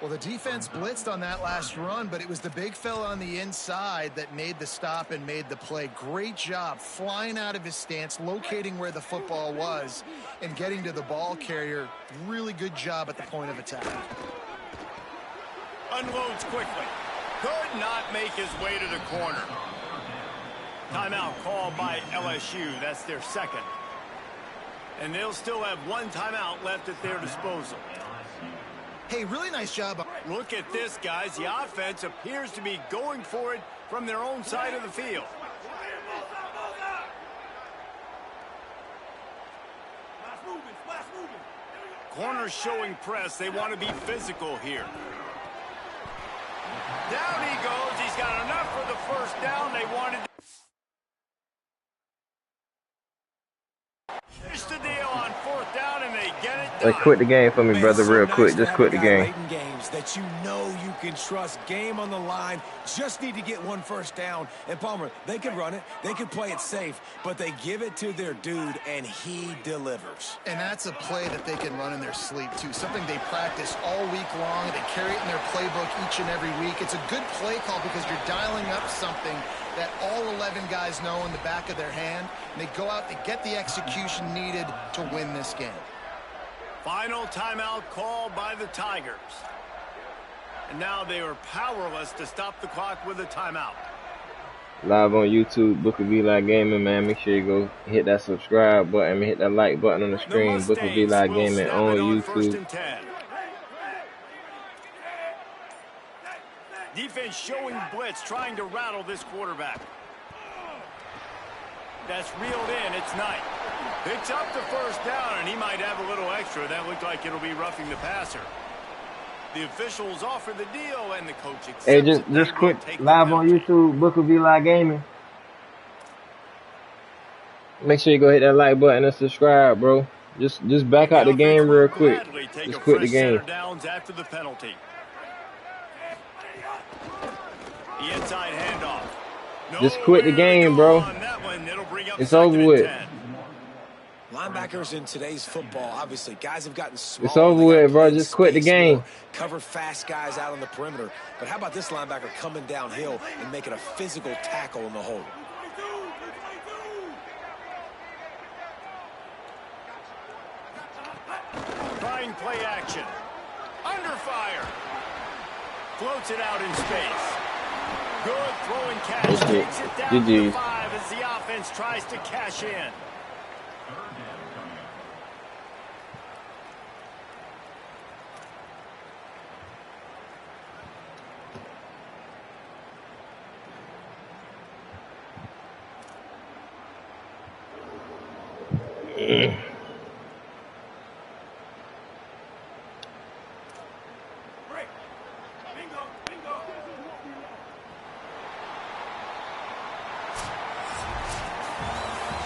Well, the defense blitzed on that last run, but it was the big fella on the inside that made the stop and made the play. Great job flying out of his stance, locating where the football was, and getting to the ball carrier. Really good job at the point of attack. Unloads quickly. Could not make his way to the corner. Timeout called by LSU. That's their second. And they'll still have one timeout left at their disposal. Hey, really nice job. Look at this, guys. The offense appears to be going for it from their own side of the field. Corners showing press. They want to be physical here. Down he goes. He's got enough for the first down. They wanted to finish the deal on fourth down, and they get it done. Hey, quit the game for me, brother, real quick. Just quit the game. Late in games that you know you can trust. Game on the line. Just need to get one first down. And Palmer, they could run it. They could play it safe. But they give it to their dude, and he delivers. And that's a play that they can run in their sleep, too. Something they practice all week long. They carry it in their playbook each and every week. It's a good play call because you're dialing up something that all 11 guys know in the back of their hand. And they go out and get the execution needed to win this game. Final timeout called by the Tigers. And now they are powerless to stop the clock with a timeout. Live on YouTube, Booker V Live Gaming, man. Make sure you go hit that subscribe button, hit that like button on the screen. Booker V Live Gaming on YouTube. Defense showing blitz, trying to rattle this quarterback. That's reeled in. It's Knight. Picks up the first down, and he might have a little extra. That looked like it'll be roughing the passer. The officials offer the deal, and the coach accepts. Hey, just quick, live on YouTube, Booker V Live Gaming. Make sure you go hit that like button and subscribe, bro. Just back out the game real quick. Just quit the game. Downs after the penalty. The inside handoff. Just quit the game, bro. It's over with. Linebackers in today's football, obviously, guys have gotten smaller. It's over with, bro. Just quit the game. Cover fast guys out on the perimeter. But how about this linebacker coming downhill and making a physical tackle in the hole? Trying play action. Under fire. Floats it out in space. Good throwing catch. Takes it down to 5 as the offense tries to cash in.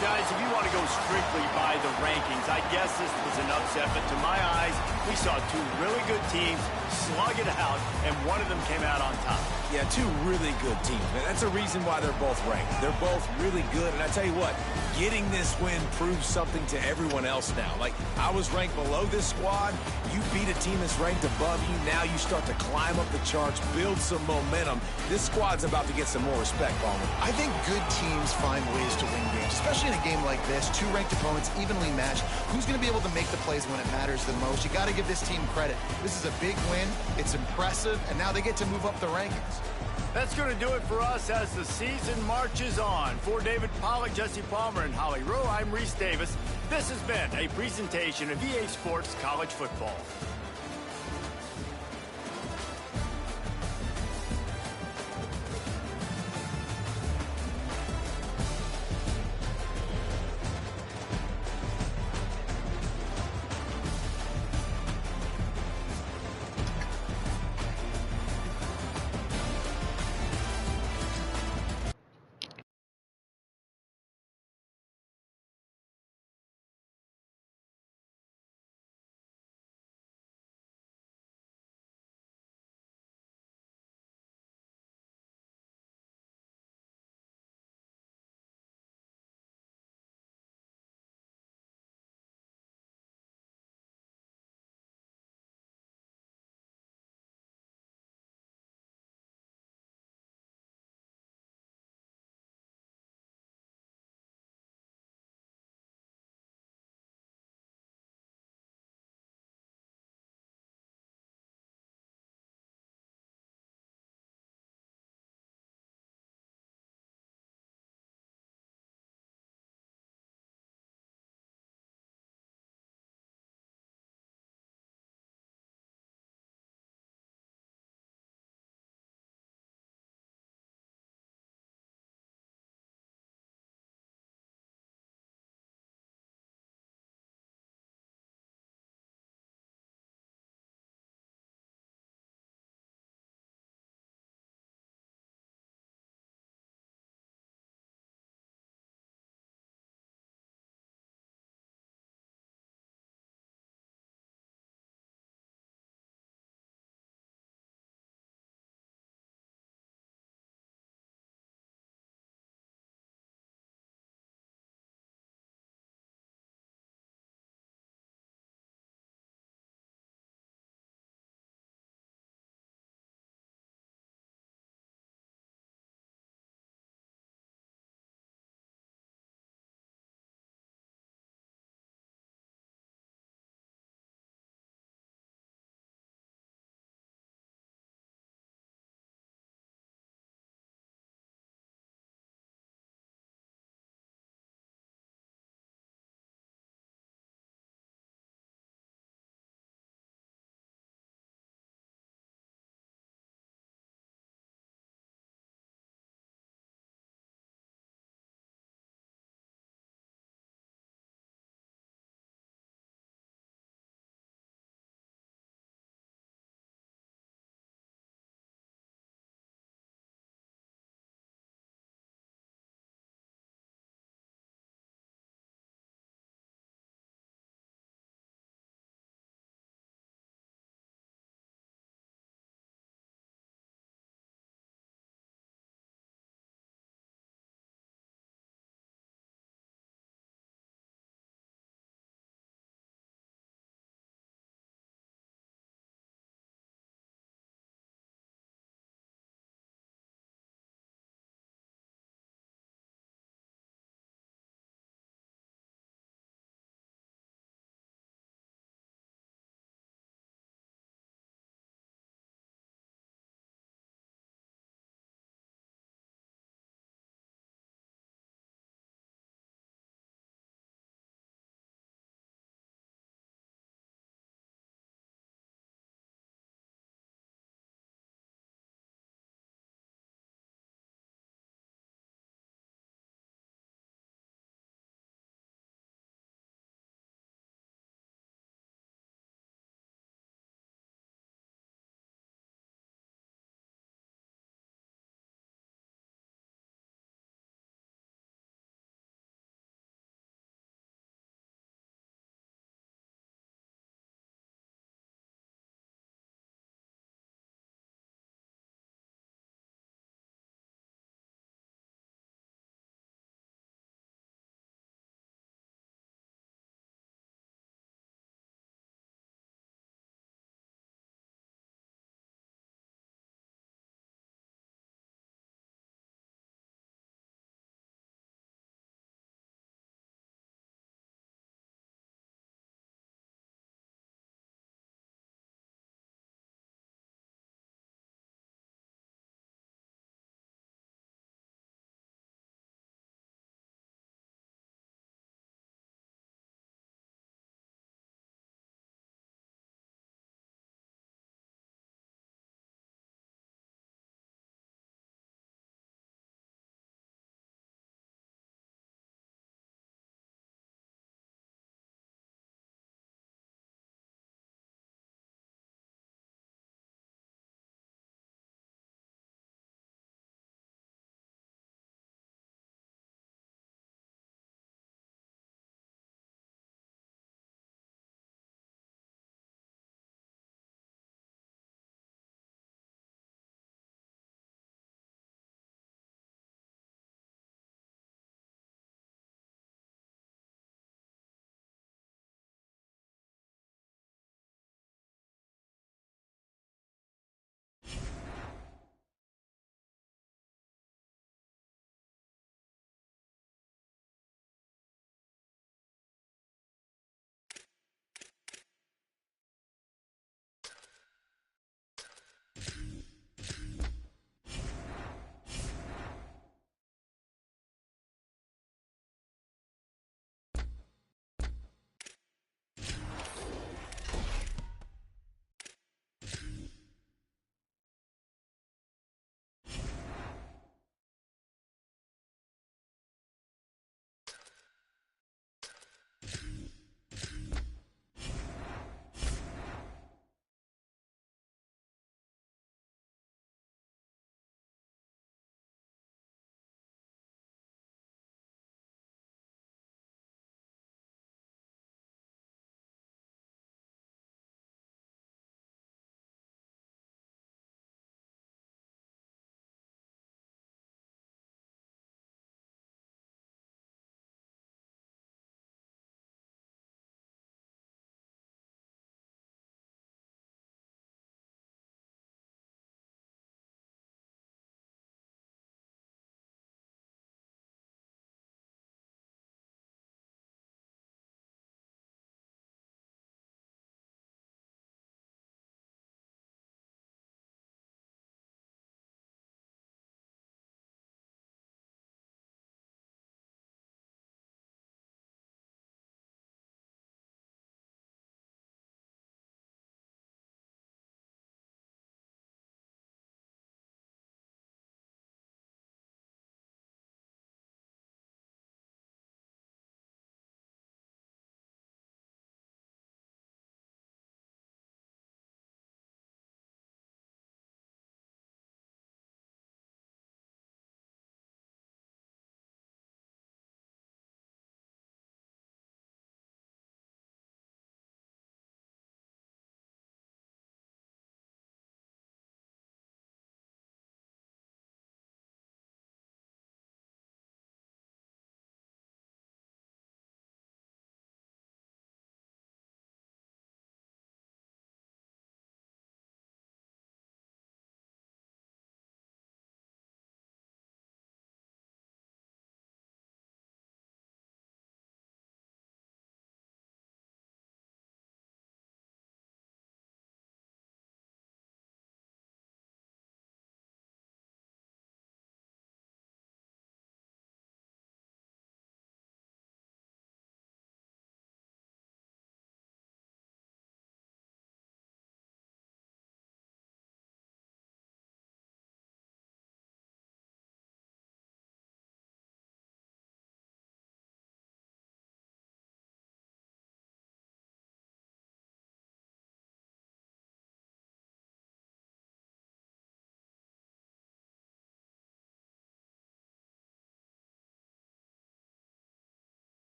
Guys, if you want to go strictly by the rankings, I guess this was an upset, but to my eyes, we saw two really good teams slug it out, and one of them came out on top. Yeah, two really good teams, man. That's a reason why they're both ranked. They're both really good, and I tell you what, getting this win proves something to everyone else now. Like, I was ranked below this squad. You beat a team that's ranked above you. Now you start to climb up the charts, build some momentum. This squad's about to get some more respect, Palmer. I think good teams find ways to win games, especially in a game like this. Two ranked opponents, evenly matched. Who's going to be able to make the plays when it matters the most? You got to give this team credit. This is a big win. It's impressive, and now they get to move up the rankings. That's going to do it for us as the season marches on. For David Pollack, Jesse Palmer, and Holly Rowe, I'm Reese Davis. This has been a presentation of EA Sports College Football.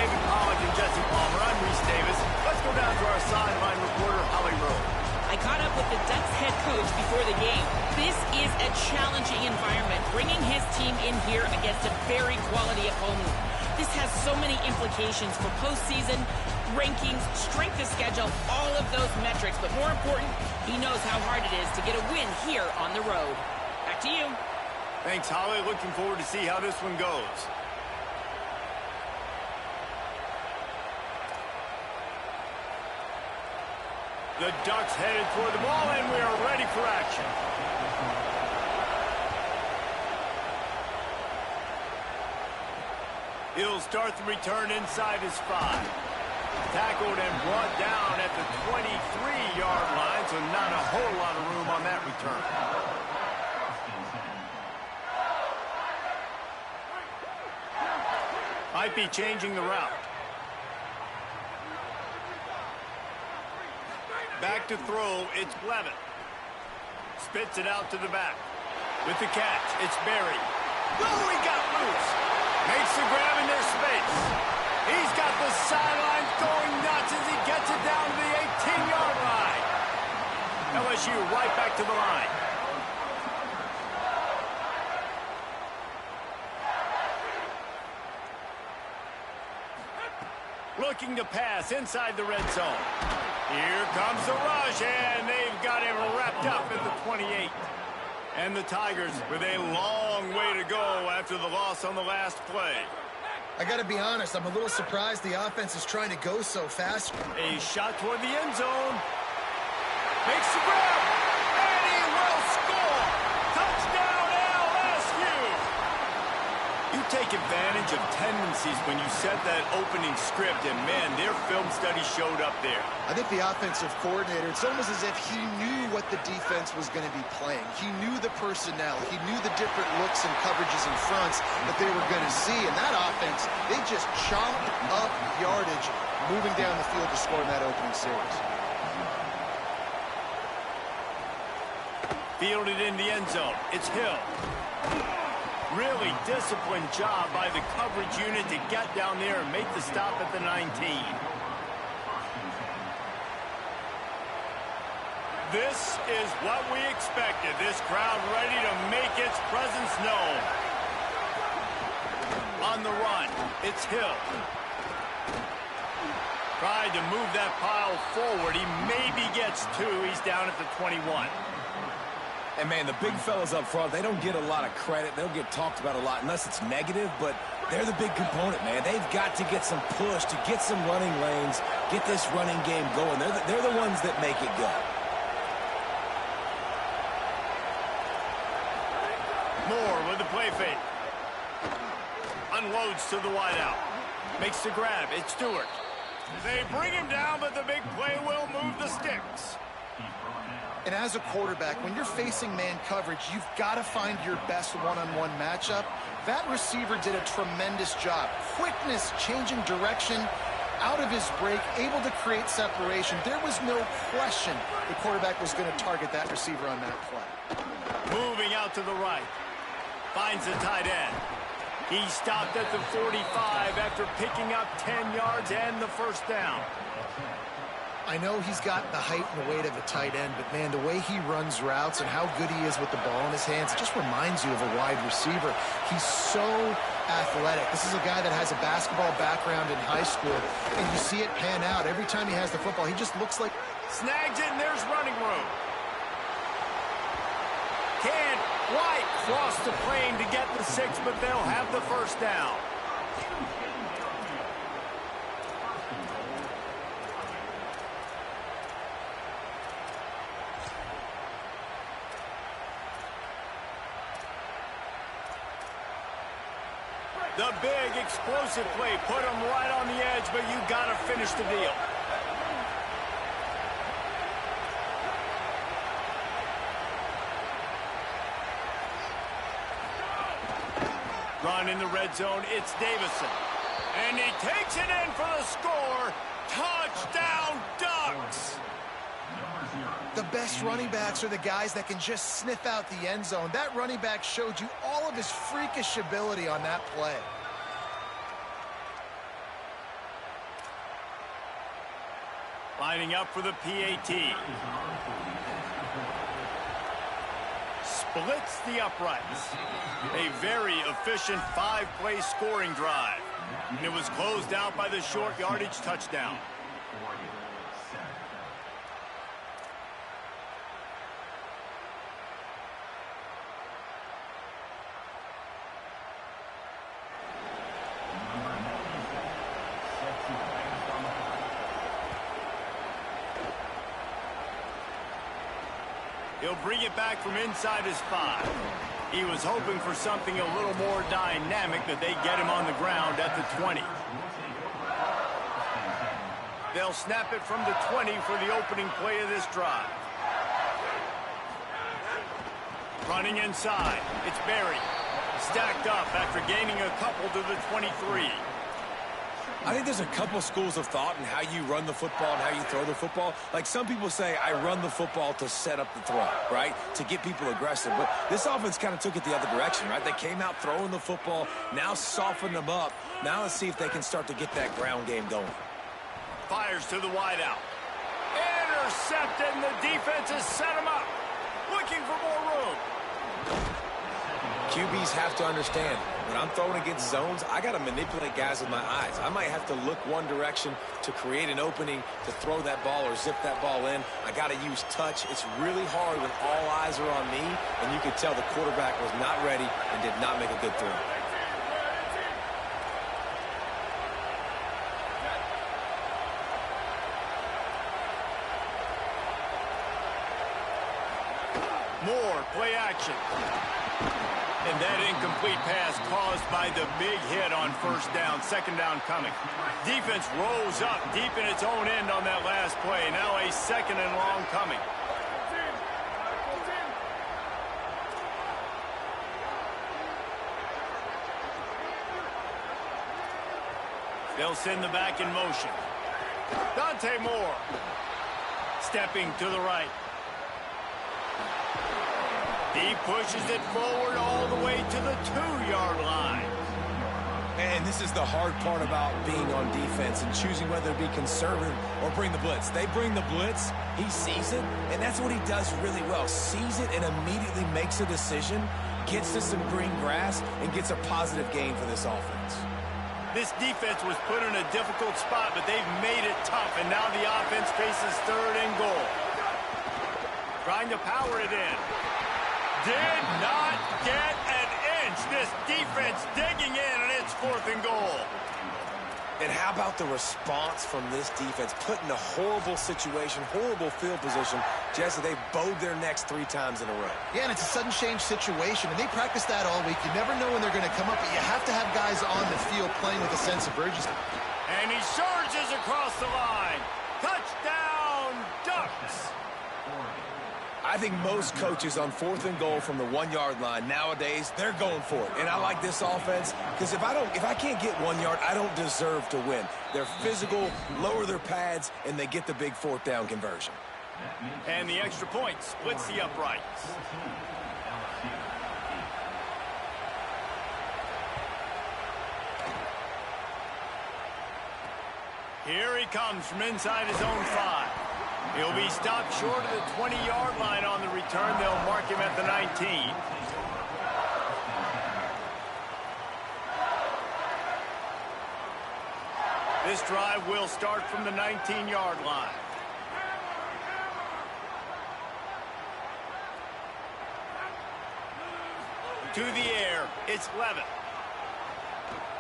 David Pollack and Jesse Palmer. I'm Reese Davis. Let's go down to our sideline reporter, Holly Rowe. I caught up with the Ducks head coach before the game. This is a challenging environment, bringing his team in here against a very quality opponent. This has so many implications for postseason, rankings, strength of schedule, all of those metrics. But more important, he knows how hard it is to get a win here on the road. Back to you. Thanks, Holly. Looking forward to see how this one goes. The Ducks headed toward the ball, and we are ready for action. He'll start the return inside his 5. Tackled and brought down at the 23-yard line, so not a whole lot of room on that return. Might be changing the route. Back to throw, it's Levin. Spits it out to the back. With the catch, it's Berry. Oh, he got loose. Makes the grab in their space. He's got the sidelines going nuts as he gets it down to the 18-yard line. LSU right back to the line. Looking to pass inside the red zone. Here comes the rush, and they've got him wrapped up at the 28. And the Tigers with a long way to go after the loss on the last play. I got to be honest, I'm a little surprised the offense is trying to go so fast. A shot toward the end zone. Makes the grab, and he will score. Touchdown, LSU. You take advantage of tendencies when you set that opening script, and man, their film study showed up there. I think the offensive coordinator, it's almost as if he knew what the defense was going to be playing. He knew the personnel. He knew the different looks and coverages and fronts that they were going to see. And that offense, they just chopped up yardage moving down the field to score in that opening series. Fielded in the end zone. It's Hill. Really disciplined job by the coverage unit to get down there and make the stop at the 19. This is what we expected. This crowd ready to make its presence known. On the run, it's Hill. Tried to move that pile forward. He maybe gets 2. He's down at the 21. And, man, the big fellas up front, they don't get a lot of credit. They don't get talked about a lot unless it's negative, but they're the big component, man. They've got to get some push, to get some running lanes, get this running game going. They're the ones that make it go. Moore with the play fake. Unloads to the wideout. Makes the grab. It's Stewart. They bring him down, but the big play will move the sticks. And as a quarterback, when you're facing man coverage, you've got to find your best one-on-one matchup. That receiver did a tremendous job. Quickness, changing direction, out of his break, able to create separation. There was no question the quarterback was going to target that receiver on that play. Moving out to the right. Finds the tight end. He stopped at the 45 after picking up 10 yards and the first down. I know he's got the height and the weight of a tight end, but, man, the way he runs routes and how good he is with the ball in his hands, it just reminds you of a wide receiver. He's so athletic. This is a guy that has a basketball background in high school, and you see it pan out. Every time he has the football, he just looks like... Snags it, and there's running room. Can't quite cross the plane to get the 6, but they'll have the first down. The big explosive play put him right on the edge, but you got to finish the deal. Run in the red zone, it's Davison. And he takes it in for the score. Touchdown, Ducks! The best running backs are the guys that can just sniff out the end zone. That running back showed you all of his freakish ability on that play. Lining up for the PAT. Splits the uprights. A very efficient 5-play scoring drive. And it was closed out by the short yardage touchdown. He'll bring it back from inside his 5. He was hoping for something a little more dynamic, that they get him on the ground at the 20. They'll snap it from the 20 for the opening play of this drive. Running inside. It's Barry. Stacked up after gaining a couple to the 23. I think there's a couple schools of thought in how you run the football and how you throw the football. Like, some people say, I run the football to set up the throw, right? To get people aggressive. But this offense kind of took it the other direction, right? They came out throwing the football, now softened them up. Now let's see if they can start to get that ground game going. Fires to the wideout. Intercepted, and the defense has set him up. Looking for more room. QBs have to understand, when I'm throwing against zones, I got to manipulate guys with my eyes. I might have to look one direction to create an opening to throw that ball or zip that ball in. I got to use touch. It's really hard when all eyes are on me, and you could tell the quarterback was not ready and did not make a good throw. More play action. And that incomplete pass caused by the big hit on first down. Second down coming. Defense rose up deep in its own end on that last play. Now a second and long coming. They'll send the back in motion. Dante Moore. Stepping to the right. He pushes it forward all the way to the 2-yard line. And this is the hard part about being on defense and choosing whether to be conservative or bring the blitz. They bring the blitz, he sees it, and that's what he does really well. Sees it and immediately makes a decision, gets to some green grass, and gets a positive gain for this offense. This defense was put in a difficult spot, but they've made it tough, and now the offense faces 3rd and goal. Trying to power it in. Did not get an inch. This defense digging in, and it's 4th and goal. And how about the response from this defense? Put in a horrible situation, horrible field position. Jesse, they bowed their necks 3 times in a row. Yeah, and it's a sudden change situation, and they practice that all week. You never know when they're going to come up, but you have to have guys on the field playing with a sense of urgency. And he surges across the line. Touchdown, Ducks. I think most coaches on 4th and goal from the 1-yard line nowadays, they're going for it. And I like this offense because if I can't get 1 yard, I don't deserve to win. They're physical, lower their pads, and they get the big 4th down conversion. And the extra point splits the uprights. Here he comes from inside his own 5. He'll be stopped short of the 20-yard line on the return. They'll mark him at the 19. This drive will start from the 19-yard line. To the air, it's Levitt.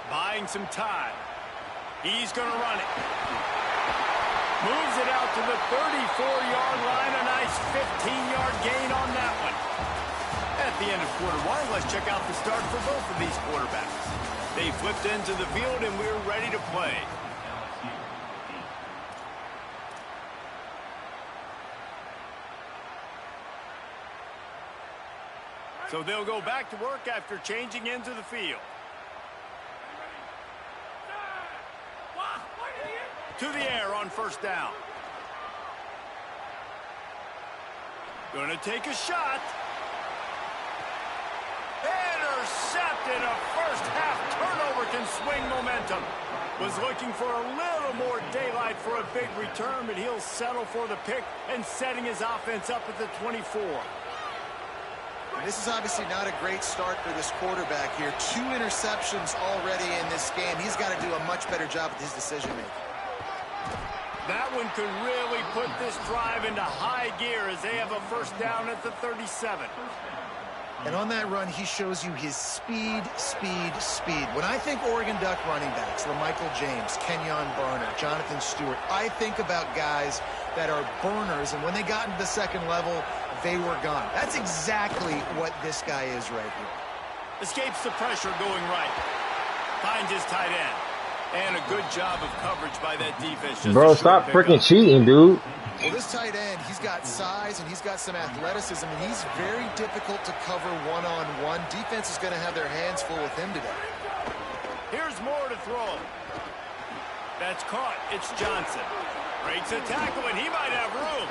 Buying some time. He's going to run it. Moves it out to the 34-yard line. A nice 15-yard gain on that one. At the end of quarter 1, let's check out the start for both of these quarterbacks. They flipped into the field, and we're ready to play. So they'll go back to work after changing into the field. To the air on first down. Going to take a shot. Intercepted. A first half turnover can swing momentum. Was looking for a little more daylight for a big return, but he'll settle for the pick and setting his offense up at the 24. This is obviously not a great start for this quarterback here. 2 interceptions already in this game. He's got to do a much better job with his decision-making. That one could really put this drive into high gear as they have a first down at the 37. And on that run, he shows you his speed. When I think Oregon Duck running backs, LaMichael James, Kenyon Barner, Jonathan Stewart, I think about guys that are burners, and when they got into the second level, they were gone. That's exactly what this guy is right here. Escapes the pressure going right. Finds his tight end. And a good job of coverage by that defense. Bro, stop freaking cheating, dude. Well, this tight end, he's got size and he's got some athleticism, and he's very difficult to cover one-on-one. Defense is going to have their hands full with him today. Here's more to throw. That's caught. It's Johnson. Breaks a tackle, and he might have room.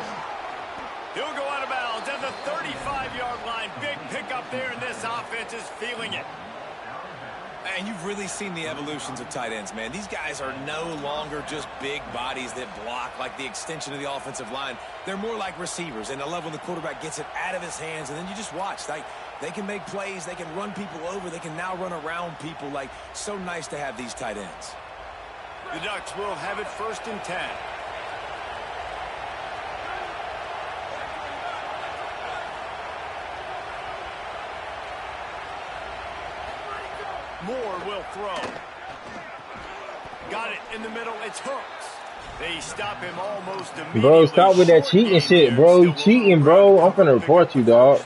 He'll go out of bounds at the 35-yard line. Big pickup there, and this offense is feeling it. And you've really seen the evolutions of tight ends, man. These guys are no longer just big bodies that block like the extension of the offensive line. They're more like receivers, and I love when the quarterback gets it out of his hands, and then you just watch. Like, they can make plays. They can run people over. They can now run around people. Like, so nice to have these tight ends. The Ducks will have it 1st and 10. Moore will throw. Got it in the middle. It's Hooks. They stop him almost immediately. Bro, stop with that cheating shit, bro. You cheating, bro. I'm finna report you, dog.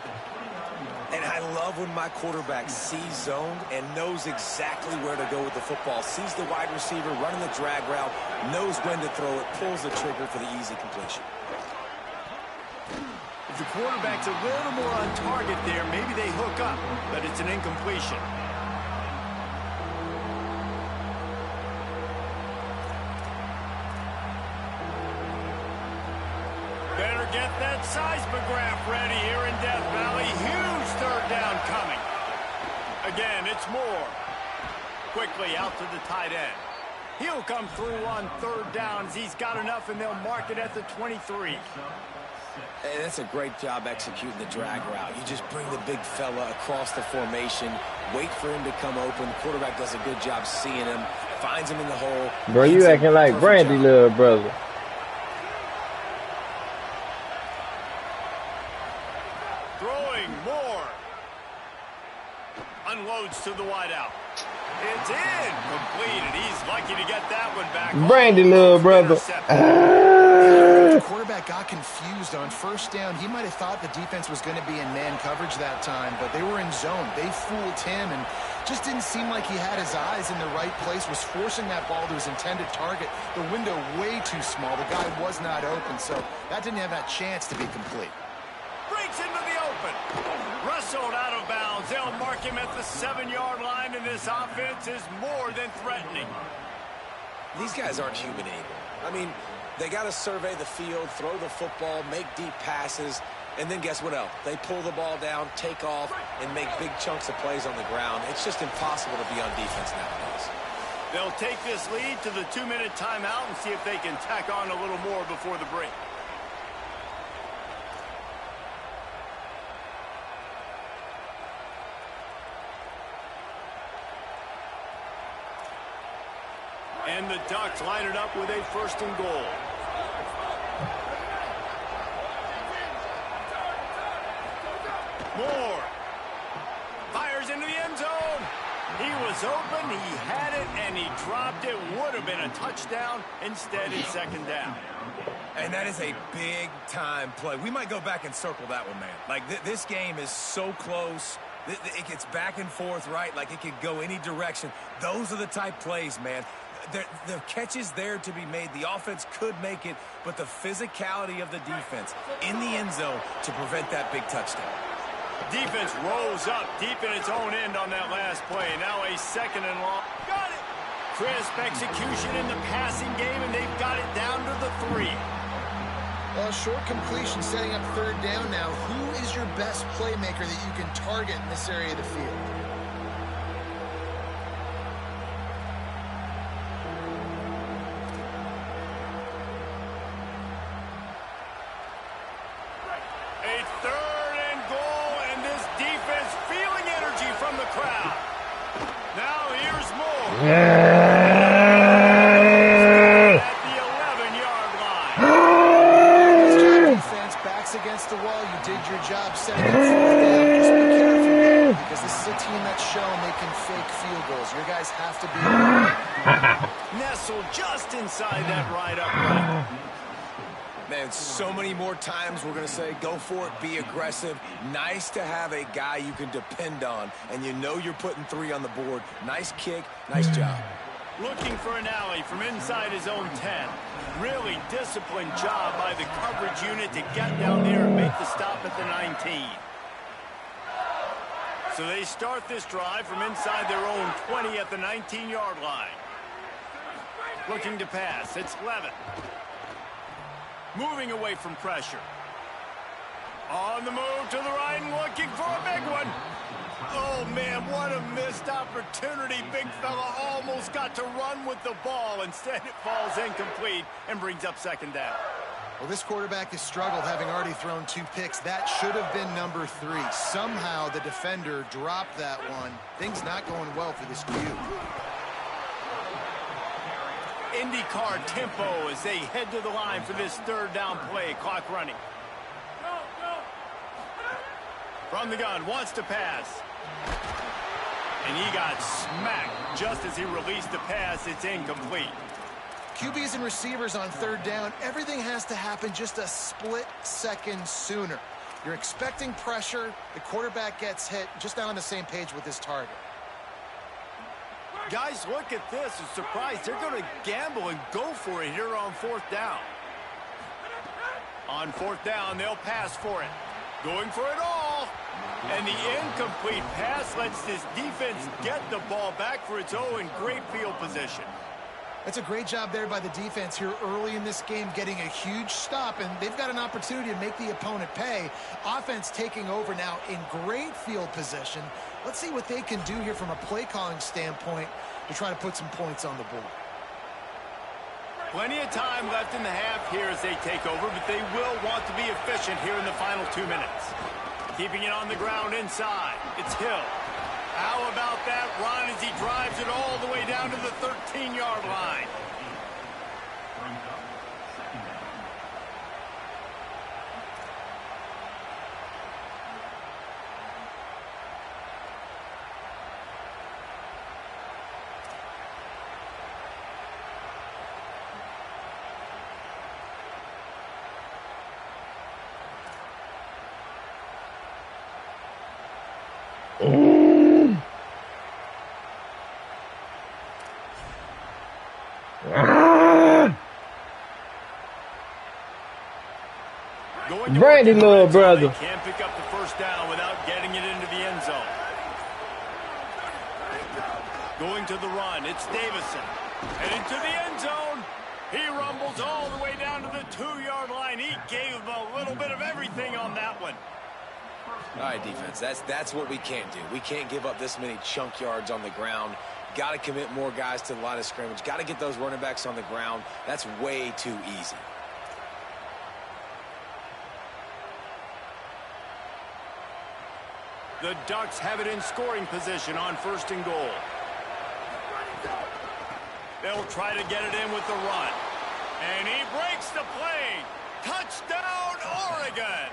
And I love when my quarterback sees zone and knows exactly where to go with the football. Sees the wide receiver running the drag route, knows when to throw it, pulls the trigger for the easy completion. If the quarterback's a little more on target there, maybe they hook up, but it's an incompletion. Better get that seismograph ready here in Death Valley. Huge 3rd down coming. Again, it's Moore. Quickly out to the tight end. He'll come through on 3rd downs. He's got enough, and they'll mark it at the 23. Hey, that's a great job executing the drag route. You just bring the big fella across the formation, wait for him to come open. The quarterback does a good job seeing him, finds him in the hole. Bro, you acting like Brandy, little brother. Unloads to the wideout. It's incomplete, and he's lucky to get that one back. Brandy, little brother. The quarterback got confused on 1st down. He might have thought the defense was going to be in man coverage that time, but they were in zone. They fooled him, and just didn't seem like he had his eyes in the right place, was forcing that ball to his intended target. The window way too small. The guy was not open, so that didn't have that chance to be complete. Breaks into the open. Wrestled out of bounds. They'll mark him at the 7-yard line, and this offense is more than threatening. These guys aren't human anymore. I mean, they got to survey the field, throw the football, make deep passes, and then guess what else? They pull the ball down, take off, and make big chunks of plays on the ground. It's just impossible to be on defense nowadays. They'll take this lead to the 2-minute timeout and see if they can tack on a little more before the break. And the Ducks line it up with a 1st and goal. Moore fires into the end zone. He was open, he had it, and he dropped it. Would have been a touchdown. Instead, it's 2nd down. And that is a big-time play. We might go back and circle that one, man. Like, this game is so close. It gets back and forth, right? Like, it could go any direction. Those are the type plays, man. The catch is there to be made. The offense could make it, but the physicality of the defense in the end zone to prevent that big touchdown. Defense rose up deep in its own end on that last play. Now a 2nd and long. Got it! Crisp execution in the passing game, and they've got it down to the 3. Well, short completion setting up 3rd down now. Who is your best playmaker that you can target in this area of the field? At the 11-yard line. Nice job, defense. Backs against the wall. You did your job setting up 4th down. Just be careful there, because this is a team that's shown they can fake field goals. Your guys have to be Nestled just inside that right upright. Man, so many more times we're going to say, go for it, be aggressive. Nice to have a guy you can depend on, and you know you're putting 3 on the board. Nice kick, nice job. Looking for an alley from inside his own 10. Really disciplined job by the coverage unit to get down there and make the stop at the 19. So they start this drive from inside their own 20 at the 19-yard line. Looking to pass, it's Levitt. Moving away from pressure. On the move to the right and looking for a big one. Oh, man, what a missed opportunity. Big fella almost got to run with the ball. Instead, it falls incomplete and brings up 2nd down. Well, this quarterback has struggled, having already thrown 2 picks. That should have been number 3. Somehow the defender dropped that one. Things not going well for this Q. IndyCar tempo as they head to the line for this 3rd down play. Clock running. From the gun, wants to pass. And he got smacked just as he released the pass. It's incomplete. QBs and receivers on 3rd down, everything has to happen just a split second sooner. You're expecting pressure. The quarterback gets hit, just not on the same page with his target. Guys, look at this. I'm surprised they're going to gamble and go for it here on 4th down. On 4th down, they'll pass for it. Going for it all. And the incomplete pass lets this defense get the ball back for its own great field position. That's a great job there by the defense here early in this game, getting a huge stop, and they've got an opportunity to make the opponent pay. Offense taking over now in great field position. Let's see what they can do here from a play calling standpoint to try to put some points on the board. Plenty of time left in the half here as they take over, but they will want to be efficient here in the final 2 minutes. Keeping it on the ground inside. It's Hill. How about that run as he drives it all the way down to the 13-yard line? Brandy, little brother. Can't pick up the 1st down without getting it into the end zone. Going to the run, it's Davison. And into the end zone. He rumbles all the way down to the 2-yard line. He gave him a little bit of everything on that one. All right, defense, that's what we can't do. We can't give up this many chunk yards on the ground. Got to commit more guys to the line of scrimmage. Got to get those running backs on the ground. That's way too easy. The Ducks have it in scoring position on 1st and goal. They'll try to get it in with the run. And he breaks the play. Touchdown, Oregon!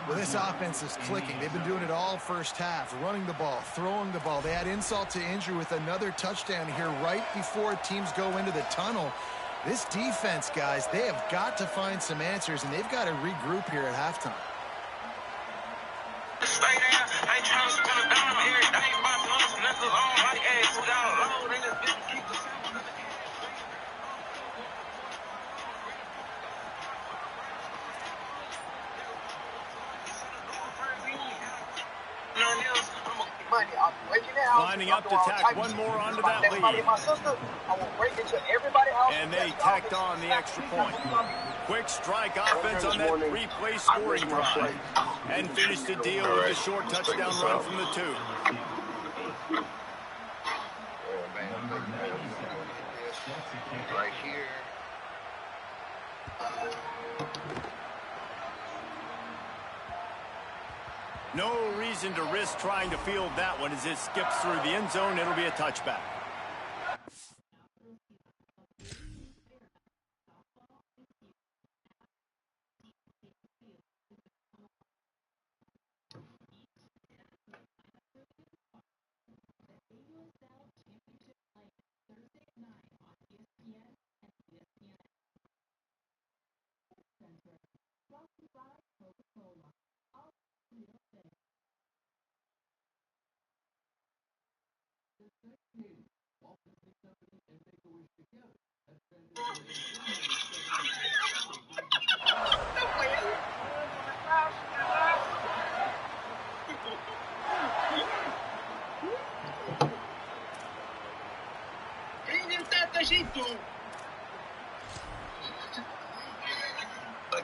Well, this offense is clicking. They've been doing it all 1st half, running the ball, throwing the ball. They had insult to injury with another touchdown here right before teams go into the tunnel. This defense, guys, they have got to find some answers, and they've got to regroup here at halftime. Stay down. I ain't trying to spend a dime here. I ain't about to lose niggas on my ass without a load in this bitch. Keep the simple. Lining up to tack one more onto that lead. And they tacked on the extra point. Quick strike offense on that 3-play scoring drive. And finished the deal with a short touchdown run from the 2. Right here. No reason to risk trying to field that one as it skips through the end zone. It'll be a touchback.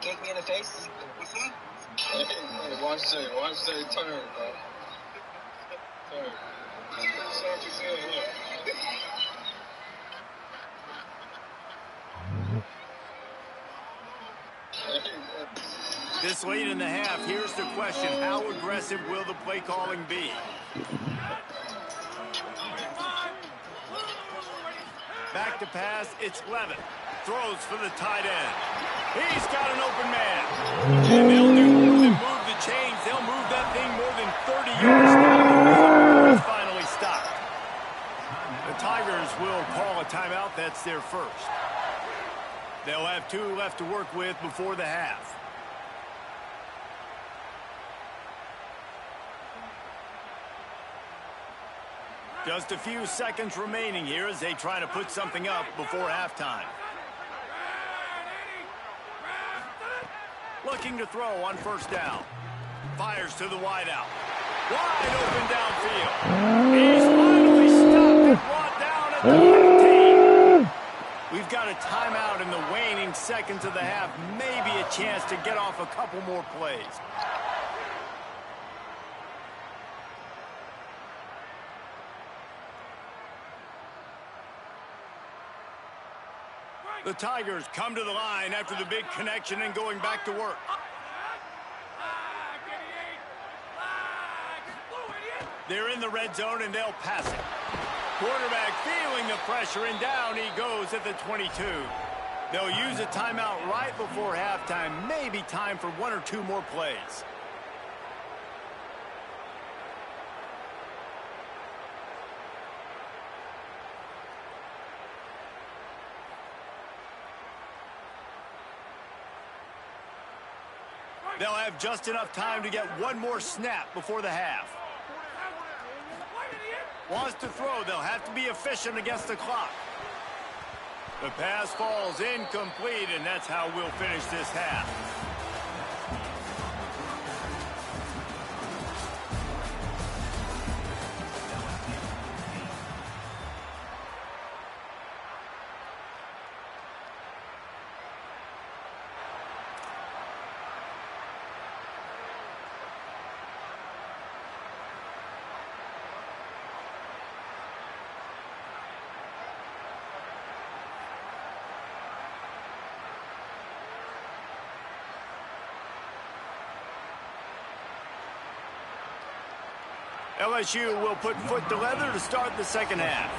Kick me in the face? What's that? Hey, watch that turn, bro. Turn. Sharp as hell, look. This late in the half, here's the question. How aggressive will the play calling be? Back to pass, it's Levin. Throws for the tight end. He's got an open man. And they'll do more than move the chains. They'll move that thing more than 30 yards now. It's finally stopped. The Tigers will call a timeout. That's their first. They'll have 2 left to work with before the half. Just a few seconds remaining here as they try to put something up before halftime. Looking to throw on first down. Fires to the wideout. Wide open downfield. He's finally stopped and brought down at the 14. We've got a timeout in the waning seconds of the half. Maybe a chance to get off a couple more plays. The Tigers come to the line after the big connection and going back to work. They're in the red zone and they'll pass it. Quarterback feeling the pressure and down he goes at the 22. They'll use a timeout right before halftime. Maybe time for 1 or 2 more plays. They'll have just enough time to get 1 more snap before the half. Wants to throw. They'll have to be efficient against the clock. The pass falls incomplete, and that's how we'll finish this half. LSU will put foot to leather to start the second half.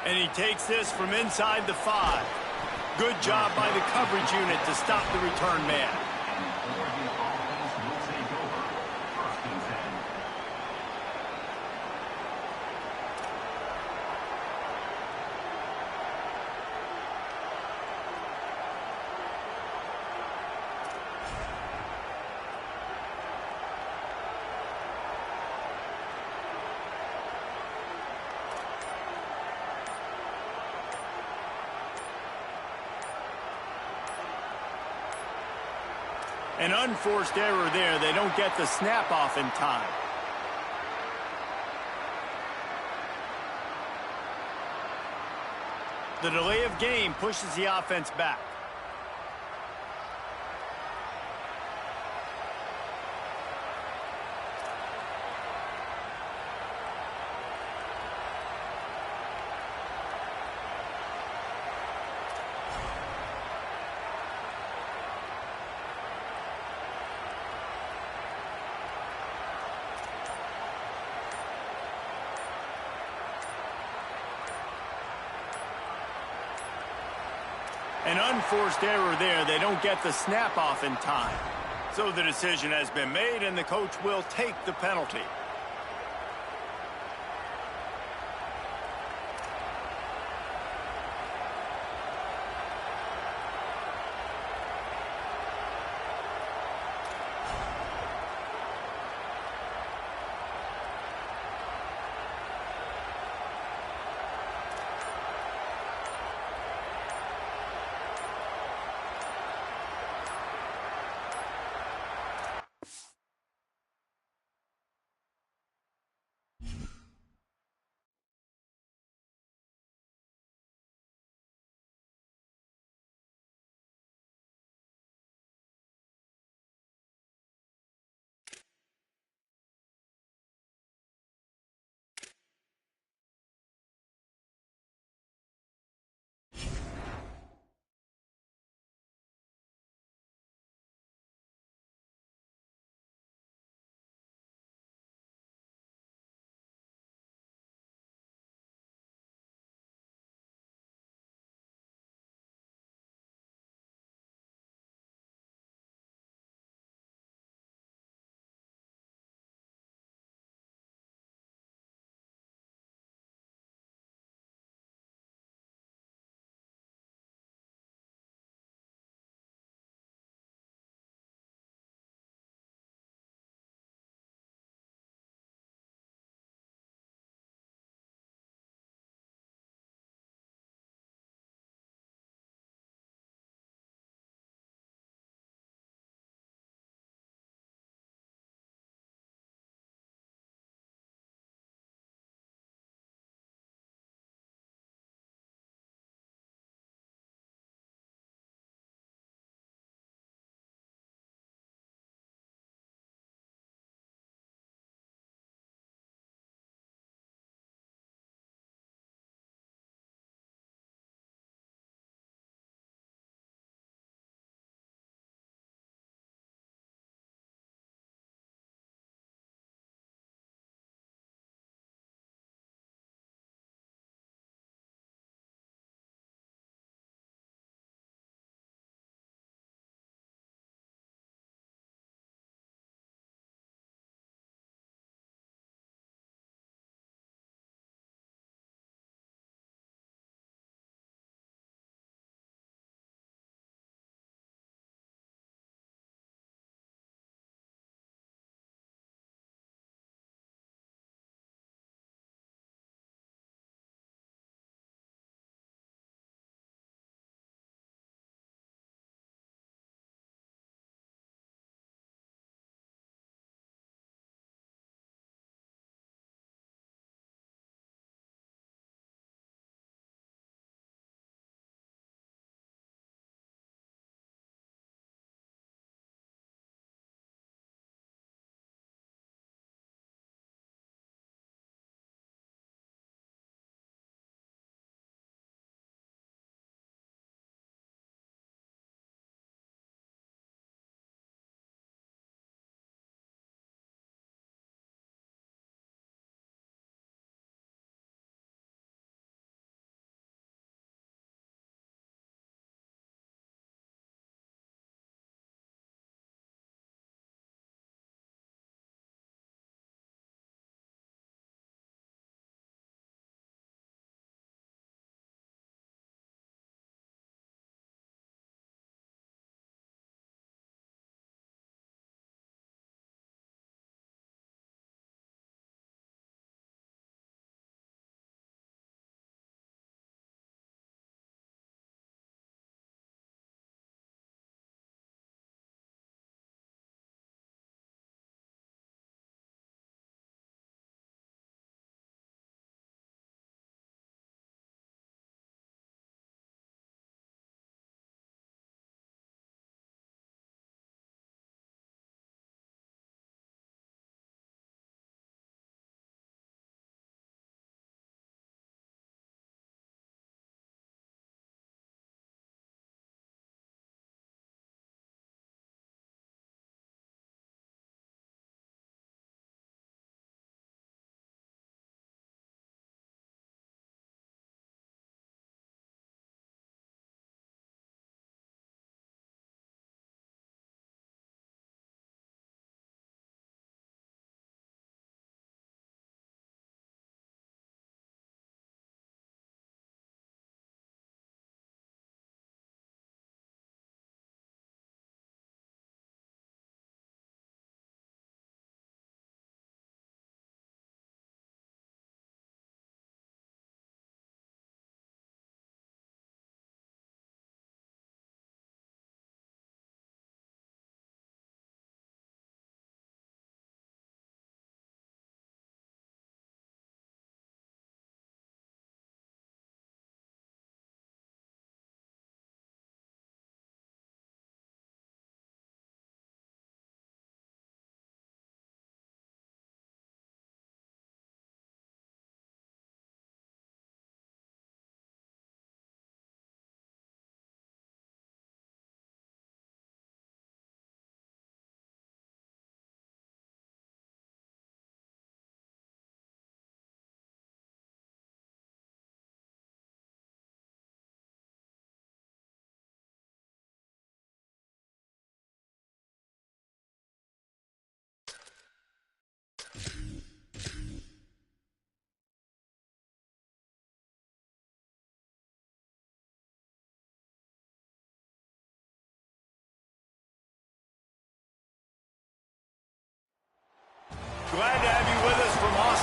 And he takes this from inside the 5. Good job by the coverage unit to stop the return man. An unforced error there. They don't get the snap off in time. The delay of game pushes the offense back. An unforced error there. They don't get the snap off in time. So the decision has been made, and the coach will take the penalty.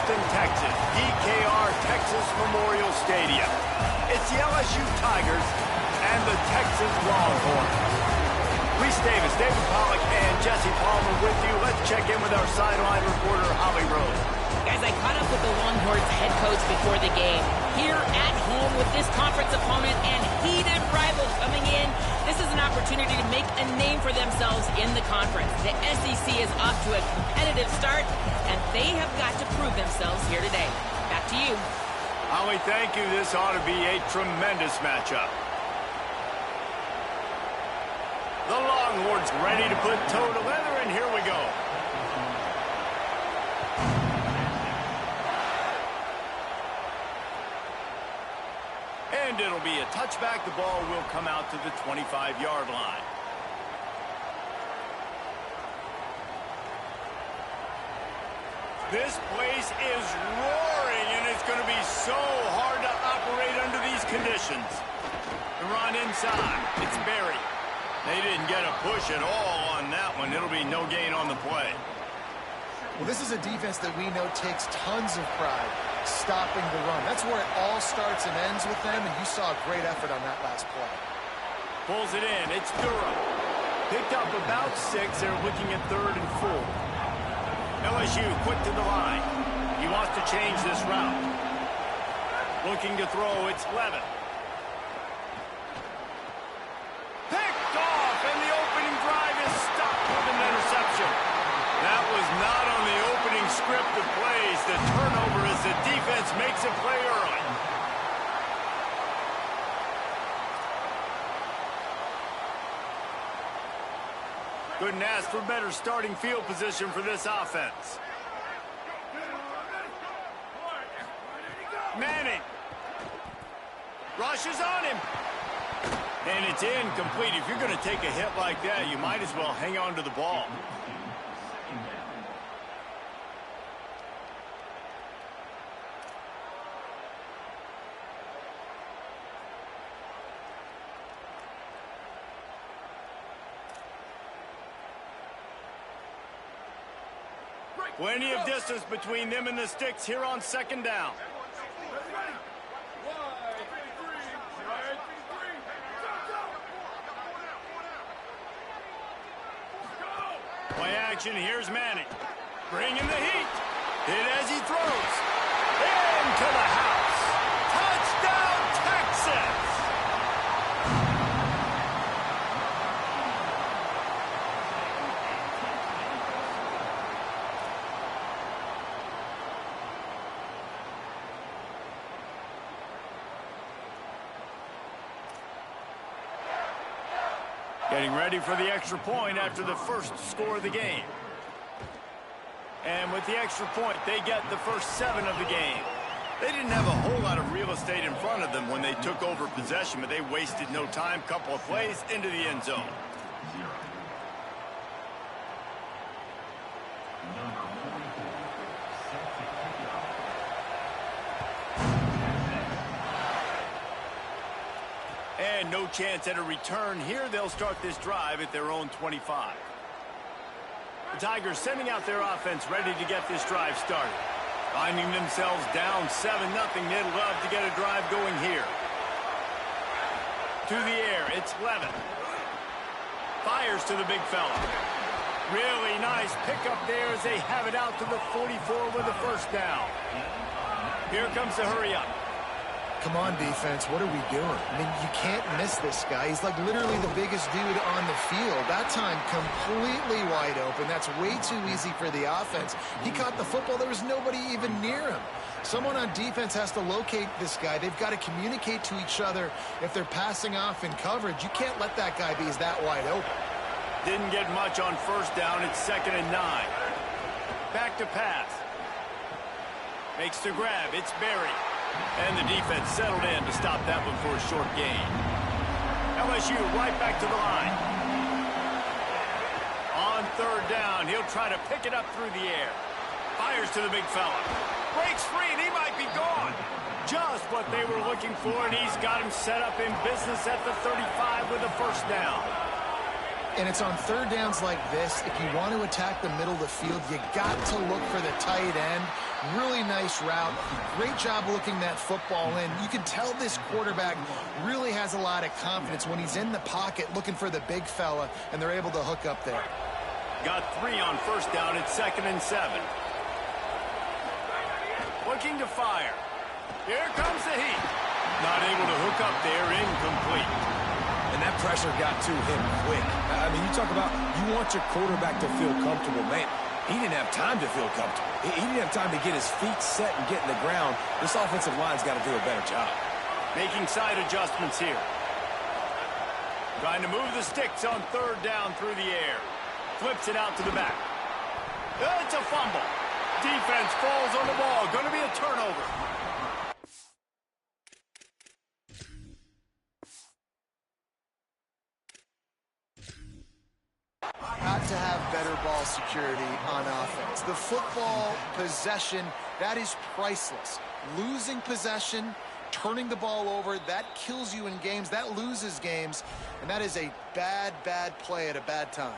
Houston, Texas, DKR Texas Memorial Stadium. It's the LSU Tigers and the Texas Longhorns. Reese Davis, David Pollack, and Jesse Palmer with you. Let's check in with our sideline reporter, Holly Rose. Guys, I caught up with the Longhorns head coach before the game. Here at home with this conference opponent and heated rival coming in, this is an opportunity to make a name for themselves in the conference. The SEC is off to a competitive start, and they have got to prove themselves here today. Back to you. Holly, thank you. This ought to be a tremendous matchup. The Longhorns ready to put toe to leather, and here we go. And it'll be a touchback. The ball will come out to the 25-yard line. This place is roaring, and it's going to be so hard to operate under these conditions. The run inside. It's Berry. They didn't get a push at all on that one. It'll be no gain on the play. Well, this is a defense that we know takes tons of pride stopping the run. That's where it all starts and ends with them, and you saw a great effort on that last play. Pulls it in. It's Durham. Picked up about 6. They're looking at 3rd and 4. LSU quick to the line. He wants to change this route. Looking to throw. It's Levin. Picked off, and the opening drive is stopped with an interception. That was not on the opening script of plays. The turnover as the defense makes a play early. Couldn't ask for better starting field position for this offense. Manning. Rushes on him. And it's incomplete. If you're going to take a hit like that, you might as well hang on to the ball. Plenty of distance between them and the sticks here on 2nd down. Play action, here's Manning. Bringing the heat. Hit as he throws. Into the house. Touchdown, Texas! Getting ready for the extra point after the first score of the game. And with the extra point, they get the first 7 of the game. They didn't have a whole lot of real estate in front of them when they took over possession, but they wasted no time. Couple of plays into the end zone. And no chance at a return here. They'll start this drive at their own 25. The Tigers sending out their offense ready to get this drive started. Finding themselves down 7-0. They'd love to get a drive going here. To the air, it's Levin. Fires to the big fella. Really nice pickup there as they have it out to the 44 with a first down. Here comes the hurry up. Come on, defense. What are we doing? I mean, you can't miss this guy. He's like literally the biggest dude on the field. That time, completely wide open. That's way too easy for the offense. He caught the football. There was nobody even near him. Someone on defense has to locate this guy. They've got to communicate to each other if they're passing off in coverage. You can't let that guy be that wide open. Didn't get much on first down. It's 2nd and 9. Back to pass. Makes the grab. It's Berry. And the defense settled in to stop that one for a short gain. LSU right back to the line. On 3rd down, he'll try to pick it up through the air. Fires to the big fella. Breaks free, and he might be gone. Just what they were looking for, and he's got him set up in business at the 35 with a first down. And it's on third downs like this. If you want to attack the middle of the field, you got to look for the tight end. Really nice route. Great job looking that football in. You can tell this quarterback really has a lot of confidence when he's in the pocket looking for the big fella, and they're able to hook up there. Got 3 on first down at 2nd and 7. Looking to fire. Here comes the heat. Not able to hook up there, incomplete. And that pressure got to him quick. I mean, you talk about you want your quarterback to feel comfortable. Man, he didn't have time to feel comfortable. He didn't have time to get his feet set and get in the ground. This offensive line's got to do a better job. Making side adjustments here. Trying to move the sticks on third down through the air. Flips it out to the back. It's a fumble. Defense falls on the ball. Going to be a turnover. Got to have better ball security on offense. The football possession, that is priceless. Losing possession, turning the ball over, that kills you in games, that loses games, and that is a bad, bad play at a bad time.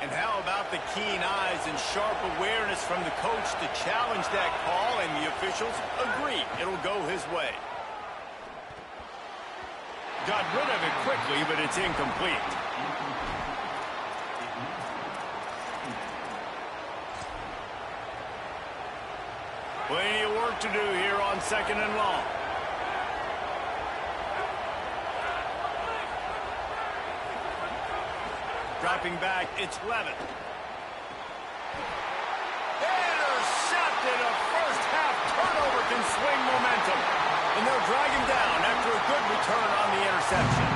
And how about the keen eyes and sharp awareness from the coach to challenge that call, and the officials agree it'll go his way. Got rid of it quickly, but it's incomplete. Plenty of work to do here on 2nd and long. Dropping back, it's Levitt. Intercepted. A first-half turnover can swing momentum. And they'll drag him down after a good return on the interception.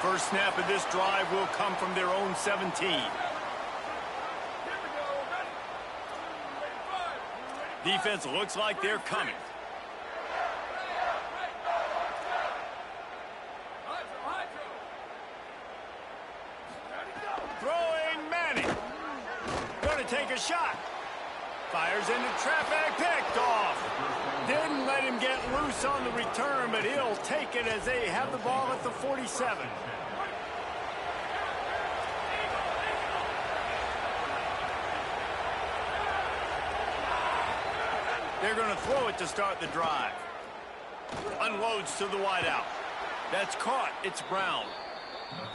First snap of this drive will come from their own 17. Defense looks like they're coming. Throwing Manning. Going to take a shot. Fires into traffic, picked off. Didn't let him get loose on the return, but he'll take it as they have the ball at the 47. They're going to throw it to start the drive. Unloads to the wideout. That's caught. It's Brown.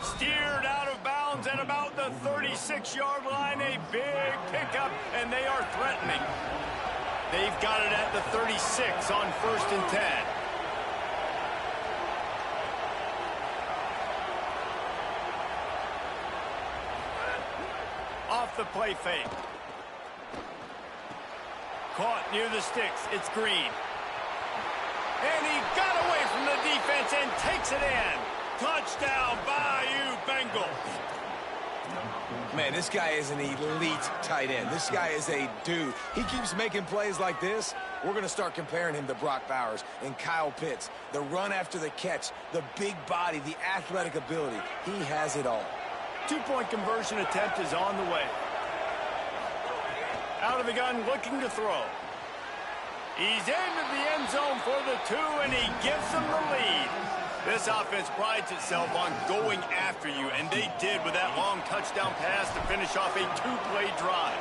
Steered out of bounds at about the 36-yard line. A big pickup, and they are threatening. They've got it at the 36 on 1st and 10. Off the play fake. Caught near the sticks. It's Green. And he got away from the defense and takes it in. Touchdown, Bayou Bengals. Man, this guy is an elite tight end. This guy is a dude. He keeps making plays like this. We're going to start comparing him to Brock Bowers and Kyle Pitts. The run after the catch, the big body, the athletic ability. He has it all. 2-point conversion attempt is on the way. Out of the gun, looking to throw. He's into the end zone for the 2, and he gives them the lead. This offense prides itself on going after you, and they did with that long touchdown pass to finish off a 2-play drive.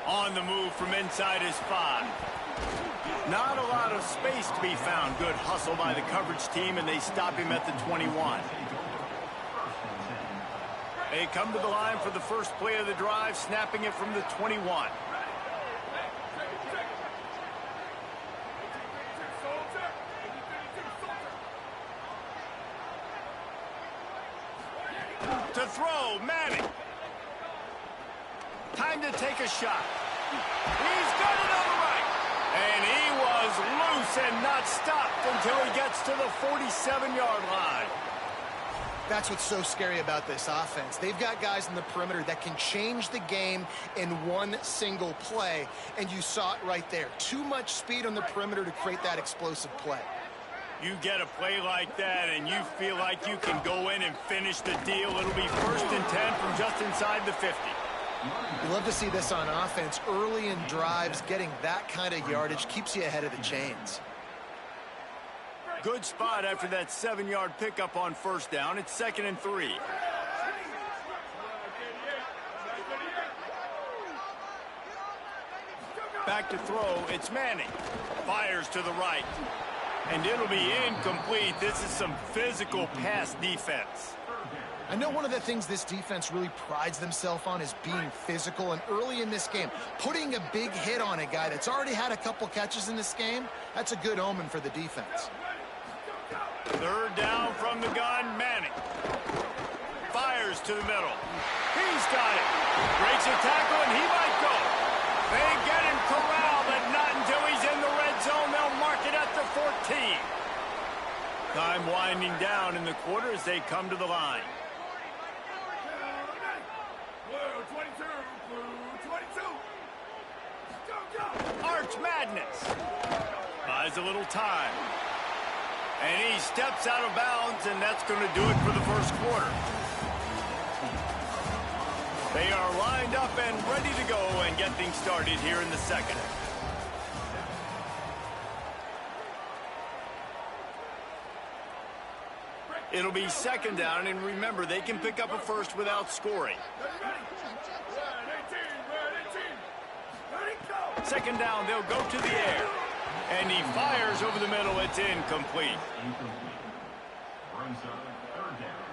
On the move from inside his 5. Not a lot of space to be found. Good hustle by the coverage team, and they stop him at the 21. They come to the line for the first play of the drive, snapping it from the 21. To throw, Manning. Time to take a shot. He's got it on the right. And he was loose and not stopped until he gets to the 47-yard line. That's what's so scary about this offense. They've got guys in the perimeter that can change the game in one single play, and you saw it right there. Too much speed on the perimeter to create that explosive play. You get a play like that, and you feel like you can go in and finish the deal. It'll be 1st and 10 from just inside the 50. You love to see this on offense. Early in drives, getting that kind of yardage keeps you ahead of the chains. Good spot after that 7-yard pickup on first down. It's 2nd and 3. Back to throw. It's Manning. Fires to the right. And it'll be incomplete. This is some physical pass defense. I know one of the things this defense really prides themselves on is being physical, and early in this game, putting a big hit on a guy that's already had a couple catches in this game, that's a good omen for the defense. 3rd down from the gun, Manning. Fires to the middle. He's got it. Breaks a tackle, and he might go. They get him corralled, but not until he's in the red zone. They'll mark it at the 14. Time winding down in the quarter as they come to the line. Arch Madness. Buys a little time. And he steps out of bounds, and that's going to do it for the first quarter. They are lined up and ready to go and get things started here in the second. It'll be 2nd down, and remember, they can pick up a first without scoring. 2nd down, they'll go to the air. And he fires over the middle. It's incomplete. Brings up 3rd down.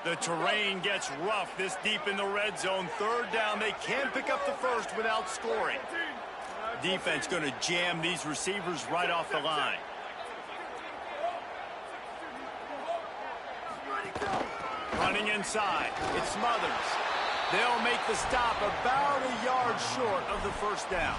The terrain gets rough this deep in the red zone. 3rd down, they can pick up the first without scoring. Defense going to jam these receivers right off the line. Running inside. It's Smothers. They'll make the stop about a yard short of the first down.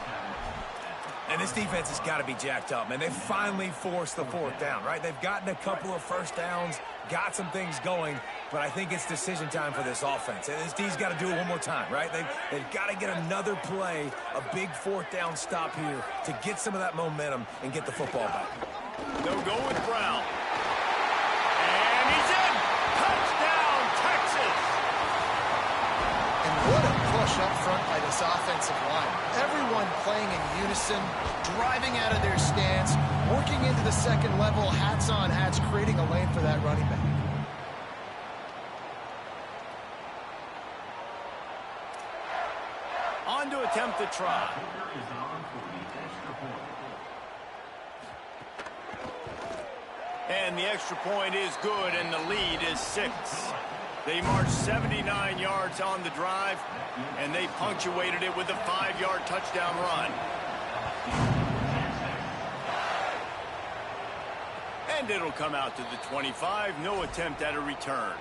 And this defense has got to be jacked up, man. They finally forced the 4th down, right? They've gotten a couple of first downs, got some things going, but I think it's decision time for this offense. And this D's got to do it one more time, right? They've got to get another play, a big 4th down stop here to get some of that momentum and get the football back. They'll go with Brown. And he's in! Touchdown, Texas! And what a push up front by this offensive line. Everyone playing in unison, driving out of their stance, working into the second level, hats on hats, creating a lane for that running back. On to attempt the try. And the extra point is good, and the lead is 6. They marched 79 yards on the drive, and they punctuated it with a 5-yard touchdown run. And it'll come out to the 25. No attempt at a return.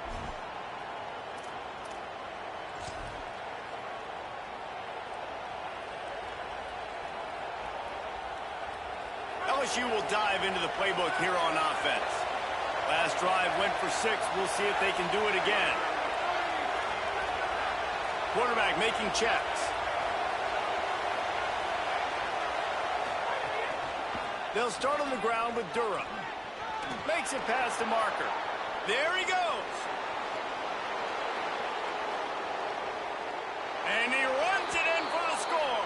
LSU will dive into the playbook here on offense. Last drive went for 6. We'll see if they can do it again. Quarterback making checks. They'll start on the ground with Durham. Makes it past the marker. There he goes. And he runs it in for the score.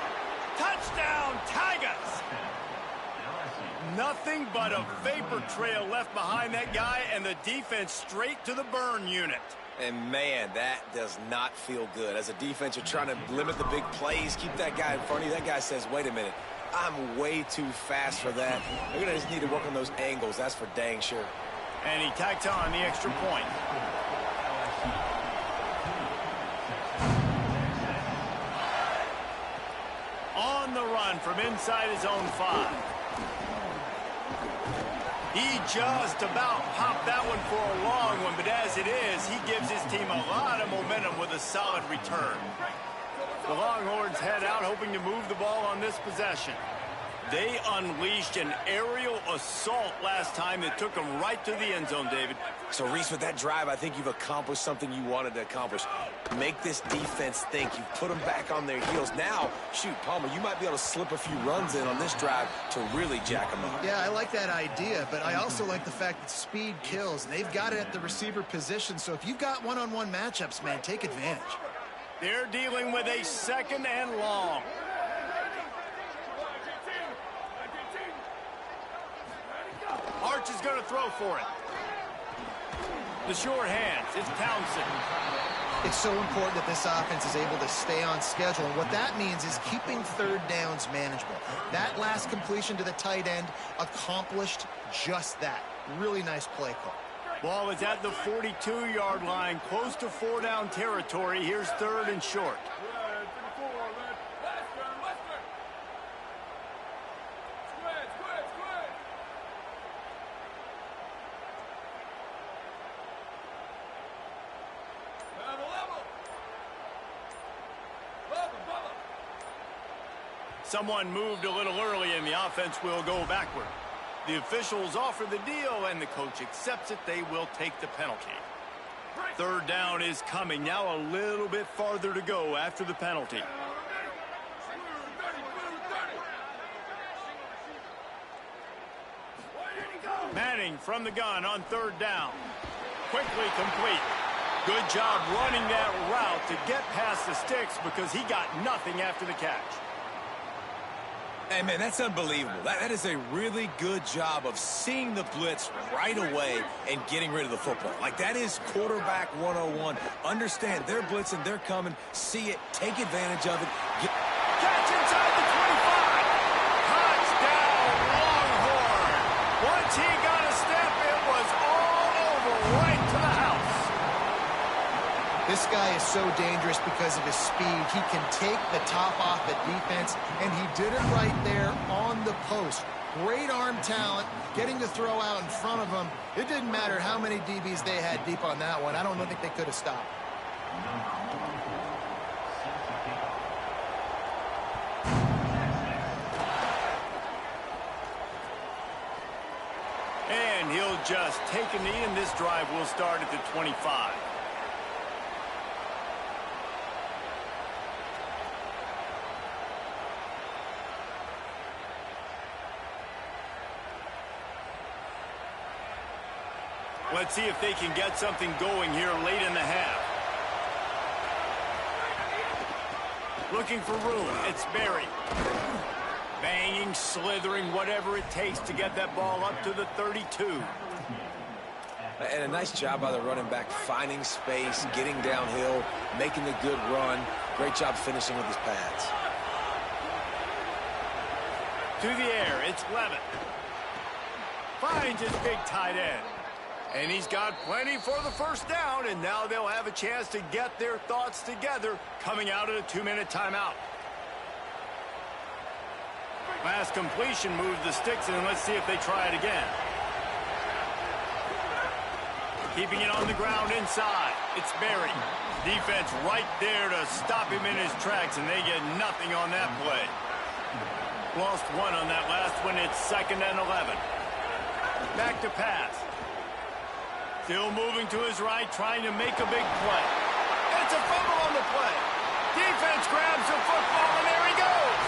Touchdown, Tigers. Nothing but a vapor trail left behind that guy, and the defense straight to the burn unit. And, man, that does not feel good. As a defense, you're trying to limit the big plays, keep that guy in front of you. That guy says, wait a minute, I'm way too fast for that. They're going to just need to work on those angles. That's for dang sure. And he tacked on the extra point. On the run from inside his own 5. He just about popped that one for a long one, but as it is, he gives his team a lot of momentum with a solid return. The Longhorns head out hoping to move the ball on this possession. They unleashed an aerial assault last time that took them right to the end zone, David. So, Reese, with that drive, I think you've accomplished something you wanted to accomplish. Make this defense think. You've put them back on their heels. Now, shoot, Palmer, you might be able to slip a few runs in on this drive to really jack them up. Yeah, I like that idea, but I also like the fact that speed kills. They've got it at the receiver position, so if you've got one-on-one matchups, man, take advantage. They're dealing with a 2nd and long. Arch is going to throw for it. The short hands, it's Townsend. It's so important that this offense is able to stay on schedule, and what that means is keeping 3rd downs manageable. That last completion to the tight end accomplished just that. Really nice play call. Ball is at the 42-yard line, close to 4-down territory. Here's 3rd and short. Someone moved a little early, and the offense will go backward. The officials offer the deal, and the coach accepts it. They will take the penalty. 3rd down is coming. Now a little bit farther to go after the penalty. Manning from the gun on 3rd down. Quickly complete. Good job running that route to get past the sticks because he got nothing after the catch. Hey, man, that's unbelievable. That is a really good job of seeing the blitz right away and getting rid of the football. Like, that is quarterback 101. Understand, they're blitzing, they're coming. See it, take advantage of it. Catch inside the 25. Touchdown, Longhorn. Once he got a step, it was all over right to the house. This guy is so dangerous because of his speed. He can take the top off the defense, and he did it right there on the post. Great arm talent, getting to throw out in front of him. It didn't matter how many DBs they had deep on that one. I don't think they could have stopped. And he'll just take a knee, and this drive will start at the 25. Let's see if they can get something going here late in the half. Looking for room. It's Berry. Banging, slithering, whatever it takes to get that ball up to the 32. And a nice job by the running back, finding space, getting downhill, making the good run. Great job finishing with his pads. To the air, it's Levitt. Finds his big tight end. And he's got plenty for the 1st down, and now they'll have a chance to get their thoughts together coming out of a 2-minute timeout. Last completion moved the sticks, and let's see if they try it again. Keeping it on the ground inside. It's Berry. Defense right there to stop him in his tracks, and they get nothing on that play. Lost one on that last one. It's 2nd and 11. Back to pass. Still moving to his right, trying to make a big play. It's a fumble on the play. Defense grabs the football, and there he goes.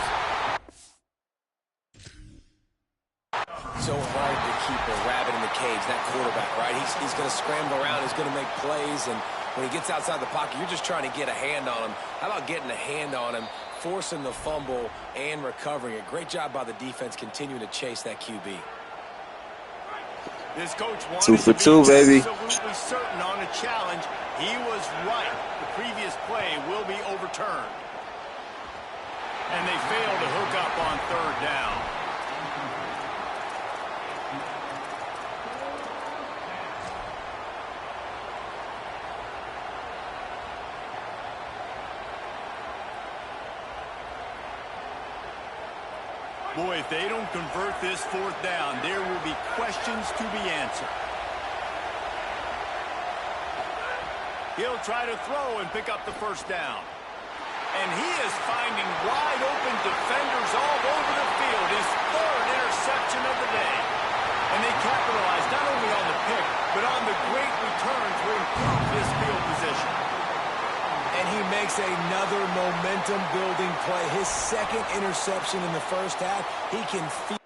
So hard to keep a rabbit in the cage, that quarterback, right? He's going to scramble around, he's going to make plays, and when he gets outside the pocket, you're just trying to get a hand on him. How about getting a hand on him, forcing the fumble, and recovering it? Great job by the defense continuing to chase that QB. This coach wanted 2 for to 2, be baby. absolutely certain on a challenge. He was right. The previous play will be overturned. And they fail to hook up on 3rd down. Boy, if they don't convert this 4th down, there will be questions to be answered. He'll try to throw and pick up the 1st down. And he is finding wide open defenders all over the field. His third interception of the day. And they capitalized not only on the pick, but on the great return to improve his field position. And he makes another momentum-building play. His second interception in the first half. He can feel.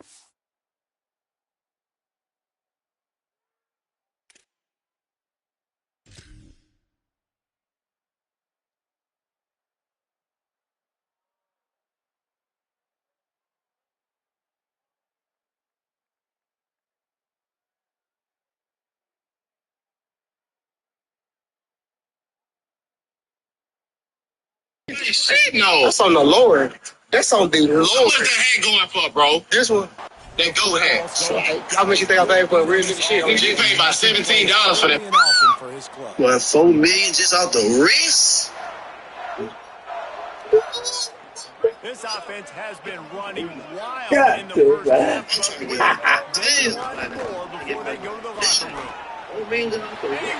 Shit, no. That's on the Lord. That's on the Lord. How much the hat going for, bro? This one? That goat hat. How much you think I paid for a real nigga shit? You paid about $17 for that. What, $4 million just off the wrist? This offense has been running wild in the first half, but will they want more before they go to the locker room? And he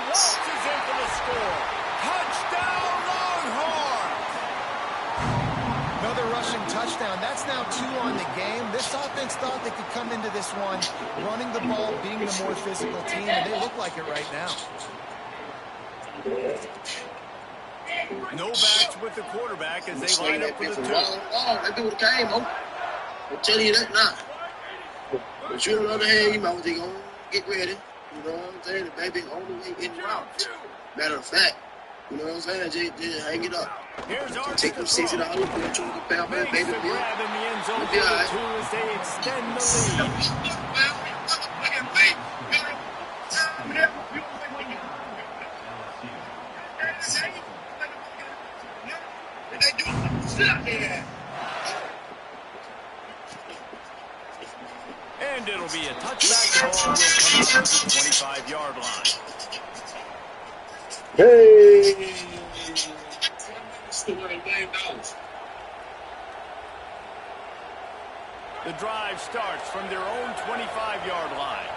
waltzes in for the score. Touchdown, Longhorns! Another rushing touchdown. That's now 2 on the game. This offense thought they could come into this one running the ball, being the more physical team, and they look like it right now. No backs with the quarterback as they line up for the 2. That dude came, I'm telling you that now. But you on the other hand, you might want to go get ready. You know what I'm saying? The baby on the way in the route. Matter of fact, you know what I'm saying? Just hang it up. Here's our take them $60, put you in the pound, man, baby. Grab in the end zone for the 2 as they extend the lead. And it'll be a touchback. The ball will come out to the 25-yard line. Hey! The drive starts from their own 25-yard line.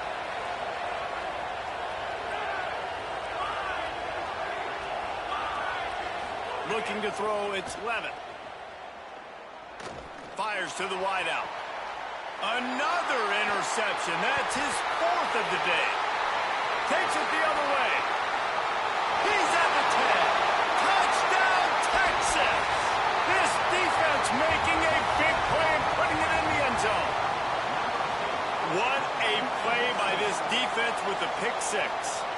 Looking to throw, it's Levin. Fires to the wideout. Another interception. That's his 4th of the day. Takes it the other way. He's at the 10. Touchdown, Texas. This defense making a big play and putting it in the end zone. What a play by this defense with the pick 6.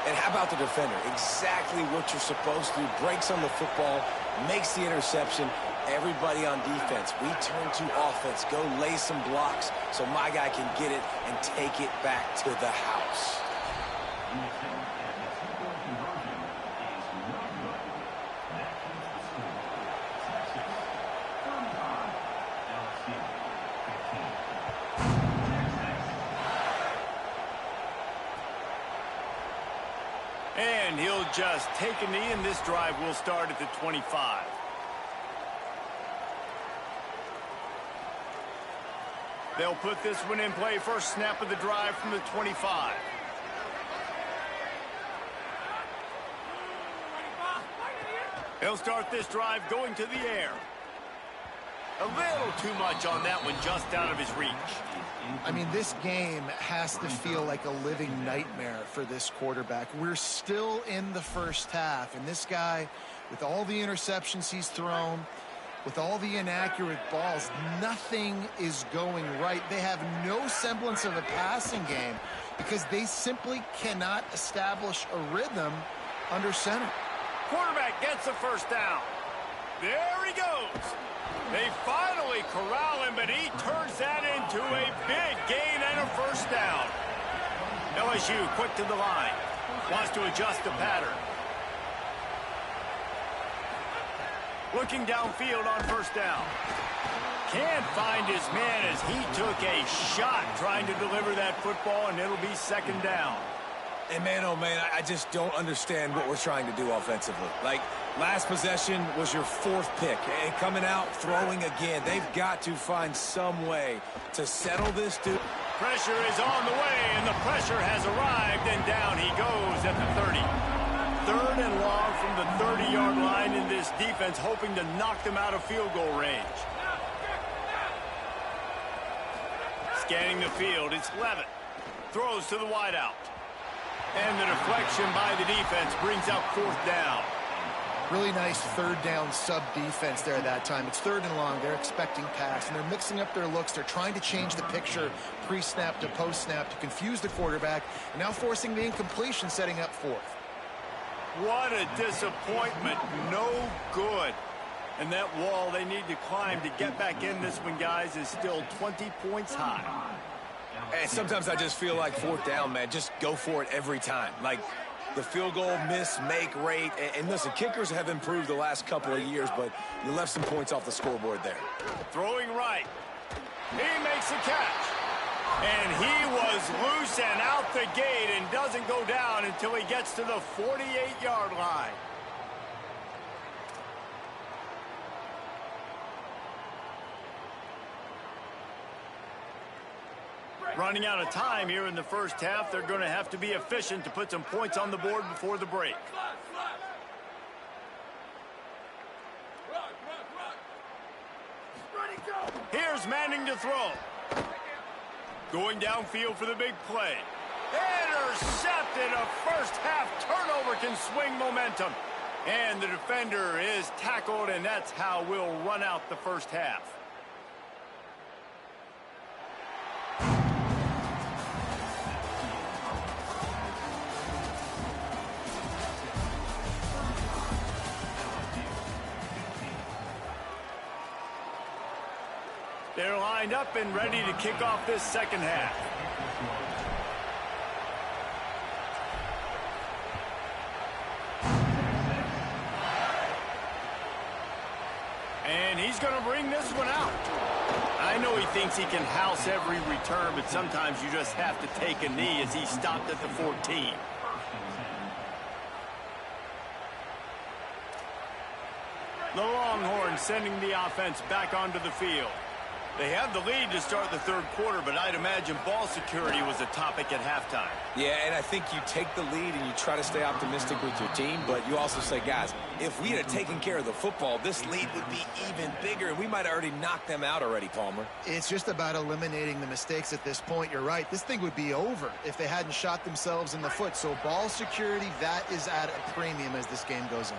And how about the defender? Exactly what you're supposed to do. Breaks on the football, makes the interception. Everybody on defense, we turn to offense. Go lay some blocks so my guy can get it and take it back to the house. And he'll just take a knee, and this drive will start at the 25. They'll put this one in play. First snap of the drive from the 25. He'll start this drive going to the air. A little too much on that one, just out of his reach. I mean, this game has to feel like a living nightmare for this quarterback. We're still in the first half, and this guy, with all the interceptions he's thrown, with all the inaccurate balls, nothing is going right. They have no semblance of a passing game because they simply cannot establish a rhythm under center. Quarterback gets the first down. There he goes. They finally corral him, but he turns that into a big gain and a first down. LSU quick to the line. Wants to adjust the pattern. Looking downfield on first down. Can't find his man as he took a shot trying to deliver that football, and it'll be second down. And man, oh man, I just don't understand what we're trying to do offensively. Like, last possession was your 4th pick, and coming out, throwing again. They've got to find some way to settle this dude. Pressure is on the way, and the pressure has arrived, and down he goes at the 30. 3rd and long from the 30-yard line in this defense, hoping to knock them out of field goal range. Scanning the field, it's Levitt. Throws to the wideout. And the deflection by the defense brings out 4th down. Really nice 3rd down sub-defense there that time. It's 3rd and long. They're expecting pass, and they're mixing up their looks. They're trying to change the picture pre-snap to post-snap to confuse the quarterback, and now forcing the incompletion, setting up 4th. What a disappointment. No good. And that wall they need to climb to get back in this one, guys, is still 20 points high. And sometimes I just feel like 4th down, man. Just go for it every time. Like the field goal miss-make rate. And listen, kickers have improved the last couple of years, but you left some points off the scoreboard there. Throwing right. He makes a catch. And he was loose and out the gate and doesn't go down until he gets to the 48-yard line. Running out of time here in the first half. They're going to have to be efficient to put some points on the board before the break. Here's Manning to throw. Going downfield for the big play. Intercepted. A first half turnover can swing momentum. And the defender is tackled, and that's how we'll run out the first half. They're lined up and ready to kick off this second half. And he's going to bring this one out. I know he thinks he can house every return, but sometimes you just have to take a knee as he stopped at the 14. The Longhorns sending the offense back onto the field. They have the lead to start the 3rd quarter, but I'd imagine ball security was a topic at halftime. Yeah, and I think you take the lead and you try to stay optimistic with your team, but you also say, guys, if we had taken care of the football, this lead would be even bigger, and we might have already knocked them out already, Palmer. It's just about eliminating the mistakes at this point. You're right. This thing would be over if they hadn't shot themselves in the foot. So ball security, that is at a premium as this game goes on.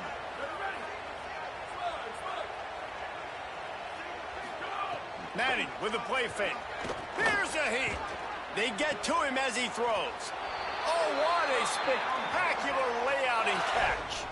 Manning with a play fake. Here's a heat. They get to him as he throws. Oh, what a spectacular layout and catch.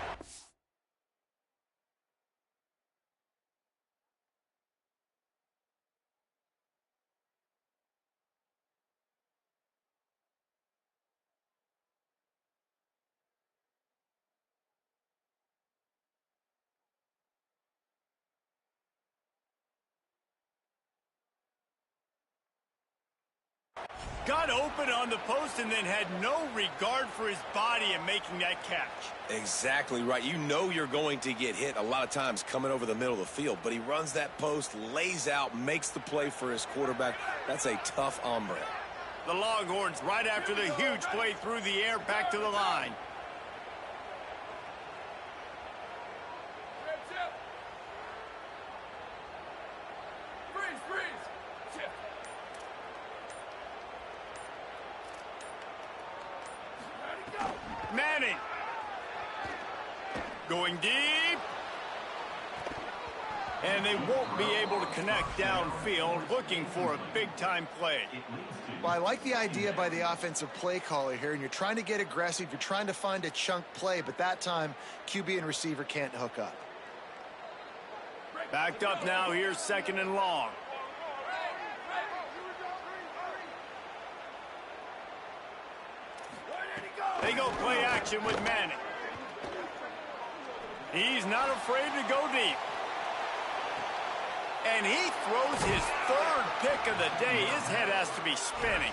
Got open on the post and then had no regard for his body in making that catch. Exactly right. You know you're going to get hit a lot of times coming over the middle of the field, but he runs that post, lays out, makes the play for his quarterback. That's a tough hombre. The Longhorns right after the huge play through the air back to the line. Manning going deep, and they won't be able to connect downfield, looking for a big-time play. Well, I like the idea by the offensive play caller here, and you're trying to get aggressive, you're trying to find a chunk play, but that time QB and receiver can't hook up. Backed up now, here's 2nd and long. They go play action with Manning. He's not afraid to go deep. And he throws his 3rd pick of the day. His head has to be spinning.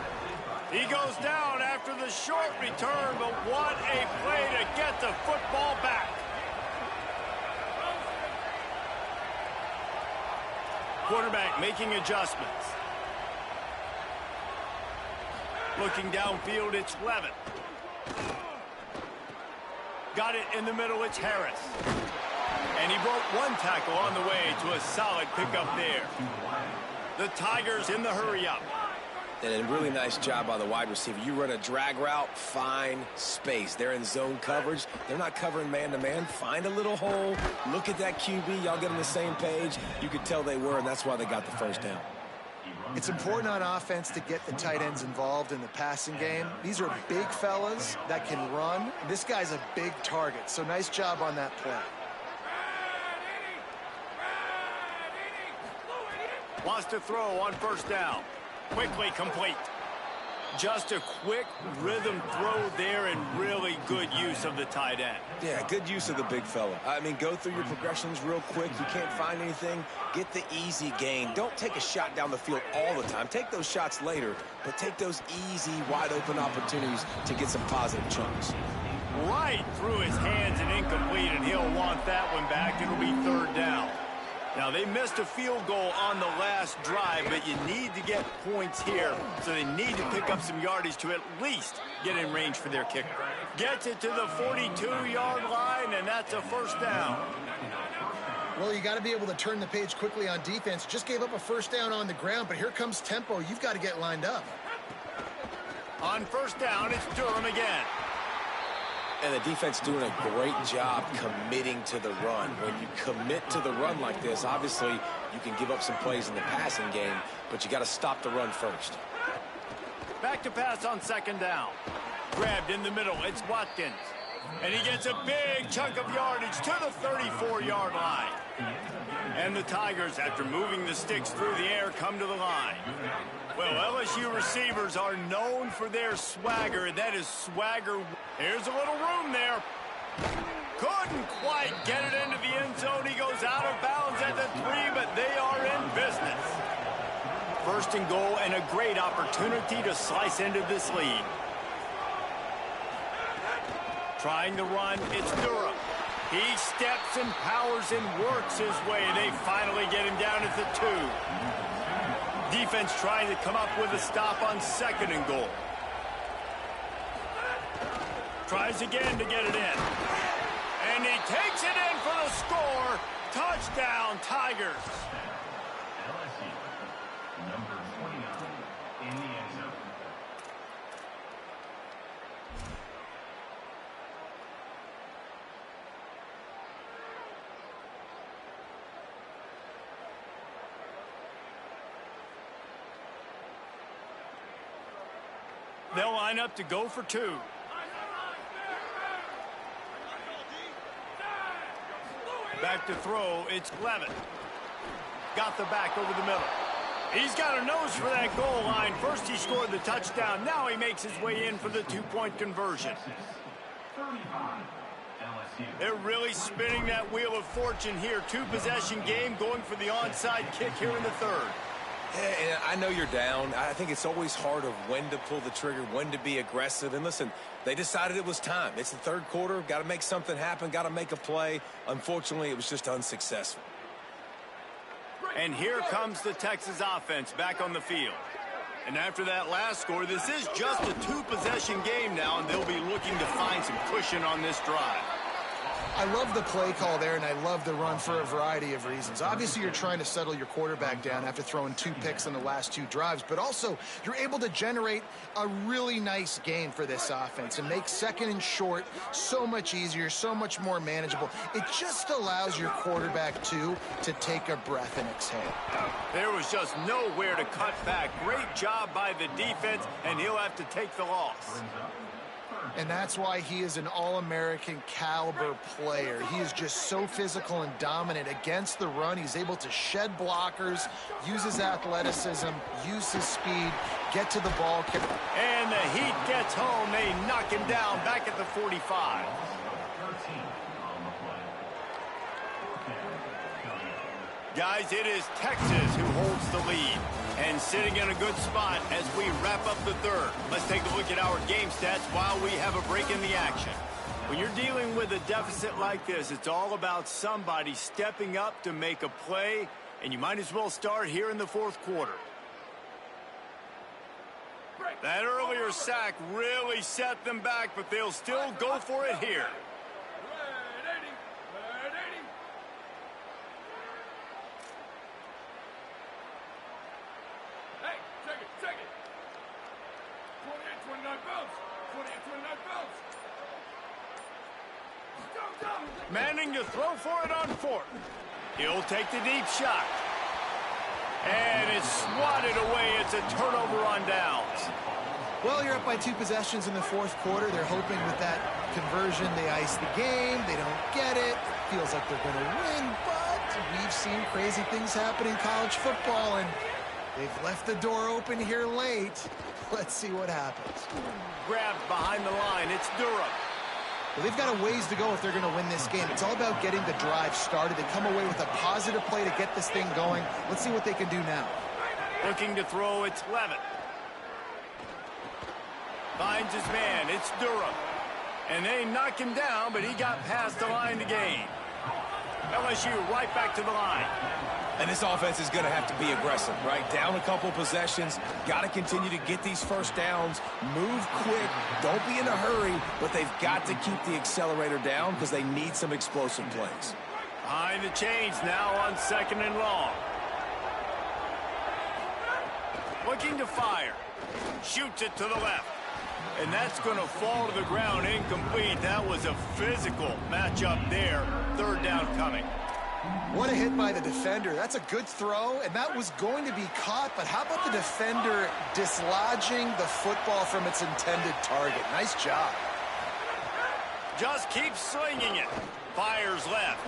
He goes down after the short return, but what a play to get the football back. Quarterback making adjustments. Looking downfield, it's Levitt. Got it in the middle. It's Harris. And he broke one tackle on the way to a solid pickup there. The Tigers in the hurry-up. And a really nice job by the wide receiver. You run a drag route, find space. They're in zone coverage. They're not covering man-to-man. Find a little hole. Look at that QB. Y'all get on the same page. You could tell they were, and that's why they got the first down. It's important on offense to get the tight ends involved in the passing game. These are big fellas that can run. This guy's a big target, so nice job on that play. Wants to throw on first down. Quickly complete. Just a quick rhythm throw there and really good use of the tight end. Yeah, good use of the big fella. I mean, go through your progressions real quick. You can't find anything. Get the easy gain. Don't take a shot down the field all the time. Take those shots later, but take those easy, wide-open opportunities to get some positive chunks. Right through his hands and incomplete, and he'll want that one back. It'll be third down. Now, they missed a field goal on the last drive, but you need to get points here, so they need to pick up some yardage to at least get in range for their kicker. Gets it to the 42-yard line, and that's a first down. Well, you got to be able to turn the page quickly on defense. Just gave up a first down on the ground, but here comes tempo. You've got to get lined up. On first down, it's Durham again. And the defense doing a great job committing to the run. When you commit to the run like this, obviously you can give up some plays in the passing game, but you got to stop the run first. Back to pass on second down. Grabbed in the middle. It's Watkins. And he gets a big chunk of yardage to the 34-yard line. And the Tigers, after moving the sticks through the air, come to the line. Well, LSU receivers are known for their swagger, and that is swagger. Here's a little room there. Couldn't quite get it into the end zone. He goes out of bounds at the 3, but they are in business. First and goal, and a great opportunity to slice into this lead. Trying to run, it's Durham. He steps and powers and works his way. They finally get him down at the 2. Defense trying to come up with a stop on second and goal. Tries again to get it in. And he takes it in for the score. Touchdown, Tigers. LSU, number 29, in the end zone. They'll line up to go for 2. Back to throw, it's Levin. Got the back over the middle. He's got a nose for that goal line. First he scored the touchdown. Now he makes his way in for the 2-point conversion. 35, LSU. They're really spinning that wheel of fortune here. 2-possession game, going for the onside kick here in the third. Yeah, and I know you're down. I think it's always hard of when to pull the trigger, when to be aggressive. And listen, they decided it was time. It's the third quarter. Got to make something happen. Got to make a play. Unfortunately, it was just unsuccessful. And here comes the Texas offense back on the field. And after that last score, this is just a 2-possession game now, and they'll be looking to find some cushion on this drive. I love the play call there, and I love the run for a variety of reasons. Obviously, you're trying to settle your quarterback down after throwing 2 picks in the last 2 drives, but also you're able to generate a really nice game for this offense and make second and short so much easier, so much more manageable. It just allows your quarterback, too, to take a breath and exhale. There was just nowhere to cut back. Great job by the defense, and he'll have to take the loss. And that's why he is an All-American caliber player. He is just so physical and dominant against the run. He's able to shed blockers, use his athleticism, use his speed, get to the ball. And the Heat gets home. They knock him down back at the 45. 13 on the play. Guys, it is Texas who holds the lead. And sitting in a good spot as we wrap up the third. Let's take a look at our game stats while we have a break in the action. When you're dealing with a deficit like this, it's all about somebody stepping up to make a play, and you might as well start here in the fourth quarter. That earlier sack really set them back, but they'll still go for it here. 29 belts. 29 belts. Manning to throw for it on fourth. He'll take the deep shot. And it's swatted away. It's a turnover on downs. Well, you're up by 2 possessions in the fourth quarter. They're hoping with that conversion they ice the game. They don't get it. Feels like they're going to win, but we've seen crazy things happen in college football, and they've left the door open here late. Let's see what happens. Grabbed behind the line. It's Durham. Well, they've got a ways to go if they're going to win this game. It's all about getting the drive started. They come away with a positive play to get this thing going. Let's see what they can do now. Looking to throw, it's Levitt. Finds his man, it's Durham. And they knock him down, but he got past the line to gain. LSU right back to the line. And this offense is going to have to be aggressive, right? Down a couple possessions, got to continue to get these first downs, move quick, don't be in a hurry, but they've got to keep the accelerator down because they need some explosive plays. Behind the chains now on 2nd and long. Looking to fire. Shoots it to the left. And that's going to fall to the ground incomplete. That was a physical matchup there. 3rd down coming. What a hit by the defender. That's a good throw, and that was going to be caught, but how about the defender dislodging the football from its intended target? Nice job. Just keeps swinging it. Fires left.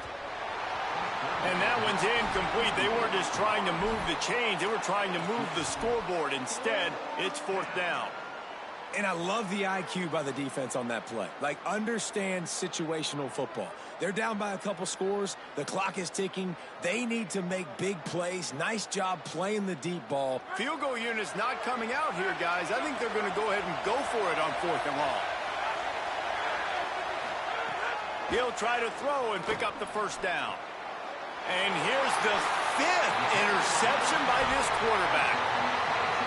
And that one's incomplete. They weren't just trying to move the chains. They were trying to move the scoreboard. Instead, it's 4th down. And I love the IQ by the defense on that play. Like, understand situational football. They're down by a couple scores. The clock is ticking. They need to make big plays. Nice job playing the deep ball. Field goal unit's not coming out here, guys. I think they're going to go ahead and go for it on 4th and long. He'll try to throw and pick up the 1st down. And here's the 5th interception by this quarterback.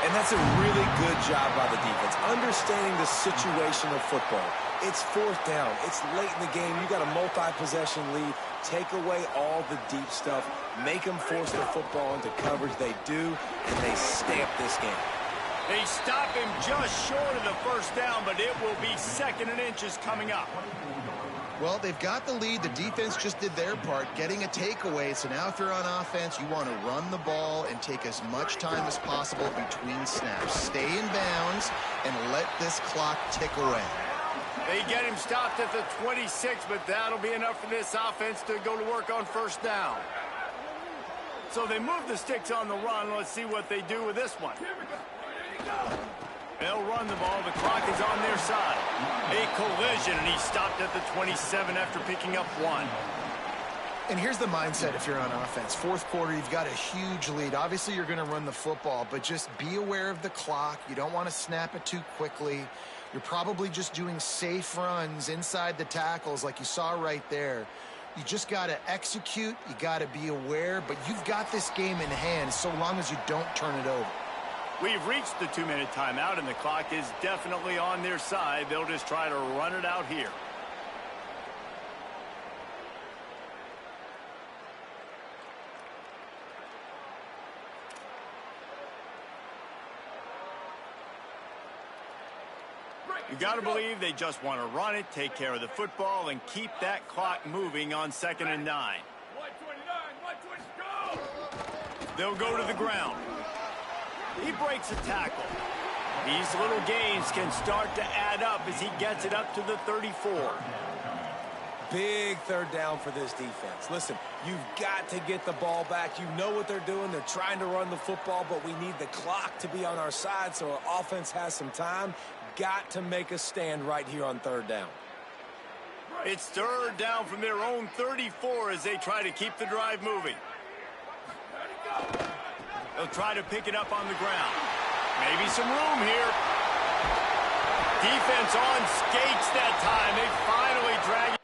And that's a really good job by the defense, understanding the situation of football. It's 4th down. It's late in the game. You got a multi-possession lead. Take away all the deep stuff. Make them force the football into coverage. They do, and they stamp this game. They stop him just short of the 1st down, but it will be 2nd and inches coming up. Well, they've got the lead. The defense just did their part, getting a takeaway. So now if you're on offense, you want to run the ball and take as much time as possible between snaps. Stay in bounds and let this clock tick away. They get him stopped at the 26, but that'll be enough for this offense to go to work on 1st down. So they move the sticks on the run. Let's see what they do with this one. They'll run the ball. The clock is on their side. A collision, and he stopped at the 27 after picking up 1. And here's the mindset if you're on offense. 4th quarter, you've got a huge lead. Obviously, you're going to run the football, but just be aware of the clock. You don't want to snap it too quickly. You're probably just doing safe runs inside the tackles like you saw right there. You just got to execute. You got to be aware, but you've got this game in hand so long as you don't turn it over. We've reached the 2-minute timeout, and the clock is definitely on their side. They'll just try to run it out here. You got to believe they just want to run it, take care of the football, and keep that clock moving on 2nd and 9. 129, 120, go! They'll go to the ground. He breaks a tackle. These little gains can start to add up as he gets it up to the 34. Big 3rd down for this defense. Listen, you've got to get the ball back. You know what they're doing. They're trying to run the football, but we need the clock to be on our side so our offense has some time. Got to make a stand right here on 3rd down. It's 3rd down from their own 34 as they try to keep the drive moving. They'll try to pick it up on the ground. Maybe some room here. Defense on skates that time. They finally drag it.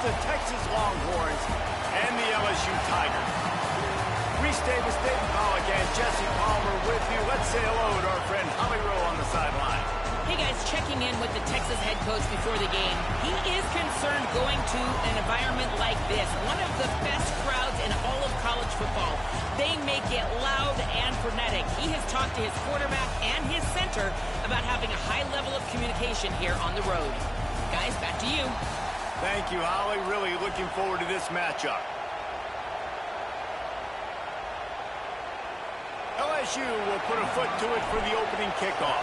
the Texas Longhorns and the LSU Tigers. Reese Davis, Dayton Pollock, and Jesse Palmer with you. Let's say hello to our friend Holly Rowe on the sideline. Hey guys, checking in with the Texas head coach before the game. He is concerned going to an environment like this, one of the best crowds in all of college football. They make it loud and frenetic. He has talked to his quarterback and his center about having a high level of communication here on the road. Guys, back to you. Thank you, Holly. Really looking forward to this matchup. LSU will put a foot to it for the opening kickoff.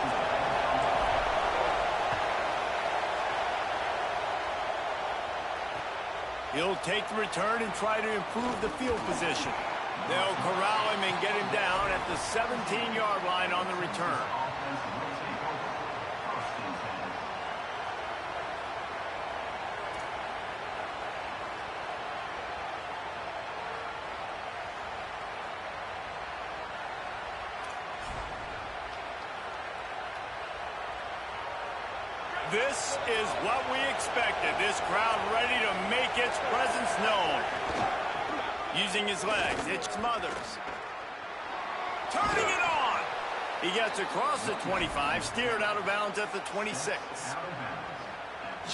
He'll take the return and try to improve the field position. They'll corral him and get him down at the 17-yard line on the return. This is what we expected. This crowd ready to make its presence known. Using his legs, it smothers. Turning it on. He gets across the 25, steered out of bounds at the 26.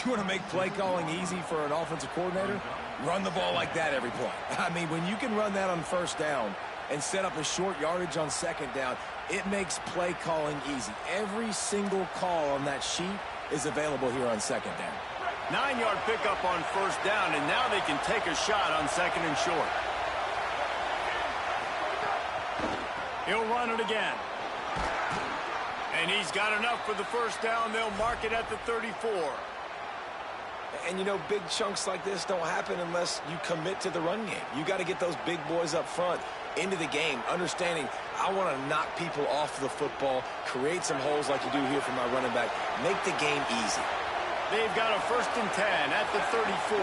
You want to make play calling easy for an offensive coordinator? Run the ball like that every play. I mean, when you can run that on first down and set up a short yardage on second down, it makes play calling easy. Every single call on that sheet is available here on second down. 9-yard pickup on first down, and now they can take a shot on second and short. He'll run it again. And he's got enough for the first down. They'll mark it at the 34. And, you know, big chunks like this don't happen unless you commit to the run game. You got to get those big boys up front into the game, understanding I want to knock people off the football, create some holes like you do here for my running back, make the game easy. They've got a 1st and 10 at the 34.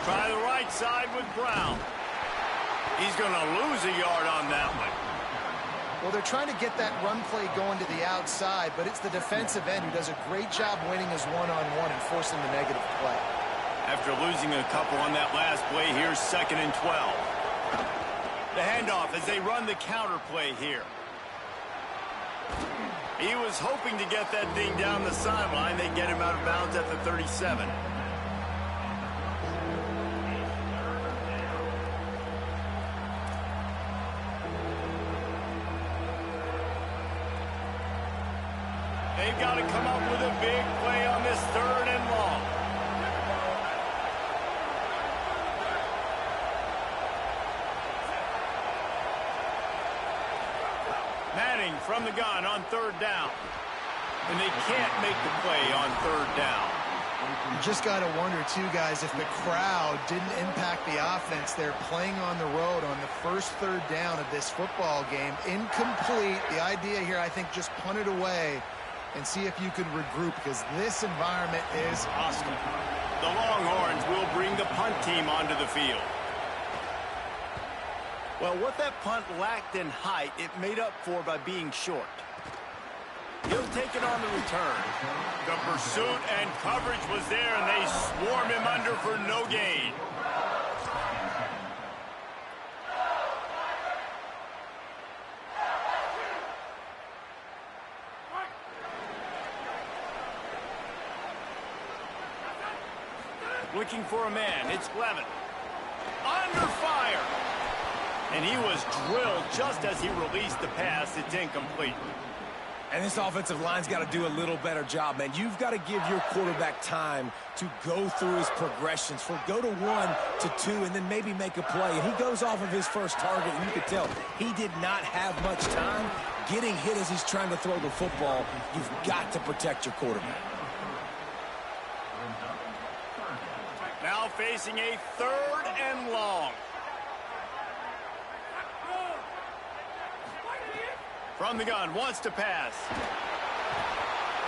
Try the right side with Brown. He's going to lose a yard on that one. Well, they're trying to get that run play going to the outside, but it's the defensive end who does a great job winning his one-on-one and forcing the negative play. After losing a couple on that last play, here's 2nd and 12. The handoff as they run the counter play here. He was hoping to get that thing down the sideline. They get him out of bounds at the 37. They've got to come up with a big play on this 3rd and long. Manning from the gun on 3rd down. And they can't make the play on 3rd down. You just got to wonder, too, guys, if the crowd didn't impact the offense. They're playing on the road on the first 3rd down of this football game. Incomplete. The idea here, I think, just punt it away and see if you can regroup, because this environment is hostile. The Longhorns will bring the punt team onto the field. Well, what that punt lacked in height, it made up for by being short. He'll take it on the return. The pursuit and coverage was there, and they swarm him under for no gain. Looking for a man. It's Levin. Under fire. And he was drilled just as he released the pass. It's incomplete. And this offensive line's got to do a little better job, man. You've got to give your quarterback time to go through his progressions. Go to 1 to 2 and then maybe make a play. And he goes off of his first target, and you can tell he did not have much time getting hit as he's trying to throw the football. You've got to protect your quarterback. Now facing a 3rd and long. From the gun, wants to pass.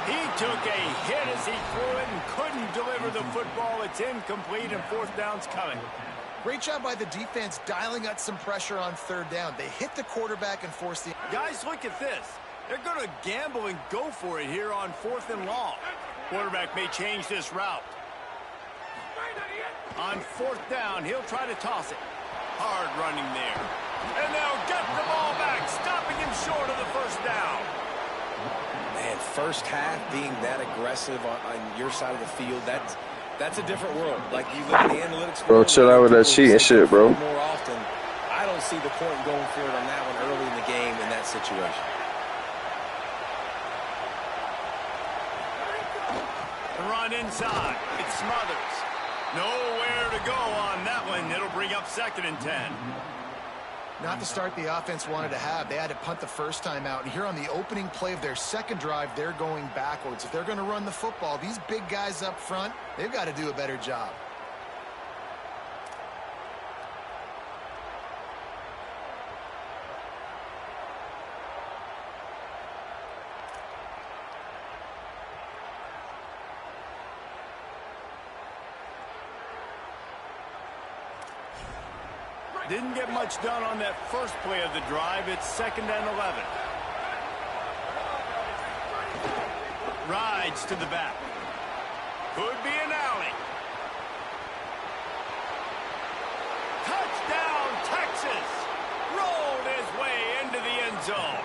He took a hit as he threw it and couldn't deliver the football. It's incomplete, and 4th down's coming. Great job by the defense dialing up some pressure on 3rd down. They hit the quarterback and forced the... Guys, look at this. They're going to gamble and go for it here on 4th and long. Quarterback may change this route. On 4th down, he'll try to toss it. Hard running there. And they'll get the ball back, stopping him short of the 1st down. Man, first half being that aggressive on your side of the field, that's a different world. Like, you look at the analytics. Bro, chill out with that cheating shit, bro. More often, I don't see the point going for it on that one early in the game in that situation. The run inside. It smothers. Nowhere to go on that one. It'll bring up 2nd and 10. Not the start the offense wanted to have. They had to punt the first time out. And here on the opening play of their second drive, they're going backwards. If they're going to run the football, these big guys up front, they've got to do a better job. Didn't get much done on that first play of the drive. It's 2nd and 11. Rides to the back. Could be an alley. Touchdown, Texas. Rolled his way into the end zone.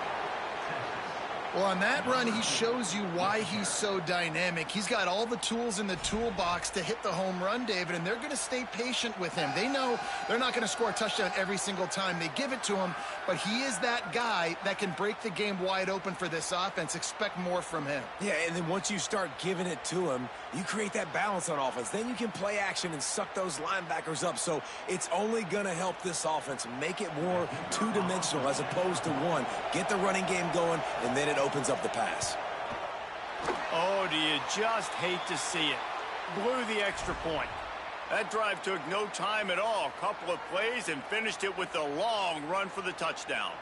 Well, on that run, he shows you why he's so dynamic. He's got all the tools in the toolbox to hit the home run, David, and they're going to stay patient with him. They know they're not going to score a touchdown every single time they give it to him, but he is that guy that can break the game wide open for this offense. Expect more from him. Yeah, and then once you start giving it to him, you create that balance on offense. Then you can play action and suck those linebackers up. So it's only going to help this offense make it more two-dimensional as opposed to one. Get the running game going, and then it opens up the pass. Oh, do you just hate to see it? Blew the extra point. That drive took no time at all. A couple of plays and finished it with a long run for the touchdown.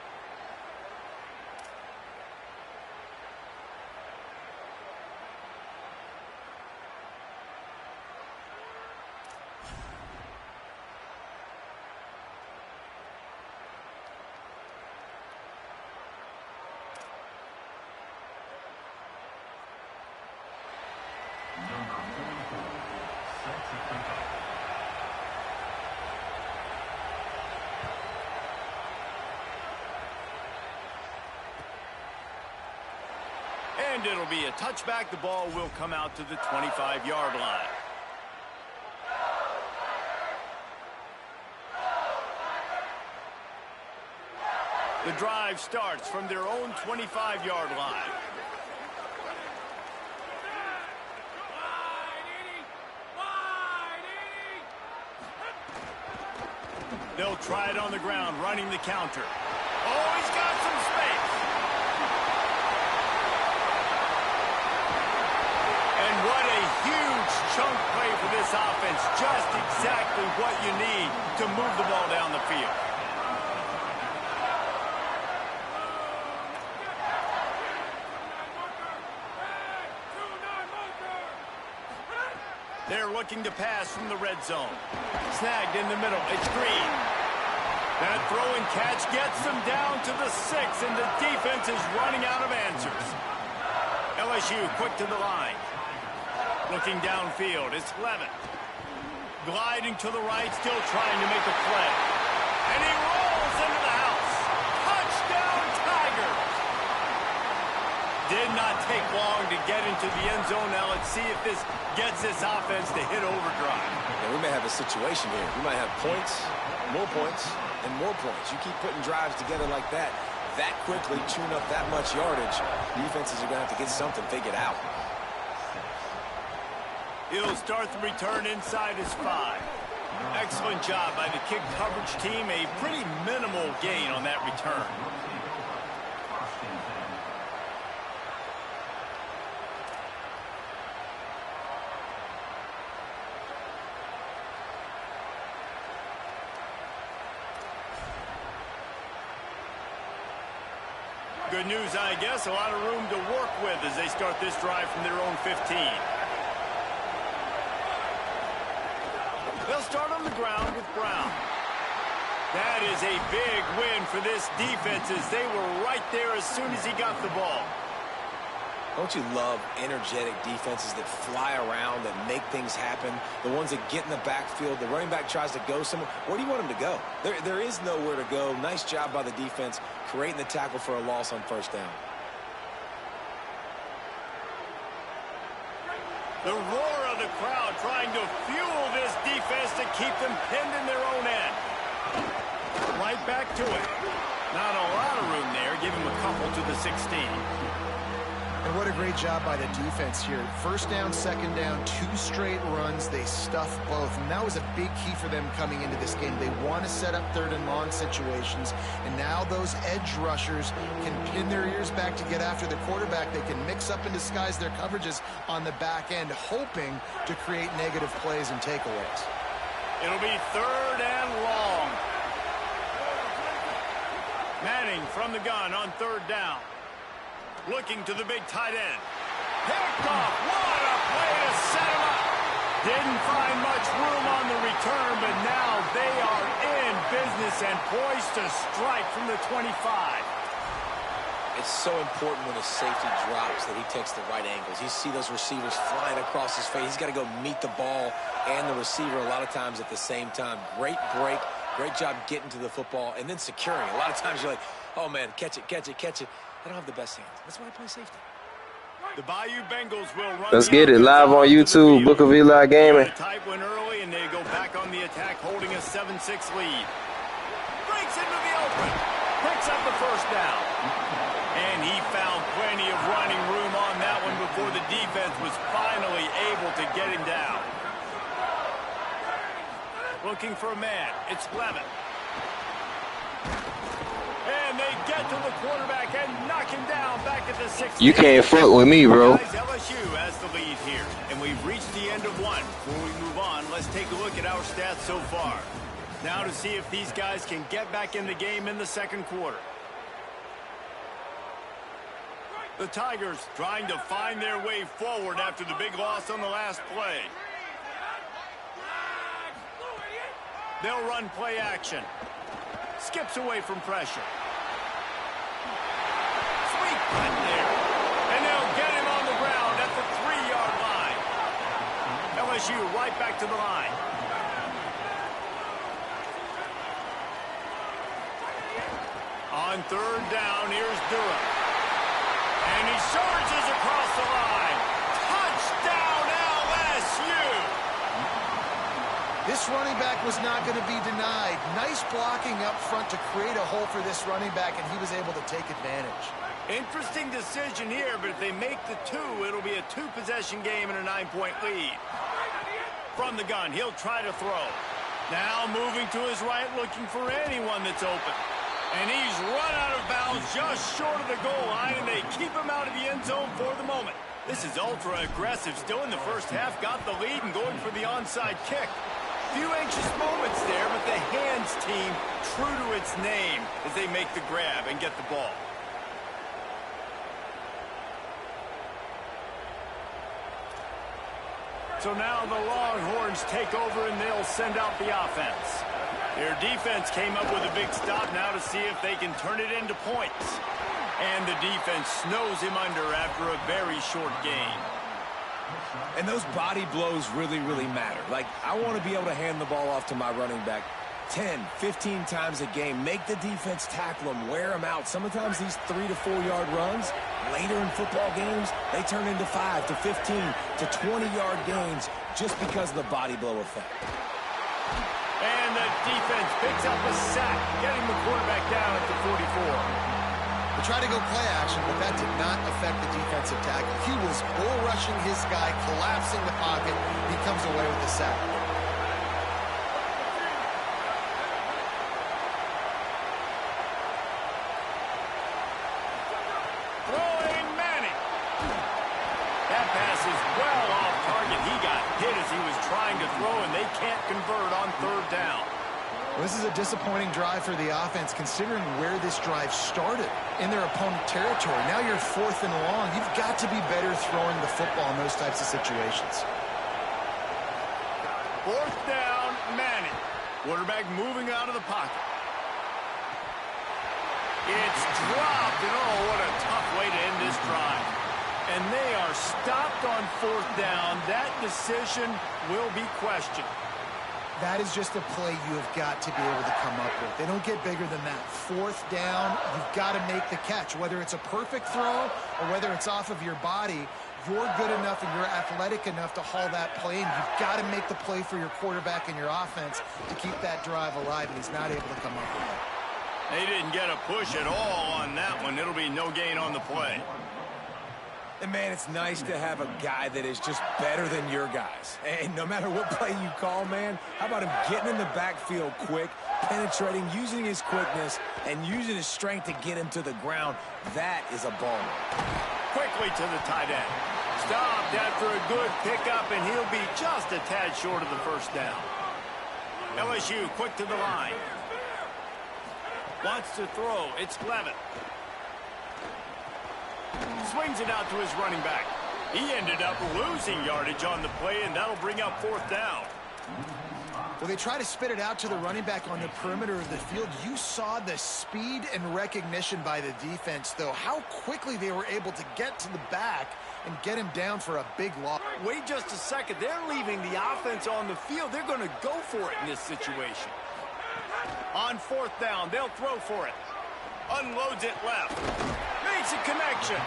And it'll be a touchback. The ball will come out to the 25-yard line. The drive starts from their own 25-yard line. They'll try it on the ground, running the counter. Oh, he's got some space. And what a huge chunk play for this offense. Just exactly what you need to move the ball down the field. They're looking to pass from the red zone. Snagged in the middle. It's Green. That throw and catch gets them down to the 6, and the defense is running out of answers. LSU quick to the line. Looking downfield. It's Levitt. Gliding to the right, still trying to make a play. And he rolls into the house. Touchdown, Tigers! Did not take long to get into the end zone. Now let's see if this gets this offense to hit overdrive. Yeah, we may have a situation here. We might have points, and more points. You keep putting drives together like that quickly, tune up that much yardage, defenses are going to have to get something figured out. He'll start the return inside his 5. Excellent job by the kick coverage team. A pretty minimal gain on that return. Good news, I guess. A lot of room to work with as they start this drive from their own 15. They'll start on the ground with Brown. That is a big win for this defense as they were right there as soon as he got the ball. Don't you love energetic defenses that fly around, that make things happen? The ones that get in the backfield, the running back tries to go somewhere. Where do you want him to go? There is nowhere to go. Nice job by the defense creating the tackle for a loss on first down. The roar of the crowd trying to fuel this defense to keep them pinned in their own end. Right back to it. Not a lot of room there. Give him a couple to the 16. And what a great job by the defense here. First down, second down, 2 straight runs. They stuffed both. And that was a big key for them coming into this game. They want to set up third and long situations. And now those edge rushers can pin their ears back to get after the quarterback. They can mix up and disguise their coverages on the back end, hoping to create negative plays and takeaways. It'll be third and long. Manning from the gun on third down. Looking to the big tight end. Picked off. What a play to set him up. Didn't find much room on the return, but now they are in business and poised to strike from the 25. It's so important when a safety drops that he takes the right angles. You see those receivers flying across his face. He's got to go meet the ball and the receiver a lot of times at the same time. Great break. Great job getting to the football and then securing. A lot of times you're like, oh, man, catch it, catch it, catch it. I don't have the best hands. That's why I play safety. The Bayou Bengals will run. Let's get it live on YouTube. Book of Eli Gaming. Tight win early, and they go back on the attack, holding a 7-6 lead. Breaks into the open. Picks up the first down. And he found plenty of running room on that one before the defense was finally able to get him down. Looking for a man. It's Levin. And they get to the quarterback and knock him down back at the 6. You can't fuck with me, bro. LSU has the lead here, and we've reached the end of one. Before we move on, let's take a look at our stats so far. Now to see if these guys can get back in the game in the second quarter. The Tigers trying to find their way forward after the big loss on the last play. They'll run play action. Skips away from pressure. Sweet cut there. And they'll get him on the ground at the 3-yard line. LSU right back to the line. On third down, here's Durham. And he surges across the line. Touchdown, LSU! This running back was not going to be denied. Nice blocking up front to create a hole for this running back, and he was able to take advantage. Interesting decision here, but if they make the 2, it'll be a 2-possession game and a 9-point lead. From the gun, he'll try to throw. Now moving to his right, looking for anyone that's open. And he's run out of bounds just short of the goal line, and they keep him out of the end zone for the moment. This is ultra-aggressive. Still in the first half, got the lead and going for the onside kick. Few anxious moments there, but the hands team true to its name as they make the grab and get the ball. So now the Longhorns take over and they'll send out the offense. Their defense came up with a big stop now to see if they can turn it into points. And the defense snows him under after a very short gain. And those body blows really, really matter. Like, I want to be able to hand the ball off to my running back 10, 15 times a game. Make the defense tackle them, wear them out. Sometimes these 3- to 4-yard runs, later in football games, they turn into 5 to 15 to 20-yard gains just because of the body blow effect. And the defense picks up a sack, getting the quarterback down at the 44. They tried to go play action, but that did not affect the defensive tackle. He was bull rushing his guy, collapsing the pocket. He comes away with the sack. Throwing Manning. That pass is well off target. He got hit as he was trying to throw, and they can't convert on third down. Well, this is a disappointing drive for the offense, considering where this drive started in their opponent territory. Now you're 4th and long. You've got to be better throwing the football in those types of situations. 4th down, Manning. Quarterback moving out of the pocket. It's dropped, and oh, what a tough way to end this drive. And they are stopped on 4th down. That decision will be questioned. That is just a play you have got to be able to come up with. They don't get bigger than that. 4th down, you've got to make the catch. Whether it's a perfect throw or whether it's off of your body, you're good enough and you're athletic enough to haul that play in. You've got to make the play for your quarterback and your offense to keep that drive alive, and he's not able to come up with it. They didn't get a push at all on that one. It'll be no gain on the play. And, man, it's nice to have a guy that is just better than your guys. And no matter what play you call, man, how about him getting in the backfield quick, penetrating, using his quickness, and using his strength to get him to the ground? That is a ball. Quickly to the tight end. Stopped after a good pickup, and he'll be just a tad short of the 1st down. LSU quick to the line. Wants to throw. It's Levitt. Swings it out to his running back. He ended up losing yardage on the play, and that'll bring up 4th down. Well, they try to spit it out to the running back on the perimeter of the field. You saw the speed and recognition by the defense, though. How quickly they were able to get to the back and get him down for a big loss. Wait just a second. They're leaving the offense on the field. They're going to go for it in this situation. On 4th down, they'll throw for it. Unloads it left. Makes a connection.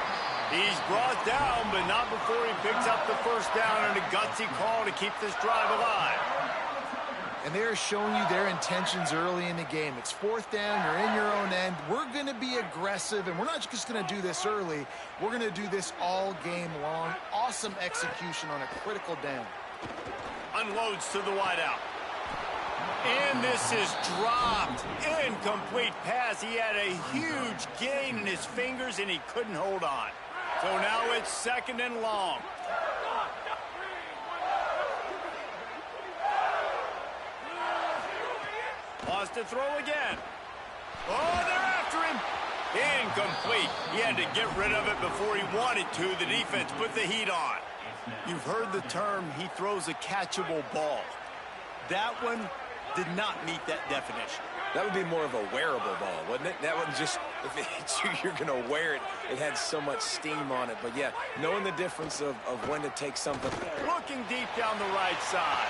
He's brought down, but not before he picks up the 1st down and a gutsy call to keep this drive alive. And they're showing you their intentions early in the game. It's 4th down. You're in your own end. We're going to be aggressive, and we're not just going to do this early. We're going to do this all game long. Awesome execution on a critical down. Unloads to the wideout. And this is dropped. Incomplete pass. He had a huge gain in his fingers, and he couldn't hold on. So now it's 2nd and long. Wants to throw again. Oh, they're after him. Incomplete. He had to get rid of it before he wanted to. The defense put the heat on. You've heard the term, he throws a catchable ball. That one did not meet that definition. That would be more of a wearable ball, wouldn't it? That would just, if it hits you, you're going to wear it. It had so much steam on it. But, yeah, knowing the difference of when to take something. Looking deep down the right side.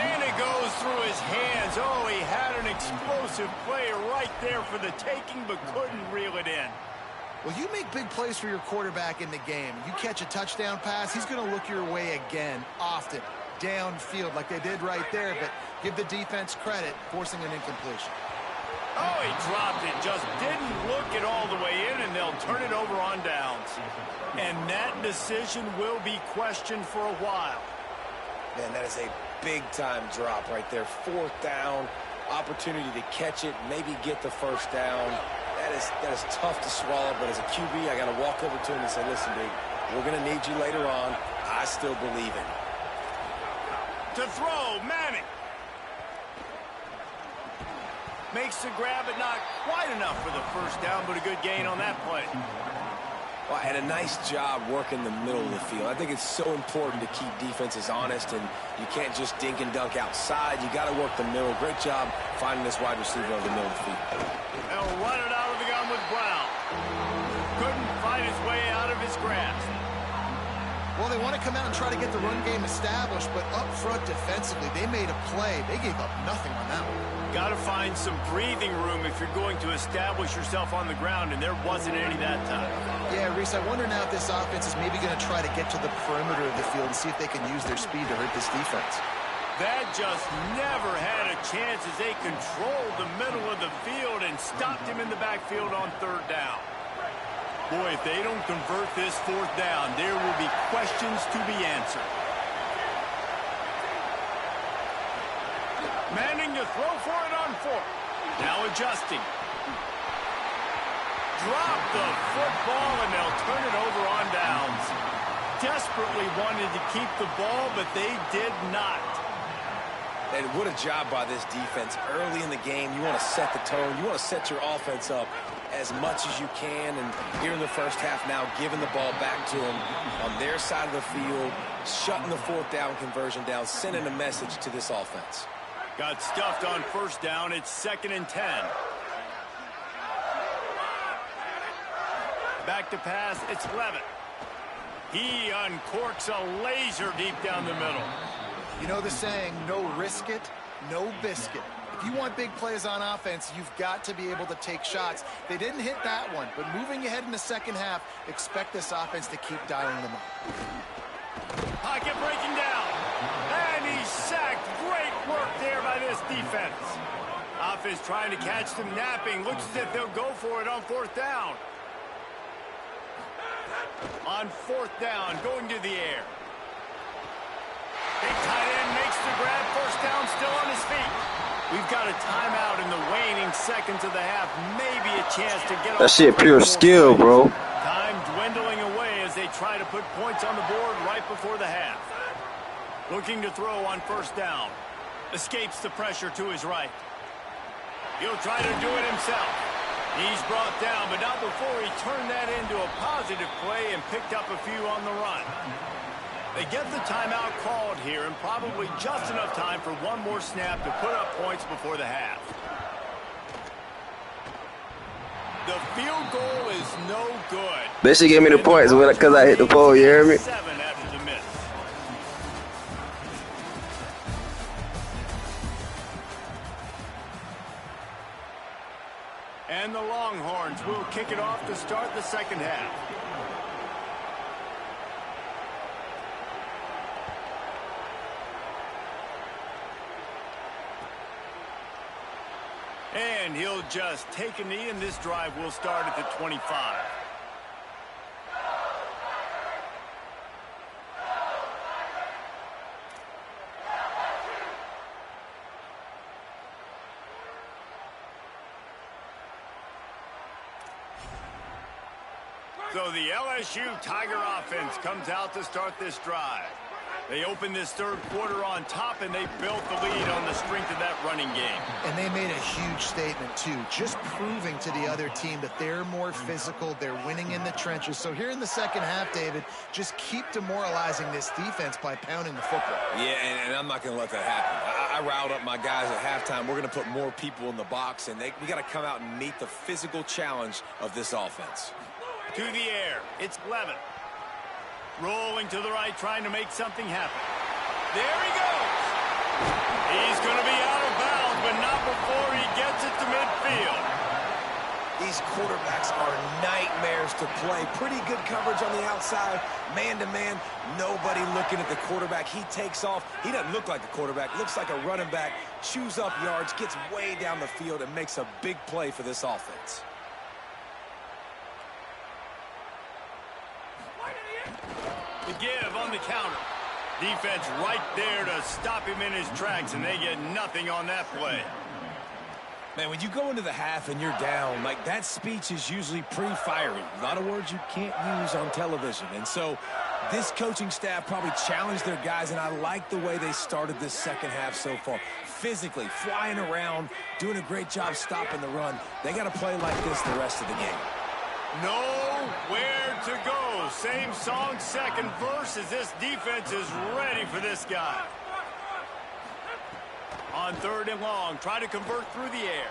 And it goes through his hands. Oh, he had an explosive play right there for the taking, but couldn't reel it in. Well, you make big plays for your quarterback in the game. You catch a touchdown pass, he's going to look your way again, often, downfield like they did right there, but give the defense credit, forcing an incompletion. Oh, he dropped it, just didn't look it all the way in, and they'll turn it over on downs. And that decision will be questioned for a while. Man, that is a big-time drop right there. 4th down, opportunity to catch it, maybe get the 1st down. That is tough to swallow, but as a QB, I got to walk over to him and say, listen, dude, we're going to need you later on. I still believe in you. To throw, Manning. Makes the grab, but not quite enough for the 1st down, but a good gain on that play. Well, and a nice job working the middle of the field. I think it's so important to keep defenses honest, and you can't just dink and dunk outside. You got to work the middle. Great job finding this wide receiver over the middle of the field. They'll run it out of the gun with Brown. Couldn't find his way out of his grasp. Well, they want to come out and try to get the run game established, but up front defensively, they made a play. They gave up nothing on that one. Got to find some breathing room if you're going to establish yourself on the ground, and there wasn't any that time. Yeah, Reese, I wonder now if this offense is maybe going to try to get to the perimeter of the field and see if they can use their speed to hurt this defense. That just never had a chance as they controlled the middle of the field and stopped him in the backfield on 3rd down. Boy, if they don't convert this 4th down, there will be questions to be answered. Manning to throw for it on 4th. Now adjusting. Drop the football, and they'll turn it over on downs. Desperately wanted to keep the ball, but they did not. And what a job by this defense. Early in the game, you want to set the tone. You want to set your offense up as much as you can. And here in the 1st half now, giving the ball back to them on their side of the field, shutting the 4th down conversion down, sending a message to this offense. Got stuffed on 1st down. It's 2nd and 10. Back to pass, it's Levitt. He uncorks a laser deep down the middle. You know the saying, no risk it, no biscuit. If you want big plays on offense, you've got to be able to take shots. They didn't hit that one, but moving ahead in the second half, expect this offense to keep dialing them up. Pocket breaking down. And he's sacked. Great work there by this defense. Offense trying to catch them napping. Looks as if they'll go for it on fourth down. On fourth down, going to the air. Big tight end makes the grab. First down, still on his feet. We've got a timeout in the waning seconds of the half. Maybe a chance to get off. That shit pure skill, bro. Time dwindling away as they try to put points on the board right before the half. Looking to throw on first down. Escapes the pressure to his right. He'll try to do it himself. He's brought down, but not before he turned that into a positive play and picked up a few on the run. They get the timeout called here, and probably just enough time for one more snap to put up points before the half. The field goal is no good. They should give me the points because I hit the pole, you hear me? 7 after the miss. And the Longhorns will kick it off to start the second half. And he'll just take a knee, and this drive will start at the 25. So the LSU Tiger offense comes out to start this drive. They open this third quarter on top, and they built the lead on the strength of that running game. And they made a huge statement, too, just proving to the other team that they're more physical, they're winning in the trenches. So here in the second half, David, just keep demoralizing this defense by pounding the football. Yeah, and I'm not going to let that happen. I riled up my guys at halftime. We're going to put more people in the box, and we got to come out and meet the physical challenge of this offense. To the air, it's Levitt. Rolling to the right, trying to make something happen. There he goes. He's going to be out of bounds, but not before he gets it to midfield. These quarterbacks are nightmares to play. Pretty good coverage on the outside. Man-to-man, nobody looking at the quarterback. He takes off. He doesn't look like a quarterback. Looks like a running back. Chews up yards, gets way down the field, and makes a big play for this offense. The give on the counter. Defense right there to stop him in his tracks, and they get nothing on that play. Man, when you go into the half and you're down, like that speech is usually pre-fiery. A lot of words you can't use on television. And so this coaching staff probably challenged their guys, and I like the way they started this second half so far. Physically, flying around, doing a great job stopping the run. They got to play like this the rest of the game. Nowhere to go. Same song, second verse, as this defense is ready for this guy. On third and long, try to convert through the air.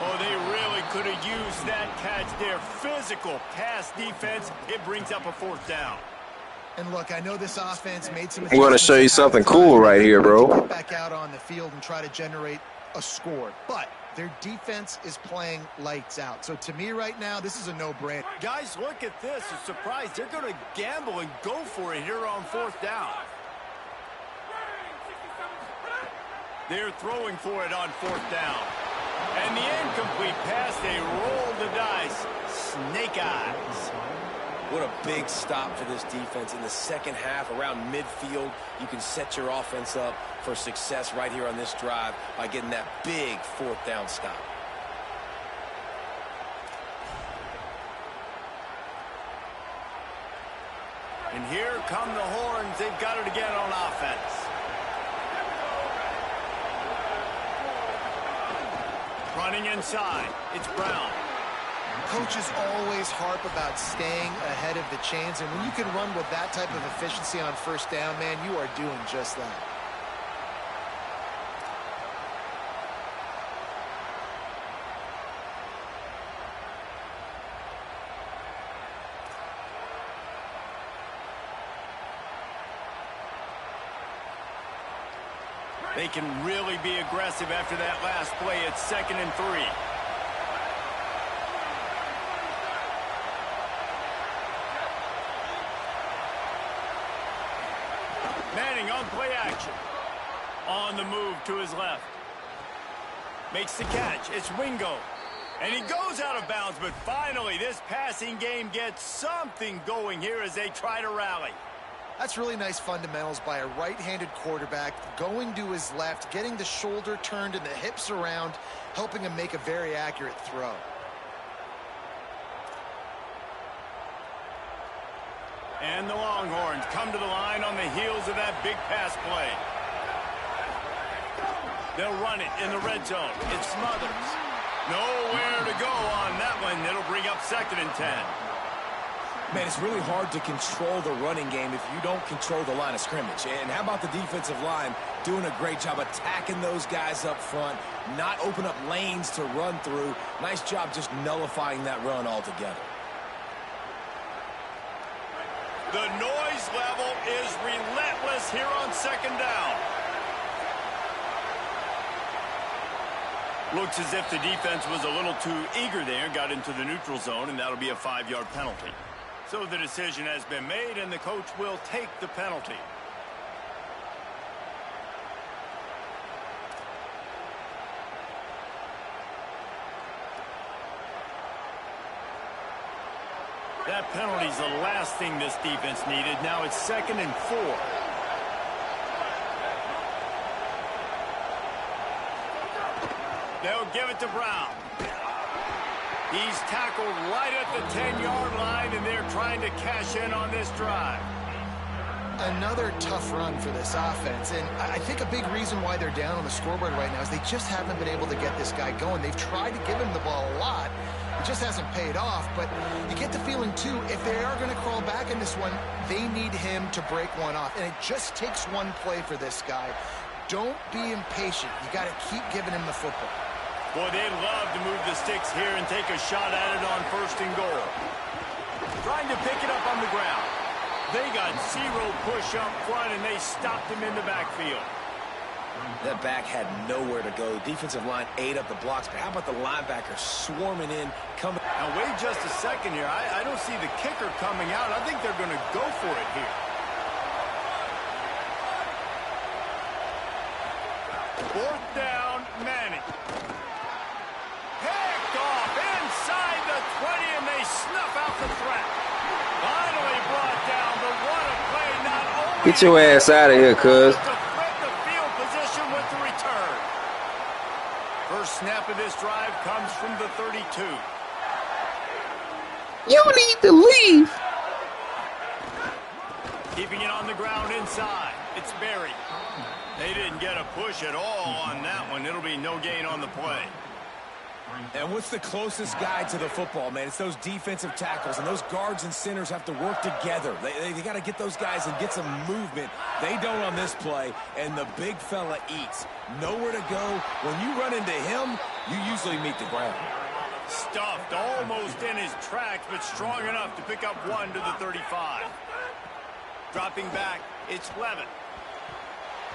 Oh, they really could have used that catch there. Physical pass defense. It brings up a fourth down. And look, I know this offense made some. I'm going to show you something cool right here, bro. Get back out on the field and try to generate a score, but their defense is playing lights out. So to me right now, this is a no-brainer. Guys, look at this. A surprise. They're going to gamble and go for it here on fourth down. They're throwing for it on fourth down. And the incomplete pass, they roll the dice. Snake eyes. What a big stop for this defense in the second half. Around midfield, you can set your offense up for success right here on this drive by getting that big fourth down stop. And here come the horns. They've got it again on offense. Running inside, it's Brown. Coaches always harp about staying ahead of the chains, and when you can run with that type of efficiency on first down, man, you are doing just that. They can really be aggressive after that last play. It's 2nd and 3. Manning on play action. On the move to his left. Makes the catch. It's Wingo. And he goes out of bounds, but finally this passing game gets something going here as they try to rally. That's really nice fundamentals by a right-handed quarterback, going to his left, getting the shoulder turned and the hips around, helping him make a very accurate throw. And the Longhorns come to the line on the heels of that big pass play. They'll run it in the red zone. It's Smothers. Nowhere to go on that one. It'll bring up 2nd and 10. Man, it's really hard to control the running game if you don't control the line of scrimmage. And how about the defensive line doing a great job attacking those guys up front, not open up lanes to run through. Nice job just nullifying that run altogether. The noise level is relentless here on 2nd down. Looks as if the defense was a little too eager there, got into the neutral zone, and that'll be a 5-yard penalty. So the decision has been made, and the coach will take the penalty. That penalty's the last thing this defense needed. Now it's 2nd and 4. They'll give it to Brown. He's tackled right at the 10-yard line, and they're trying to cash in on this drive. Another tough run for this offense, and I think a big reason why they're down on the scoreboard right now is they just haven't been able to get this guy going. They've tried to give him the ball a lot. It just hasn't paid off, but you get the feeling, too, if they are going to crawl back in this one, they need him to break one off, and it just takes one play for this guy. Don't be impatient. You got to keep giving him the football. Boy, they'd love to move the sticks here and take a shot at it on 1st and goal. Trying to pick it up on the ground. They got 0 push up front, and they stopped him in the backfield. That back had nowhere to go. Defensive line ate up the blocks, but how about the linebacker swarming in, coming? Now, wait just a second here. I don't see the kicker coming out. I think they're going to go for it here. 4th down, Manning. Picked off inside the 20, and they snuff out the threat. Finally brought down, but what a play. Not only Get your ass out of here, cuz. to flip the field position with the return. First snap of this drive comes from the 32. You need to leave. Keeping it on the ground inside. It's Berry. They didn't get a push at all on that one. It'll be no gain on the play. And what's the closest guy to the football, man? It's those defensive tackles, and those guards and centers have to work together. They got to get those guys and get some movement. They don't on this play, and the big fella eats. Nowhere to go. When you run into him, you usually meet the ground. Stuffed almost in his tracks, but strong enough to pick up 1 to the 35. Dropping back, it's Levitt.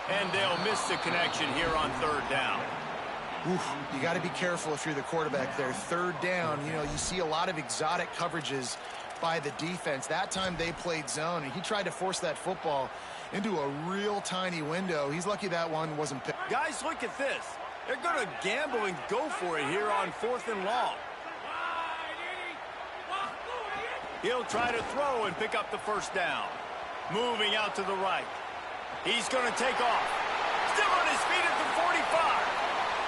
And they'll miss the connection here on 3rd down. Oof, you got to be careful if you're the quarterback there. 3rd down, you know, you see a lot of exotic coverages by the defense. That time they played zone, and he tried to force that football into a real tiny window. He's lucky that one wasn't picked. Guys, look at this. They're going to gamble and go for it here on 4th and long. He'll try to throw and pick up the 1st down. Moving out to the right. He's going to take off. Still on his feet at the 45.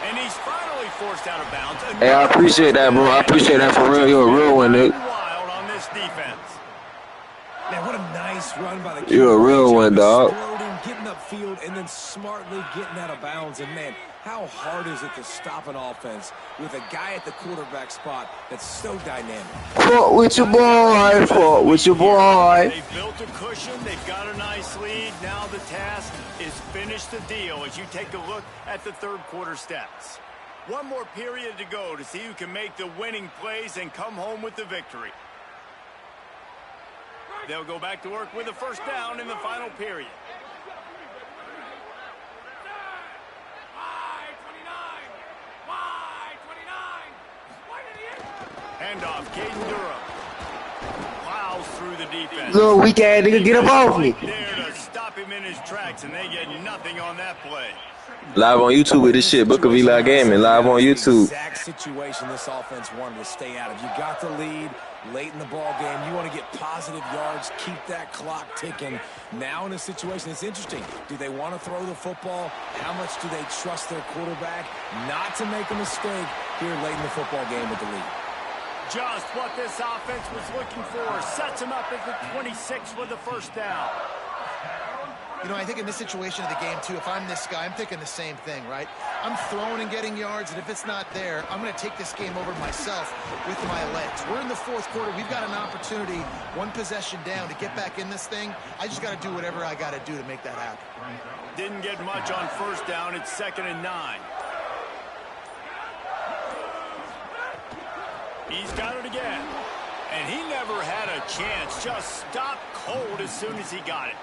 And he's finally forced out of bounds. Hey, I appreciate that, bro. I appreciate that for real. You're a real one, dude. Wild on this defense. Man, what a nice run by the You're a real one, dog. Getting upfield and then smartly getting out of bounds. And, man, how hard is it to stop an offense with a guy at the quarterback spot that's so dynamic? Fought with your boy. Fought with your boy. They built a cushion. They've got a nice lead. Now the task is finish the deal as you take a look at the 3rd quarter stats. One more period to go to see who can make the winning plays and come home with the victory. They'll go back to work with a 1st down in the final period. Handoff, Caden Durham. Plows through the defense. Little weak ass nigga, get up off me. There to stop him in his tracks, and they get nothing on that play. Live on YouTube with this shit. Book of Eli Gaming. Live on YouTube. Exact situation this offense wanted to stay out of. You got the lead late in the ball game. You want to get positive yards, keep that clock ticking. Now in a situation, it's interesting. Do they want to throw the football? How much do they trust their quarterback not to make a mistake here late in the football game with the lead? Just what this offense was looking for. Sets him up at the 26 with the first down. You know, I think in this situation of the game, too, if I'm this guy, I'm thinking the same thing, right? I'm throwing and getting yards, and if it's not there, I'm going to take this game over myself with my legs. We're in the fourth quarter. We've got an opportunity, one possession down, to get back in this thing. I just got to do whatever I got to do to make that happen. Didn't get much on first down. It's 2nd and 9. He's got it again. And he never had a chance. Just stopped cold as soon as he got it.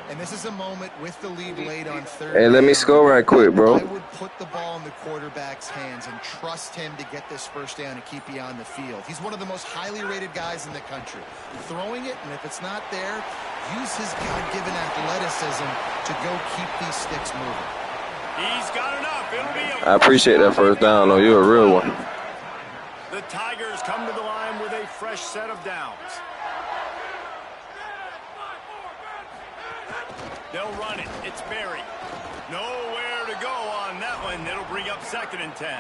And this is a moment with the lead late on third. Hey, let me score right quick, bro. I would put the ball in the quarterback's hands and trust him to get this first down and keep you on the field. He's one of the most highly rated guys in the country. Throwing it, and if it's not there, use his God-given athleticism to go keep these sticks moving. He's got enough. It'll be I appreciate that first down, though. You're a real one. The Tigers come to the line with a fresh set of downs. They'll run it. It's Berry. Nowhere to go on that one. It'll bring up 2nd and 10.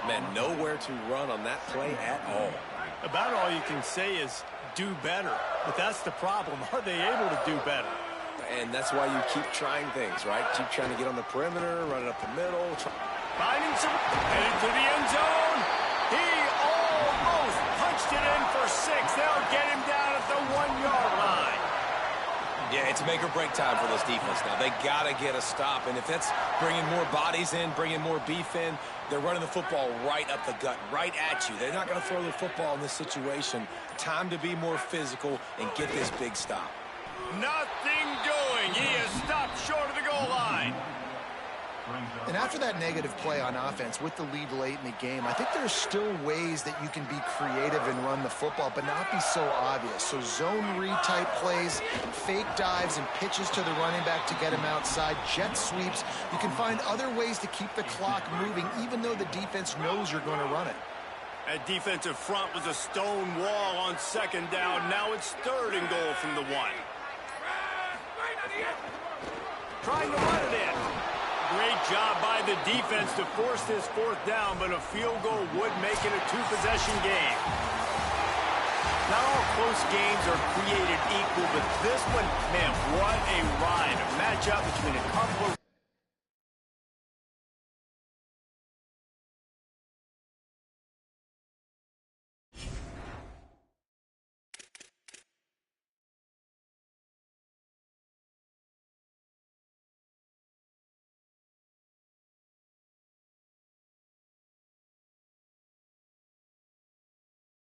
Man, nowhere to run on that play at all. About all you can say is do better. But that's the problem. Are they able to do better? And that's why you keep trying things, right? Keep trying to get on the perimeter, run it up the middle. Finding some. Headed to the end zone. He almost punched it in for 6. They'll get him down at the 1-yard line. Yeah, it's make or break time for this defense now. They got to get a stop. And if that's bringing more bodies in, bringing more beef in, they're running the football right up the gut, right at you. They're not going to throw the football in this situation. Time to be more physical and get this big stop. Nothing doing. He is stopped short of the goal line. And after that negative play on offense with the lead late in the game, I think there's still ways that you can be creative and run the football, but not be so obvious. So zone read type plays, fake dives and pitches to the running back to get him outside, jet sweeps. You can find other ways to keep the clock moving, even though the defense knows you're going to run it. That defensive front was a stone wall on 2nd down. Now it's 3rd and goal from the 1. Trying to run it in. Great job by the defense to force this 4th down, but a field goal would make it a 2-possession game. Not all close games are created equal, but this one, man, what a ride. A matchup between a couple of